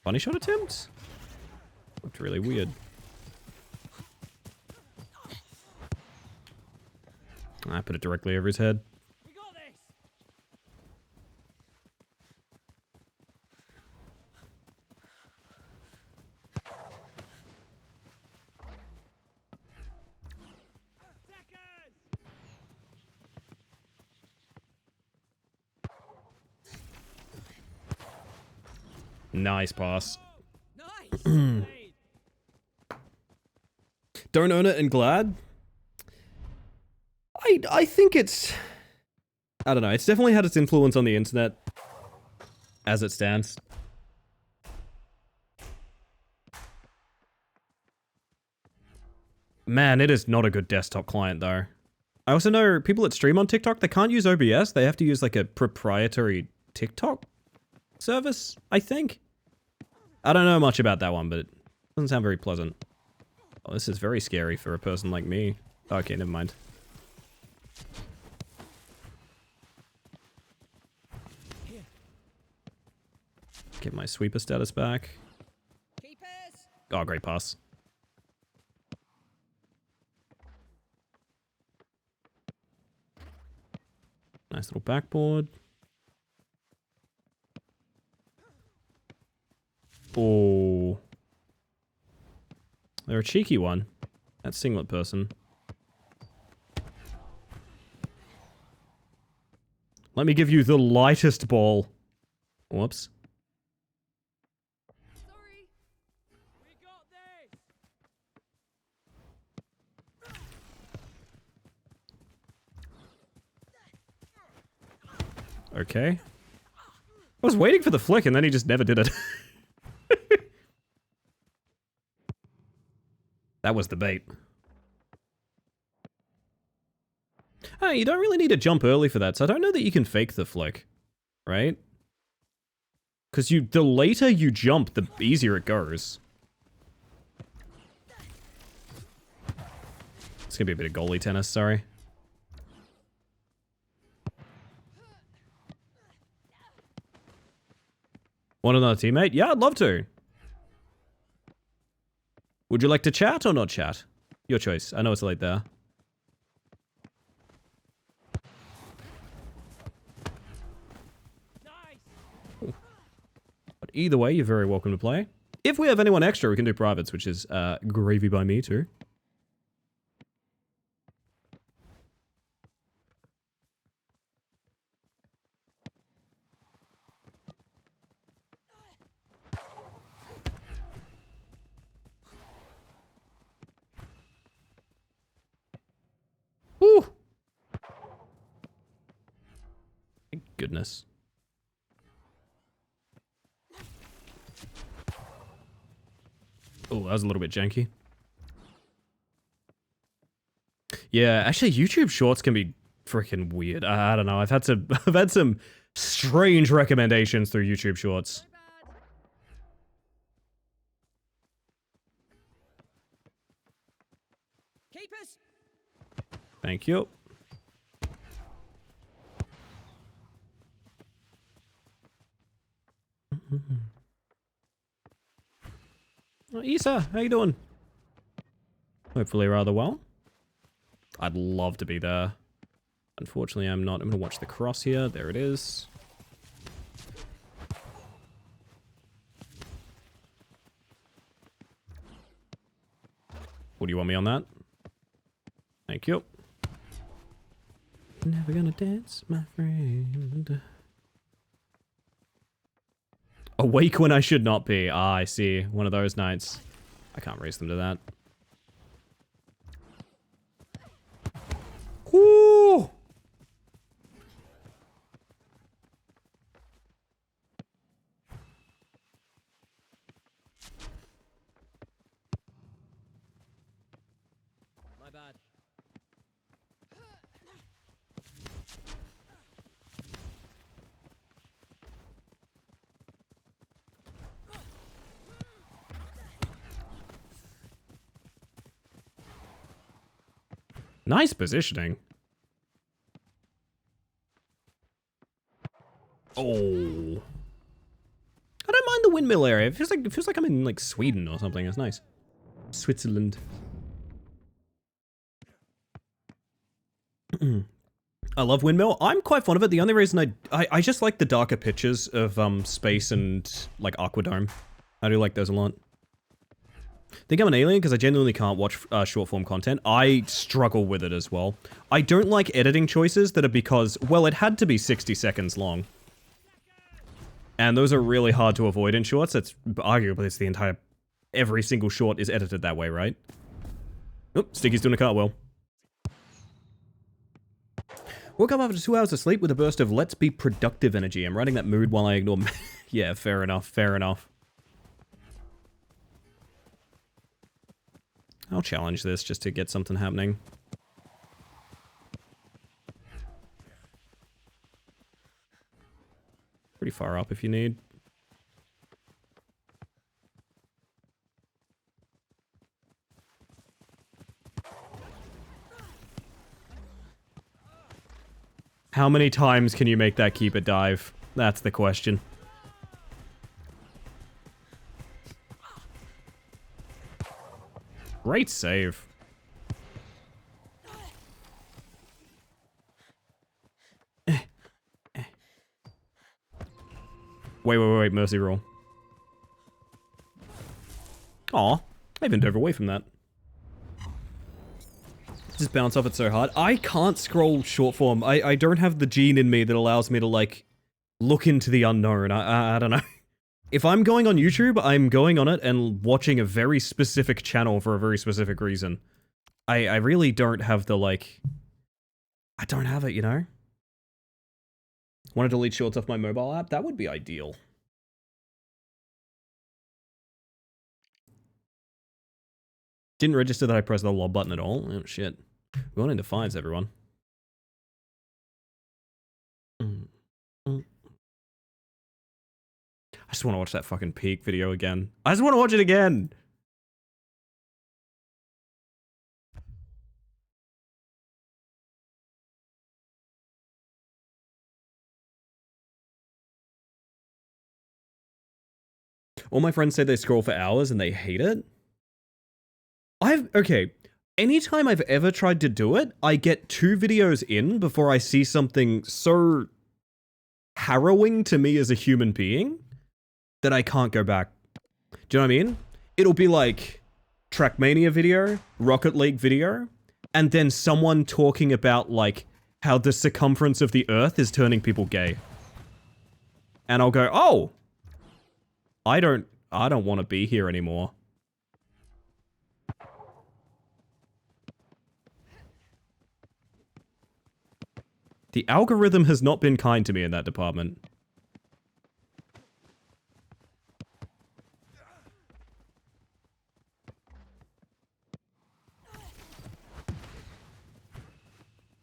Funny shot attempt? Looked really weird. I put it directly over his head. We got this. Nice pass. Nice. Played. Don't own it and glad? I think it's... I don't know. It's definitely had its influence on the internet as it stands. Man, it is not a good desktop client, though. I also know people that stream on TikTok, they can't use OBS. They have to use, like, a proprietary TikTok service, I think. I don't know much about that one, but it doesn't sound very pleasant. Oh, this is very scary for a person like me. Okay, never mind. Get my sweeper status back. Keepers! Oh, great pass. Nice little backboard. Oh. They're a cheeky one. That singlet person. Let me give you the lightest ball. Whoops. Sorry! We got this! Okay. I was waiting for the flick and then he just never did it. That was the bait. Hey, you don't really need to jump early for that, so I don't know that you can fake the flick. Right? Because the later you jump, the easier it goes. It's gonna be a bit of goalie tennis, sorry. Want another teammate? Yeah, I'd love to. Would you like to chat or not chat? Your choice. I know it's late there. Nice! But either way, you're very welcome to play. If we have anyone extra, we can do privates, which is gravy by me too. Woo! Thank goodness. Oh, that was a little bit janky. Yeah, actually, YouTube Shorts can be freaking weird. I don't know. I've had some strange recommendations through YouTube Shorts. My bad! Keepers! Thank you. Oh, Isa, how you doing? Hopefully rather well. I'd love to be there. Unfortunately, I'm not. I'm going to watch the cross here. There it is. What do you want me on that? Thank you. Never gonna dance, my friend. Awake when I should not be. Ah, I see. One of those nights. I can't raise them to that. Whoo! My bad. Nice positioning. Oh. I don't mind the windmill area. It feels like I'm in like Sweden or something. It's nice. Switzerland. I love windmill. I'm quite fond of it. The only reason I just like the darker pictures of space and like Aquadome. I do like those a lot. Think I'm an alien because I genuinely can't watch short form content. I struggle with it as well. I don't like editing choices that are because, well, it had to be 60 seconds long. And those are really hard to avoid in shorts. That's arguably it's the entire, every single short is edited that way, right? Oh, Sticky's doing a cartwheel. Woke up after 2 hours of sleep with a burst of let's be productive energy. I'm writing that mood while I ignore... Yeah, fair enough, fair enough. I'll challenge this just to get something happening. Pretty far up if you need. How many times can you make that keeper dive? That's the question. Great save. Wait, mercy roll. Aw, I even dove away from that. Just bounce off it so hard. I can't scroll short form. I don't have the gene in me that allows me to, like, look into the unknown. I don't know. If I'm going on YouTube, I'm going on it and watching a very specific channel for a very specific reason. I really don't have the, like... I don't have it, you know? Want to delete shorts off my mobile app? That would be ideal. Didn't register that I pressed the lob button at all. Oh, shit. We're going into fines, everyone. I just want to watch that fucking peak video again. I just want to watch it again! All my friends say they scroll for hours and they hate it. Okay, anytime I've ever tried to do it, I get 2 videos in before I see something so harrowing to me as a human being that I can't go back. Do you know what I mean? It'll be like Trackmania video, Rocket League video, and then someone talking about like how the circumference of the Earth is turning people gay. And I'll go, oh, I don't want to be here anymore. The algorithm has not been kind to me in that department.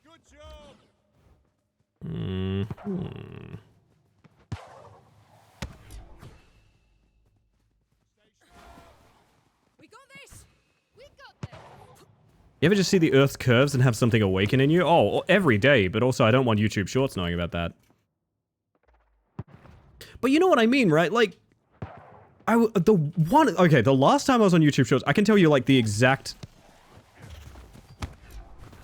Good job. We got this. We got this. You ever just see the Earth's curves and have something awaken in you? Oh, every day, but also I don't want YouTube Shorts knowing about that. But you know what I mean, right? Like, the last time I was on YouTube Shorts, I can tell you, like, the exact...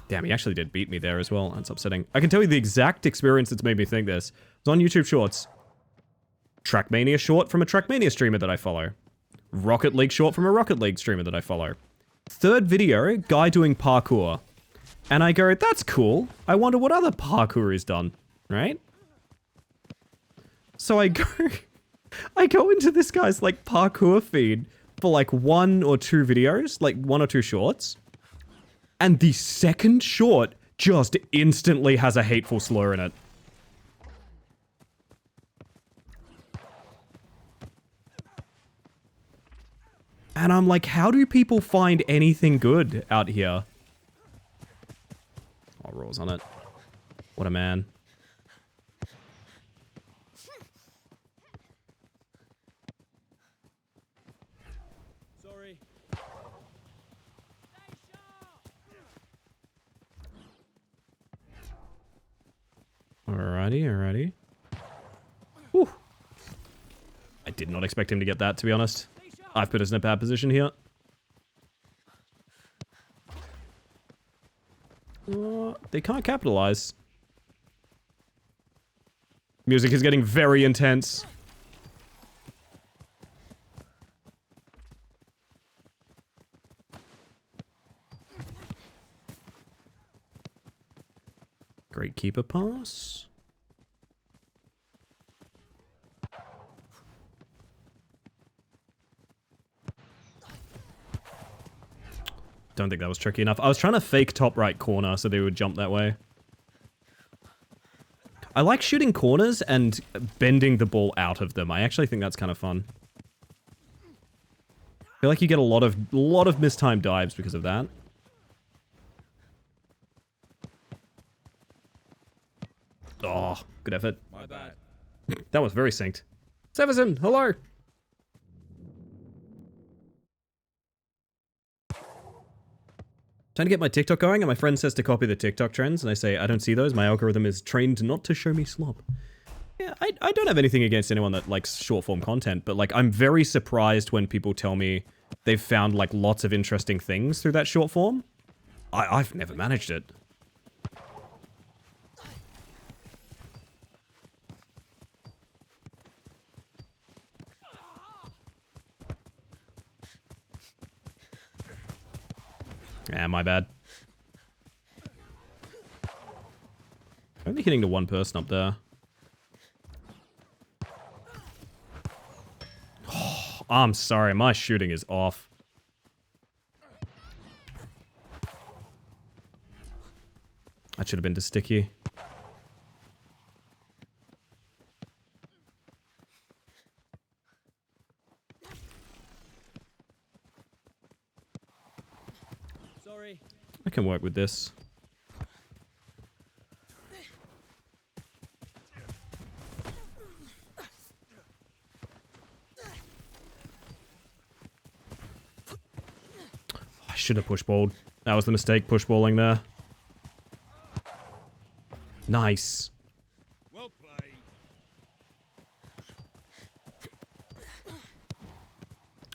Damn, he actually did beat me there as well. That's upsetting. I can tell you the exact experience that's made me think this. I was on YouTube Shorts. Trackmania short from a Trackmania streamer that I follow. Rocket League short from a Rocket League streamer that I follow. Third video, guy doing parkour. And I go, that's cool. I wonder what other parkour is done, right? So I go into this guy's like parkour feed for like 1 or 2 videos, like 1 or 2 shorts. And the second short just instantly has a hateful slur in it. And I'm like, how do people find anything good out here? Oh, rolls on it. What a man. Sorry. Alrighty. Whew. I did not expect him to get that, to be honest. I've put us in a bad position here. They can't capitalize. Music is getting very intense. Great keeper pass. Don't think that was tricky enough. I was trying to fake top right corner so they would jump that way. I like shooting corners and bending the ball out of them. I actually think that's kind of fun. I feel like you get a lot of mistimed dives because of that. Oh, good effort. My bad. That was very synced. Severson, hello. Trying to get my TikTok going, and my friend says to copy the TikTok trends, and I say, I don't see those. My algorithm is trained not to show me slop. Yeah, I don't have anything against anyone that likes short form content, but like, I'm very surprised when people tell me they've found like lots of interesting things through that short form. I've never managed it. Yeah, my bad. Only hitting to one person up there. Oh, I'm sorry, my shooting is off. That should have been too sticky. Sorry. I can work with this. I should have push balled. That was the mistake, push balling there. Nice. Well played.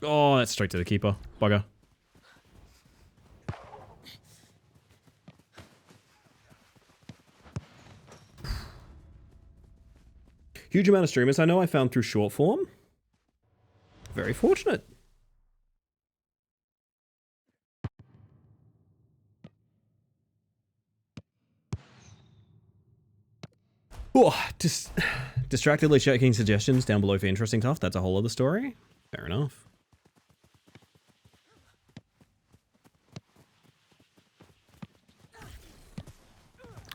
Oh, that's straight to the keeper. Bugger. Huge amount of streamers I know I found through short form. Very fortunate. Oh, distractedly checking suggestions down below for interesting stuff. That's a whole other story. Fair enough.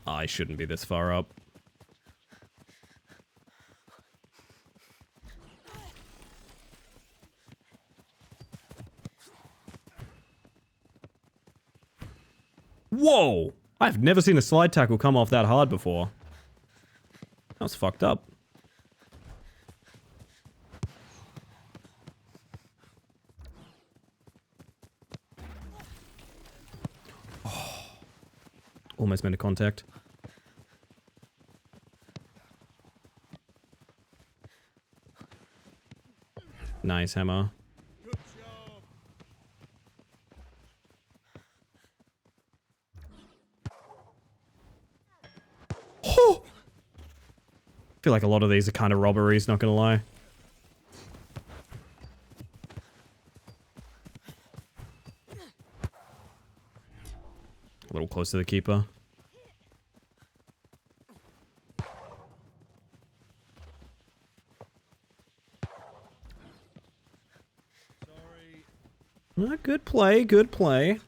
I shouldn't be this far up. Whoa! I've never seen a slide tackle come off that hard before. That was fucked up. Oh. Almost made a contact. Nice hammer. Good job. Oh! I feel like a lot of these are kind of robberies, not gonna lie. A little close to the keeper. Sorry. Good play, good play.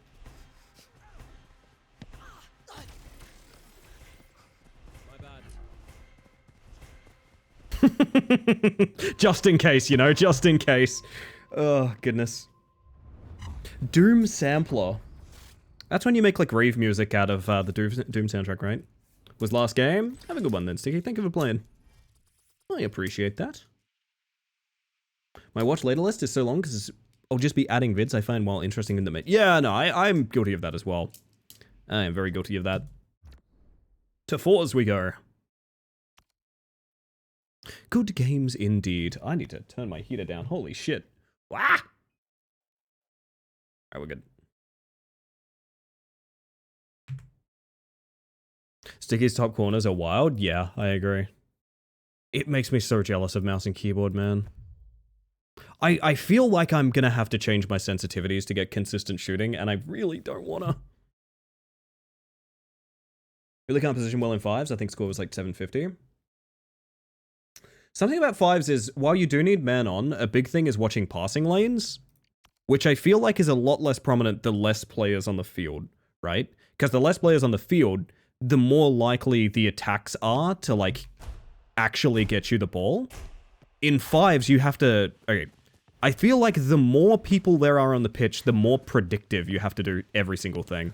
My bad. Just in case, you know, just in case. Oh, goodness. Doom Sampler. That's when you make, like, rave music out of the Doom soundtrack, right? Was last game? Have a good one then, Sticky. Thank you for playing. I appreciate that. My watch later list is so long because I'll just be adding vids I find while interesting in the mid. Yeah, no, I'm guilty of that as well. I am very guilty of that. To 4 as we go. Good games indeed. I need to turn my heater down. Holy shit. Wah! Alright, we're good. Sticky's top corners are wild. Yeah, I agree. It makes me so jealous of mouse and keyboard, man. I feel like I'm gonna have to change my sensitivities to get consistent shooting, and I really don't wanna. Really can't position well in 5s. I think score was like 750. Something about 5s is, while you do need man on, a big thing is watching passing lanes. which I feel like is a lot less prominent the less players on the field, right? Because the less players on the field, the more likely the attacks are to, like, actually get you the ball. In fives, you have to... Okay, I feel like the more people there are on the pitch, the more predictive you have to do every single thing.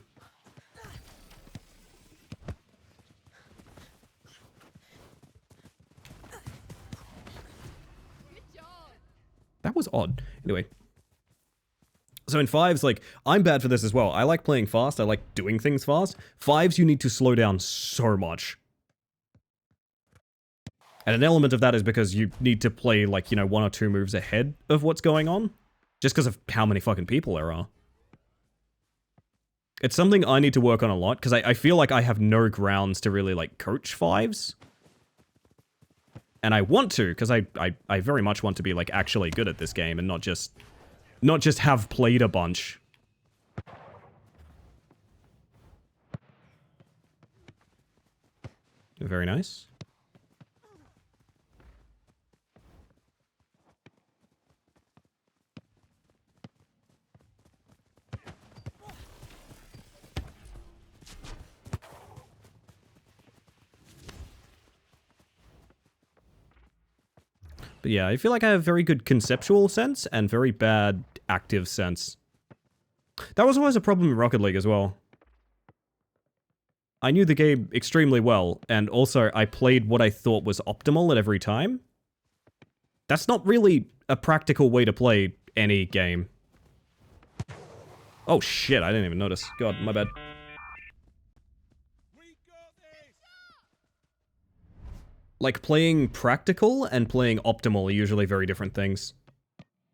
That was odd. Anyway. So in fives, like, I'm bad for this as well. I like playing fast. I like doing things fast. Fives, you need to slow down so much. And an element of that is because you need to play, like, you know, 1 or 2 moves ahead of what's going on. Just because of how many fucking people there are. It's something I need to work on a lot, because I feel like I have no grounds to really, like, coach fives. And I want to, because I very much want to be, like, actually good at this game and not just have played a bunch. Very nice. But yeah, I feel like I have very good conceptual sense and very bad active sense. That was always a problem in Rocket League as well. I knew the game extremely well, and also I played what I thought was optimal at every time. That's not really a practical way to play any game. Oh shit, I didn't even notice. God, my bad. We got this. Like, playing practical and playing optimal are usually very different things.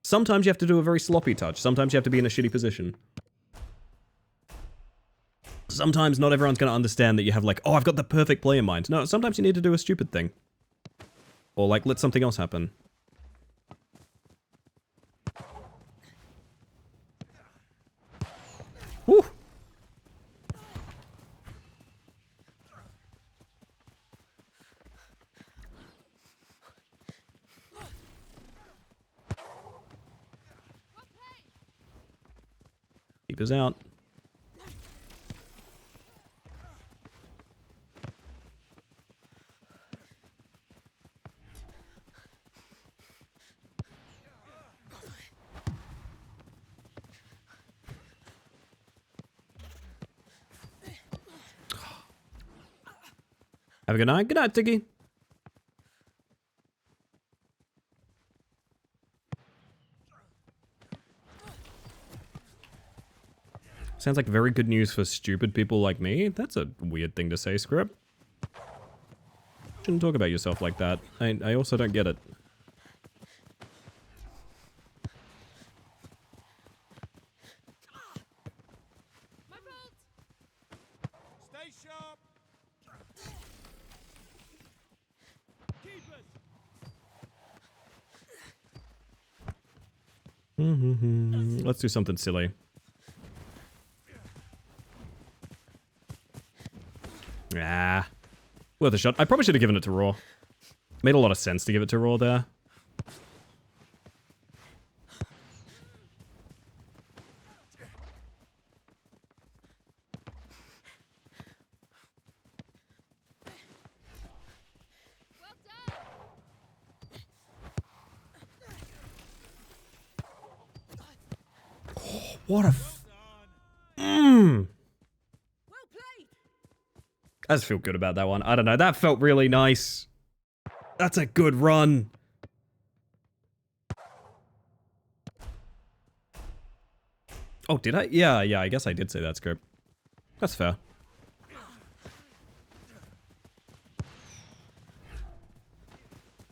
Sometimes you have to do a very sloppy touch. Sometimes you have to be in a shitty position. Sometimes not everyone's going to understand that you have, like, oh, I've got the perfect play in mind. No, sometimes you need to do a stupid thing. Or, like, let something else happen. Woo! Keepers out. Have a good night. Good night, Tiggy. Sounds like very good news for stupid people like me. That's a weird thing to say, Script. Shouldn't talk about yourself like that. I also don't get it. My fault. Stay sharp. Keepers. Let's do something silly. Ah. Worth a shot. I probably should have given it to Raw. Made a lot of sense to give it to Raw there. Well done. What a Well played. I just feel good about that one. I don't know. That felt really nice. That's a good run. Oh, did I? Yeah, I guess I did say that, Script. That's fair.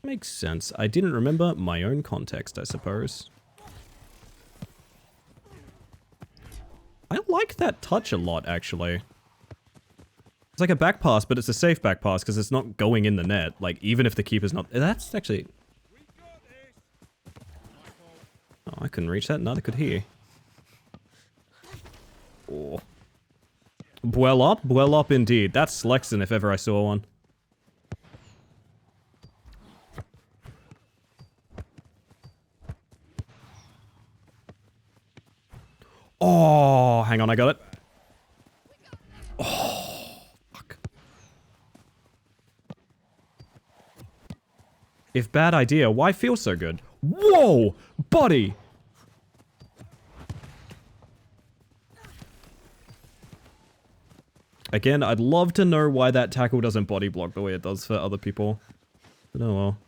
Makes sense. I didn't remember my own context, I suppose. I like that touch a lot, actually. It's like a back pass, but it's a safe back pass because it's not going in the net. Like, even if the keeper's not... That's actually... We got this. Oh, I couldn't reach that. Neither could he. Oh. Well up indeed. That's Lexon if ever I saw one. Oh, hang on, I got it. Oh, fuck. If bad idea, why feel so good? Whoa, buddy. Again, I'd love to know why that tackle doesn't body block the way it does for other people. But oh well.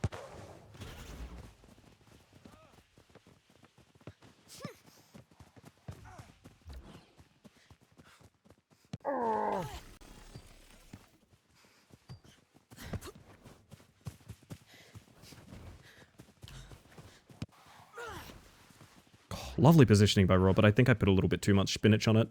Lovely positioning by Rob, but I think I put a little bit too much spinach on it.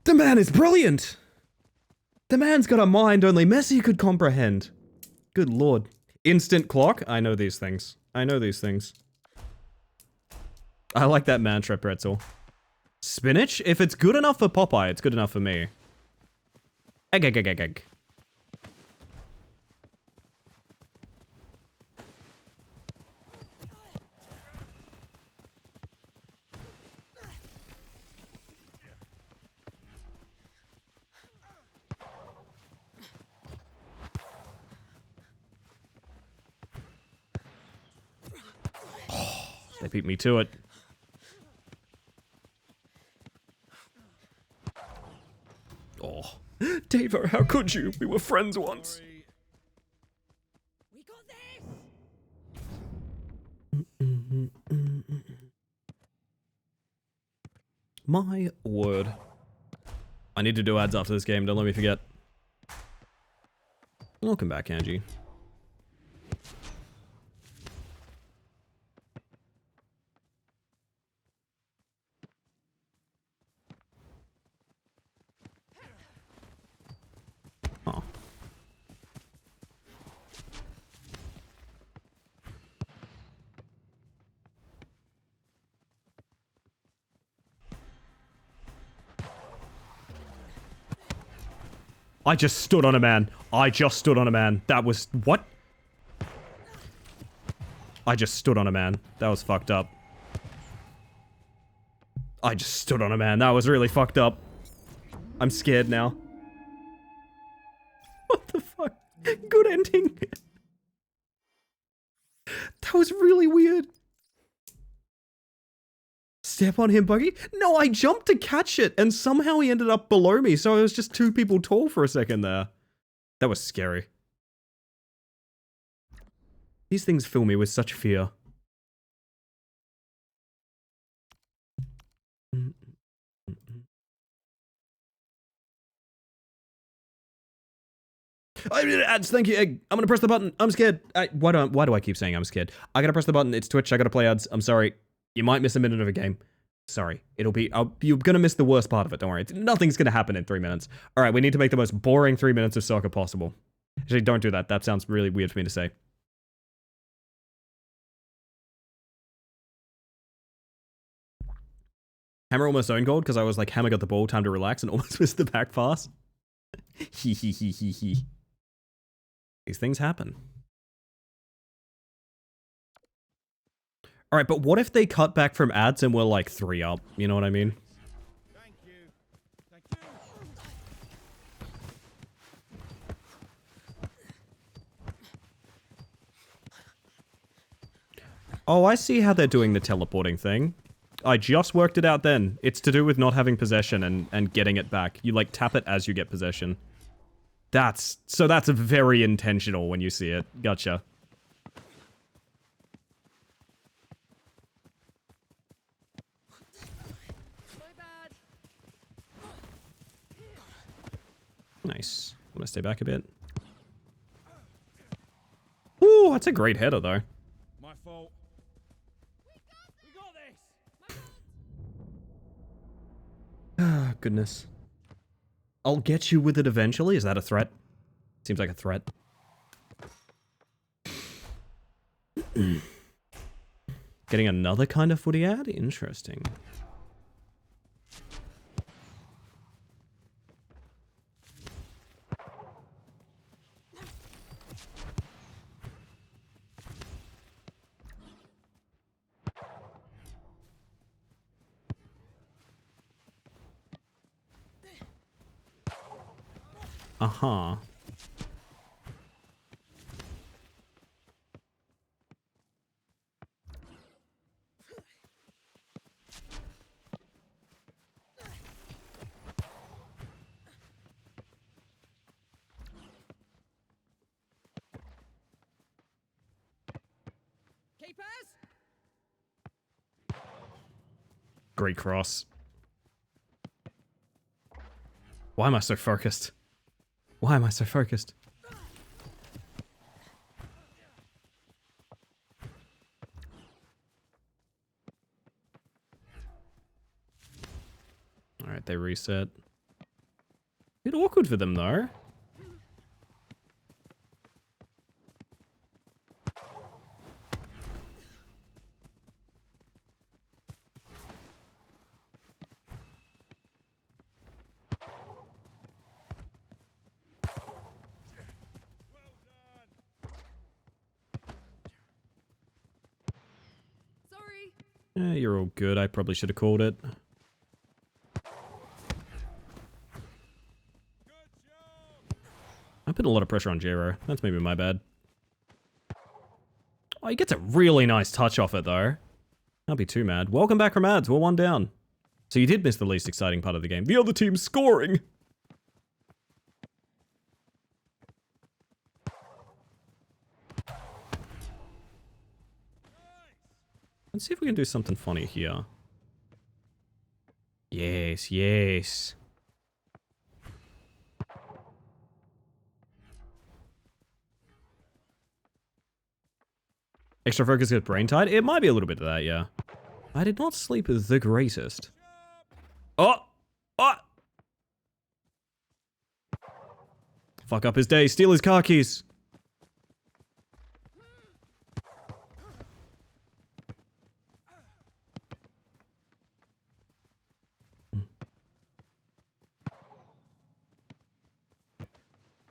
The man is brilliant! The man's got a mind only Messi could comprehend. Good lord. Instant clock? I know these things. I know these things. I like that mantra, pretzel. Spinach? If it's good enough for Popeye, it's good enough for me. Egg, egg, egg, egg, egg. They beat me to it. Oh. Davo, how could you? We were friends once. We got this! My word. I need to do ads after this game, don't let me forget. Welcome back, Angie. Oh. I just stood on a man. I just stood on a man. That was... what? I just stood on a man. That was fucked up. I just stood on a man. That was really fucked up. I'm scared now. What the fuck? Good ending. That was really weird. Step on him, Buggy? No, I jumped to catch it, and somehow he ended up below me, so I was just 2 people tall for a second there. That was scary. These things fill me with such fear. Ads, thank you. I'm gonna press the button. I'm scared. Why do I keep saying I'm scared? I gotta press the button. It's Twitch. I gotta play ads. I'm sorry. You might miss a minute of a game. Sorry. It'll be... you're gonna miss the worst part of it. Don't worry. Nothing's gonna happen in 3 minutes. All right, we need to make the most boring 3 minutes of soccer possible. Actually, don't do that. That sounds really weird for me to say. Hammer almost owned gold because I was like, Hammer got the ball, time to relax, and almost missed the back pass. Hee hee hee hee hee. These things happen. Alright, but what if they cut back from ads and we're like 3 up? You know what I mean? Thank you. Thank you. Oh, I see how they're doing the teleporting thing. I just worked it out then. It's to do with not having possession and getting it back. You like tap it as you get possession. That's very intentional when you see it. Gotcha. My bad. Nice. I'm gonna stay back a bit. Ooh, that's a great header though. My fault. We got this. Ah, goodness. I'll get you with it eventually. Is that a threat? Seems like a threat. Getting another kind of footy ad? Interesting. Uh-huh. Keepers! Great cross. Why am I so focused? Why am I so focused? Alright, they reset. Bit awkward for them, though. Sorry. You're all good. I probably should have called it. I put a lot of pressure on Jero. That's maybe my bad. Oh, he gets a really nice touch off it, though. Can't be too mad. Welcome back from ads. We're one down. So you did miss the least exciting part of the game. The other team's scoring! Let's see if we can do something funny here. Yes, yes. Extra focus gets brain tied? It might be a little bit of that, yeah. I did not sleep the greatest. Oh! Oh! Fuck up his day, steal his car keys.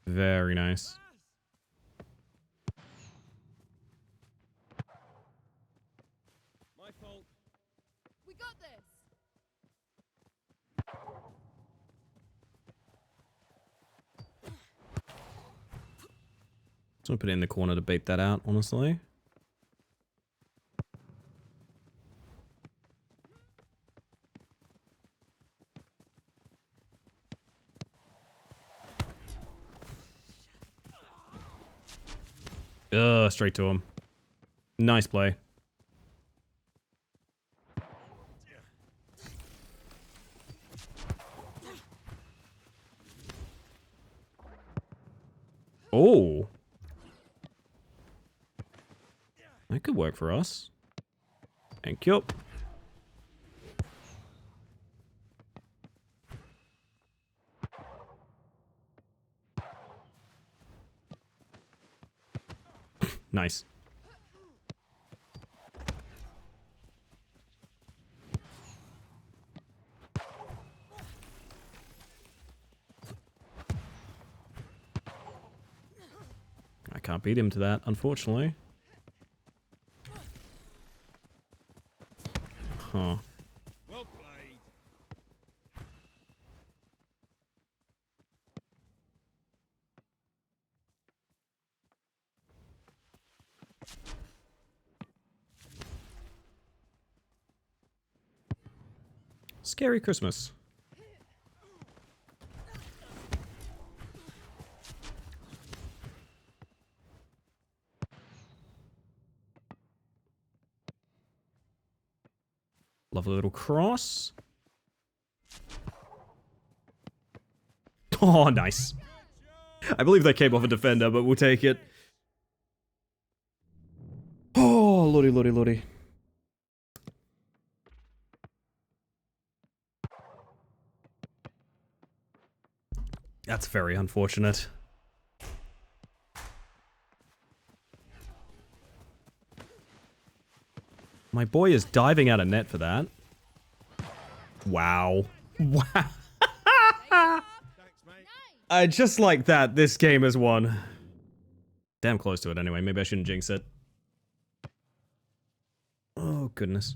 Very nice. My fault. We got this. So I'll put it in the corner to bait that out, honestly. Ugh, straight to him. Nice play. Oh. That could work for us. Thank you. Nice. I can't beat him to that, unfortunately. Huh. Well played. Scary Christmas. Lovely little cross. Oh, nice. I believe that came off a defender, but we'll take it. Oh, lordy, lordy, lordy. That's very unfortunate. My boy is diving out of net for that. Wow. Wow. Thanks, mate. Just like that, this game has won. Damn close to it anyway. Maybe I shouldn't jinx it. Oh, goodness.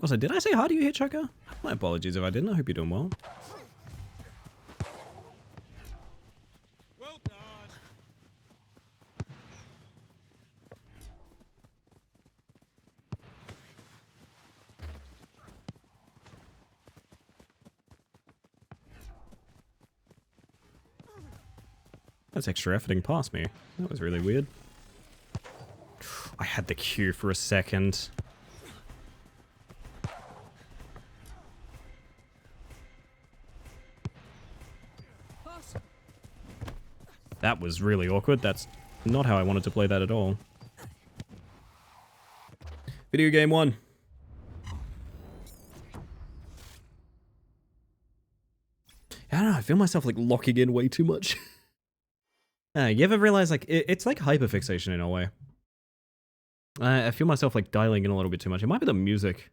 Also, did I say hi to you, Hitchhiker? My apologies if I didn't. I hope you're doing well. Well done. That's extra efforting past me. That was really weird. I had the Q for a second. That was really awkward. That's not how I wanted to play that at all. Video game 1. I don't know, I feel myself like locking in way too much. You ever realize like it's like hyperfixation in a way? I feel myself like dialing in a little bit too much. It might be the music.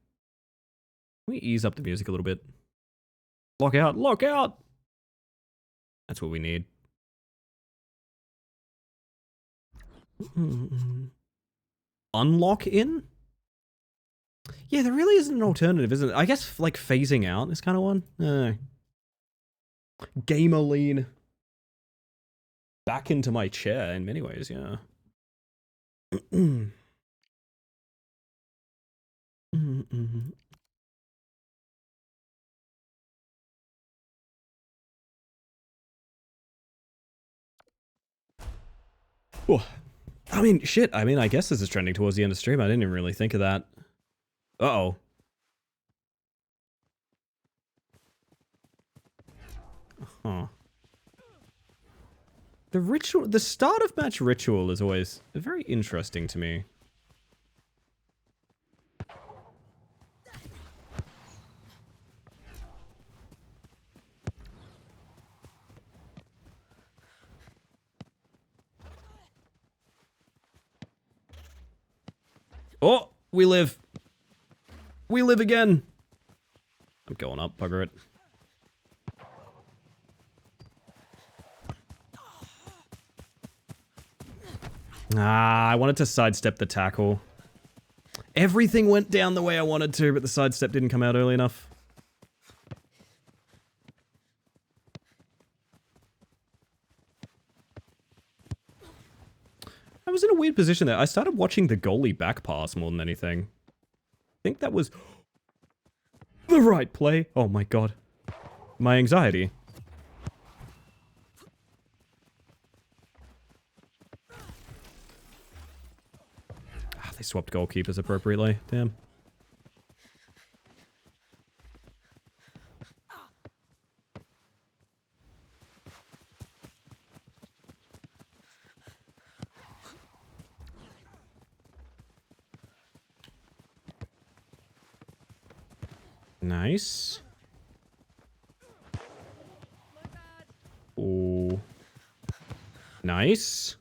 Let me ease up the music a little bit. Lock out, lock out! That's what we need. Unlock in? Yeah, there really isn't an alternative, isn't it? I guess like phasing out is kind of one. Gamer lean. Back into my chair in many ways, yeah. Oh, I mean, shit. I mean, I guess this is trending towards the end of stream. I didn't even really think of that. Uh-oh. Huh. The ritual, the start of match ritual is always very interesting to me. Oh, we live. We live again. I'm going up, bugger it. Ah, I wanted to sidestep the tackle. Everything went down the way I wanted to, but the sidestep didn't come out early enough. I was in a weird position there. I started watching the goalie back pass more than anything. I think that was the right play. Oh my god. My anxiety. Ah, they swapped goalkeepers appropriately. Damn. Nice. Ooh. Nice.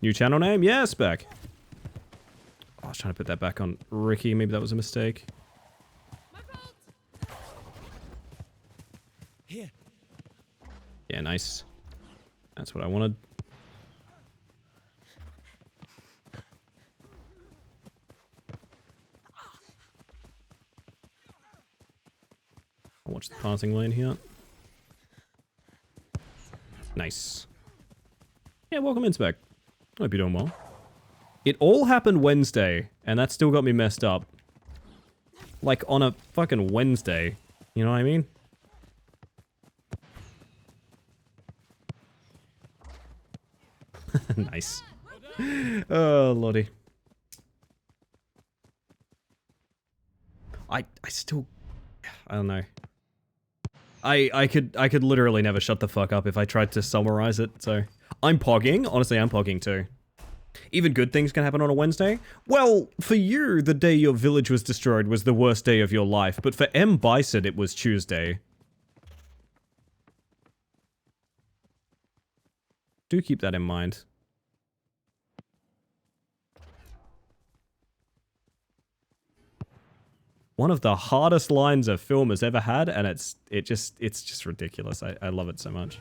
New channel name? Yes, back. Oh, I was trying to put that back on Ricky. Maybe that was a mistake. Here. Yeah, nice. That's what I wanted. I'll watch the passing lane here. Nice. Yeah, welcome in, Spec. Hope you're doing well. It all happened Wednesday, and that still got me messed up. Like, on a fucking Wednesday. You know what I mean? Nice. Oh, lordy. I still... I don't know. I could literally never shut the fuck up if I tried to summarize it, so... I'm pogging. Honestly, I'm pogging too. Even good things can happen on a Wednesday? Well, for you, the day your village was destroyed was the worst day of your life, but for M. Bison, it was Tuesday. Do keep that in mind. One of the hardest lines a film has ever had, and it's just ridiculous. I love it so much.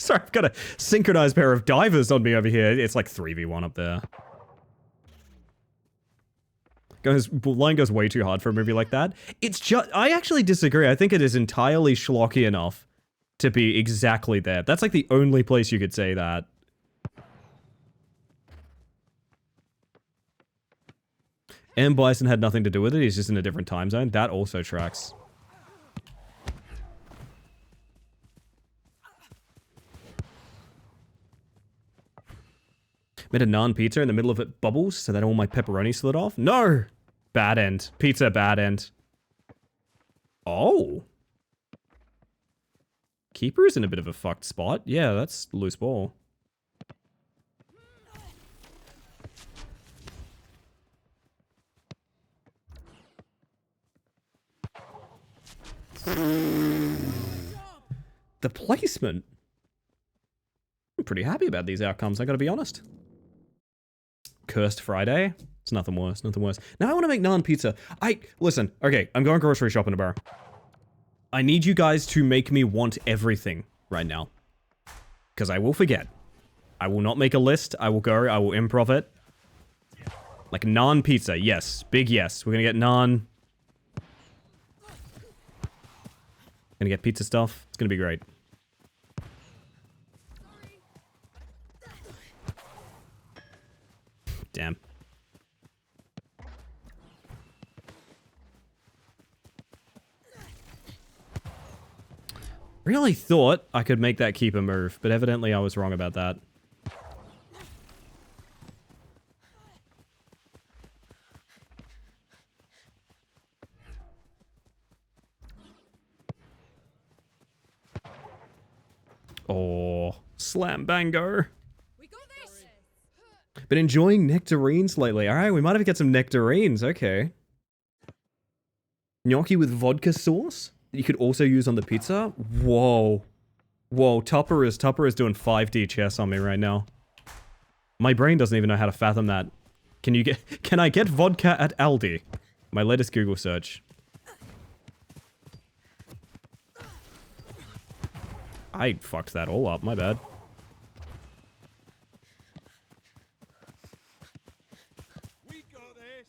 Sorry, I've got a synchronized pair of divers on me over here. It's like 3v1 up there. Line goes way too hard for a movie like that. It's just... I actually disagree. I think it is entirely schlocky enough to be exactly there. That's like the only place you could say that. M. Bison had nothing to do with it. He's just in a different time zone. That also tracks. Made a naan pizza in the middle of it bubbles so that all my pepperoni slid off. No! Bad end. Pizza bad end. Oh. Keeper is in a bit of a fucked spot. Yeah, that's loose ball. The placement. I'm pretty happy about these outcomes, I gotta be honest. Cursed Friday. It's nothing worse, nothing worse. Now I want to make naan pizza. Listen, okay, I'm going grocery shopping tomorrow. I need you guys to make me want everything right now. Because I will forget. I will not make a list. I will improv it. Like naan pizza, yes. Big yes. We're gonna get naan. Gonna get pizza stuff. It's gonna be great. Damn. Really thought I could make that keeper move, but evidently I was wrong about that. Oh, slam bango. We got this. Been enjoying nectarines lately. Alright, we might have to get some nectarines. Okay. Gnocchi with vodka sauce that you could also use on the pizza. Whoa. Whoa, Tupper is doing 5D chess on me right now. My brain doesn't even know how to fathom that. Can I get vodka at Aldi? My latest Google search. I fucked that all up, my bad. We got this.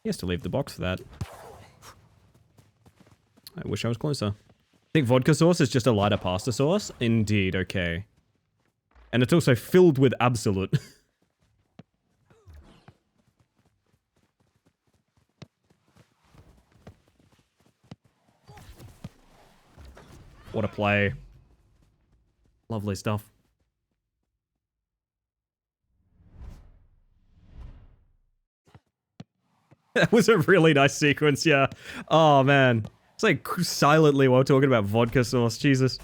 He has to leave the box for that. I wish I was closer. I think vodka sauce is just a lighter pasta sauce? Indeed, okay. And it's also filled with absolute. What a play. Lovely stuff. That was a really nice sequence, yeah. Oh, man. It's like silently while talking about vodka sauce, Jesus.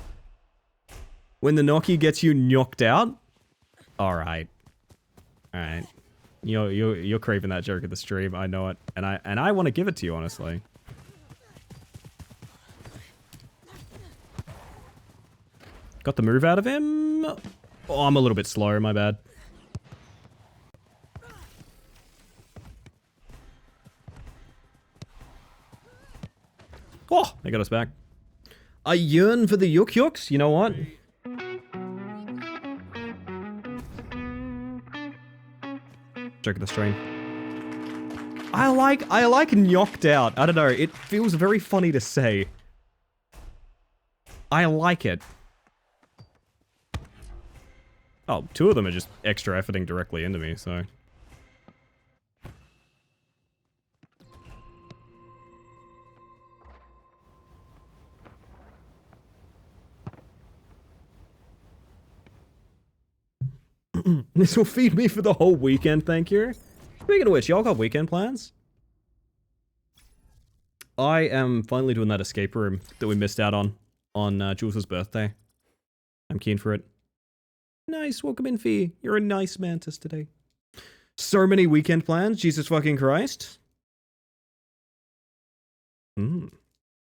When the gnocchi gets you knocked out? Alright. Alright. You're craving that joke at the stream, I know it. And I want to give it to you, honestly. Got the move out of him. Oh, I'm a little bit slow, my bad. Oh, they got us back. I yearn for the yuk yuks. You know what? Joke of the stream. I like knocked out. I don't know. It feels very funny to say. I like it. Oh, two of them are just extra efforting directly into me, so. This will feed me for the whole weekend, thank you. Speaking of which, y'all got weekend plans? I am finally doing that escape room that we missed out on Jules' birthday. I'm keen for it. Nice, welcome in, Fee. You're a nice mantis today. So many weekend plans, Jesus fucking Christ. I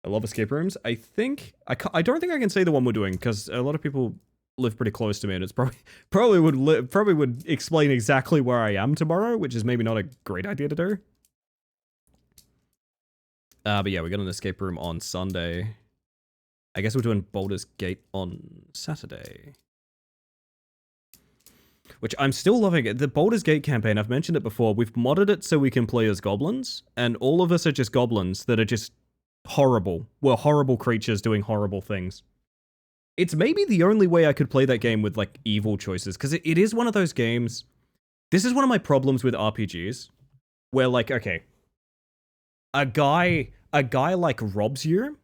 love escape rooms. I don't think I can say the one we're doing, because a lot of people live pretty close to me, and it's probably would explain exactly where I am tomorrow, which is maybe not a great idea to do. But yeah, we got an escape room on Sunday. I guess we're doing Baldur's Gate on Saturday. Which I'm still loving it. The Baldur's Gate campaign, I've mentioned it before, we've modded it so we can play as goblins, and all of us are just goblins that are just horrible. We're horrible creatures doing horrible things. It's maybe the only way I could play that game with, like, evil choices, because it is one of those games... This is one of my problems with RPGs, where, like, okay, a guy, like, robs you,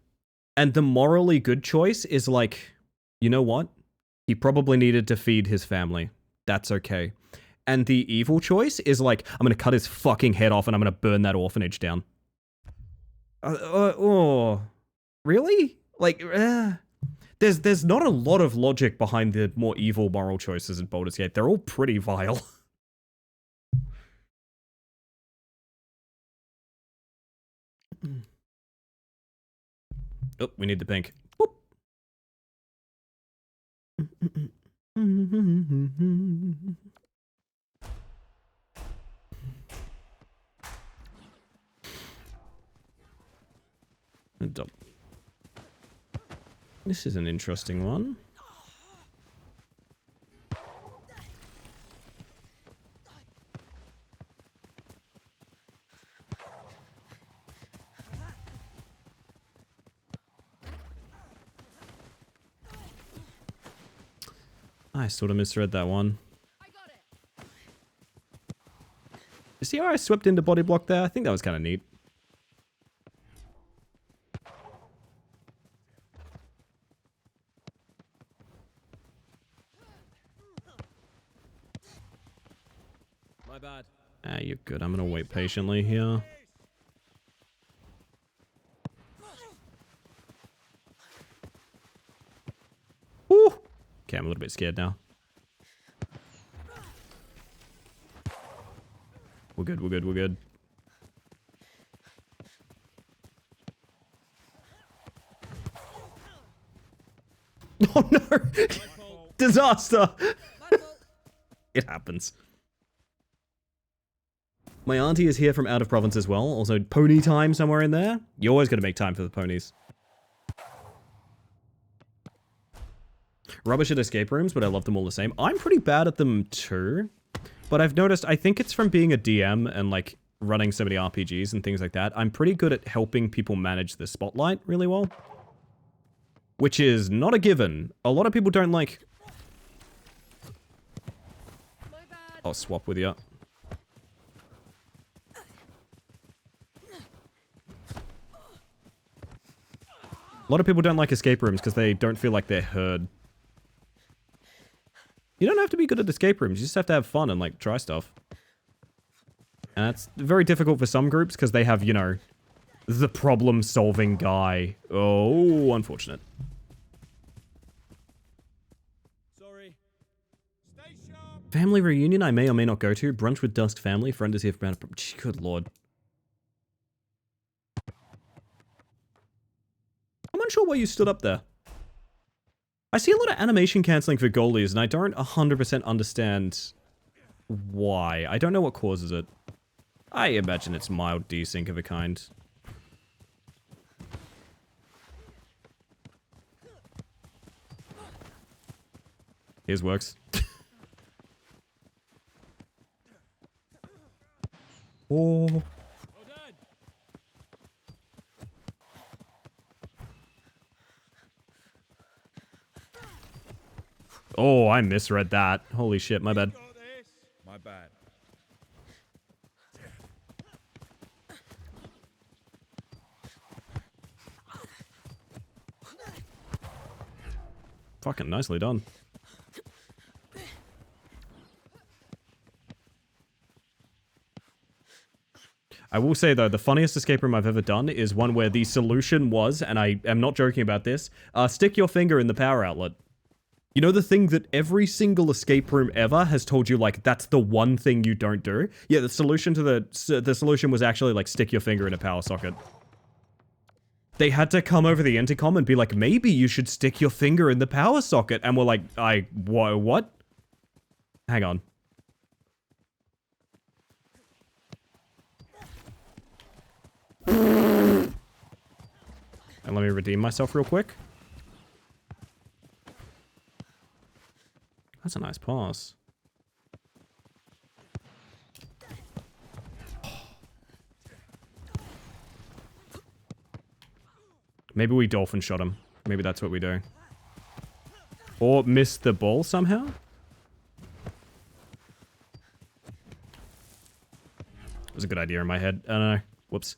and the morally good choice is like, you know what? He probably needed to feed his family. That's okay. And the evil choice is like, I'm gonna cut his fucking head off and I'm gonna burn that orphanage down. Oh, really? Like, there's not a lot of logic behind the more evil moral choices in Baldur's Gate. They're all pretty vile. Oh, we need the pink. Whoop. This is an interesting one. I sort of misread that one. You see how I swept into body block there? I think that was kind of neat. My bad. Ah, you're good. I'm gonna wait patiently here. Woo! Okay, I'm a little bit scared now. We're good, we're good, we're good. Oh no! Disaster! It happens. My auntie is here from out of province as well. Also, pony time somewhere in there. You always gotta make time for the ponies. Rubbish at escape rooms, but I love them all the same. I'm pretty bad at them too. But I've noticed, I think it's from being a DM and like running so many RPGs and things like that. I'm pretty good at helping people manage the spotlight really well. Which is not a given. A lot of people don't like... I'll swap with you. A lot of people don't like escape rooms because they don't feel like they're heard. You don't have to be good at escape rooms, you just have to have fun and like try stuff. And that's very difficult for some groups because they have, you know, the problem-solving guy. Oh, unfortunate. Sorry. Stay sharp. Family reunion I may or may not go to. Brunch with Dusk family. Friend is here for... Good lord. I'm unsure why you stood up there. I see a lot of animation cancelling for goalies, and I don't 100% understand why. I don't know what causes it. I imagine it's mild desync of a kind. His works. Oh. Oh, I misread that. Holy shit, my bad. Got this. My bad. Fucking nicely done. I will say though, the funniest escape room I've ever done is one where the solution was, and I am not joking about this, stick your finger in the power outlet. You know the thing that every single escape room ever has told you, like, that's the one thing you don't do? Yeah, the solution to the solution was actually, like, stick your finger in a power socket. They had to come over the intercom and be like, maybe you should stick your finger in the power socket. And we're like, what? Hang on. And let me redeem myself real quick. That's a nice pass. Maybe we dolphin shot him. Maybe that's what we do. Or miss the ball somehow? It was a good idea in my head. I don't know. Whoops.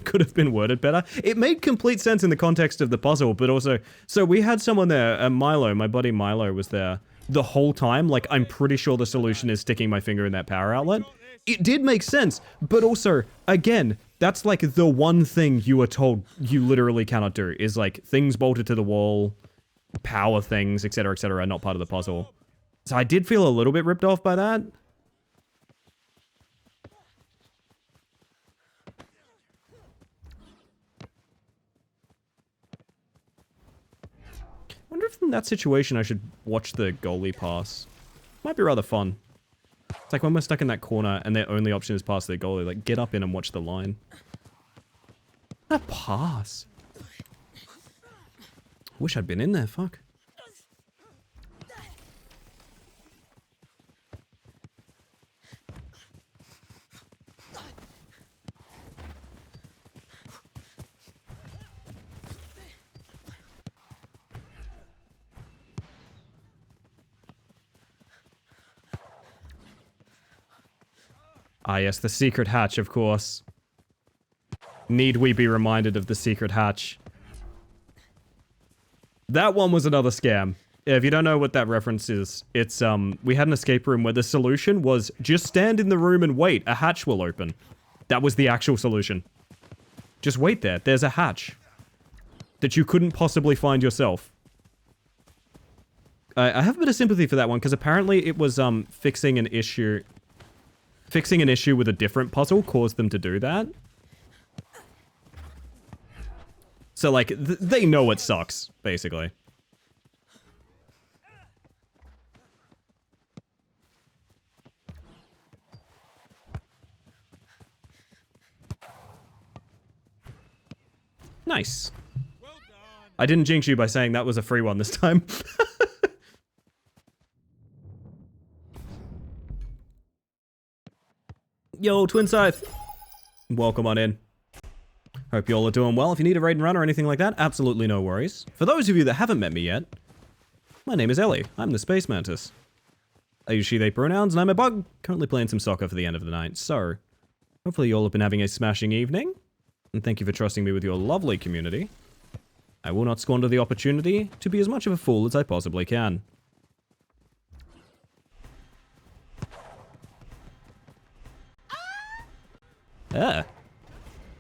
Could have been worded better. It made complete sense in the context of the puzzle, but also... So we had someone there, Milo, my buddy Milo was there the whole time. Like, I'm pretty sure the solution is sticking my finger in that power outlet. It did make sense, but also, again, that's like the one thing you are told you literally cannot do, is like things bolted to the wall, power things, etc., are not part of the puzzle. So I did feel a little bit ripped off by that. I wonder if in that situation I should watch the goalie pass. Might be rather fun. It's like when we're stuck in that corner and their only option is pass their goalie. Like, get up in and watch the line. A pass. Wish I'd been in there, fuck. Ah, yes, the secret hatch, of course. Need we be reminded of the secret hatch? That one was another scam. If you don't know what that reference is, it's, we had an escape room where the solution was just stand in the room and wait, a hatch will open. That was the actual solution. Just wait there, there's a hatch. That you couldn't possibly find yourself. I have a bit of sympathy for that one, because apparently it was, fixing an issue with a different puzzle caused them to do that. So, like, they know it sucks, basically. Nice. Well done. I didn't jinx you by saying that was a free one this time. Yo, Twin Scythe. Welcome on in. Hope you all are doing well. If you need a raid and run or anything like that, absolutely no worries. For those of you that haven't met me yet, my name is Ellie. I'm the Space Mantis. I use she, they pronouns, and I'm a bug, currently playing some soccer for the end of the night. So, hopefully you all have been having a smashing evening, and thank you for trusting me with your lovely community. I will not squander the opportunity to be as much of a fool as I possibly can. Ah.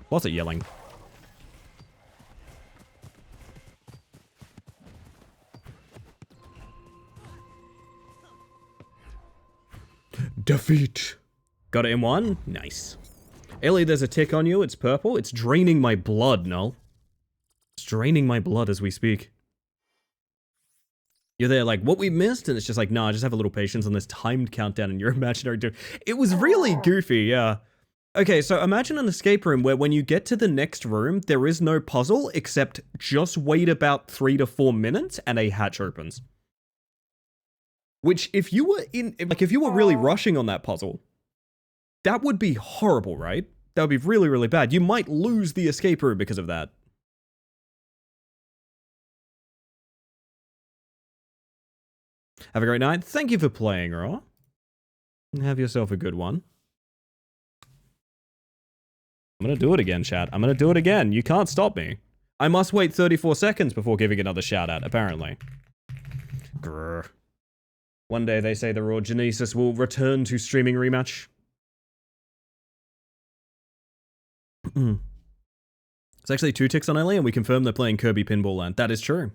What's it yelling? Defeat. Got it in one? Nice. Ellie, there's a tick on you. It's purple. It's draining my blood, Null. It's draining my blood as we speak. You're there like, what we missed? And it's just like, nah, just have a little patience on this timed countdown in your imaginary doom. It was really goofy, yeah. Okay, so imagine an escape room where when you get to the next room, there is no puzzle except just wait about 3 to 4 minutes and a hatch opens. Which, if you were really rushing on that puzzle, that would be horrible, right? That would be really, really bad. You might lose the escape room because of that. Have a great night. Thank you for playing, Raw. Have yourself a good one. I'm gonna do it again, chat. I'm gonna do it again. You can't stop me. I must wait 34 seconds before giving another shout out, apparently. Grrr. One day they say the Raw Genesis will return to streaming rematch. It's actually 2 ticks on Ellie, and we confirm they're playing Kirby Pinball Land. That is true.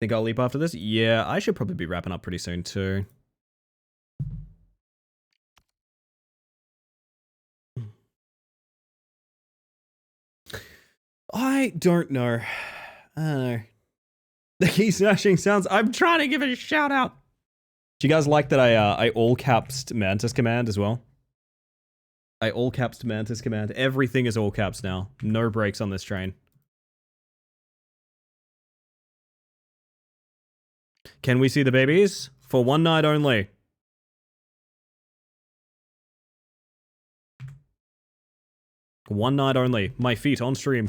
Think I'll leap after this? Yeah, I should probably be wrapping up pretty soon, too. I don't know. I don't know. The key smashing sounds. I'm trying to give it a shout out. Do you guys like that I all capsed Mantis command as well? I all capsed Mantis command. Everything is all caps now. No breaks on this train. Can we see the babies? For one night only. One night only. My feet on stream.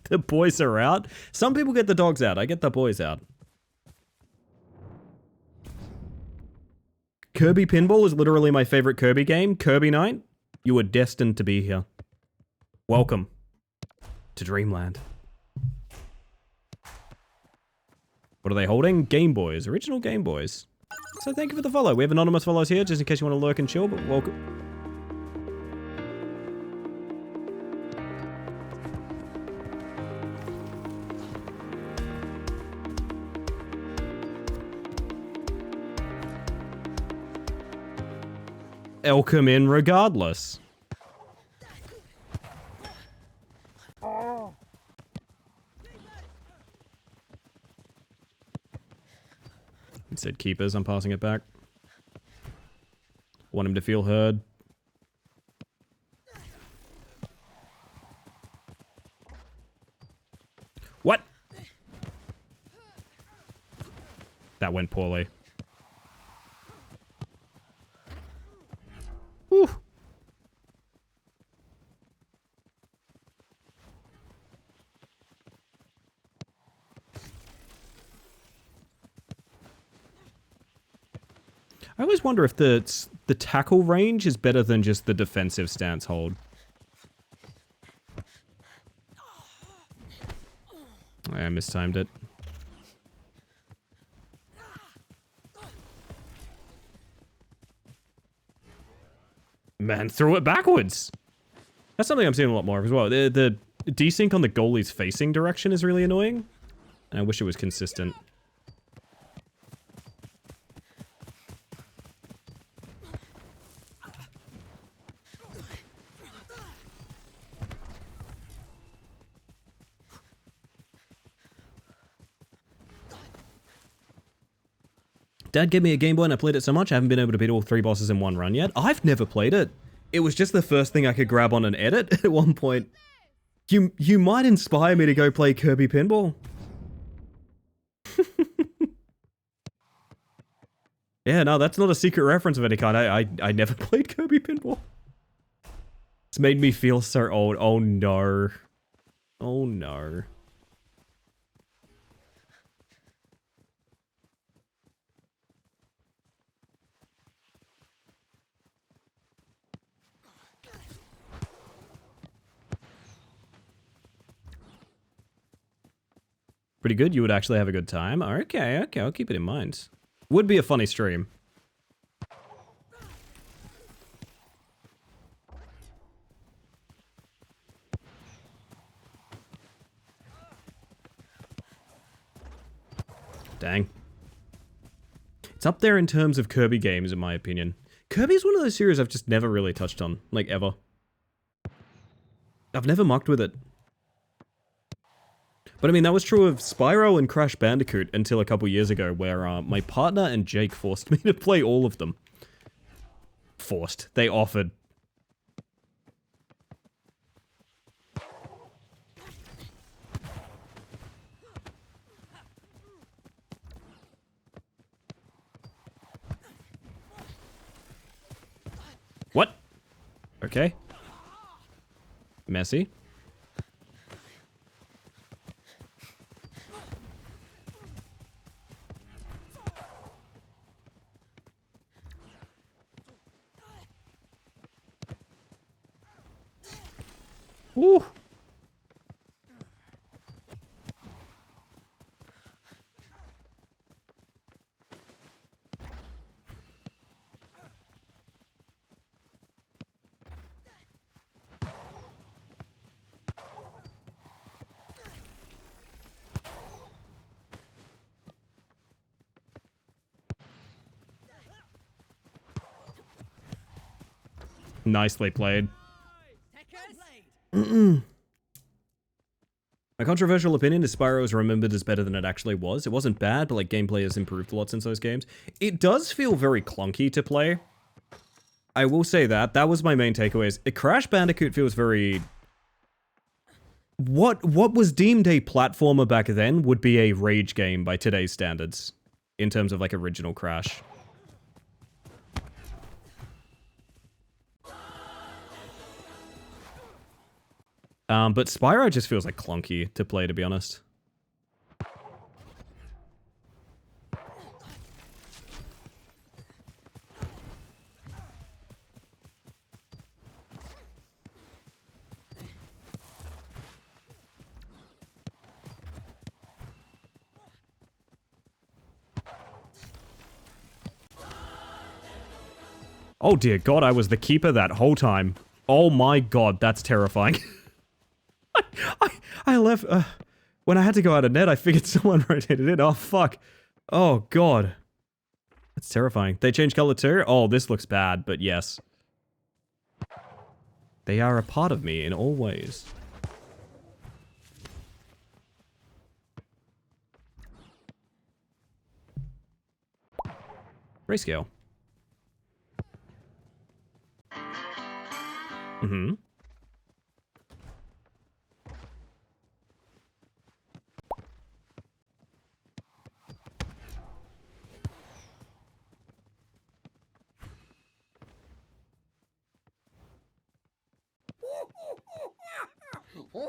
The boys are out. Some people get the dogs out. I get the boys out. Kirby Pinball is literally my favorite Kirby game. Kirby Night, you were destined to be here. Welcome to Dreamland. What are they holding? Game Boys. Original Game Boys. So thank you for the follow. We have anonymous follows here, just in case you want to lurk and chill, but welcome. Welcome in regardless. He said keepers, I'm passing it back. Want him to feel heard. What? That went poorly. Whew. I always wonder if the tackle range is better than just the defensive stance hold. I mistimed it. Man, threw it backwards. That's something I'm seeing a lot more of as well. The desync on the goalie's facing direction is really annoying. And I wish it was consistent. Dad gave me a Game Boy and I played it so much I haven't been able to beat all 3 bosses in one run yet. I've never played it. It was just the first thing I could grab on and edit at one point. You might inspire me to go play Kirby Pinball. Yeah, no, that's not a secret reference of any kind. I never played Kirby Pinball. It's made me feel so old. Oh no. Oh no. Pretty good. You would actually have a good time. Okay, okay, I'll keep it in mind. Would be a funny stream. Dang. It's up there in terms of Kirby games, in my opinion. Kirby's one of those series I've just never really touched on, like ever. I've never mucked with it. But I mean, that was true of Spyro and Crash Bandicoot until a couple years ago, where my partner and Jake forced me to play all of them. Forced. They offered. What? Okay. Messy. Ooh. Nicely played. Techers. My controversial opinion is Spyro is remembered as better than it actually was. It wasn't bad, but like gameplay has improved a lot since those games. It does feel very clunky to play. I will say that. That was my main takeaway. Is Crash Bandicoot feels very... What was deemed a platformer back then would be a rage game by today's standards. In terms of like original Crash. But Spyro just feels like clunky to play, to be honest. Oh dear god, I was the keeper that whole time. Oh my god, that's terrifying. I left... when I had to go out of net, I figured someone rotated it. Oh, fuck. Oh, God. That's terrifying. They changed color too? Oh, this looks bad, but yes. They are a part of me in all ways. Grayscale. Mm-hmm.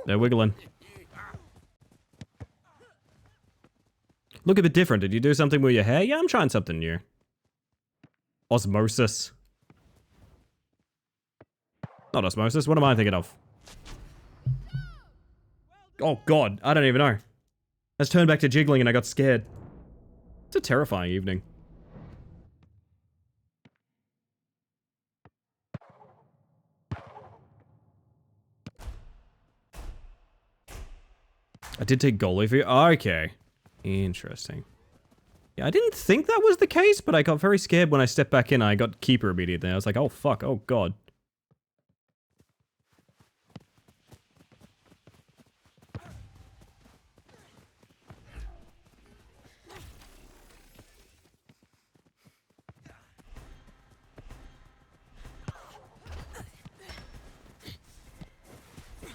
They're wiggling. Look a bit different. Did you do something with your hair? Yeah, I'm trying something new. Osmosis. Not osmosis. What am I thinking of? Oh, God. I don't even know. Let's turn back to jiggling and I got scared. It's a terrifying evening. I did take goalie for you. Oh, okay. Interesting. Yeah, I didn't think that was the case, but I got very scared when I stepped back in. I got keeper immediately. I was like, oh, fuck. Oh, God.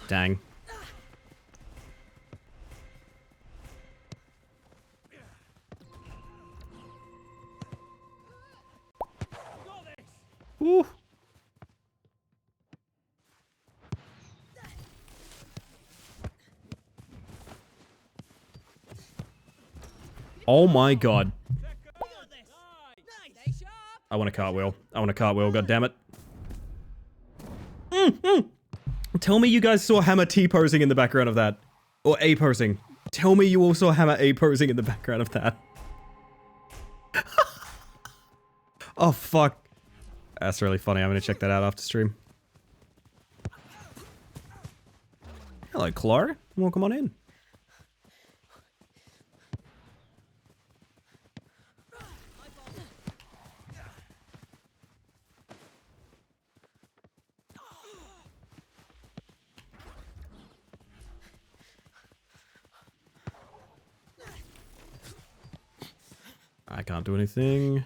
Dang. Ooh. Oh my god. I want a cartwheel. I want a cartwheel, god damn it. Tell me you guys saw Hammer T posing in the background of that. Or A posing. Tell me you all saw Hammer A posing in the background of that. Oh fuck. That's really funny. I'm gonna check that out after stream. Hello, Clara. Welcome on in. I can't do anything.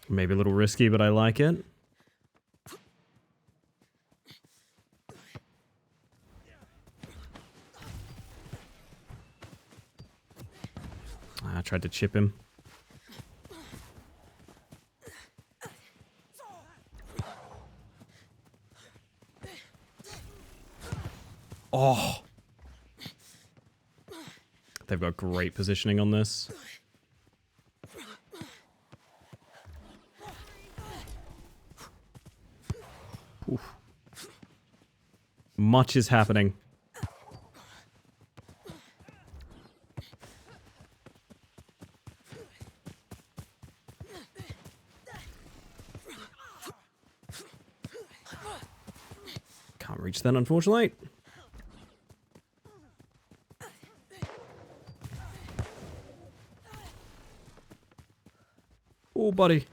Maybe a little risky, but I like it. I tried to chip him. Oh. They've got great positioning on this. Oof. Much is happening. Can't Can't reach that, unfortunately. Oh, buddy.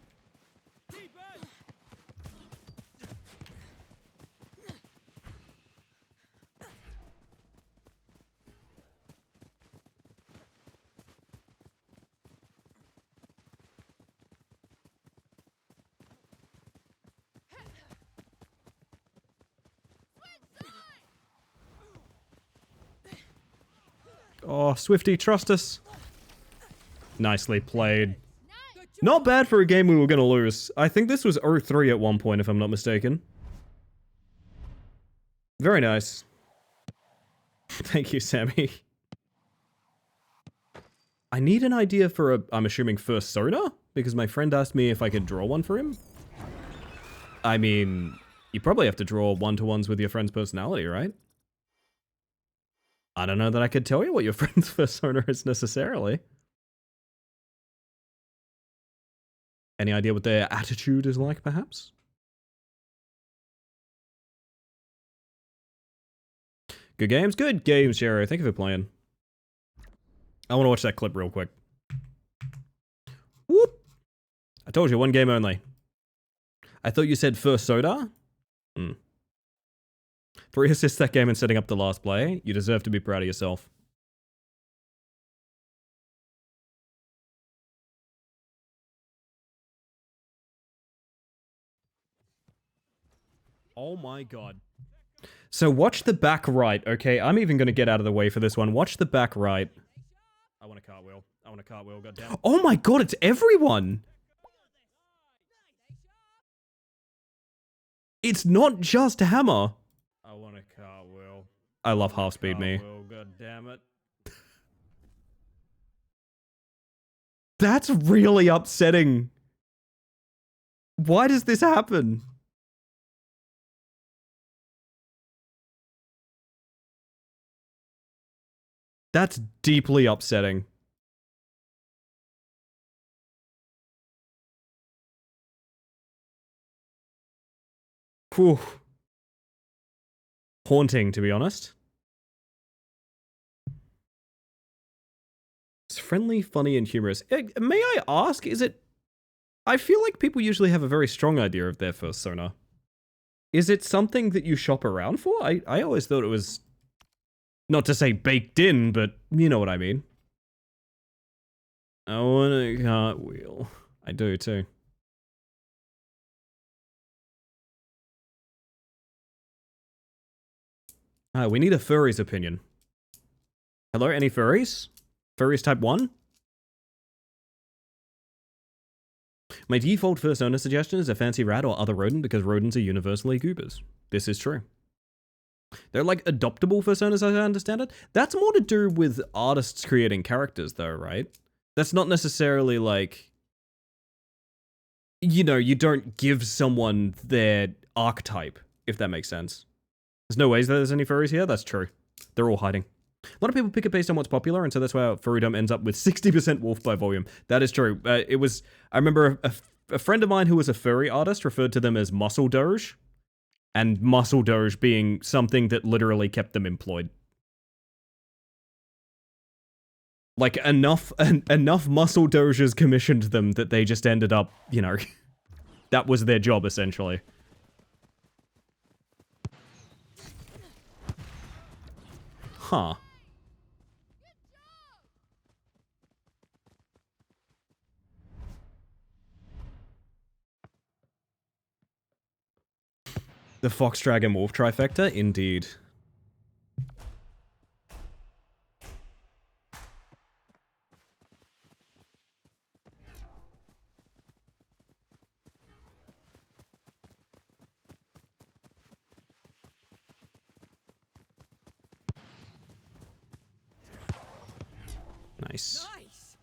Oh, Swifty, trust us. Nicely played. Not bad for a game we were going to lose. I think this was 0-3 at one point, if I'm not mistaken. Very nice. Thank you, Sammy. I need an idea for a, I'm assuming, first soda? Because my friend asked me if I could draw one for him. I mean, you probably have to draw one-to-ones with your friend's personality, right? I don't know that I could tell you what your friend's persona is necessarily. Any idea what their attitude is like, perhaps? Good games? Good games, Sherry. Thank you for playing. I want to watch that clip real quick. Whoop! I told you, one game only. I thought you said first soda? 3 assists that game and setting up the last play. You deserve to be proud of yourself. Oh my god. So watch the back right, okay? I'm even going to get out of the way for this one. Watch the back right. I want a cartwheel. I want a cartwheel, goddamn. Oh my god, it's everyone! It's not just Hammer. I want a cartwheel. I love half speed me. God damn it. That's really upsetting. Why does this happen? That's deeply upsetting. Whew. Haunting, to be honest. It's friendly, funny, and humorous. May I ask, is it... I feel like people usually have a very strong idea of their persona. Is it something that you shop around for? I always thought it was... Not to say baked in, but you know what I mean. I want a cartwheel. I do, too. We need a furry's opinion. Hello, any furries? Furries type 1? My default first owner suggestion is a fancy rat or other rodent because rodents are universally goobers. This is true. They're like adoptable personas, as I understand it. That's more to do with artists creating characters, though, right? That's not necessarily like... You know, you don't give someone their archetype, if that makes sense. There's no ways that there's any furries here? That's true. They're all hiding. A lot of people pick it based on what's popular, and so that's why our furrydom ends up with 60% wolf by volume. That is true. I remember a friend of mine who was a furry artist referred to them as muscle doge, and muscle doge being something that literally kept them employed. Like, enough muscle doges commissioned them that they just ended up, you know, that was their job, essentially. Huh. The Fox Dragon Wolf trifecta? Indeed. Nice. Nice.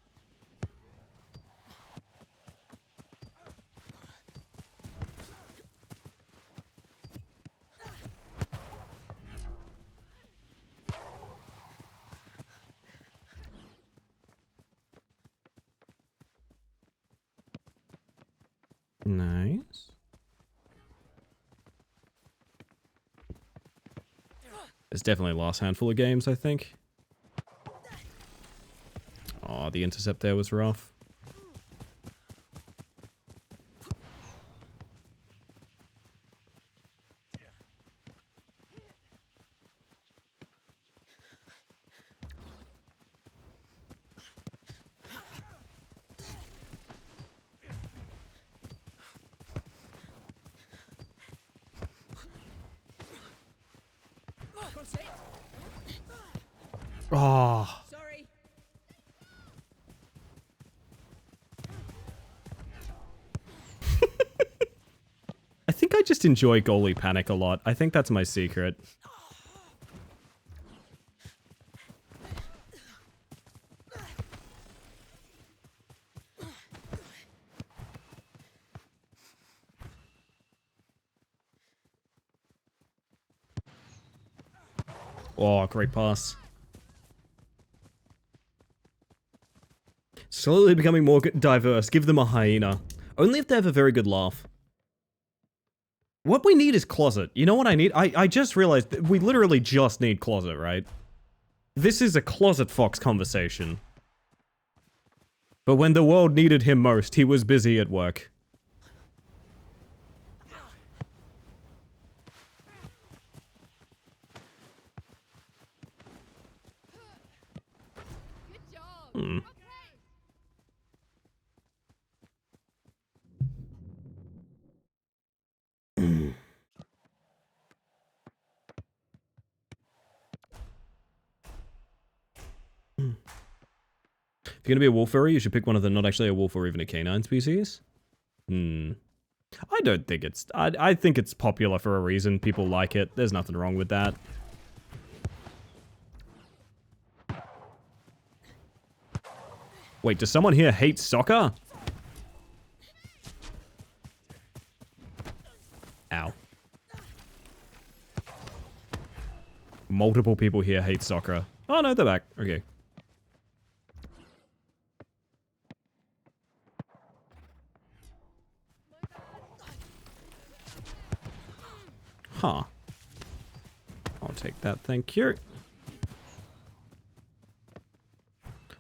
Nice. It's definitely the last handful of games, I think. Oh, the intercept there was rough. Oh. Sorry. I think I just enjoy goalie panic a lot. I think that's my secret. Oh, great pass. Slowly becoming more diverse. Give them a hyena. Only if they have a very good laugh. What we need is closet. You know what I need? I just realized that we literally just need closet, right? This is a closet fox conversation. But when the world needed him most, he was busy at work. Good job. Hmm. Okay. If you're gonna be a wolf furry, you should pick one of the not actually a wolf or even a canine species. Hmm. I don't think it's... I think it's popular for a reason. People like it. There's nothing wrong with that. Wait, does someone here hate soccer? Ow. Multiple people here hate soccer. Oh no, they're back. Okay. Huh. I'll take that, thank you.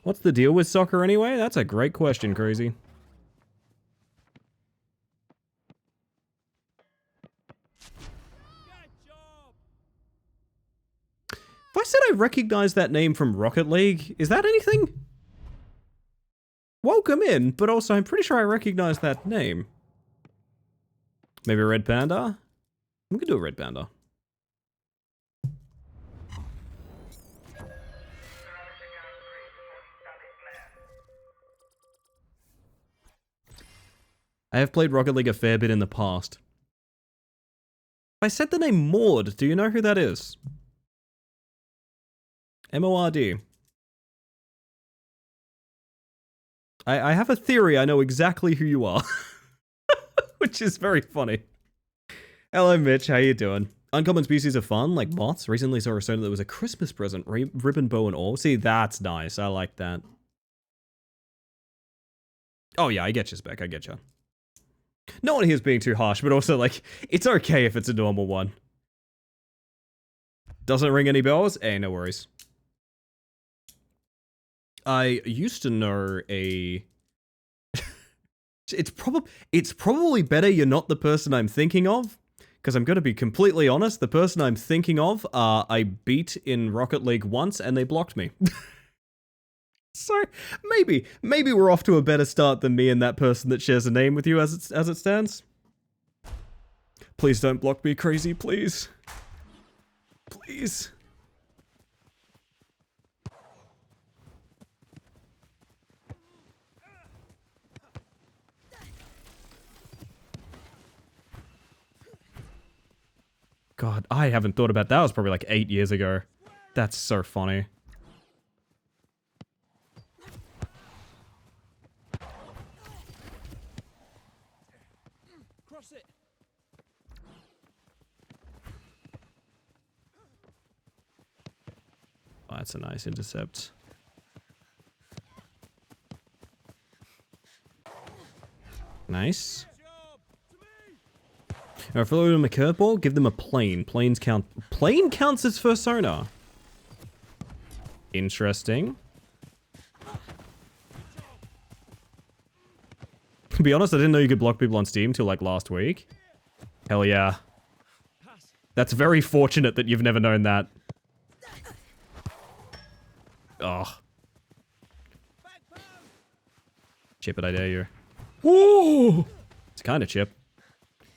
What's the deal with soccer anyway? That's a great question, Crazy. If I said I recognize that name from Rocket League, is that anything? Welcome in, but also I'm pretty sure I recognize that name. Maybe a red panda? We could do a red panda. I have played Rocket League a fair bit in the past. If I said the name Mord, do you know who that is? M-O-R-D. I have a theory I know exactly who you are. Which is very funny. Hello, Mitch. How you doing? Uncommon species are fun, like moths. Recently saw a soda that was a Christmas present. Ribbon, bow, and all. See, that's nice. I like that. Oh, yeah, I get you, Spec. I get you. No one here is being too harsh, but also, like, it's okay if it's a normal one. Doesn't ring any bells? Eh, no worries. I used to know a... it's probably better you're not the person I'm thinking of. Because I'm going to be completely honest, the person I'm thinking of, I beat in Rocket League once and they blocked me. So, maybe we're off to a better start than me and that person that shares a name with you as it stands. Please don't block me, Crazy, please. Please. God, I haven't thought about that. That was probably like 8 years ago. That's so funny. Cross it. Oh, that's a nice intercept. Nice. If I throw them a curveball, give them a plane. Plane counts as Fursona. Interesting. To be honest, I didn't know you could block people on Steam till like last week. Hell yeah. That's very fortunate that you've never known that. Oh. Chip it, I dare you. Woo! It's kind of chip.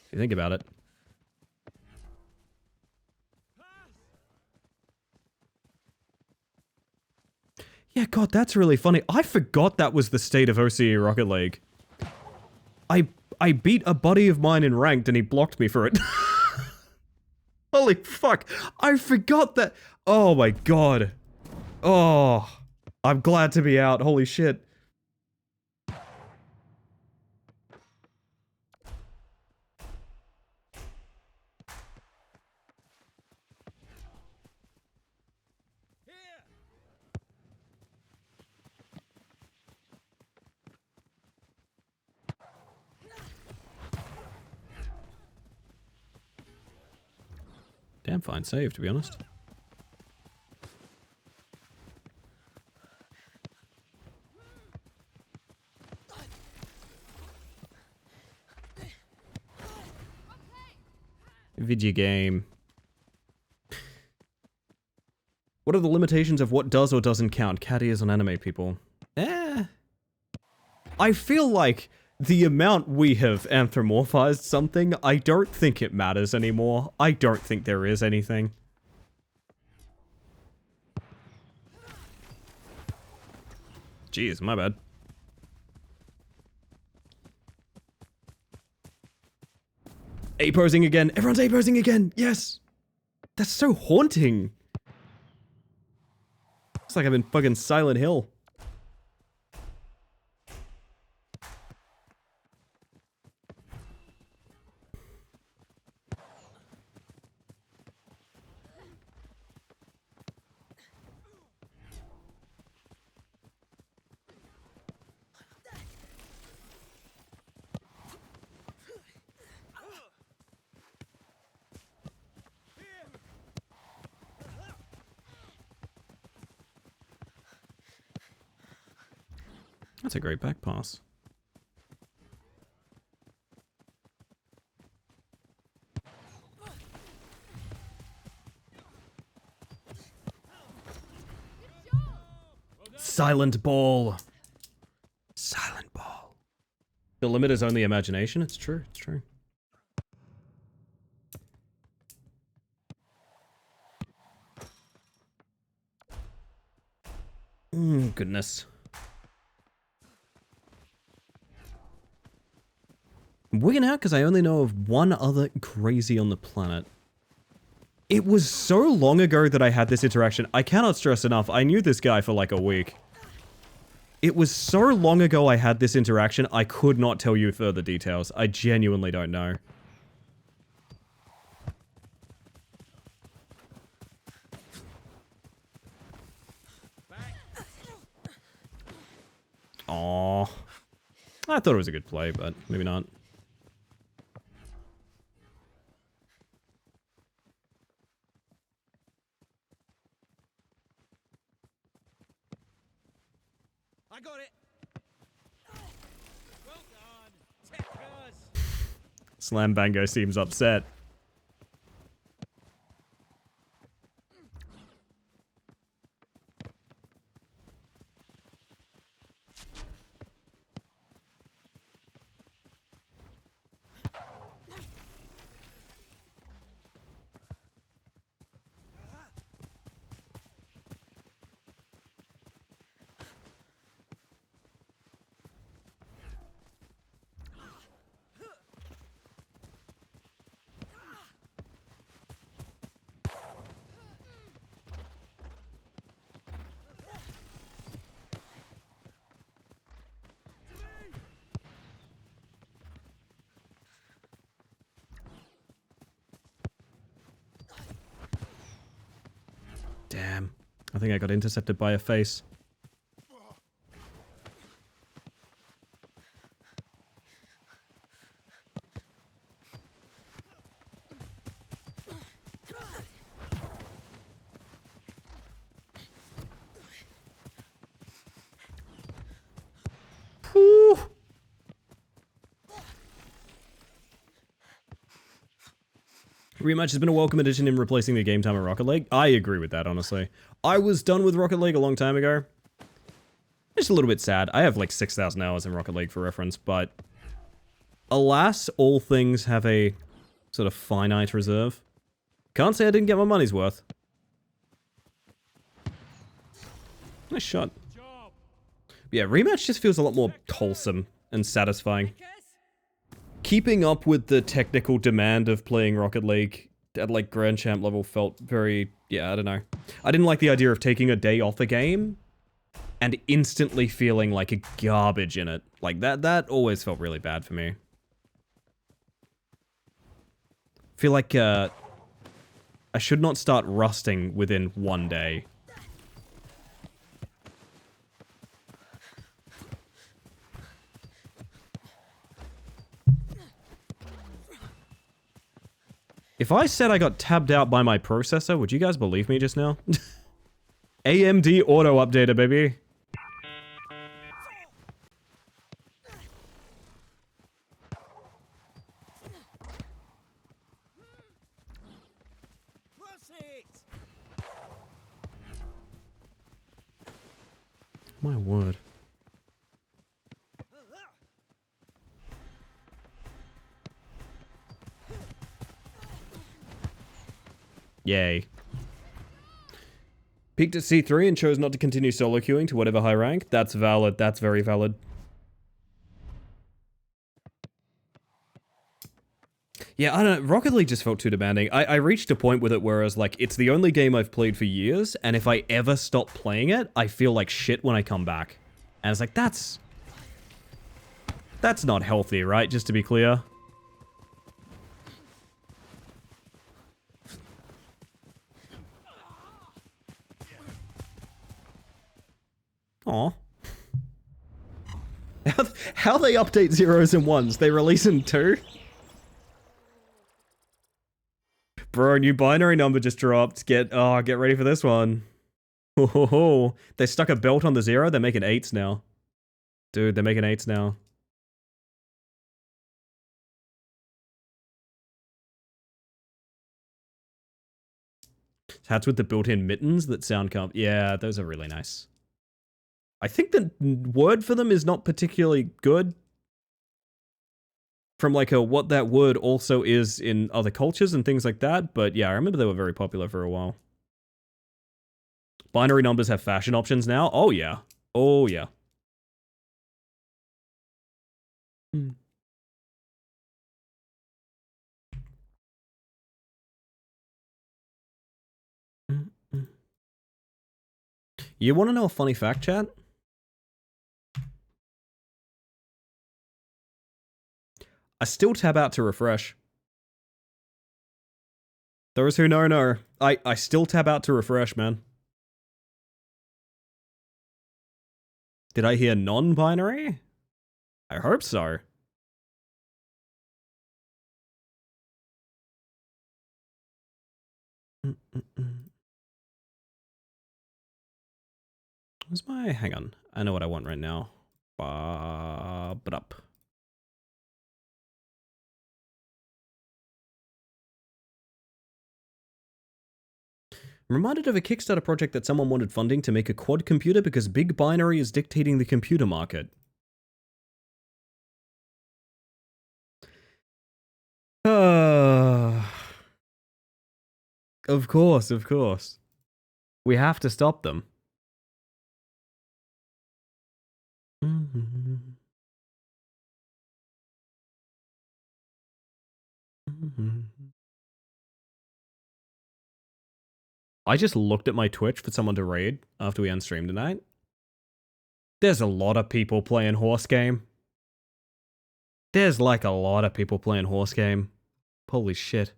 If you think about it. Yeah, God, that's really funny. I forgot that was the state of OCE Rocket League. I beat a buddy of mine in ranked and he blocked me for it. Holy fuck. I forgot that. Oh my God. Oh. I'm glad to be out. Holy shit. Damn fine save, to be honest. Video game. What are the limitations of what does or doesn't count? Cat ears on anime people. I feel like the amount we have anthropomorphized something, I don't think it matters anymore. I don't think there is anything. Jeez, my bad. A-posing again. Everyone's A-posing again. Yes. That's so haunting. It's like I'm in fucking Silent Hill. That's a great back pass. Silent ball. Silent ball. The limit is only imagination. It's true. It's true. Goodness. I'm wigging out because I only know of one other crazy on the planet. It was so long ago that I had this interaction. I cannot stress enough. I knew this guy for like a week. It was so long ago I had this interaction, I could not tell you further details. I genuinely don't know. Aww. I thought it was a good play, but maybe not. I got it. Well done. Techers. Slam Bango seems upset. Damn. I think I got intercepted by a face. Rematch has been a welcome addition in replacing the game time of Rocket League. I agree with that, honestly. I was done with Rocket League a long time ago. Just a little bit sad. I have like 6,000 hours in Rocket League for reference, but alas, all things have a sort of finite reserve. Can't say I didn't get my money's worth. Nice shot. Yeah, Rematch just feels a lot more wholesome and satisfying. Keeping up with the technical demand of playing Rocket League at like Grand Champ level felt very, yeah, I don't know. I didn't like the idea of taking a day off a game and instantly feeling like a garbage in it. Like that always felt really bad for me. Feel like I should not start rusting within one day. If I said I got tabbed out by my processor, would you guys believe me just now? AMD auto updater, baby. My word. Yay. Peaked at C3 and chose not to continue solo queuing to whatever high rank. That's valid. That's very valid. Yeah, I don't know. Rocket League just felt too demanding. I reached a point with it where I was like, it's the only game I've played for years, and if I ever stop playing it, I feel like shit when I come back. And it's like, that's not healthy, right? Just to be clear. Aw. How they update zeros and ones? They release in 2? Bro, new binary number just dropped. Get ready for this one. Oh, they stuck a belt on the 0. They're making 8s now. Dude, they're making 8s now. Hats with the built-in mittens that sound yeah, those are really nice. I think the word for them is not particularly good. From like what that word also is in other cultures and things like that. But yeah, I remember they were very popular for a while. Binary numbers have fashion options now. Oh yeah. Oh yeah. You want to know a funny fact, chat? I still tab out to refresh. Those who know. I still tab out to refresh, man. Did I hear non-binary? I hope so. Where's my... Hang on. I know what I want right now. But up. I'm reminded of a Kickstarter project that someone wanted funding to make a quad computer because big binary is dictating the computer market. Of course, of course. We have to stop them. I just looked at my Twitch for someone to raid after we unstreamed tonight. There's a lot of people playing horse game. There's like a lot of people playing horse game. Holy shit.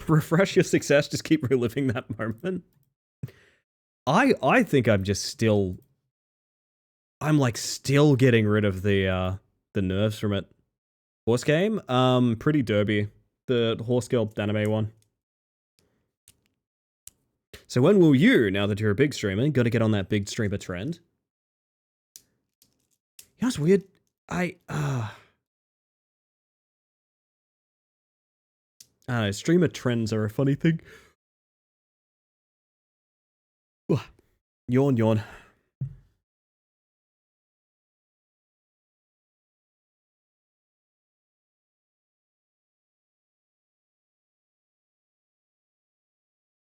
Refresh your success, just keep reliving that moment. I think I'm just still... I'm like still getting rid of the nerves from it. Horse game? Pretty derby. The horse girl anime one. So when will you, now that you're a big streamer, gotta get on that big streamer trend? You know what's weird? I don't know, streamer trends are a funny thing. Ugh. Yawn, yawn.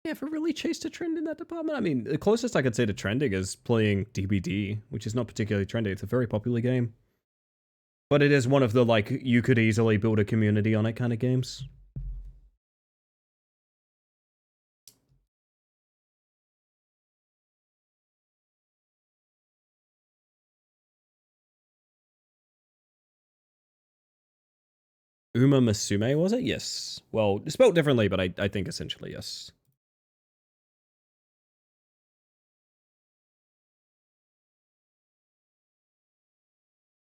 Ever really chased a trend in that department? I mean, the closest I could say to trending is playing DBD, which is not particularly trendy. It's a very popular game. But it is one of the, like, you could easily build a community on it kind of games. Uma Masume, was it? Yes. Well, spelled differently, but I think essentially yes.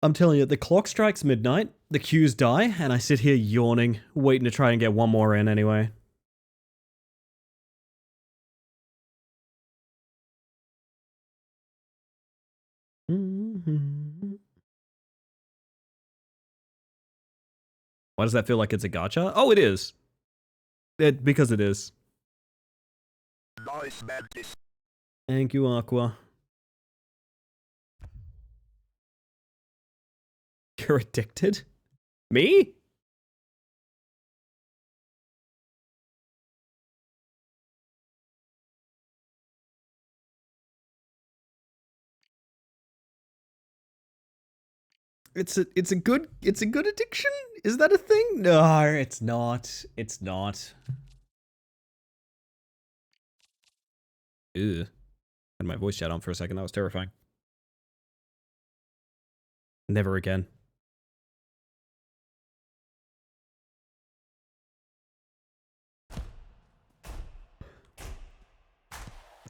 I'm telling you, the clock strikes midnight, the queues die, and I sit here yawning, waiting to try and get one more in anyway. Why does that feel like it's a gacha? Oh, it is. Because it is. Nice mantis. Thank you, Aqua. You're addicted? Me? It's a good addiction? Is that a thing? No, it's not. It's not. Ew. Had my voice chat on for a second. That was terrifying. Never again.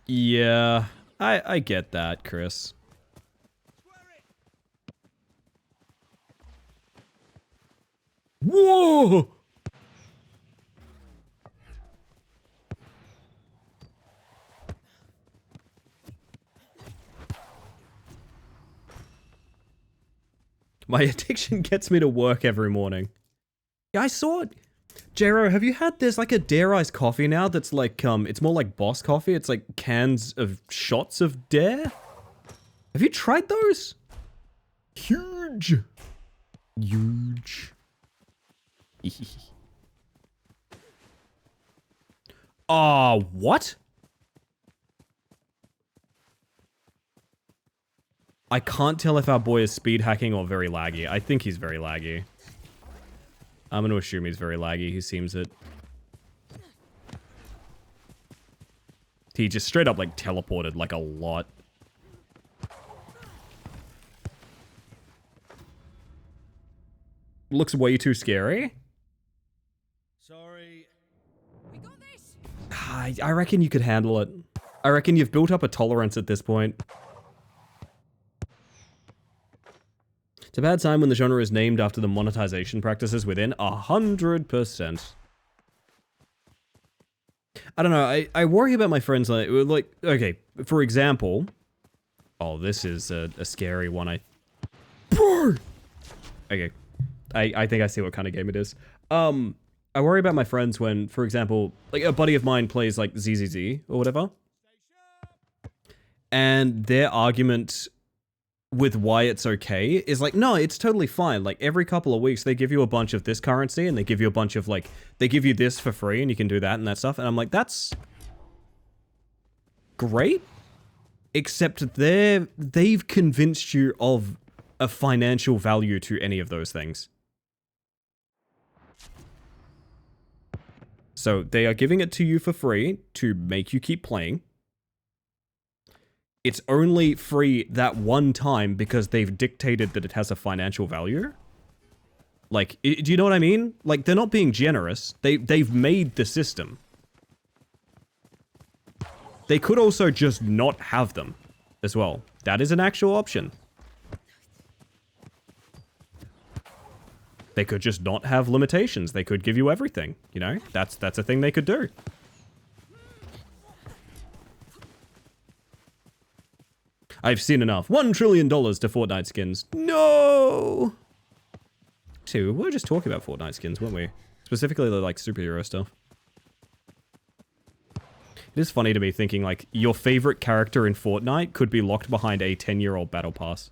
Yeah, I get that, Chris. Whoa! My addiction gets me to work every morning. Yeah, I saw it. Jero, have you had, there's like a Dare Ice coffee now that's like, it's more like Boss coffee. It's like cans of shots of Dare. Have you tried those? Huge. Huge. What? I can't tell if our boy is speed hacking or very laggy. I think he's very laggy. I'm going to assume he's very laggy. He seems it. He just straight up like teleported like a lot. Looks way too scary. Sorry. We got this. I reckon you could handle it. I reckon you've built up a tolerance at this point. It's a bad sign when the genre is named after the monetization practices within 100%. I don't know, I worry about my friends like, okay, for example... Oh, this is a scary one, Okay, I think I see what kind of game it is. I worry about my friends when, for example, like a buddy of mine plays like ZZZ or whatever. And their argument with why it's okay is like, no, it's totally fine. Like every couple of weeks they give you a bunch of this currency and they give you a bunch of like, they give you this for free and you can do that and that stuff. And I'm like, that's great. Except they've convinced you of a financial value to any of those things. So they are giving it to you for free to make you keep playing. It's only free that one time because they've dictated that it has a financial value. Like, do you know what I mean? Like, they're not being generous. They've made the system. They could also just not have them as well. That is an actual option. They could just not have limitations. They could give you everything, you know? That's a thing they could do. I've seen enough. $1 trillion to Fortnite skins. No! See, we were just talking about Fortnite skins, weren't we? Specifically the like superhero stuff. It is funny to me thinking like your favorite character in Fortnite could be locked behind a 10-year-old battle pass.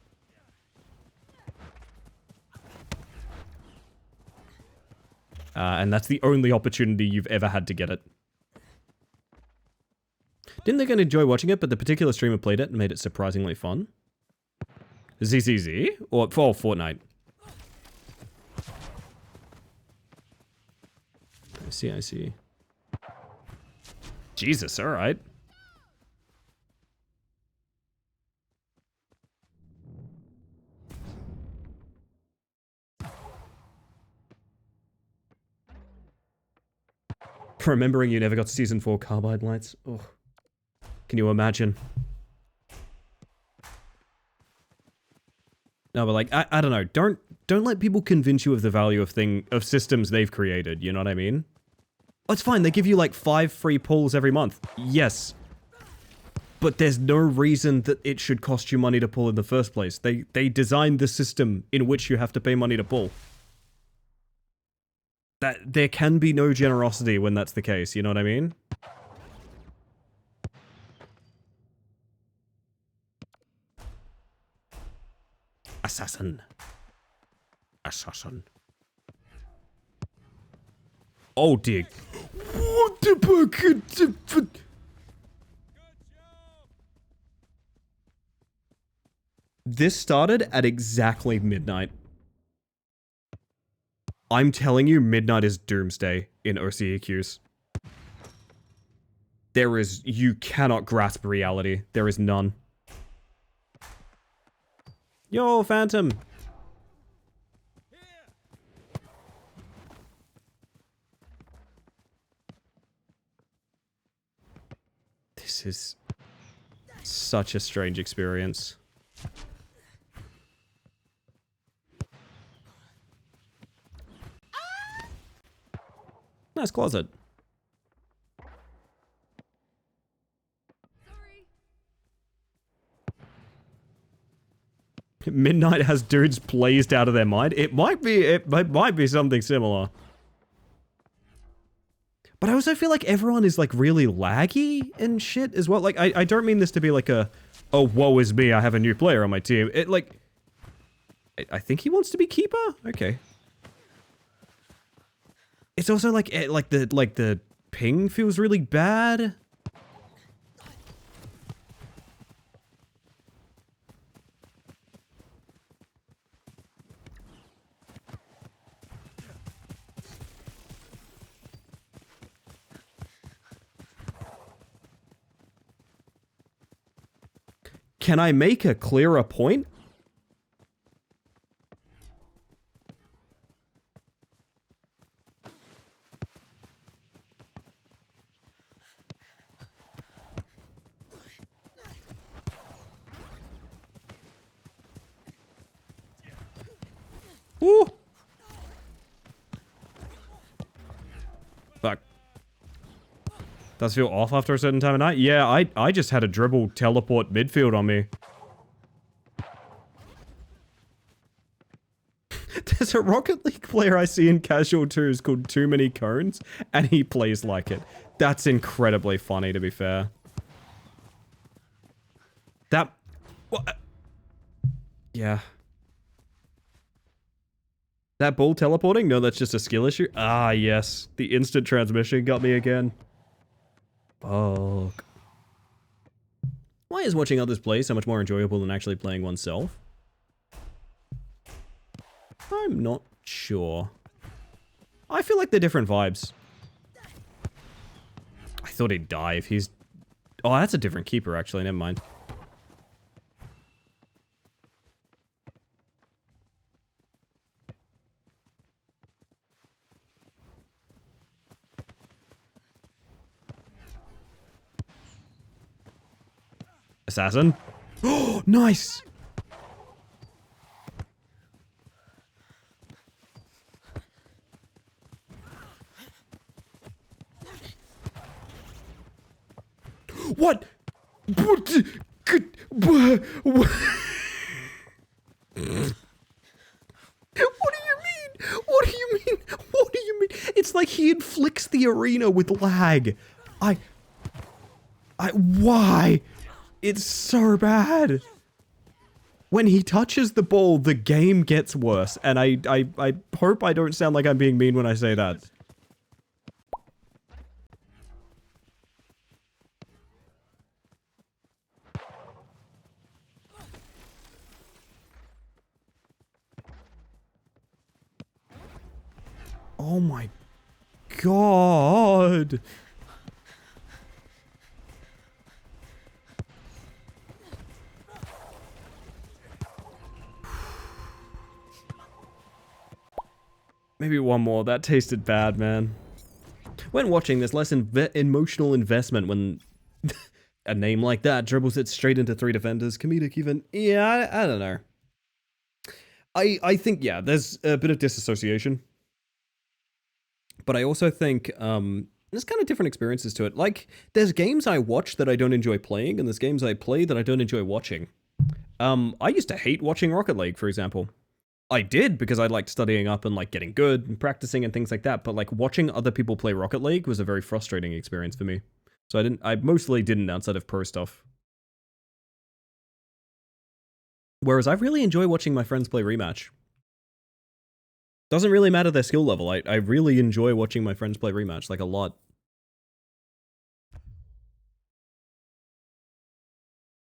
And that's the only opportunity you've ever had to get it. Didn't think I'd enjoy watching it, but the particular streamer played it and made it surprisingly fun. ZZZ? Or Fortnite? I see. Jesus, alright. Remembering you never got Season 4 Carbide Lights. Oh. Can you imagine? No, but like, I don't know. Don't let people convince you of the value of systems they've created, you know what I mean? Oh, it's fine, they give you like 5 free pulls every month. Yes. But there's no reason that it should cost you money to pull in the first place. They designed the system in which you have to pay money to pull. There can be no generosity when that's the case, you know what I mean? Assassin. Oh dear. What the fuck? This started at exactly midnight. I'm telling you, midnight is doomsday in OCEQs. You cannot grasp reality. There is none. Yo, Phantom. This is such a strange experience. Nice closet. Sorry. Midnight has dudes blazed out of their mind. It might be something similar. But I also feel like everyone is like really laggy and shit as well. Like I don't mean this to be like a, oh, woe is me, I have a new player on my team. It like I think he wants to be keeper? Okay. It's also like the ping feels really bad. Can I make a clearer point? Ooh. Fuck. Does feel off after a certain time of night? Yeah, I just had a dribble teleport midfield on me. There's a Rocket League player I see in casual 2s called Too Many Cones, and he plays like it. That's incredibly funny, to be fair. That... What? Yeah. That ball teleporting? No, that's just a skill issue? Ah, yes. The instant transmission got me again. Fuck. Why is watching others play so much more enjoyable than actually playing oneself? I'm not sure. I feel like they're different vibes. I thought he'd die if he's... Oh, that's a different keeper, actually. Never mind. Assassin? Oh, nice! What? What? What do you mean? What do you mean? What do you mean? It's It's like he inflicts the arena with lag. Why? It's so bad. When he touches the ball, the game gets worse. And I hope I don't sound like I'm being mean when I say that. Oh my god. Maybe one more. That tasted bad, man. When watching, there's less emotional investment when a name like that dribbles it straight into 3 defenders. Comedic even. Yeah, I don't know. I think, yeah, there's a bit of disassociation. But I also think there's kind of different experiences to it. Like, there's games I watch that I don't enjoy playing, and there's games I play that I don't enjoy watching. I used to hate watching Rocket League, for example. I did because I liked studying up and like getting good and practicing and things like that. But like watching other people play Rocket League was a very frustrating experience for me. So I mostly didn't outside of pro stuff. Whereas I really enjoy watching my friends play Rematch. Doesn't really matter their skill level. I really enjoy watching my friends play Rematch, like a lot.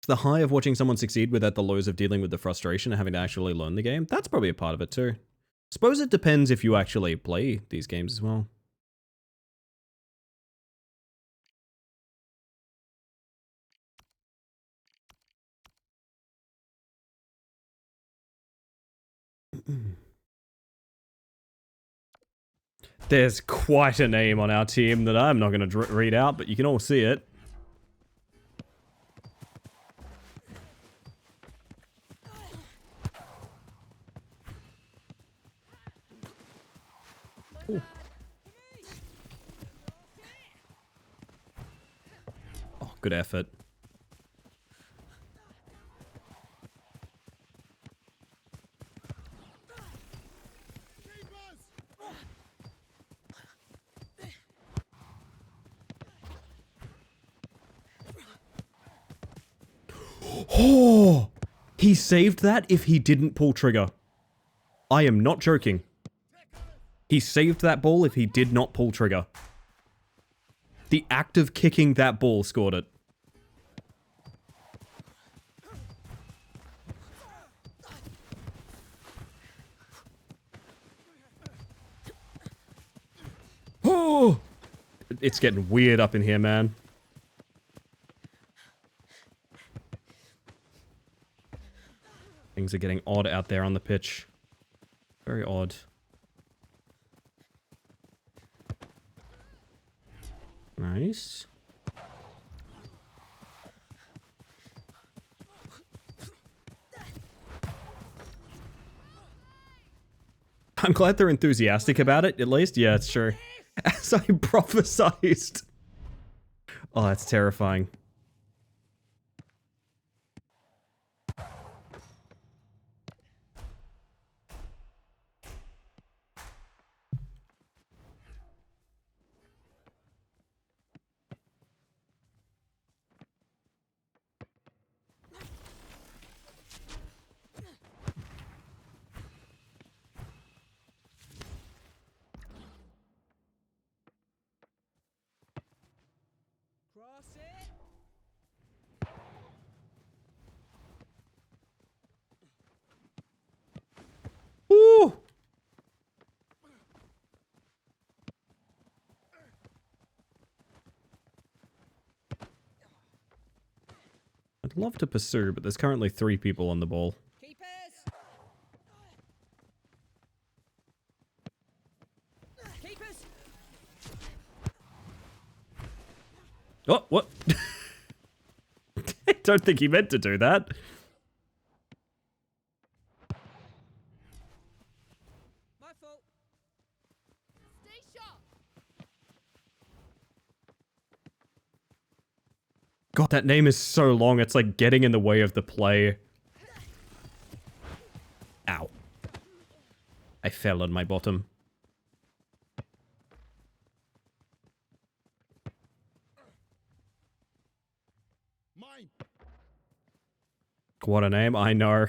The high of watching someone succeed without the lows of dealing with the frustration and having to actually learn the game, that's probably a part of it too. Suppose it depends if you actually play these games as well. There's quite a name on our team that I'm not going to read out, but you can all see it. Ooh. Oh, good effort. Oh! He saved that if he didn't pull trigger. I am not joking. He saved that ball if he did not pull trigger. The act of kicking that ball scored it. Oh! It's getting weird up in here, man. Things are getting odd out there on the pitch. Very odd. Nice. I'm glad they're enthusiastic about it, at least. Yeah, it's true. As I prophesized. Oh, that's terrifying. Cross it. Woo! I'd love to pursue, but there's currently 3 people on the ball. Keepers! Keepers! Oh, what? I don't think he meant to do that. My fault. Stay sharp. God, that name is so long, it's like getting in the way of the play. Ow. I fell on my bottom. What a name, I know.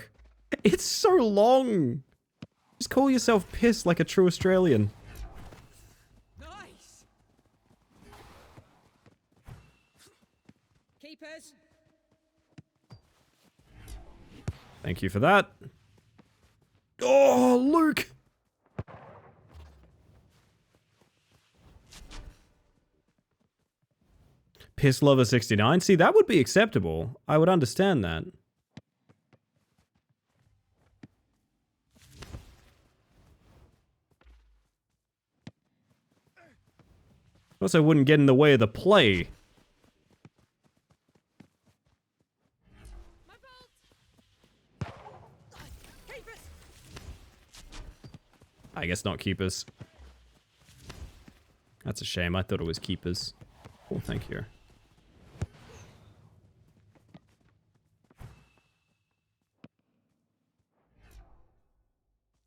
It's so long. Just call yourself Piss like a true Australian. Nice. Keepers. Thank you for that. Oh, Luke! Piss Lover 69? See, that would be acceptable. I would understand that. Also wouldn't get in the way of the play. My fault. Keepers. I guess not keepers. That's a shame. I thought it was keepers. Oh, thank you.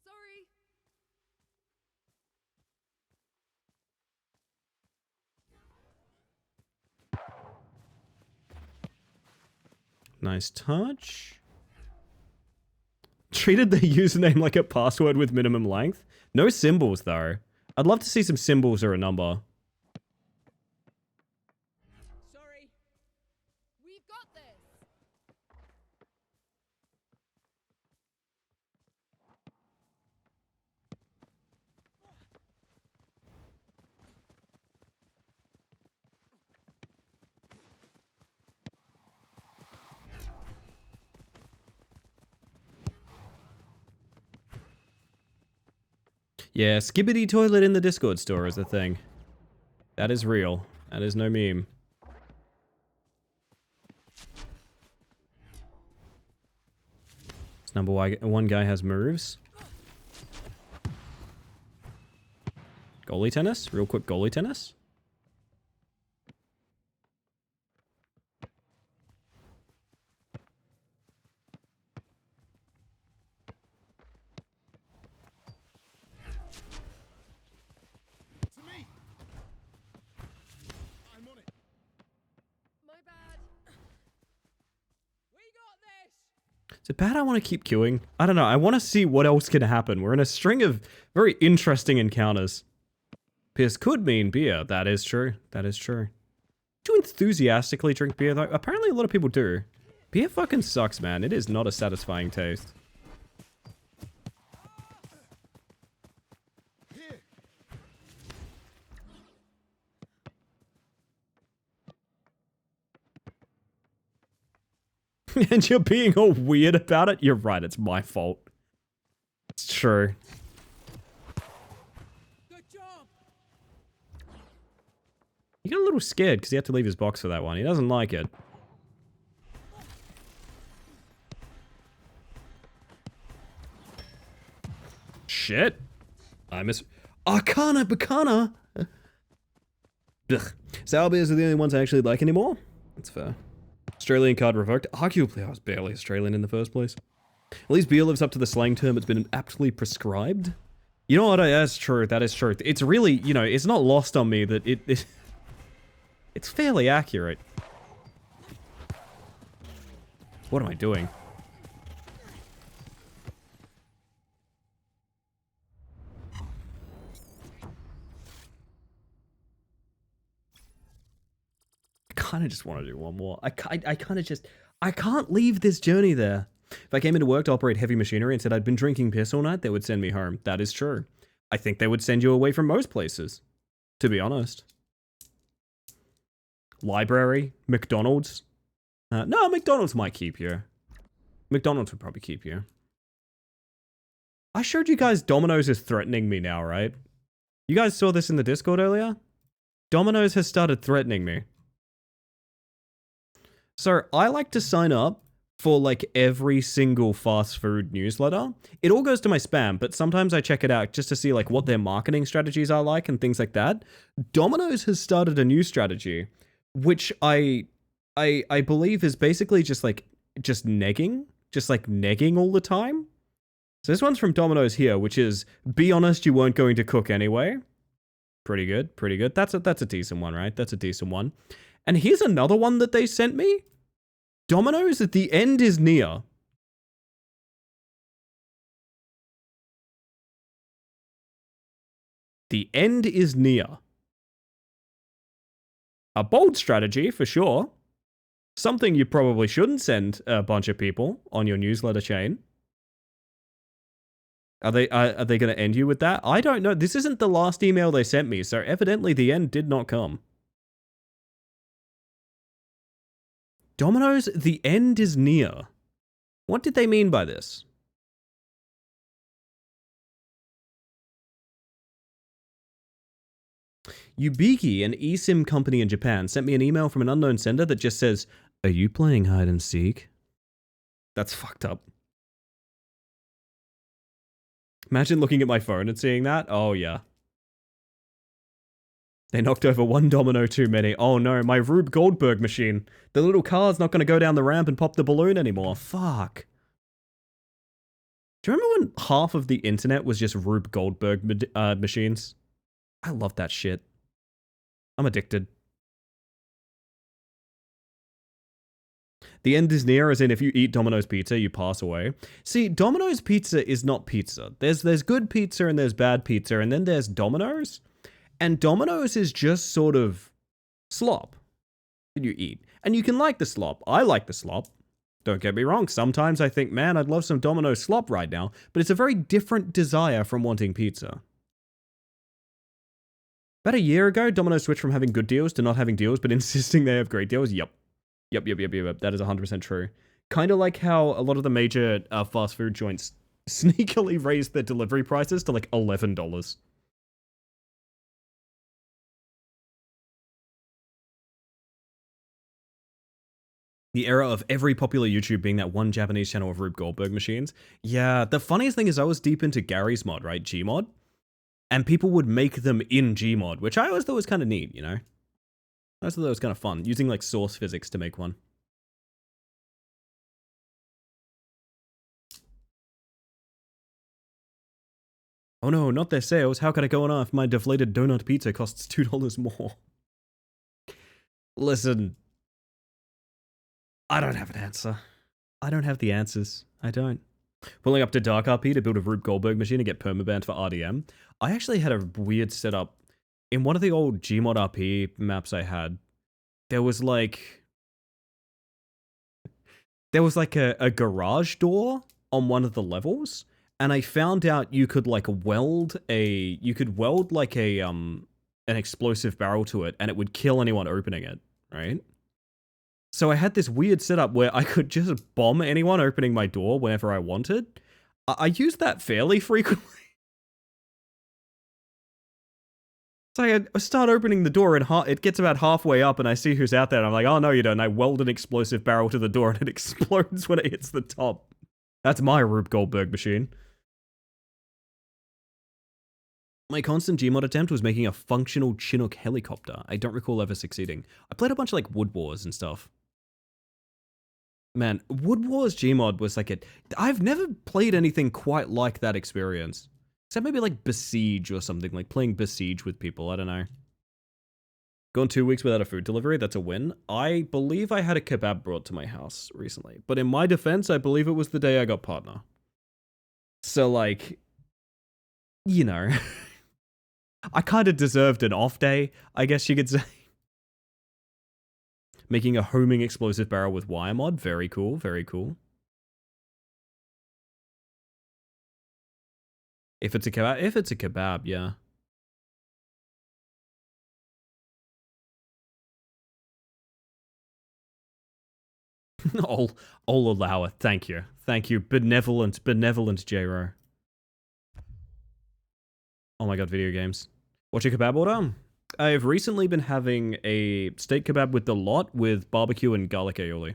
Sorry. Nice touch. Treated the username like a password with minimum length. No symbols, though. I'd love to see some symbols or a number. Sorry. We've got this. Yeah, Skibbity Toilet in the Discord store is a thing. That is real. That is no meme. This number one guy has moves. Goalie tennis? Real quick goalie tennis? To me. I'm on it. My bad. We got this. Is it bad I want to keep queuing? I don't know. I want to see what else can happen. We're in a string of very interesting encounters. Piss could mean beer. That is true. That is true. Do you enthusiastically drink beer, though? Apparently a lot of people do. Beer fucking sucks, man. It is not a satisfying taste. Here. And you're being all weird about it? You're right, it's my fault. It's true. Good job. He got a little scared because he had to leave his box for that one. He doesn't like it. Shit. I miss... Arcana Bacana! Ugh. Sour beers are the only ones I actually like anymore. That's fair. Australian card revoked. Arguably, I was barely Australian in the first place. At least beer lives up to the slang term it's been aptly prescribed. You know what? That's true. That is true. It's really, you know, it's not lost on me that it's fairly accurate. What am I doing? I kind of just want to do one more. I kind of just... I can't leave this journey there. If I came into work to operate heavy machinery and said I'd been drinking piss all night, they would send me home. That is true. I think they would send you away from most places, to be honest. Library? McDonald's? No, McDonald's might keep you. McDonald's would probably keep you. I showed you guys Domino's is threatening me now, right? You guys saw this in the Discord earlier? Domino's has started threatening me. So I like to sign up for like every single fast food newsletter. It all goes to my spam, but sometimes I check it out just to see like what their marketing strategies are like and things like that. Domino's has started a new strategy, which I believe is basically just negging all the time. So this one's from Domino's here, which is, be honest, you weren't going to cook anyway. Pretty good, pretty good. That's a decent one, right? That's a decent one. And here's another one that they sent me. Domino's, at the end is near. The end is near. A bold strategy, for sure. Something you probably shouldn't send a bunch of people on your newsletter chain. Are they going to end you with that? I don't know. This isn't the last email they sent me, so evidently the end did not come. Dominoes, the end is near. What did they mean by this? Yubiki, an eSIM company in Japan, sent me an email from an unknown sender that just says, "Are you playing hide and seek?" That's fucked up. Imagine looking at my phone and seeing that. Oh, yeah. They knocked over one domino too many. Oh no, my Rube Goldberg machine. The little car's not going to go down the ramp and pop the balloon anymore. Fuck. Do you remember when half of the internet was just Rube Goldberg machines? I love that shit. I'm addicted. The end is near, as in if you eat Domino's pizza, you pass away. See, Domino's pizza is not pizza. There's good pizza and there's bad pizza, and then there's Domino's. And Domino's is just sort of slop that you eat. And you can like the slop. I like the slop. Don't get me wrong. Sometimes I think, man, I'd love some Domino's slop right now. But it's a very different desire from wanting pizza. About a year ago, Domino's switched from having good deals to not having deals, but insisting they have great deals. Yep. That is 100% true. Kind of like how a lot of the major fast food joints sneakily raised their delivery prices to like $11. The era of every popular YouTube being that one Japanese channel of Rube Goldberg machines. Yeah, the funniest thing is I was deep into Gary's mod, right? Gmod. And people would make them in Gmod, which I always thought was kind of neat, you know? I always thought that was kind of fun, using like source physics to make one. Oh no, not their sales. How could I go on if my deflated donut pizza costs $2 more? Listen. I don't have an answer. I don't have the answers. I don't. Pulling up to Dark RP to build a Rube Goldberg machine and get permabanned for RDM. I actually had a weird setup. In one of the old Gmod RP maps I had, there was like a garage door on one of the levels, and I found out you could like weld like a an explosive barrel to it, and it would kill anyone opening it, right? So I had this weird setup where I could just bomb anyone opening my door whenever I wanted. I used that fairly frequently. So I start opening the door and it gets about halfway up and I see who's out there and I'm like, oh no you don't. And I weld an explosive barrel to the door and it explodes when it hits the top. That's my Rube Goldberg machine. My constant Gmod attempt was making a functional Chinook helicopter. I don't recall ever succeeding. I played a bunch of like Wood Wars and stuff. Man, Wood Wars Gmod was like I've never played anything quite like that experience. Except maybe like Besiege or something, like playing Besiege with people, I don't know. Gone 2 weeks without a food delivery, that's a win. I believe I had a kebab brought to my house recently. But in my defense, I believe it was the day I got partner. So like, you know, I kind of deserved an off day, I guess you could say. Making a homing explosive barrel with wire mod, very cool, very cool. If it's a kebab, yeah. I'll allow it. Thank you. Thank you. Benevolent J-Ro. Oh my god, video games. What's your kebab order? I've recently been having a steak kebab with the lot with barbecue and garlic aioli.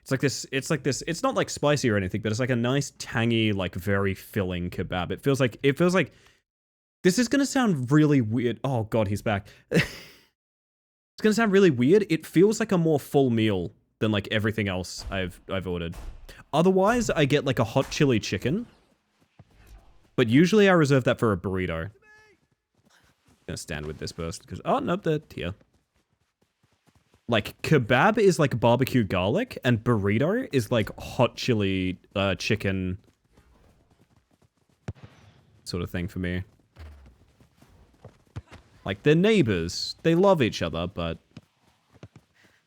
It's like this, it's not like spicy or anything, but it's like a nice, tangy, like very filling kebab. It feels like, this is gonna sound really weird. Oh god, he's back. It's gonna sound really weird. It feels like a more full meal than like everything else I've ordered. Otherwise, I get like a hot chili chicken. But usually I reserve that for a burrito. I'm gonna stand with this burst, because, oh nope, they're here. Like, kebab is like barbecue garlic, and burrito is like hot chili chicken. sort of thing for me. Like, they're neighbors. They love each other, but...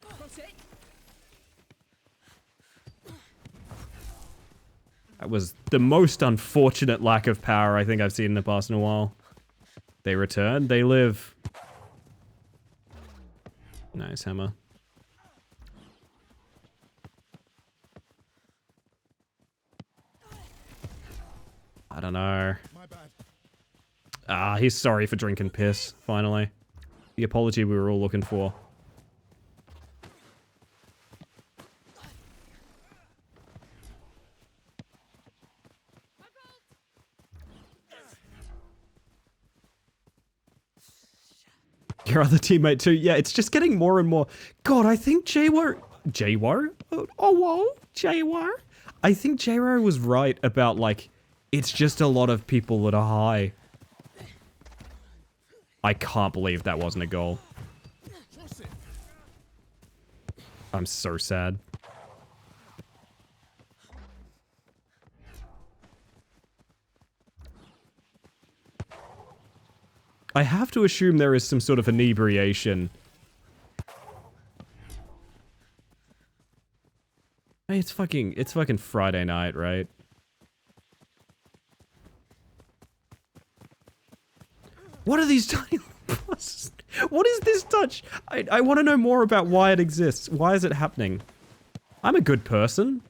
Cross it. That was the most unfortunate lack of power I think I've seen in the past in a while. They return, they live. Nice hammer. I don't know. My bad. Ah, he's sorry for drinking piss, finally. The apology we were all looking for. Your other teammate too. Yeah, it's just getting more and more. God, I think J-War... J-War? Oh, whoa. J-War? I think J-War was right about, like, it's just a lot of people that are high. I can't believe that wasn't a goal. Cross it. I'm so sad. I have to assume there is some sort of inebriation. Hey, it's fucking Friday night, right? What are these tiny little bosses? What is this touch? I want to know more about why it exists. Why is it happening? I'm a good person.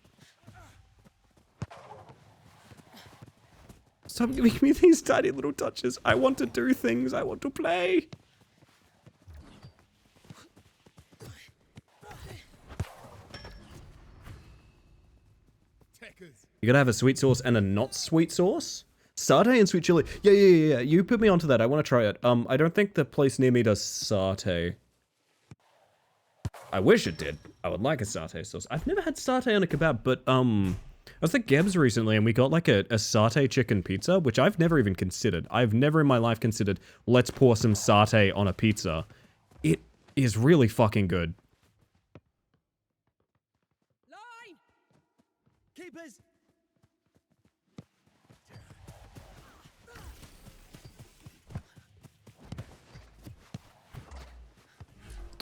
Stop giving me these tiny little touches. I want to do things. I want to play. Techers. You gotta have a sweet sauce and a not sweet sauce? Satay and sweet chili. Yeah. You put me onto that. I want to try it. I don't think the place near me does satay. I wish it did. I would like a satay sauce. I've never had satay on a kebab, but, I was at Geb's recently and we got like a satay chicken pizza, which I've never even considered. I've never in my life considered, let's pour some satay on a pizza. It is really fucking good. Line. Keepers.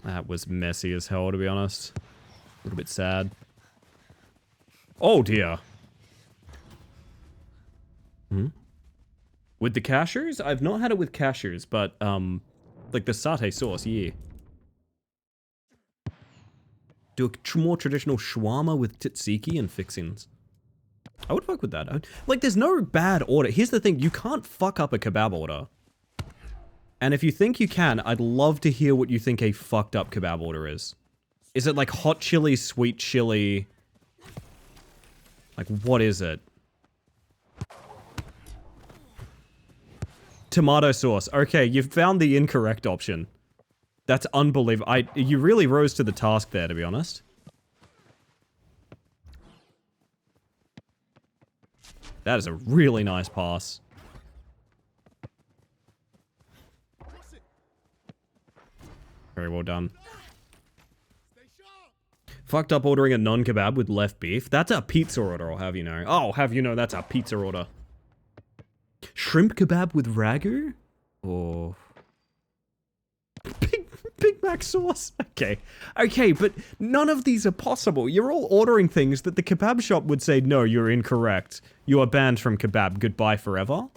That was messy as hell, to be honest. A little bit sad. Oh dear. With the cashews? I've not had it with cashews, but, like the satay sauce, yeah. Do a more traditional shawarma with tzatziki and fixings. I would fuck with that. Like, there's no bad order. Here's the thing, you can't fuck up a kebab order. And if you think you can, I'd love to hear what you think a fucked up kebab order is. Is it like hot chili, sweet chili? Like, what is it? Tomato sauce. Okay, you've found the incorrect option. That's unbelievable. You really rose to the task there, to be honest. That is a really nice pass. Cross it. Very well done. Stay sharp. Fucked up ordering a non-kebab with left beef. That's a pizza order, I'll have you know. Oh, have you know that's a pizza order. Shrimp kebab with ragu? Oh. Big Mac sauce? Okay. Okay, but none of these are possible. You're all ordering things that the kebab shop would say, no, you're incorrect. You are banned from kebab. Goodbye forever.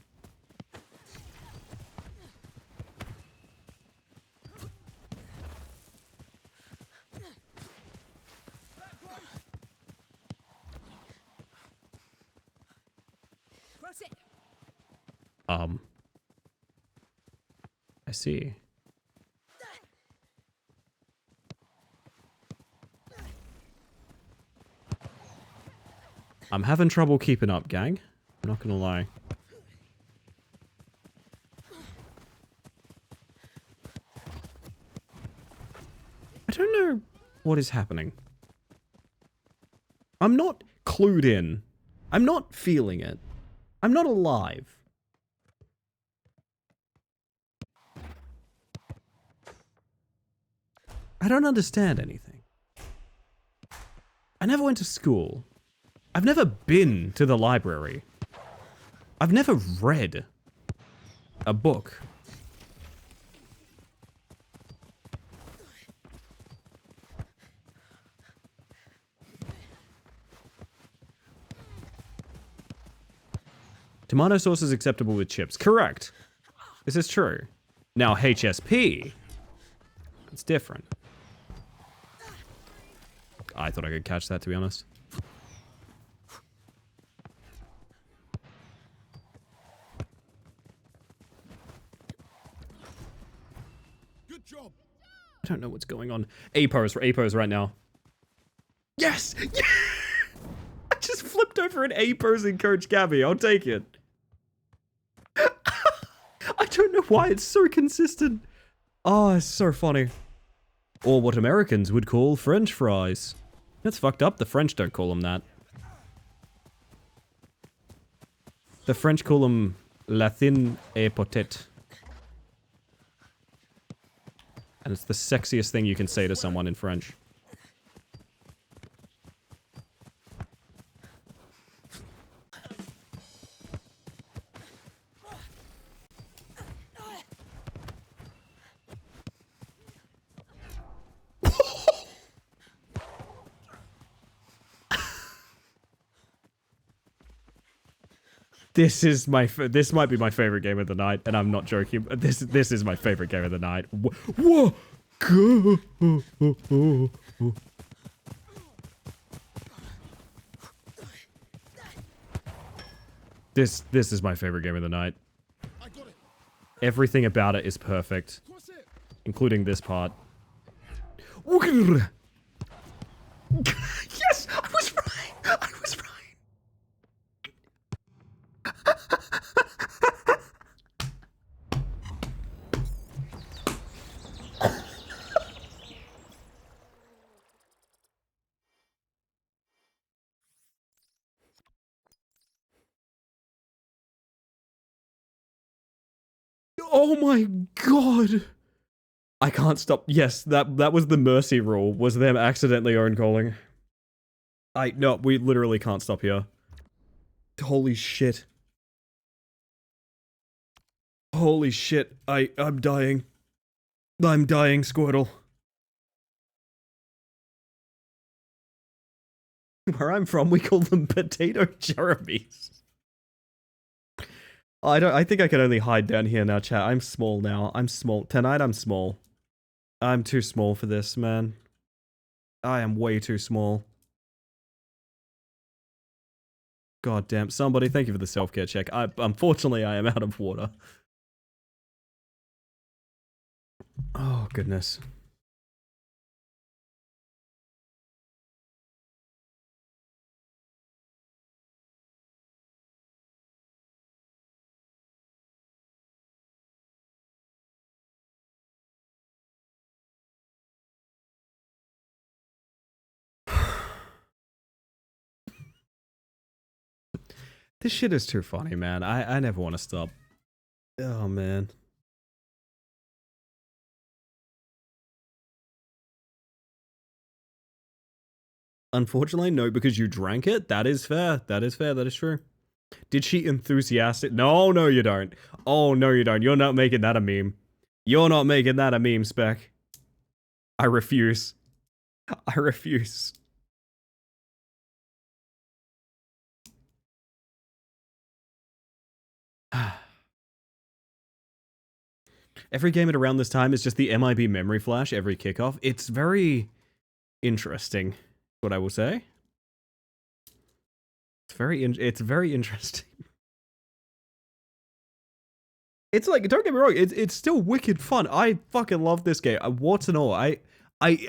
Cross it. I see. I'm having trouble keeping up, gang. I'm not gonna lie. I don't know what is happening. I'm not clued in. I'm not feeling it. I'm not alive. I don't understand anything. I never went to school. I've never been to the library. I've never read. A book. Tomato sauce is acceptable with chips. Correct. This is true. Now HSP. It's different. I thought I could catch that, to be honest. Good job. I don't know what's going on. A pose right now. Yes! Yeah! I just flipped over an A pose in Coach Gabby. I'll take it. I don't know why it's so consistent. Oh, it's so funny. Or what Americans would call French fries. That's fucked up. The French don't call them that. The French call them Latin et potette. And it's the sexiest thing you can say to someone in French. This might be my favorite game of the night, and I'm not joking. This is my favorite game of the night. Whoa! This is my favorite game of the night. I got it. Everything about it is perfect, Cross it. including this part. Yes, I was right. I was right. Oh my god. I can't stop. Yes, that was the mercy rule, was them accidentally own calling. No, we literally can't stop here. Holy shit. Holy shit. I'm dying. I'm dying, Squirtle. Where I'm from, we call them potato Jeremies. I think I can only hide down here now, chat. I'm small now. I'm small. Tonight I'm small. I'm too small for this, man. I am way too small. God damn. Somebody, thank you for the self-care check. Unfortunately, I am out of water. Oh, goodness. This shit is too funny, man. I never want to stop. Oh, man. Unfortunately, no, because you drank it. That is fair. That is fair. That is true. Did she enthusiastic? No, no, you don't. Oh, no, you don't. You're not making that a meme. You're not making that a meme, Spec. I refuse. I refuse. Every game at around this time is just the MIB memory flash every kickoff. It's very interesting, what I will say. It's very interesting. It's like, don't get me wrong, it's still wicked fun. I fucking love this game. Warts and all. I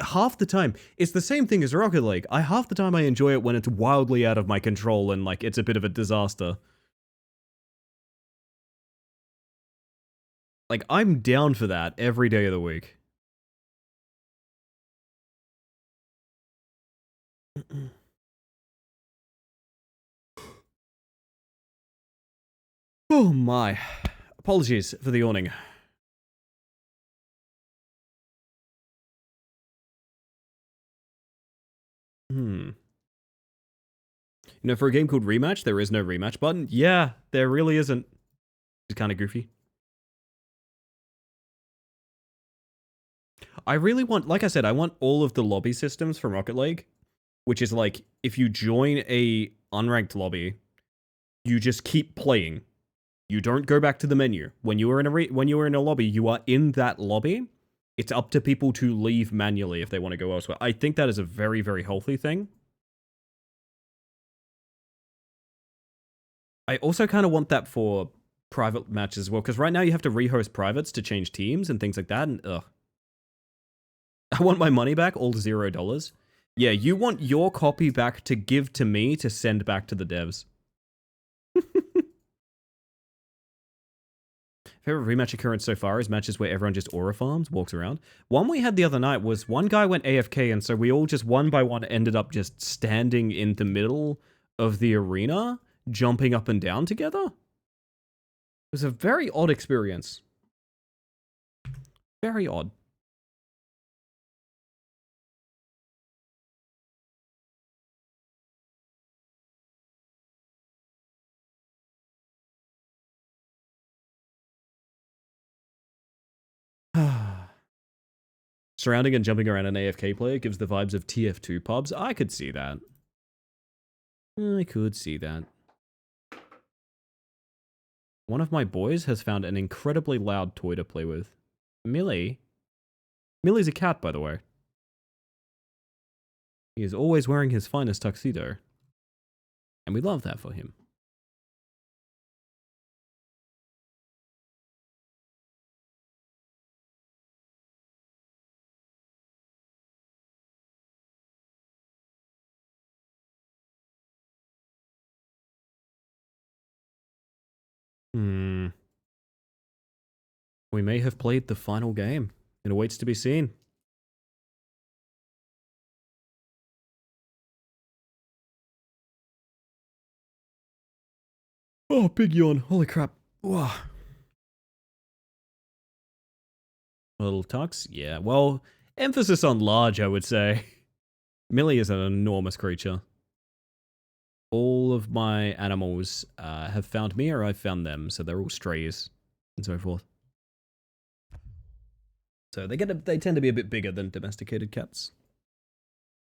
half the time, it's the same thing as Rocket League. Half the time I enjoy it when it's wildly out of my control and like it's a bit of a disaster. Like, I'm down for that every day of the week. Oh my. Apologies for the yawning. You know, for a game called Rematch, there is no rematch button. Yeah, there really isn't. It's kind of goofy. I really want, like I said, I want all of the lobby systems from Rocket League, which is like, if you join a unranked lobby, you just keep playing. You don't go back to the menu. When you are in a lobby, you are in that lobby. It's up to people to leave manually if they want to go elsewhere. I think that is a very, very healthy thing. I also kind of want that for private matches as well, because right now you have to rehost privates to change teams and things like that, and ugh. I want my money back, all $0. Yeah, you want your copy back to give to me to send back to the devs. Favorite rematch occurrence so far is matches where everyone just aura farms, walks around. One we had the other night was one guy went AFK, and so we all just one by one ended up just standing in the middle of the arena, jumping up and down together. It was a very odd experience. Very odd. Surrounding and jumping around an AFK player gives the vibes of TF2 pubs. I could see that. I could see that. One of my boys has found an incredibly loud toy to play with. Millie. Millie's a cat, by the way. He is always wearing his finest tuxedo. And we love that for him. We may have played the final game. It awaits to be seen. Oh, big yawn. Holy crap. Whoa. A little tux? Yeah, well, emphasis on large, I would say. Millie is an enormous creature. All of my animals have found me or I've found them, so they're all strays and so forth. So they tend to be a bit bigger than domesticated cats.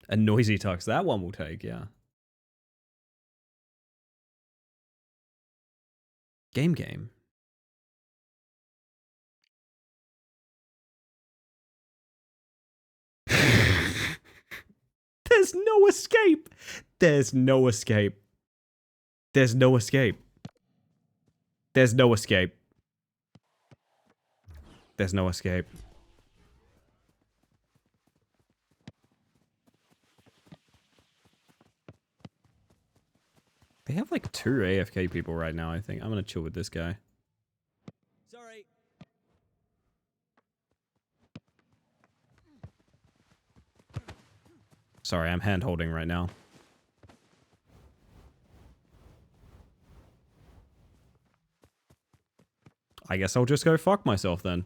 A noisy tux, that one will take, yeah. Game. There's no escape. There's no escape. There's no escape. There's no escape. There's no escape. They have like 2 AFK people right now, I think. I'm gonna chill with this guy. Sorry. Sorry, I'm hand holding right now. I guess I'll just go fuck myself then.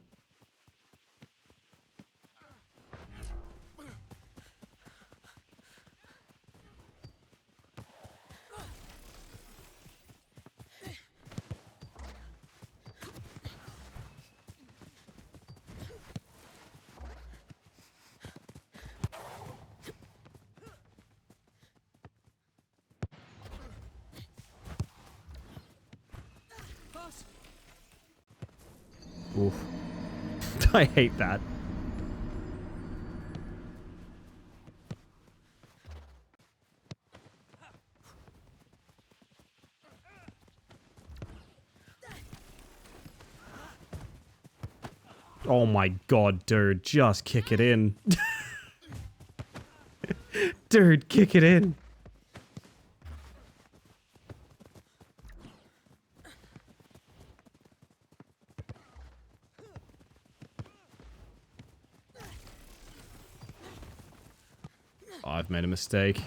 Oof. I hate that. Oh my god, dude, just kick it in. Dude, kick it in. Oh, I've made a mistake.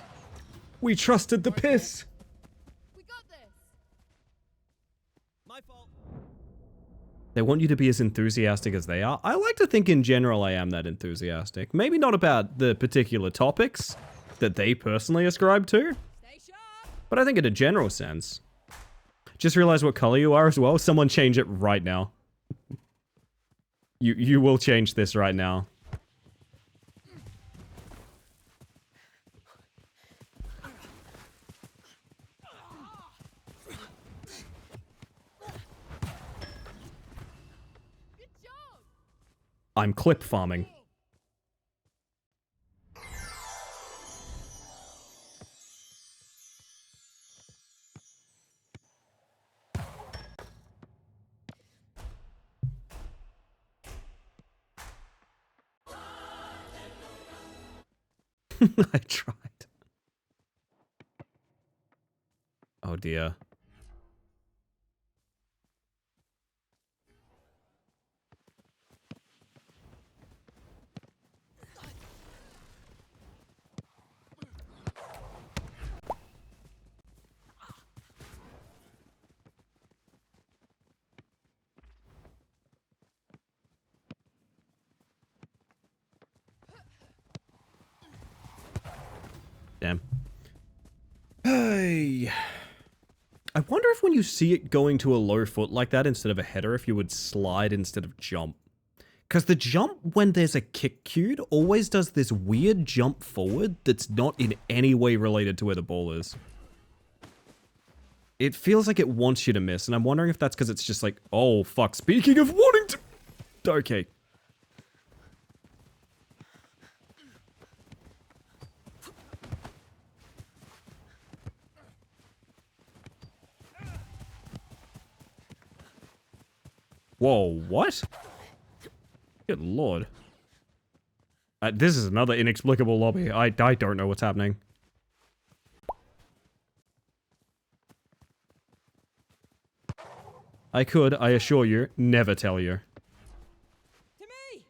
We trusted the piss. We got this. My fault. They want you to be as enthusiastic as they are. I like to think in general I am that enthusiastic. Maybe not about the particular topics that they personally ascribe to, Stay sharp. but I think in a general sense. Just realize what color you are as well. Someone change it right now. You will change this right now. I'm clip farming. I tried. Oh dear. Damn. Hey. I wonder if when you see it going to a low foot like that instead of a header, if you would slide instead of jump. Because the jump when there's a kick cued always does this weird jump forward that's not in any way related to where the ball is. It feels like it wants you to miss, and I'm wondering if that's because it's just like, oh fuck, speaking of wanting to... Okay. Whoa, what? Good lord. This is another inexplicable lobby. I don't know what's happening. I could, I assure you, never tell you. To me!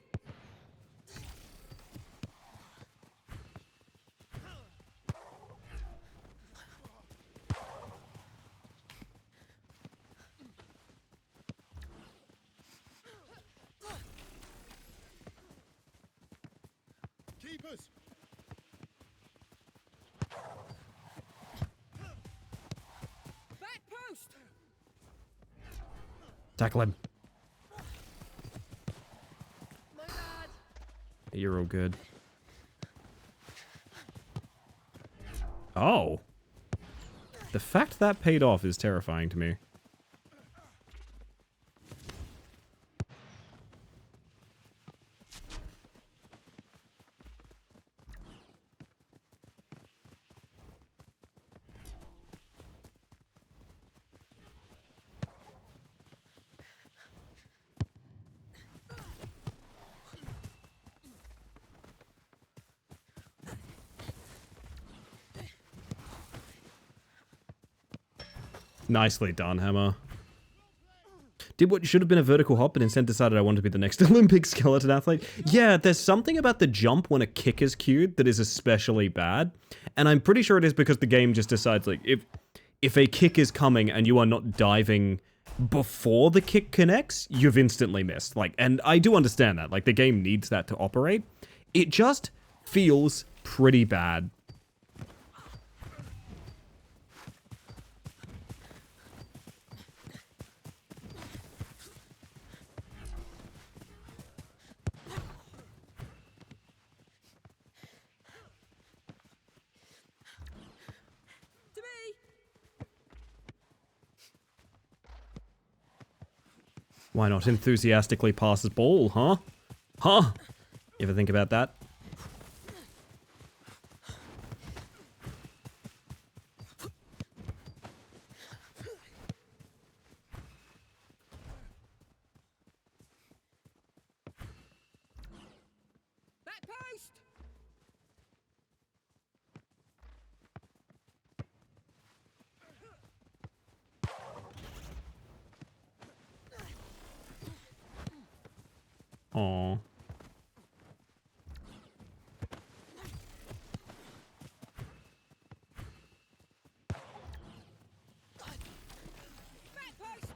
Keepers! Back post! Tackle him. My bad. You're all good. Oh. The fact that paid off is terrifying to me. Nicely done, Hammer. Did what should have been a vertical hop, but instead decided I wanted to be the next Olympic skeleton athlete. Yeah, there's something about the jump when a kick is cued that is especially bad. And I'm pretty sure it is because the game just decides, like, if a kick is coming and you are not diving before the kick connects, you've instantly missed. Like, and I do understand that. Like, the game needs that to operate. It just feels pretty bad. To me! Why not enthusiastically pass the ball, huh? Huh? You ever think about that? Back post! Aww. Back post!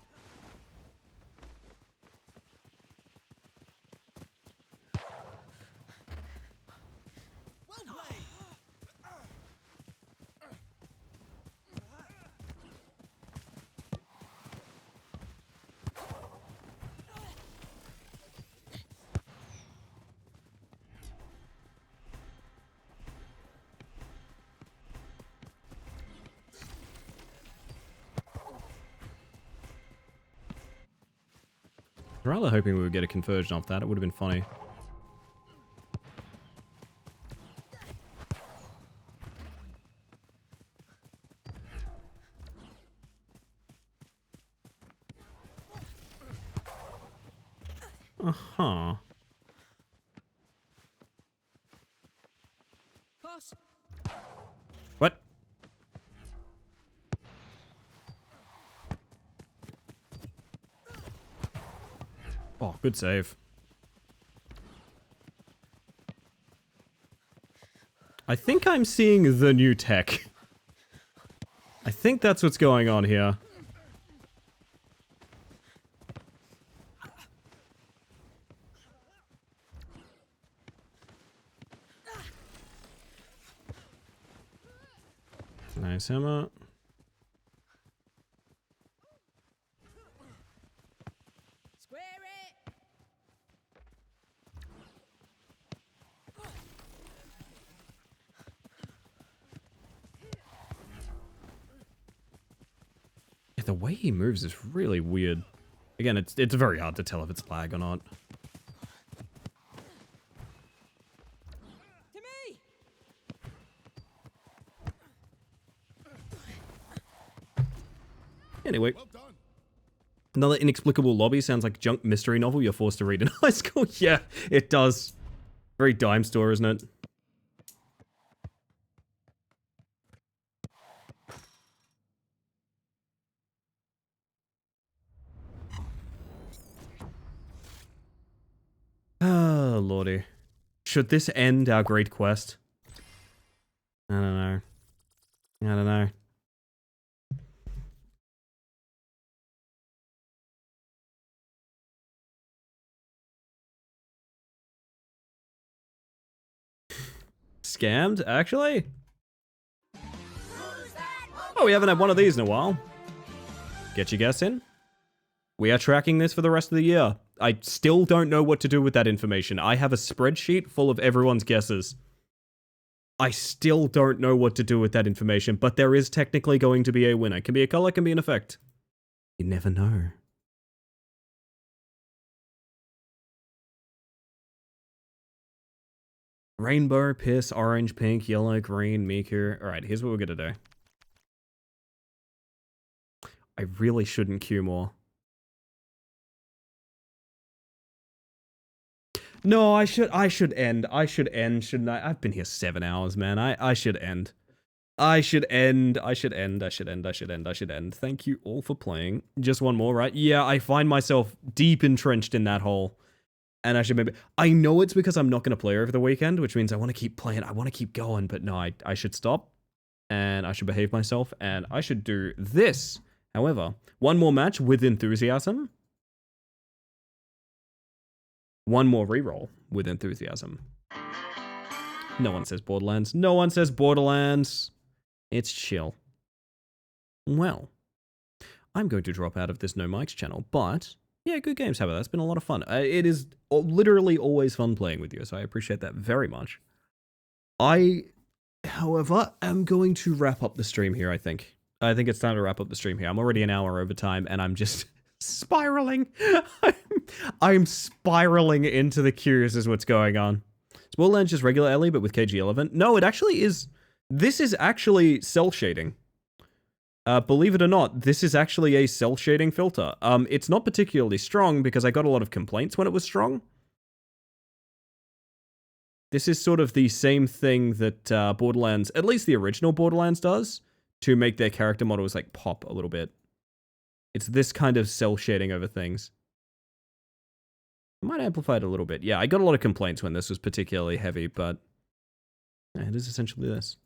Well played! Rather hoping we would get a conversion off that. It would have been funny. Uh-huh. Boss. What? Oh, good save. I think I'm seeing the new tech. I think that's what's going on here. Nice hammer. Square it. Yeah, the way he moves is really weird. Again, it's very hard to tell if it's lag or not. To me. Anyway, Well done. another inexplicable lobby sounds like a junk mystery novel you're forced to read in high school. Yeah, it does. Very dime store, isn't it? Oh, lordy. Should this end our great quest? I don't know. I don't know. Scammed, actually? Oh, we haven't had one of these in a while. Get your guess in? We are tracking this for the rest of the year. I still don't know what to do with that information. I have a spreadsheet full of everyone's guesses. I still don't know what to do with that information, but there is technically going to be a winner. Can be a color, can be an effect. You never know. Rainbow, piss, orange, pink, yellow, green, Miku. Alright, here's what we're gonna do. I really shouldn't queue more. No, I should end. I should end, shouldn't I? I've been here 7 hours, man. I should end. I should end. I should end. I should end. I should end. I should end. Thank you all for playing. Just one more, right? Yeah, I find myself deep entrenched in that hole. And I should maybe... I know it's because I'm not going to play over the weekend, which means I want to keep playing. I want to keep going, but no, I should stop. And I should behave myself. And I should do this. However, one more match with enthusiasm. One more reroll with enthusiasm. No one says Borderlands. No one says Borderlands. It's chill. Well, I'm going to drop out of this No Mics channel, but yeah, good games, however. That's been a lot of fun. It is literally always fun playing with you, so I appreciate that very much. I, however, am going to wrap up the stream here, I think. I think it's time to wrap up the stream here. I'm already an hour over time, and I'm just spiraling. I'm spiraling into the queues is what's going on. Is Borderlands just regular Ellie, but with KG Relevant? No, it actually is. This is actually cell shading. Believe it or not, this is actually a cell shading filter. It's not particularly strong because I got a lot of complaints when it was strong. This is sort of the same thing that Borderlands, at least the original Borderlands does, to make their character models like pop a little bit. It's this kind of cell shading over things. I might amplify it a little bit. Yeah, I got a lot of complaints when this was particularly heavy, but yeah, it is essentially this.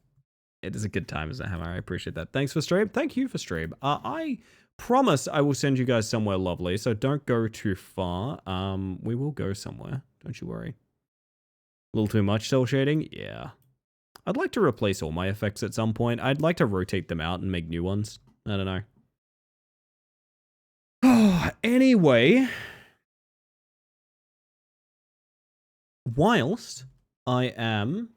It is a good time as a hammer. I appreciate that. Thanks for stream. Thank you for stream. I promise I will send you guys somewhere lovely, so don't go too far. We will go somewhere. Don't you worry. A little too much cell shading? Yeah. I'd like to replace all my effects at some point. I'd like to rotate them out and make new ones. I don't know. Anyway. Whilst I am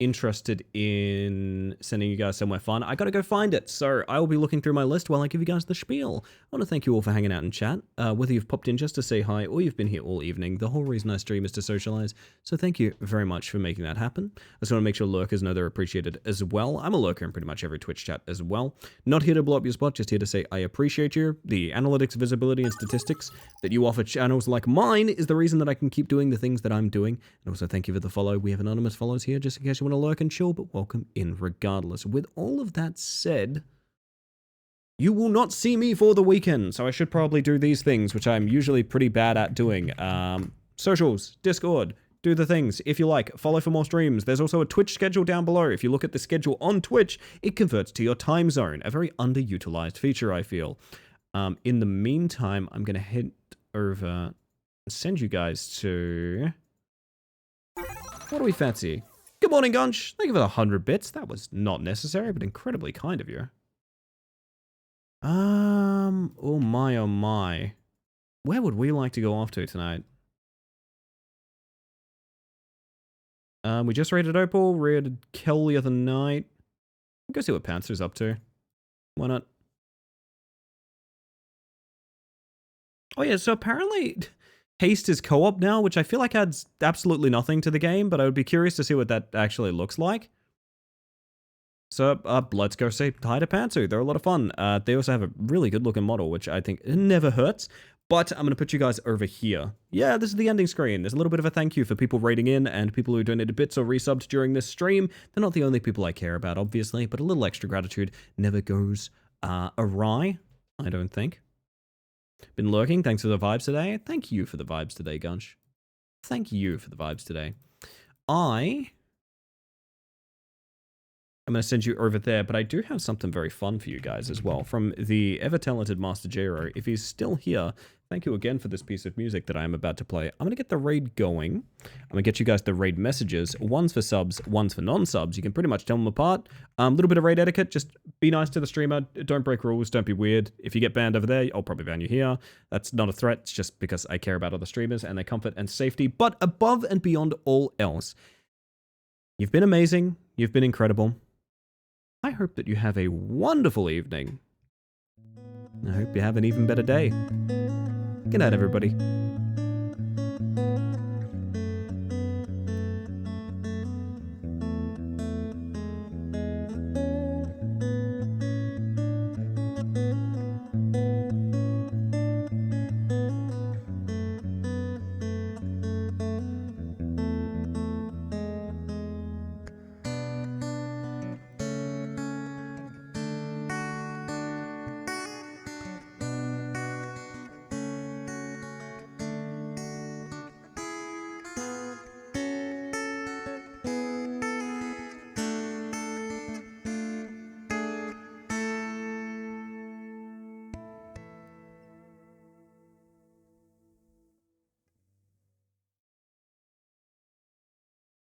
interested in sending you guys somewhere fun, I gotta go find it. So I will be looking through my list while I give you guys the spiel. I want to thank you all for hanging out in chat. Whether you've popped in just to say hi or you've been here all evening, the whole reason I stream is to socialize. So thank you very much for making that happen. I just want to make sure lurkers know they're appreciated as well. I'm a lurker in pretty much every Twitch chat as well. Not here to blow up your spot, just here to say I appreciate you. The analytics, visibility, and statistics that you offer channels like mine is the reason that I can keep doing the things that I'm doing. And also thank you for the follow. We have anonymous follows here just in case you want to lurk and chill, but welcome in regardless. With all of that said, you will not see me for the weekend, so I should probably do these things, which I'm usually pretty bad at doing. Socials, Discord, do the things. If you like, follow for more streams. There's also a Twitch schedule down below. If you look at the schedule on Twitch, it converts to your time zone. A very underutilized feature, I feel. In the meantime, I'm going to head over and send you guys to... What do we fancy? Good morning, Gunch. Thank you for the 100 bits. That was not necessary, but incredibly kind of you. Oh my, oh my. Where would we like to go off to tonight? We just raided Opal, raided Kel the other night. Go see what Panzer's up to. Why not? Oh yeah, so apparently Haste is co-op now, which I feel like adds absolutely nothing to the game, but I would be curious to see what that actually looks like. So, let's go say hi to Pantsu. They're a lot of fun. They also have a really good-looking model, which I think never hurts. But I'm going to put you guys over here. Yeah, this is the ending screen. There's a little bit of a thank you for people rating in and people who donated bits or resubbed during this stream. They're not the only people I care about, obviously, but a little extra gratitude never goes awry, I don't think. Been lurking. Thanks for the vibes today. Thank you for the vibes today, Gunch. Thank you for the vibes today. I'm going to send you over there, but I do have something very fun for you guys as well from the ever-talented Master Jero. If he's still here, thank you again for this piece of music that I am about to play. I'm going to get the raid going. I'm going to get you guys the raid messages. One's for subs, one's for non-subs. You can pretty much tell them apart. A little bit of raid etiquette. Just be nice to the streamer. Don't break rules. Don't be weird. If you get banned over there, I'll probably ban you here. That's not a threat. It's just because I care about other streamers and their comfort and safety. But above and beyond all else, you've been amazing. You've been incredible. I hope that you have a wonderful evening. I hope you have an even better day. Good night, everybody.